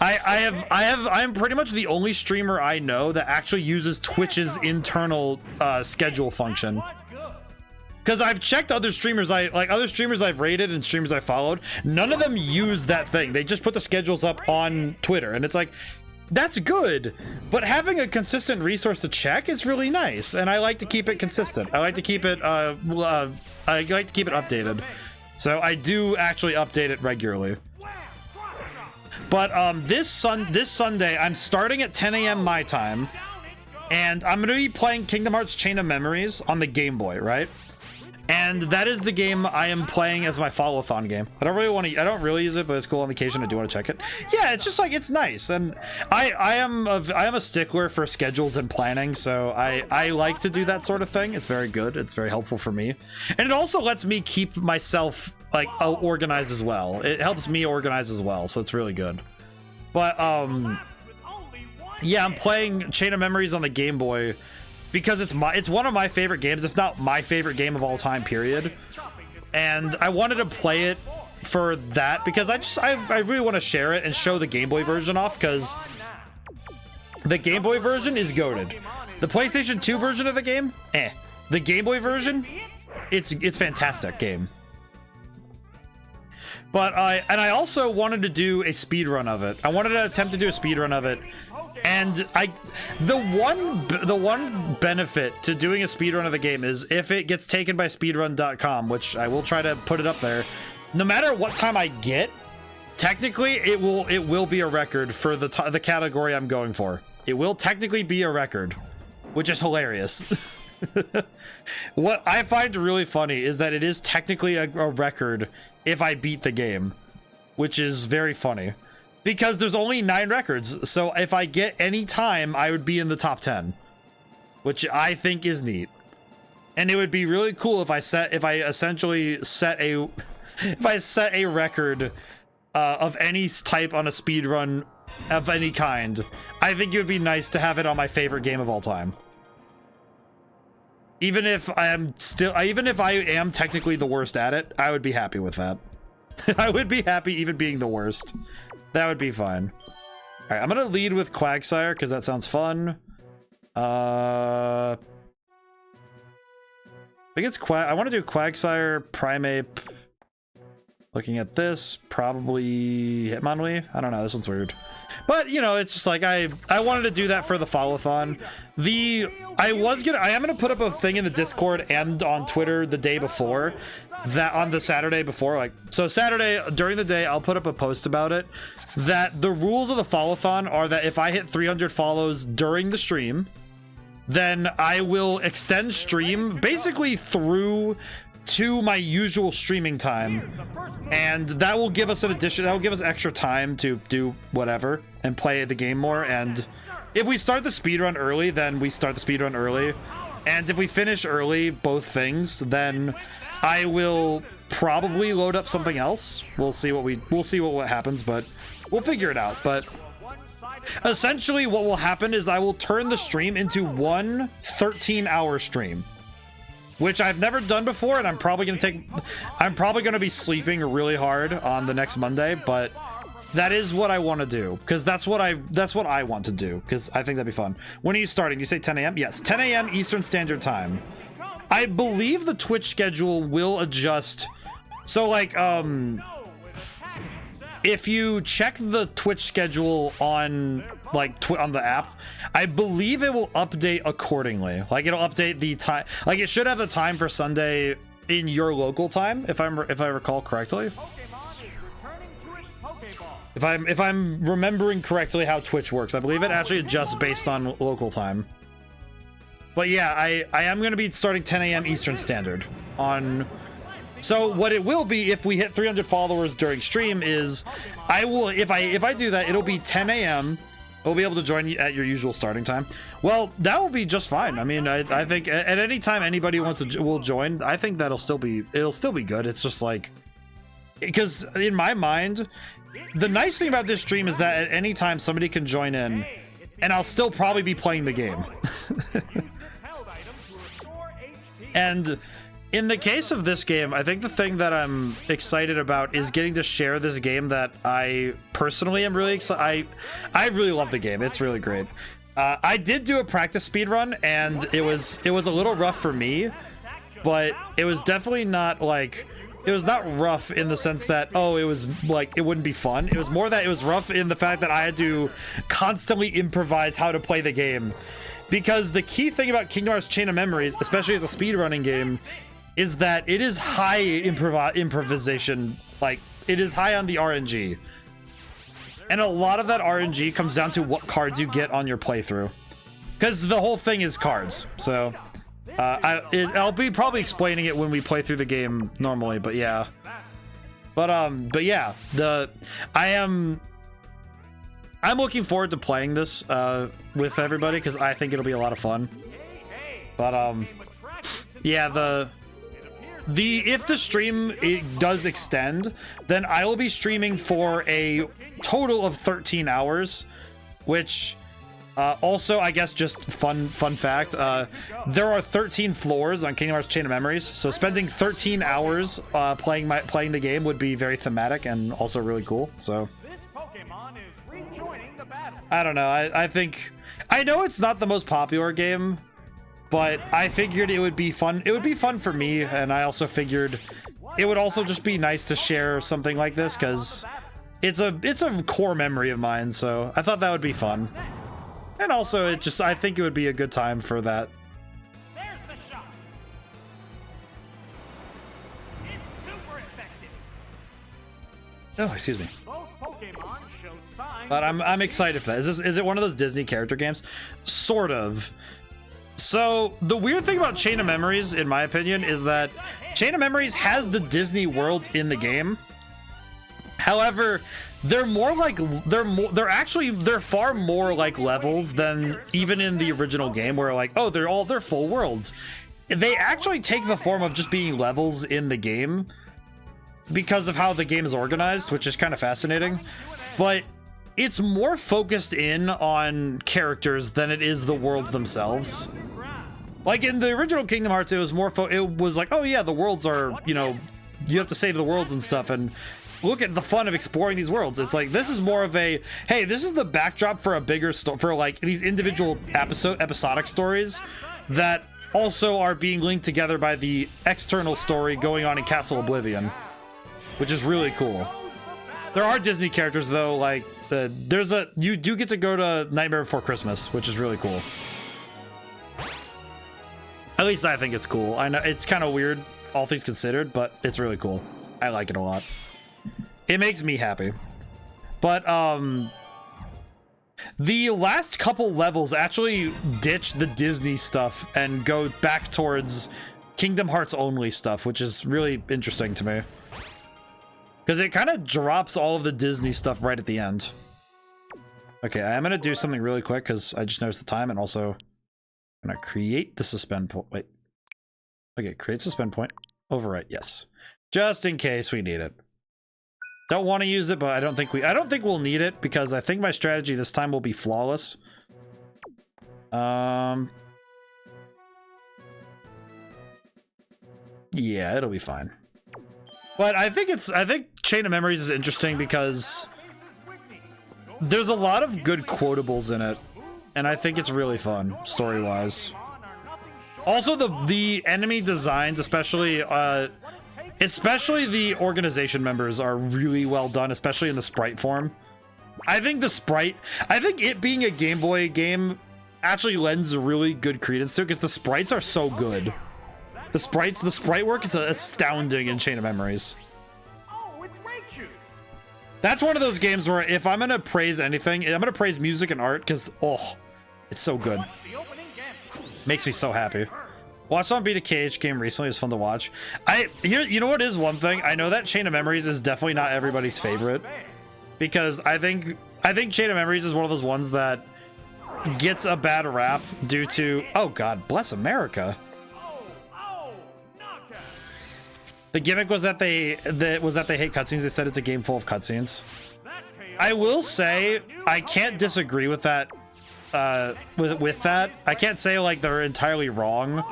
I'm pretty much the only streamer I know that actually uses Twitch's internal schedule function. Because I've checked other streamers, other streamers I've rated and streamers I followed, none of them use that thing. They just put the schedules up on Twitter, and it's like, that's good, but having a consistent resource to check is really nice, and I like to keep it consistent. I like to keep it updated, so I do actually update it regularly. But this Sunday, I'm starting at 10 a.m. my time, and I'm gonna be playing Kingdom Hearts Chain of Memories on the Game Boy, right? And that is the game I am playing as my follow-a-thon game. I don't really use it, but it's cool on occasion. I do want to check it. Yeah, it's just like, it's nice. And I am a stickler for schedules and planning, so I like to do that sort of thing. It's very good. It's very helpful for me. And it also lets me keep myself like organized as well. It helps me organize as well, so it's really good. But yeah, I'm playing Chain of Memories on the Game Boy because it's one of my favorite games, if not my favorite game of all time, period. And I wanted to play it for that because I really want to share it and show the Game Boy version off, because the Game Boy version is goated. The PlayStation 2 version of the game, the Game Boy version, it's fantastic game. But I also wanted to do a speed run of it. I wanted to attempt to do a speed run of it. And the one benefit to doing a speedrun of the game is if it gets taken by speedrun.com, which I will try to put it up there, no matter what time I get, technically it will be a record for the category I'm going for. It will technically be a record, which is hilarious. What I find really funny is that it is technically a record if I beat the game, which is very funny. Because there's only 9 records, so if I get any time, I would be in the top 10, which I think is neat. And it would be really cool if I essentially set a record of any type on a speed run of any kind. I think it would be nice to have it on my favorite game of all time. Even if I am technically the worst at it, I would be happy with that. I would be happy even being the worst. That would be fine. All right, I'm gonna lead with Quagsire because that sounds fun. I think it's I want to do Quagsire, Primeape. Looking at this, probably Hitmonlee. I don't know. This one's weird, but you know, it's just like I wanted to do that for the follow-a-thon. I am gonna put up a thing in the Discord and on Twitter the day before. That on the Saturday before, like, so Saturday during the day, I'll put up a post about it. That the rules of the follow-a-thon are that if I hit 300 follows during the stream, then I will extend stream basically through to my usual streaming time, and that will give us extra time to do whatever and play the game more. And if we start the speedrun early, then we start the speedrun early, and if we finish early both things, then I will probably load up something else. We'll see what happens, but we'll figure it out. But essentially what will happen is I will turn the stream into one 13-hour stream, which I've never done before, and I'm probably going to be sleeping really hard on the next Monday, but that is what I want to do, because that's what I want to do, because I think that'd be fun. When are you starting? Do you say 10 a.m.? Yes, 10 a.m. Eastern Standard Time. I believe the Twitch schedule will adjust. So like, if you check the Twitch schedule on on the app, I believe it will update accordingly. Like, it'll update the time. Like, it should have the time for Sunday in your local time, if I recall correctly. If I'm remembering correctly how Twitch works, I believe it actually adjusts based on local time. But yeah, I am going to be starting 10 a.m. Eastern Standard on. So what it will be if we hit 300 followers during stream is I will, if I do that, it'll be 10 a.m. We'll be able to join you at your usual starting time. Well, that will be just fine. I mean, I think at any time anybody will join, I think it'll still be good. It's just like, because in my mind, the nice thing about this stream is that at any time somebody can join in, and I'll still probably be playing the game. And in the case of this game, I think the thing that I'm excited about is getting to share this game that I personally am really excited. I really love the game. It's really great. I did do a practice speed run, and it was a little rough for me, but it was definitely not like, it was not rough in the sense that, oh, it was like it wouldn't be fun. It was more that it was rough in the fact that I had to constantly improvise how to play the game. Because the key thing about Kingdom Hearts Chain of Memories, especially as a speedrunning game, is that it is high improvisation. Like, it is high on the RNG. And a lot of that RNG comes down to what cards you get on your playthrough. Because the whole thing is cards. So, I'll be probably explaining it when we play through the game normally, but yeah. But yeah, I'm looking forward to playing this with everybody because I think it'll be a lot of fun. But yeah, if the stream does extend, then I will be streaming for a total of 13 hours, which also, I guess, just fun fact, there are 13 floors on Kingdom Hearts Chain of Memories, so spending 13 hours playing the game would be very thematic and also really cool. So I don't know. I know it's not the most popular game, but I figured it would be fun. It would be fun for me, and I also figured it would also just be nice to share something like this because it's a core memory of mine. So I thought that would be fun, and also I think it would be a good time for that.
There's the shot. It's super effective.
Oh, excuse me.
Both Pokemon show signs.
But I'm excited for that. Is it one of those Disney character games? Sort of. So the weird thing about Chain of Memories, in my opinion, is that Chain of Memories has the Disney worlds in the game. However, they're far more like levels than even in the original game, where like, oh, they're full worlds. They actually take the form of just being levels in the game because of how the game is organized, which is kind of fascinating. But it's more focused in on characters than it is the worlds themselves. Like in the original Kingdom Hearts, it was more it was like, oh yeah, the worlds are, you know, you have to save the worlds and stuff, and look at the fun of exploring these worlds. It's like, this is more of a, hey, this is the backdrop for a bigger story, for like these individual episodic stories that also are being linked together by the external story going on in Castle Oblivion, which is really cool. There are Disney characters though, like you do get to go to Nightmare Before Christmas, which is really cool. At least I think it's cool. I know it's kind of weird, all things considered, but it's really cool. I like it a lot. It makes me happy. But the last couple levels actually ditch the Disney stuff and go back towards Kingdom Hearts only stuff, which is really interesting to me. Because it kind of drops all of the Disney stuff right at the end. Okay, I'm going to do something really quick because I just noticed the time, and also I'm going to create the suspend point. Wait. Okay, create suspend point. Overwrite, yes. Just in case we need it. Don't want to use it, but I don't think we'll need it because I think my strategy this time will be flawless. Yeah, it'll be fine. But I think Chain of Memories is interesting because there's a lot of good quotables in it, and I think it's really fun story-wise. Also, the enemy designs, especially the organization members, are really well done, especially in the sprite form. I think it being a Game Boy game actually lends really good credence to it because the sprites are so good. The sprite work is astounding in Chain of Memories. That's one of those games where if I'm gonna praise anything, I'm gonna praise music and art because, oh, it's so good. Makes me so happy. Watched on beat a KH game recently. It was fun to watch. You know what is one thing? I know that Chain of Memories is definitely not everybody's favorite because I think Chain of Memories is one of those ones that gets a bad rap due to, oh God, bless America. The gimmick was that they hate cutscenes. They said it's a game full of cutscenes. I will say I can't disagree with that. With that, I can't say like they're entirely wrong.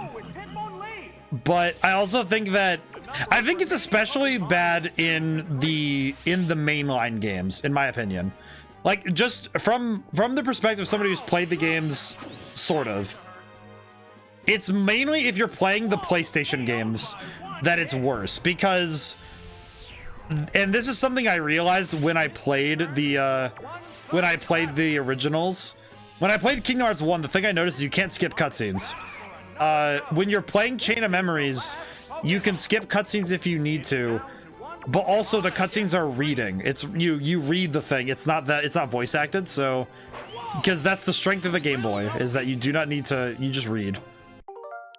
But I also think that I think it's especially bad in the mainline games, in my opinion. Like, just from the perspective of somebody who's played the games, sort of. It's mainly if you're playing the PlayStation games that it's worse, because, and this is something I realized when I played the originals. When I played Kingdom Hearts 1, the thing I noticed is you can't skip cutscenes. When you're playing Chain of Memories, you can skip cutscenes if you need to, but also the cutscenes are reading. It's you read the thing. It's not voice acted, so because that's the strength of the Game Boy, is that you do not need to, you just read.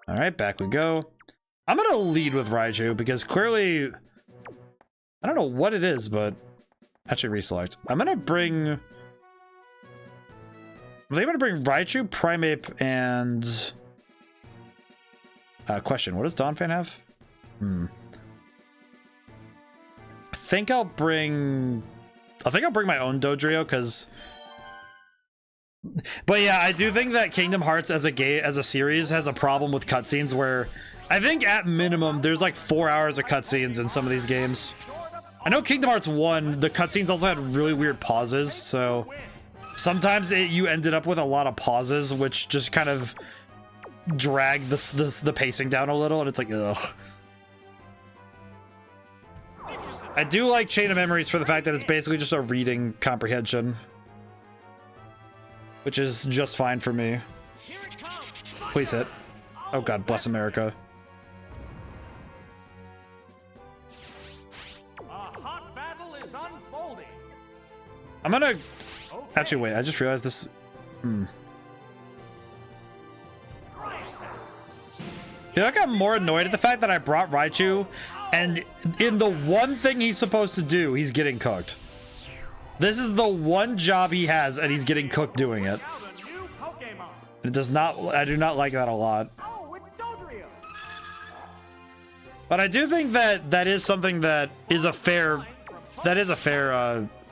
All right, back we go. I'm gonna lead with Raichu because clearly I don't know what it is, but actually reselect. I'm gonna bring Raichu, Primeape, and question, what does Donphan have? I think I'll bring my own Dodrio, because but yeah, I do think that Kingdom Hearts as a series has a problem with cutscenes, where I think at minimum there's like 4 hours of cutscenes in some of these games. I know Kingdom Hearts 1, the cutscenes also had really weird pauses, so sometimes you ended up with a lot of pauses, which just kind of drag the pacing down a little, and it's like, ugh. I do like Chain of Memories for the fact that it's basically just a reading comprehension, which is just fine for me. Please hit. Oh god, bless America. I'm gonna actually wait, I just realized this. You know, I got more annoyed at the fact that I brought Raichu, and in the one thing he's supposed to do, he's getting cooked. This is the one job he has, and he's getting cooked doing it. It does not, I do not like that a lot. But I do think that that is something that is a fair,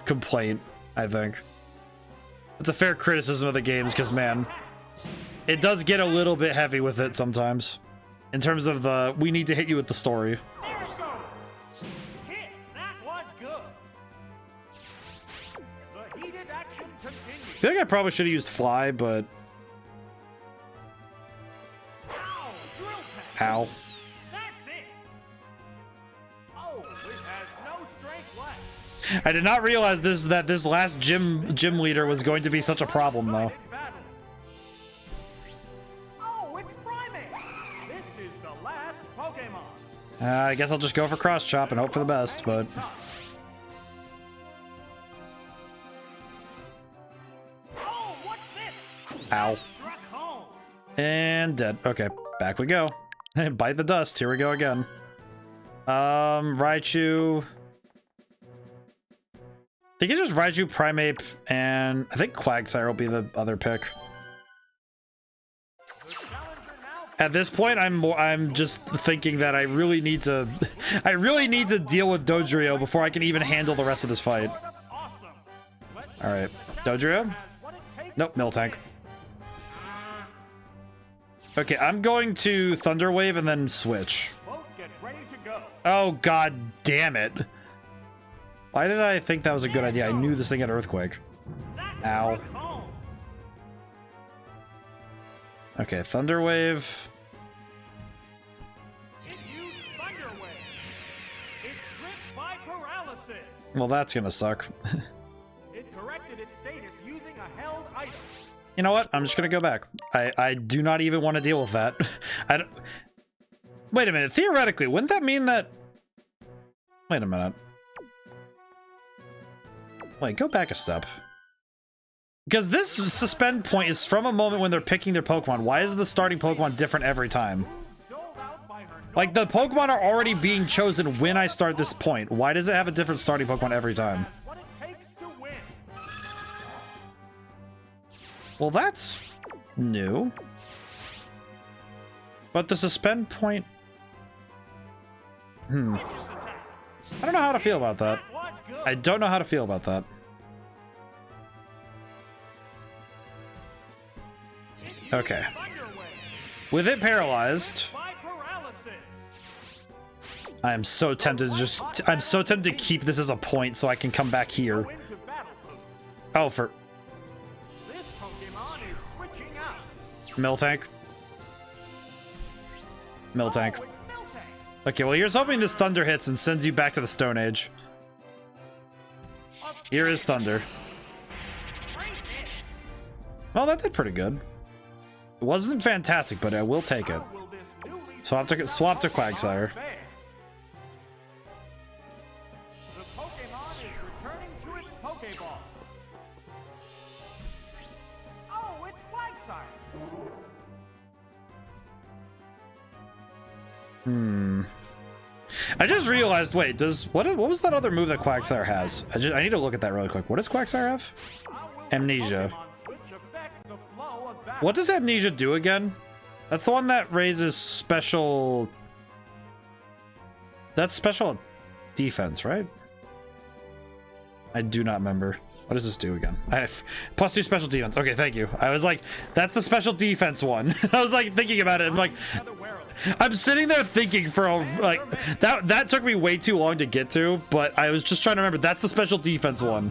complaint, I think. It's a fair criticism of the games, because man, it does get a little bit heavy with it sometimes. In terms of the, we need to hit you with the story. I think I probably should have used Fly, but... Ow. I did not realize that this last gym leader was going to be such a problem, though. I guess I'll just go for Cross Chop and hope for the best, but... Ow. And dead. Okay, back we go. Bite the dust. Here we go again. Raichu. I think it's just Raichu, Primeape, and I think Quagsire will be the other pick. At this point, I'm just thinking that I really need to deal with Dodrio before I can even handle the rest of this fight. All right, Dodrio. Nope, Miltank. Okay, I'm going to Thunder Wave and then switch. Oh god damn it! Why did I think that was a good idea? I knew this thing had Earthquake. Ow. Okay, Thunder Wave. Well, that's gonna suck. You know what? I'm just gonna go back. I do not even want to deal with that. I don't... Wait a minute. Theoretically, wouldn't that mean that... Wait a minute. Wait, go back a step. Because this suspend point is from a moment when they're picking their Pokemon. Why is the starting Pokemon different every time? Like, the Pokemon are already being chosen when I start this point. Why does it have a different starting Pokemon every time? Well, that's new. But the suspend point... I don't know how to feel about that. I don't know how to feel about that. Okay. With it paralyzed, I am so tempted to I'm so tempted to keep this as a point so I can come back here. Oh, for Miltank. Miltank. Okay, well, here's hoping this thunder hits and sends you back to the Stone Age. Here is thunder. Well, that did pretty good. It wasn't fantastic, but I will take it. Swap to Quagsire.
The Pokemon is returning to its Pokeball. Oh, it's Quagsire.
I just realized, wait, what was that other move that Quagsire has? I need to look at that really quick. What does Quagsire have? Amnesia. What does Amnesia do again? That's the one that raises special... That's special defense, right? I do not remember. What does this do again? I have +2 special defense. Okay, thank you. I was like, that's the special defense one. I was like thinking about it. I'm like, I'm sitting there thinking for like that took me way too long to get to, but I was just trying to remember that's the special defense one.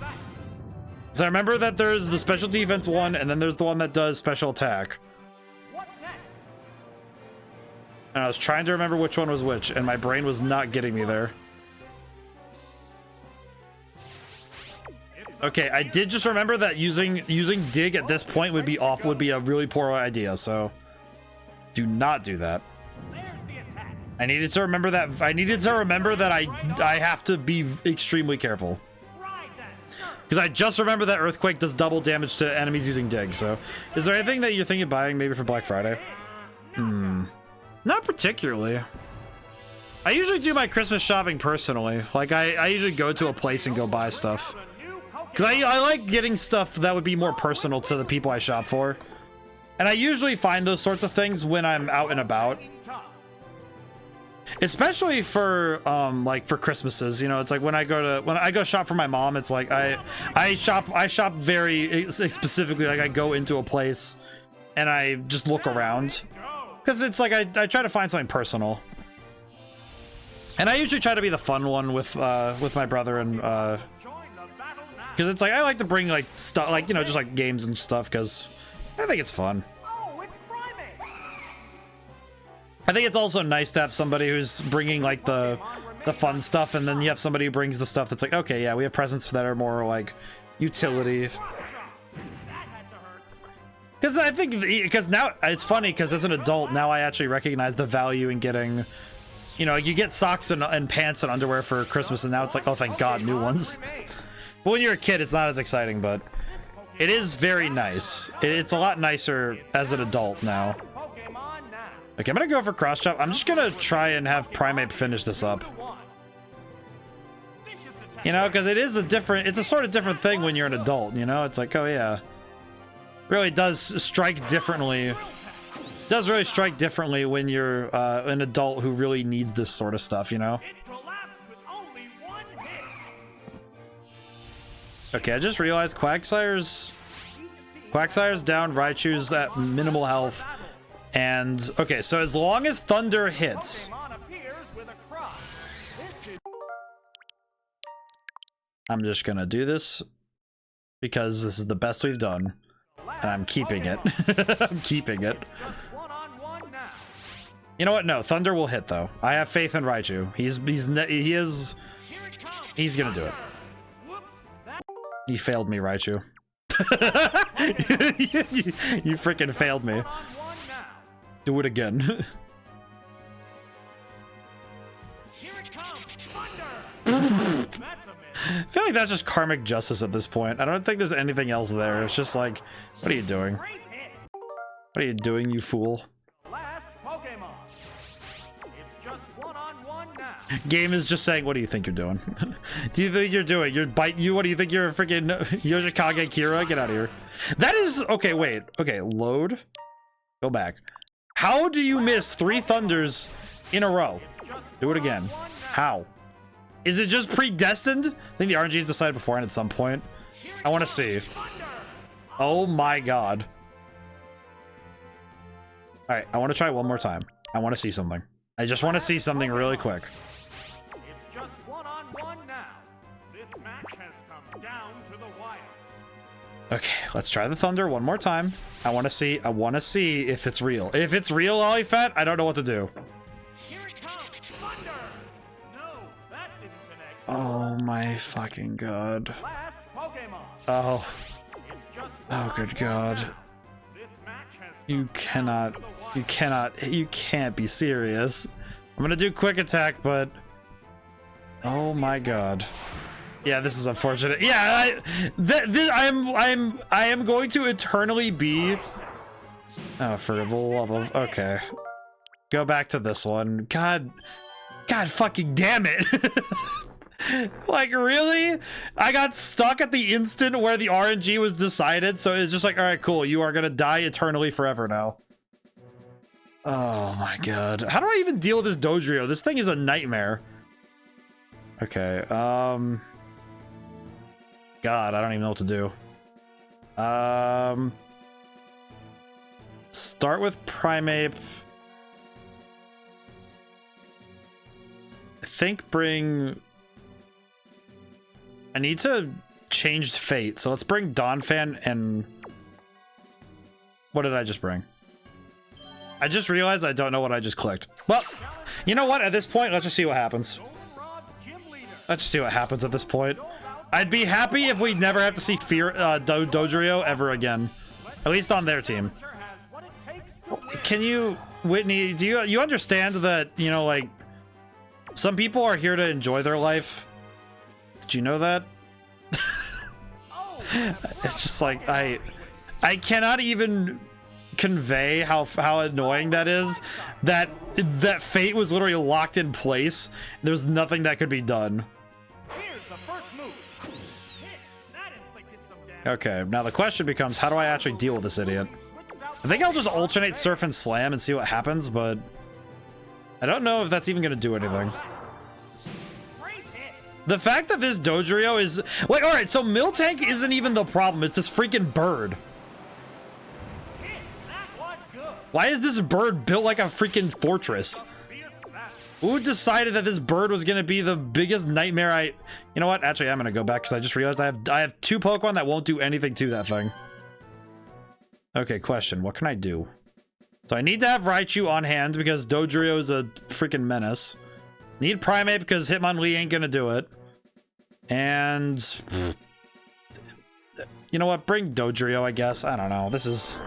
So I remember that there's the special defense one, and then there's the one that does special attack. And I was trying to remember which one was which, and my brain was not getting me there. Okay, I did just remember that using dig at this point would be a really poor idea, so do not do that. I needed to remember that I have to be extremely careful. Because I just remember that Earthquake does double damage to enemies using dig, so is there anything that you're thinking of buying maybe for Black Friday? Not particularly. I usually do my Christmas shopping personally. Like I usually go to a place and go buy stuff. Because I like getting stuff that would be more personal to the people I shop for. And I usually find those sorts of things when I'm out and about. Especially for like for Christmases, you know, it's like when I go shop for my mom, it's like I shop very specifically. Like I go into a place and I just look around because it's like I try to find something personal. And I usually try to be the fun one with my brother, and because it's like I like to bring like stuff, like, you know, just like games and stuff, because I think it's fun. I think it's also nice to have somebody who's bringing like the fun stuff, and then you have somebody who brings the stuff that's like, okay, yeah, we have presents that are more like utility. Because I think, because now it's funny, because as an adult now I actually recognize the value in getting, you know, you get socks and pants and underwear for Christmas, and now it's like, oh, thank God, new ones. But when you're a kid, it's not as exciting, but it is very nice. It's a lot nicer as an adult now. Okay, I'm gonna go for cross chop. I'm just gonna try and have Primeape finish this up. You know, because it's a sort of different thing when you're an adult, you know? It's like, oh yeah. Really does strike differently. It does really strike differently when you're an adult who really needs this sort of stuff, you know? Okay, I just realized Quagsire's down, Raichu's at minimal health. And okay, so as long as thunder hits, I'm just gonna do this because this is the best we've done, and I'm keeping it. I'm keeping it. You know what? No, thunder will hit though. I have faith in Raichu. He's gonna do it. You failed me, Raichu. You freaking failed me. Do it again. I feel like that's just karmic justice at this point. I don't think there's anything else there. It's just like, what are you doing? What are you doing, you fool? Game is just saying, what do you think you're doing? Do you think you're doing? What do you think you're a freaking Yoshikage Kira? Get out of here. That is, okay, wait. Okay, load. Go back. How do you miss 3 thunders in a row? Do it again. How? Is it just predestined? I think the RNG is decided beforehand at some point. I want to see. Oh my God. Alright, I want to try one more time. I want to see something. I just want to see something really quick.
It's just one-on-one now. This match has come down to the wire.
Okay, let's try the thunder one more time. I want to see if it's real. If it's real, Olifant, I don't know what to do.
Here it comes, thunder! No, that didn't connect.
Oh my fucking god.
Last Pokemon.
Oh.
It's just
Oh, good god.
now. This match has
You can't be serious. I'm gonna do quick attack, but oh my god. Yeah, this is unfortunate. Yeah, I am going to eternally be. Oh, for the love of, okay. Go back to this one. God fucking damn it. Like, really? I got stuck at the instant where the RNG was decided, so it's just like, all right, cool. You are gonna die eternally forever now. Oh my god. How do I even deal with this Dodrio? This thing is a nightmare. Okay, God, I don't even know what to do. Start with Primeape. I think I need to change fate, so let's bring Donphan and... What did I just bring? I just realized I don't know what I just clicked. Well, you know what? At this point, let's just see what happens. Let's just see what happens at this point. I'd be happy if we never have to see Dodrio ever again. At least on their team. Can you, Whitney, do you understand that, you know, like, some people are here to enjoy their life? Did you know that? It's just like, I cannot even convey how annoying that is. That fate was literally locked in place. There's nothing that could be done. Okay, now the question becomes, how do I actually deal with this idiot? I think I'll just alternate Surf and Slam and see what happens, but I don't know if that's even going to do anything. The fact that this Dodrio is... Wait, alright, so Miltank isn't even the problem, it's this freaking bird. Why is this bird built like a freaking fortress? Who decided that this bird was going to be the biggest nightmare? You know what? Actually, I'm going to go back because I just realized I have two Pokemon that won't do anything to that thing. Okay, question. What can I do? So I need to have Raichu on hand because Dodrio is a freaking menace. Need Primeape because Hitmonlee ain't going to do it. And... You know what? Bring Dodrio, I guess. I don't know. This is...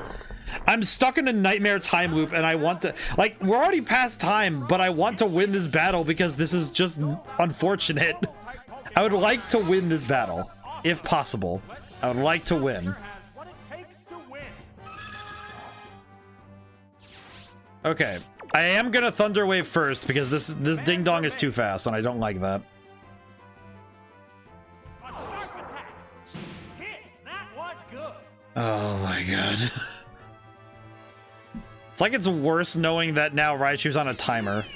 I'm stuck in a nightmare time loop and I want to, like, we're already past time, but I want to win this battle because this is just unfortunate. I would like to win this battle, if possible. I would like to win. Okay, I am gonna Thunder Wave first because this ding dong is too fast and I don't like that. Oh my god. It's like it's worse knowing that now Raichu's on a timer.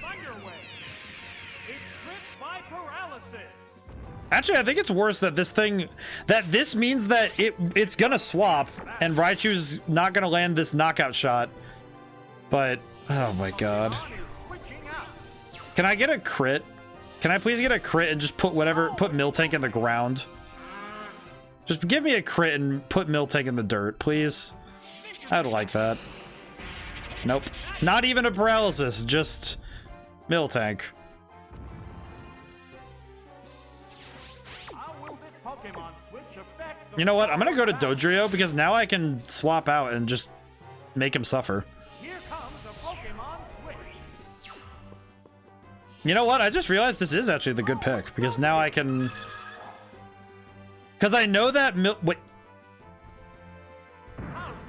Actually, I think it's worse that this means that it's gonna swap and Raichu's not gonna land this knockout shot. But, oh my god. Can I get a crit? Can I please get a crit and just put Miltank in the ground? Just give me a crit and put Miltank in the dirt, please. I'd like that. Nope. Not even a paralysis, just Miltank. You know what? I'm gonna go to Dodrio because now I can swap out and just make him suffer. You know what? I just realized this is actually the good pick because now I can... Because I know that wait.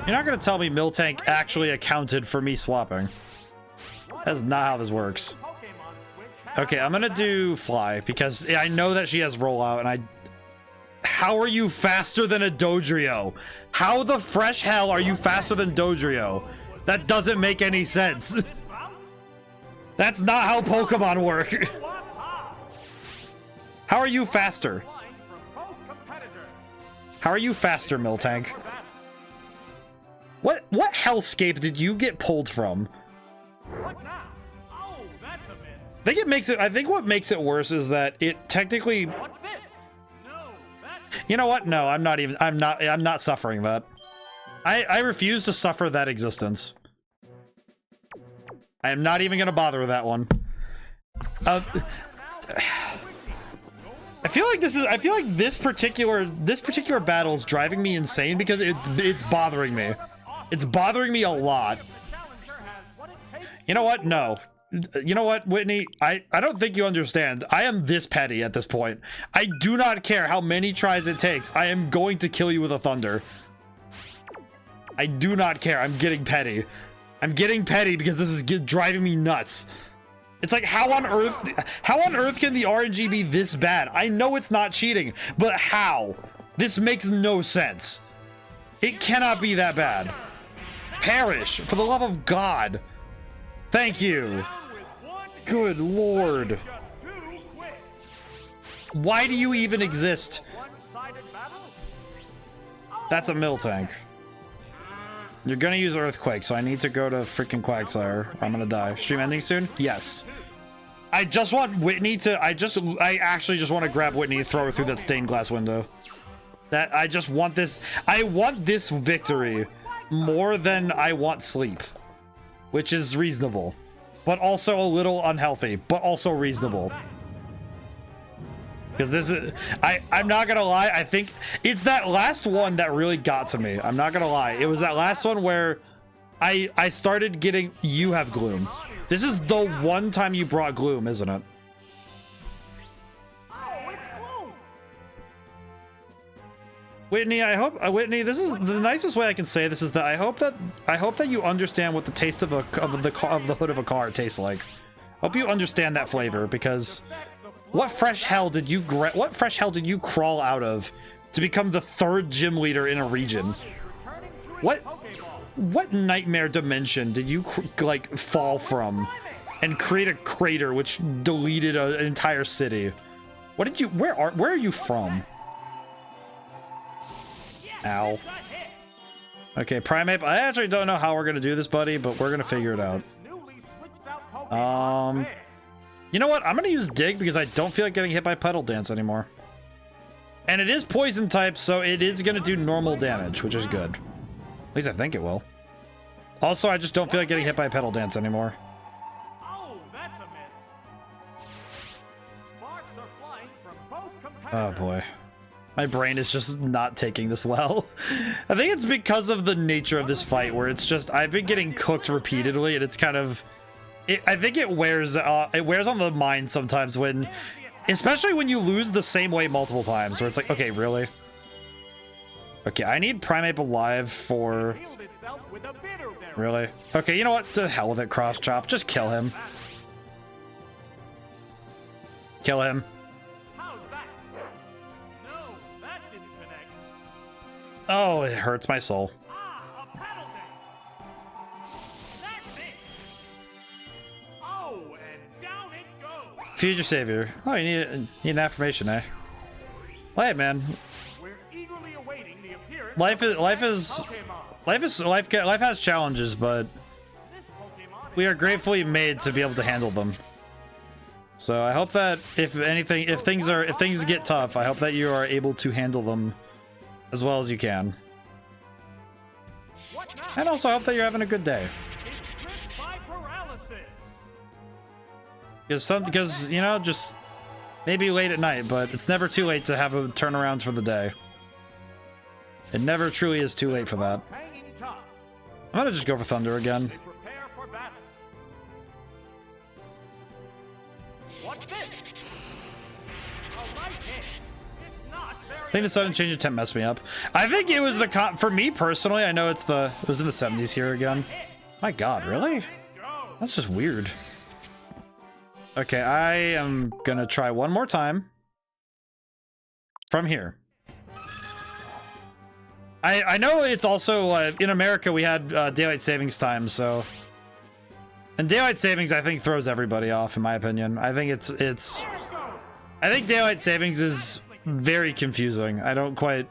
You're not going to tell me Miltank actually accounted for me swapping. That's not how this works. Okay, I'm going to do Fly because I know that she has Rollout and How are you faster than a Dodrio? How the fresh hell are you faster than Dodrio? That doesn't make any sense. That's not how Pokemon work. How are you faster? How are you faster, Miltank? What hellscape did you get pulled from?
What now? Oh, that's a miss.
I think what makes it worse is that it technically...
What's this? No, that's...
You know what? No, I'm not suffering that. I refuse to suffer that existence. I am not even gonna bother with that one. I feel like this particular battle is driving me insane because it's bothering me. It's bothering me a lot. You know what? No. You know what, Whitney? I don't think you understand. I am this petty at this point. I do not care how many tries it takes. I am going to kill you with a thunder. I do not care. I'm getting petty. I'm getting petty because this is driving me nuts. It's like, how on earth can the RNG be this bad? I know it's not cheating, but how? This makes no sense. It cannot be that bad. Perish, for the love of God. Thank you. Good Lord. Why do you even exist? That's a mill tank. You're gonna use Earthquake, so I need to go to freaking Quagsire, or I'm gonna die. Stream ending soon? Yes. I just want Whitney to... I actually just want to grab Whitney and throw her through that stained glass window. I just want this... I want this victory more than I want sleep. Which is reasonable. But also a little unhealthy, but also reasonable. Because this is... I'm not gonna lie, I think it's that last one that really got to me. I'm not gonna lie. It was that last one where I started getting... You have Gloom. This is the one time you brought Gloom, isn't it? Whitney, I hope... Whitney, this is the nicest way I can say this is that I hope that you understand what the taste of the hood of a car tastes like. Hope you understand that flavor, because... What fresh hell did you crawl out of to become the 3rd gym leader in a region? What nightmare dimension did you like fall from and create a crater which deleted an entire city? Where are you from? Ow. Okay, Primeape, I actually don't know how we're gonna do this, buddy, but we're gonna figure it out. You know what? I'm gonna use Dig because I don't feel like getting hit by Petal Dance anymore. And it is poison type, so it is gonna do normal damage, which is good. At least I think it will. Also, I just don't feel like getting hit by Petal Dance anymore. Oh boy. My brain is just not taking this well. I think it's because of the nature of this fight where it's just, I've been getting cooked repeatedly and it's kind of... I think it wears on the mind sometimes when, especially when you lose the same way multiple times, where it's like, okay, really? Okay, I need Primeape alive for... Really? Okay, you know what? To hell with it, Cross Chop. Just kill him. Kill him. Oh, it hurts my soul. Future Savior. Oh, you need an affirmation, eh? Well, hey, man. Life has challenges, but we are gratefully made to be able to handle them. So I hope that if things get tough, I hope that you are able to handle them as well as you can. And also I hope that you're having a good day. Because you know, just maybe late at night, but it's never too late to have a turnaround for the day. It never truly is too late for that. I'm gonna just go for Thunder again. I think the sudden change of temp messed me up. I think it was for me personally, I know it was in the 70s here again. My god, really? That's just weird. Okay, I am gonna try one more time. From here. I know it's also, in America we had daylight savings time, so... And daylight savings, I think, throws everybody off, in my opinion. I think I think daylight savings is very confusing. I don't quite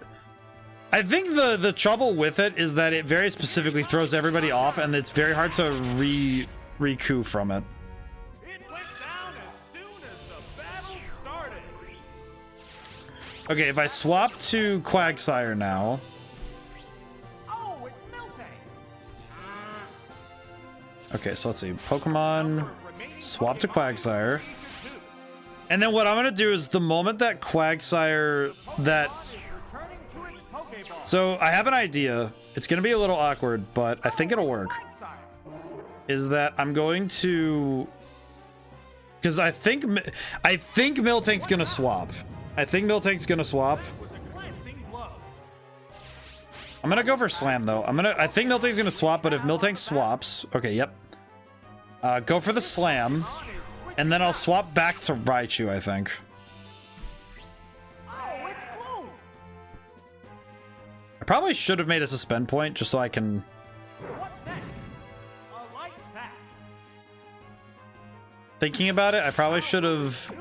I think the trouble with it is that it very specifically throws everybody off, and it's very hard to recoup from it.
It went down as soon as the battle started.
Okay, if I swap to Quagsire now.
Oh, it's Miltank.
Okay, so let's see. Pokemon, swap to Quagsire. And then what I'm gonna do is the moment that Quagsire So I have an idea. It's gonna be a little awkward, but I think it'll work. Is that I'm going to, because I think Miltank's gonna swap. I think Miltank's gonna swap. I'm gonna go for Slam though. I think Miltank's gonna swap, but if Miltank swaps, okay, yep. Go for the Slam, and then I'll swap back to Raichu, I think. I probably should have made a suspend point just so I can. Thinking about it, I probably should have.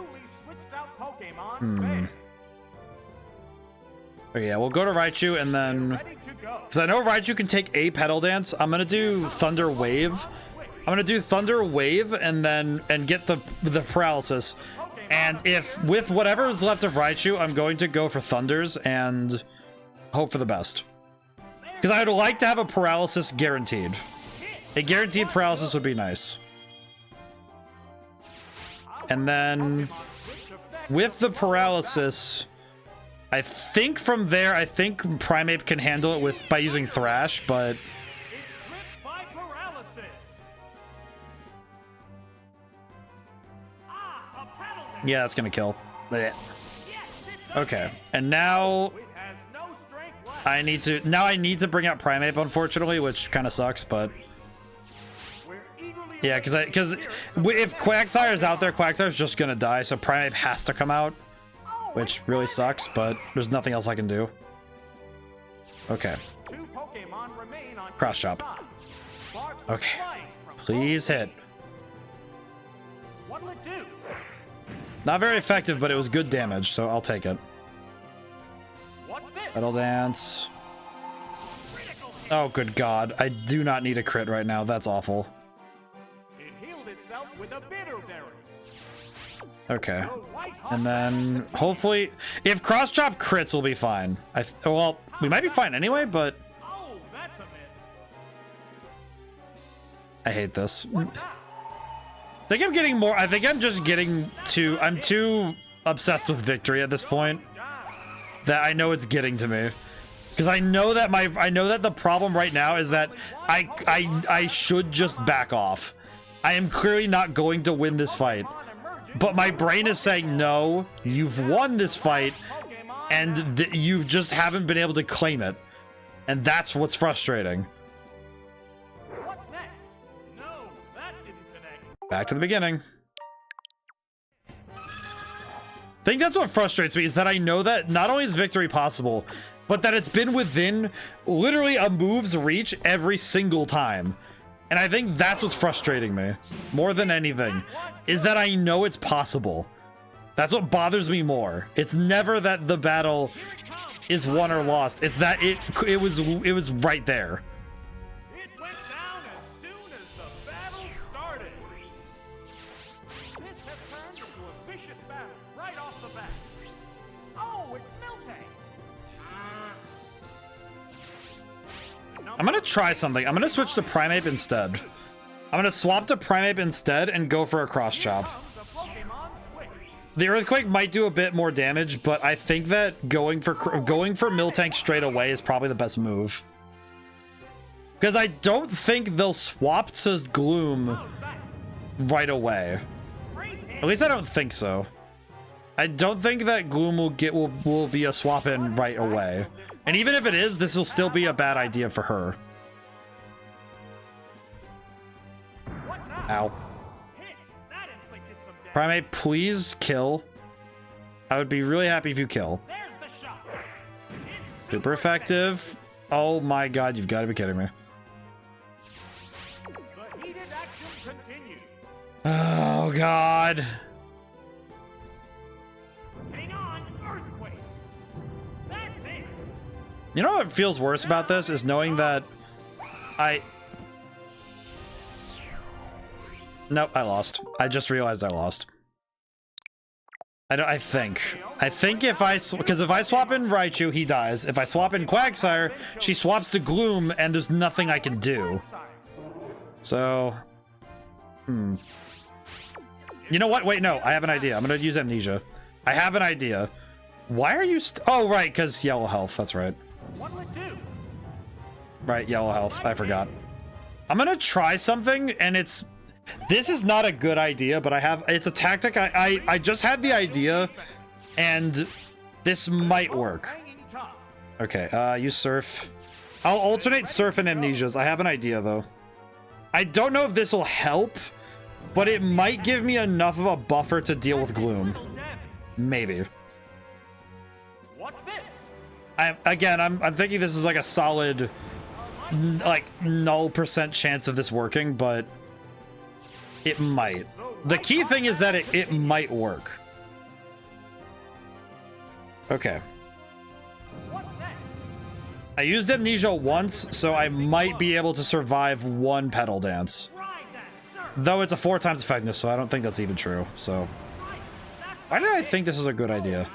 Okay, yeah, we'll go to Raichu and then, because I know Raichu can take a Petal Dance. I'm gonna do Thunder Wave. I'm gonna do Thunder Wave and then get the paralysis. And if with whatever is left of Raichu, I'm going to go for Thunders and hope for the best. Because I would like to have a paralysis guaranteed. A guaranteed paralysis would be nice. And then with the paralysis, I think from there, I think Primeape can handle it by using Thrash, but yeah, that's gonna kill. Okay, and now I need to bring out Primeape, unfortunately, which kind of sucks, but yeah, because if Quagsire is out there, Quagsire is just gonna die, so Primeape has to come out, which really sucks, but there's nothing else I can do. Okay. Cross Chop. Okay. Please hit. Not very effective, but it was good damage, so I'll take it. Petal Dance. Oh, good God. I do not need a crit right now. That's awful. Okay. And then, hopefully, if Cross Chop crits, we'll be fine. Well, we might be fine anyway, but I hate this. I think I'm just getting too, I'm too obsessed with victory at this point that I know it's getting to me. Because I know that the problem right now is that I should just back off. I am clearly not going to win this fight. But my brain is saying, no, you've won this fight and you just haven't been able to claim it. And that's what's frustrating. Back to the beginning. I think that's what frustrates me, is that I know that not only is victory possible, but that it's been within literally a move's reach every single time. And I think that's what's frustrating me more than anything, is that I know it's possible. That's what bothers me more. It's never that the battle is won or lost. It's that it was right there. I'm gonna try something. I'm gonna switch to Primeape instead. I'm gonna swap to Primeape instead and go for a Cross Chop. The Earthquake might do a bit more damage, but I think that going for Miltank straight away is probably the best move. Because I don't think they'll swap to Gloom right away. At least I don't think so. I don't think that Gloom will be a swap in right away. And even if it is, this will still be a bad idea for her. Ow. Primeape, please kill. I would be really happy if you kill. Super effective. Oh my God, you've got to be kidding me. Oh God. You know what feels worse about this is knowing that Nope, I lost. I just realized I lost. I think if because if I swap in Raichu, he dies. If I swap in Quagsire, she swaps to Gloom, and there's nothing I can do. So, You know what? Wait, no, I have an idea. I'm gonna use Amnesia. I have an idea. Why are you oh, right, because yellow health, that's right. Right, yellow health, I forgot. I'm gonna try something, and this is not a good idea, but it's a tactic. I just had the idea, and this might work. Okay, use Surf. I'll alternate Surf and Amnesias. I have an idea, though. I don't know if this will help, but it might give me enough of a buffer to deal with Gloom. Maybe. I'm thinking this is like a solid, like, 0% chance of this working, but it might. The key thing is that it might work. Okay. I used Amnesia once, so I might be able to survive one Petal Dance. Though it's a 4 times effectiveness, so I don't think that's even true, so. Why did I think this is a good idea?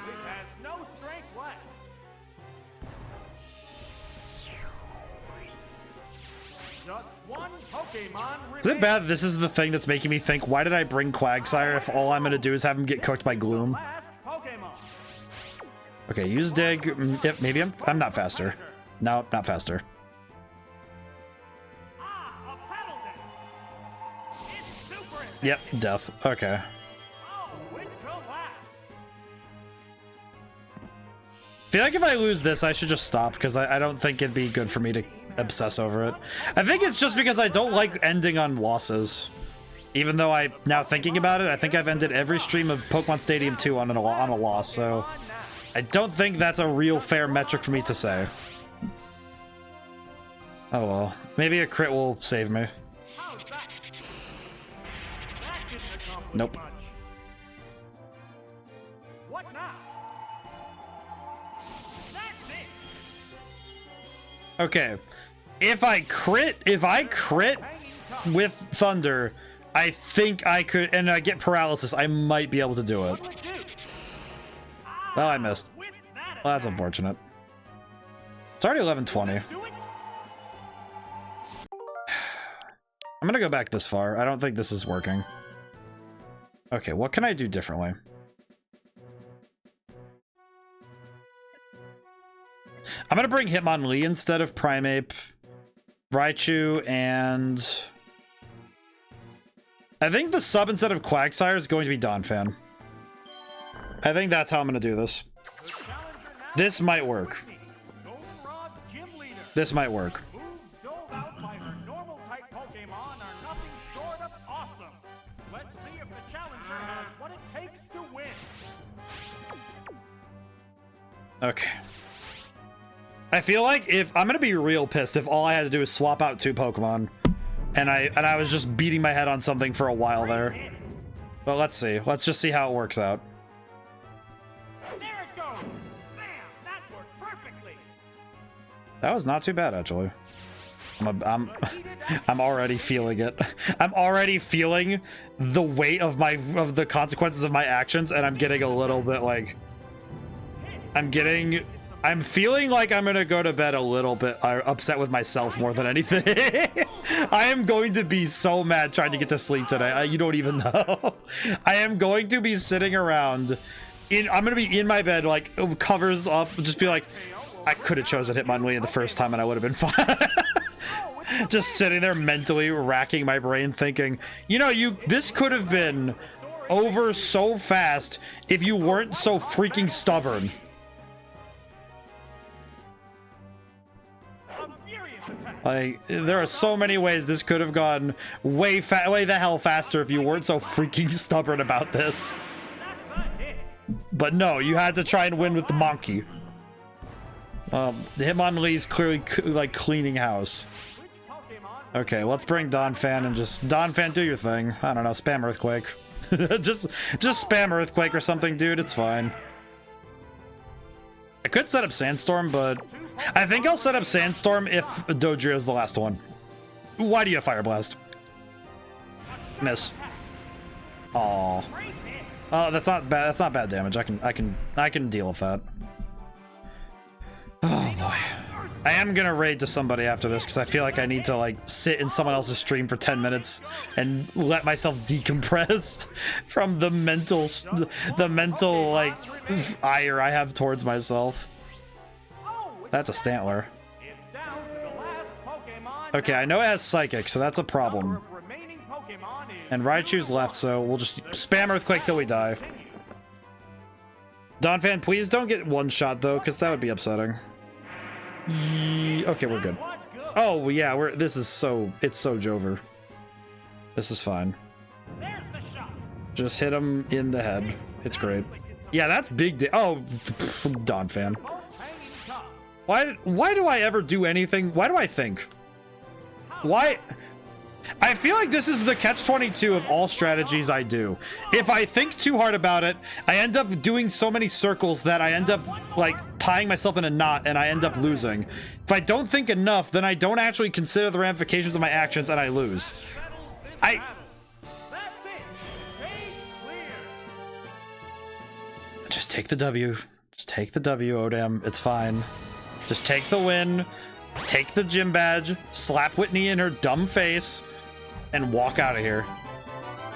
Is it bad that this is the thing that's making me think, why did I bring Quagsire if all I'm gonna do is have him get cooked by Gloom? Okay, use Dig. Yep, maybe I'm not faster. No, not faster. Yep, death. Okay. Feel like if I lose this, I should just stop, because I don't think it'd be good for me to obsess over it. I think it's just because I don't like ending on losses. Even though now thinking about it, I think I've ended every stream of Pokemon Stadium 2 on a loss, so I don't think that's a real fair metric for me to say. Oh well. Maybe a crit will save me. Nope. Okay. If I crit with Thunder, I think I could, and I get paralysis, I might be able to do it. Well, I missed. Well, that's unfortunate. It's already 11:20. I'm gonna go back this far. I don't think this is working. Okay, what can I do differently? I'm gonna bring Hitmonlee instead of Primeape, Raichu, and I think the sub instead of Quagsire is going to be Donphan. I think that's how I'm gonna do this. This might work. This might work. Okay. I feel like if I'm gonna be real pissed if all I had to do is swap out 2 Pokemon, and I was just beating my head on something for a while there. But let's see. Let's just see how it works out.
There it goes. Bam! That worked perfectly.
That was not too bad, actually. I'm already feeling it. I'm already feeling the weight of the consequences of my actions, and I'm getting a little bit like I'm feeling like I'm gonna go to bed a little bit upset with myself more than anything. I am going to be so mad trying to get to sleep today. You don't even know. I am going to be sitting around. I'm gonna be in my bed, like covers up, just be like, I could have chosen Hitmonlee the first time, and I would have been fine. Just sitting there mentally racking my brain, thinking, you know, this could have been over so fast if you weren't so freaking stubborn. Like, there are so many ways this could have gone way the hell faster if you weren't so freaking stubborn about this. But no, you had to try and win with the monkey. Hitmonlee's clearly like cleaning house. Okay, let's bring Donphan and just Donphan, do your thing. I don't know, spam Earthquake. just spam Earthquake or something, dude. It's fine. I could set up Sandstorm, but I think I'll set up Sandstorm if Dodrio is the last one. Why do you have Fire Blast? Miss. Aw. Oh, that's not bad. That's not bad damage. I can deal with that. Oh boy. I am gonna raid to somebody after this because I feel like I need to like sit in someone else's stream for 10 minutes and let myself decompress from the mental like ire I have towards myself. That's a Stantler. Okay, I know it has Psychic, so that's a problem. And Raichu's left, so we'll just spam Earthquake till we die. Donphan, please don't get one shot though, because that would be upsetting. Okay, we're good. Oh yeah, it's so Jover. This is fine. Just hit him in the head. It's great. Yeah, that's big. Oh, Donphan. Why do I ever do anything? Why do I think? Why? I feel like this is the catch-22 of all strategies I do. If I think too hard about it, I end up doing so many circles that I end up like tying myself in a knot and I end up losing. If I don't think enough, then I don't actually consider the ramifications of my actions and I lose. Just take the W. Just take the W, ODaM. It's fine. Just take the win. Take the gym badge. Slap Whitney in her dumb face. And walk out of here.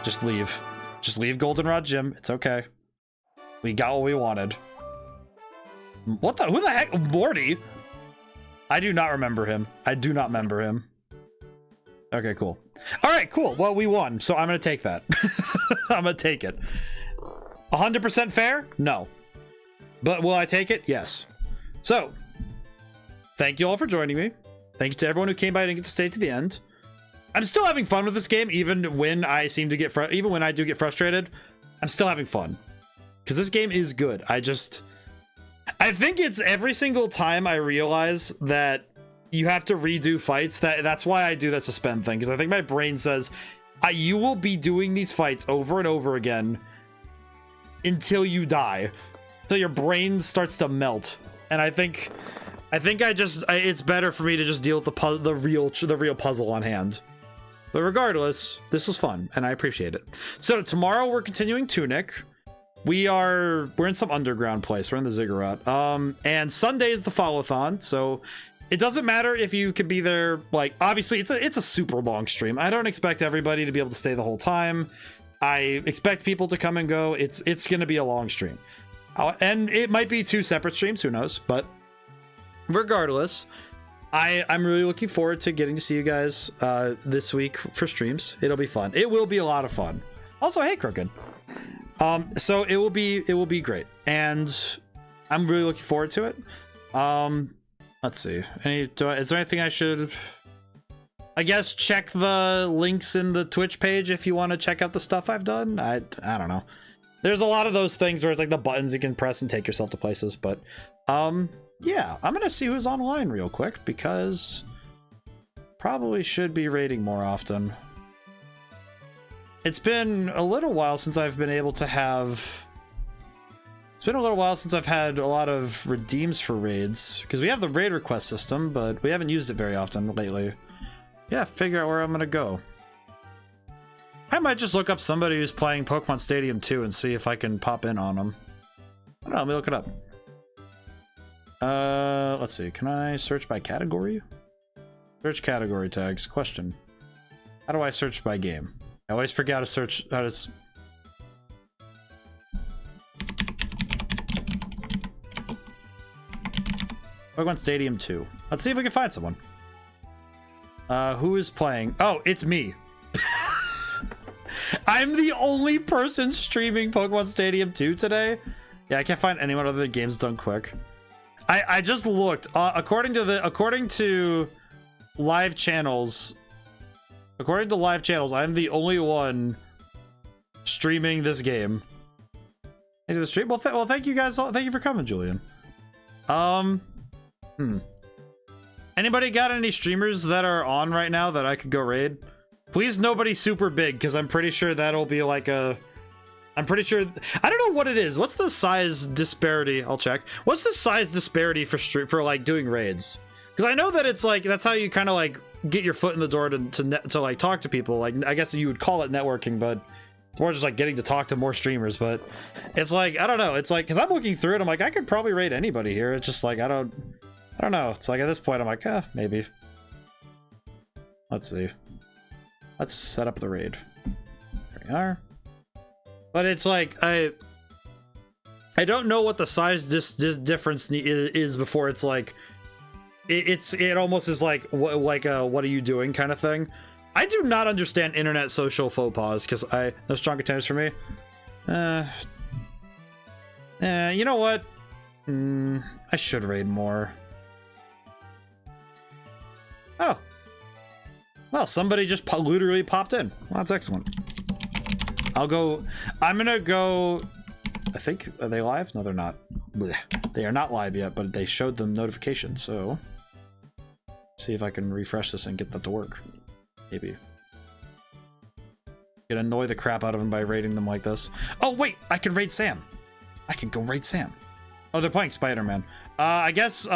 Just leave. Just leave Goldenrod Gym. It's okay. We got what we wanted. What the? Who the heck? Morty? I do not remember him. I do not remember him. Okay, cool. All right, cool. Well, we won, so I'm going to take that. I'm going to take it. 100% fair? No. But will I take it? Yes. So, thank you all for joining me. Thank you to everyone who came by and didn't get to stay to the end. I'm still having fun with this game, even when I seem to get even when I do get frustrated. I'm still having fun because this game is good. I think it's every single time I realize that you have to redo fights. That's why I do that suspend thing, because I think my brain says you will be doing these fights over and over again until you die, until your brain starts to melt. And I think it's better for me to just deal with the real puzzle on hand. But regardless, this was fun, and I appreciate it. So tomorrow we're continuing Tunic. We're in some underground place. We're in the Ziggurat. And Sunday is the follow-thon, so it doesn't matter if you could be there. Like, obviously, it's a super long stream. I don't expect everybody to be able to stay the whole time. I expect people to come and go. It's going to be a long stream. And it might be 2 separate streams, who knows? But regardless, I'm really looking forward to getting to see you guys this week for streams. It'll be fun. It will be a lot of fun. Also, hey, Crooked. So it will be great, and I'm really looking forward to it. Let's see. Is there anything I should? I guess check the links in the Twitch page if you want to check out the stuff I've done. I don't know. There's a lot of those things where it's like the buttons you can press and take yourself to places, but yeah, I'm gonna see who's online real quick because probably should be raiding more often. It's been a little while since I've been able to have. It's been a little while since I've had a lot of redeems for raids because we have the raid request system, but we haven't used it very often lately. Yeah, figure out where I'm gonna go. I might just look up somebody who's playing Pokemon Stadium 2 and see if I can pop in on them. I don't know, let me look it up. Let's see. Can I search by category? Search category tags. Question. How do I search by game? I always forget how to search. Pokemon Stadium 2. Let's see if we can find someone. Who is playing? Oh, it's me. I'm the only person streaming Pokemon Stadium 2 today. Yeah, I can't find anyone other than Games Done Quick. I just looked. According to live channels, I'm the only one streaming this game. Into the stream. Well, thank you guys. Thank you for coming, Julian. Anybody got any streamers that are on right now that I could go raid? Please, nobody super big, because I'm pretty sure that'll be like a I'm pretty sure. I don't know what it is. What's the size disparity? I'll check. What's the size disparity for like doing raids? Because I know that it's like that's how you kind of like get your foot in the door to like talk to people. Like I guess you would call it networking, but it's more just like getting to talk to more streamers. But it's like I don't know. It's like because I'm looking through it, I'm like I could probably raid anybody here. It's just like I don't know. It's like at this point I'm like maybe. Let's see. Let's set up the raid. There we are. But it's like I don't know what the size difference is before it's like it almost is like what are you doing kind of thing. I do not understand internet social faux pas because no strong contenders for me. You know what? I should raid more. Oh, well, somebody just literally popped in. Well, that's excellent. I'm gonna go. I think, are they live? No, they're not. Blech. They are not live yet, but they showed them notification, so see if I can refresh this and get that to work. Maybe. Gonna annoy the crap out of them by raiding them like this. Oh wait, I can raid Sam. I can go raid Sam. Oh, they're playing Spider-Man. I guess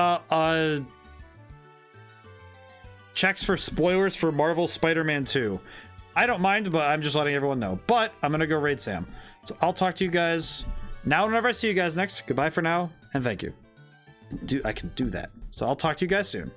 checks for spoilers for Marvel Spider-Man 2. I don't mind, but I'm just letting everyone know. But I'm gonna go raid Sam. So I'll talk to you guys now whenever I see you guys next. Goodbye for now, and thank you. I can do that. So I'll talk to you guys soon.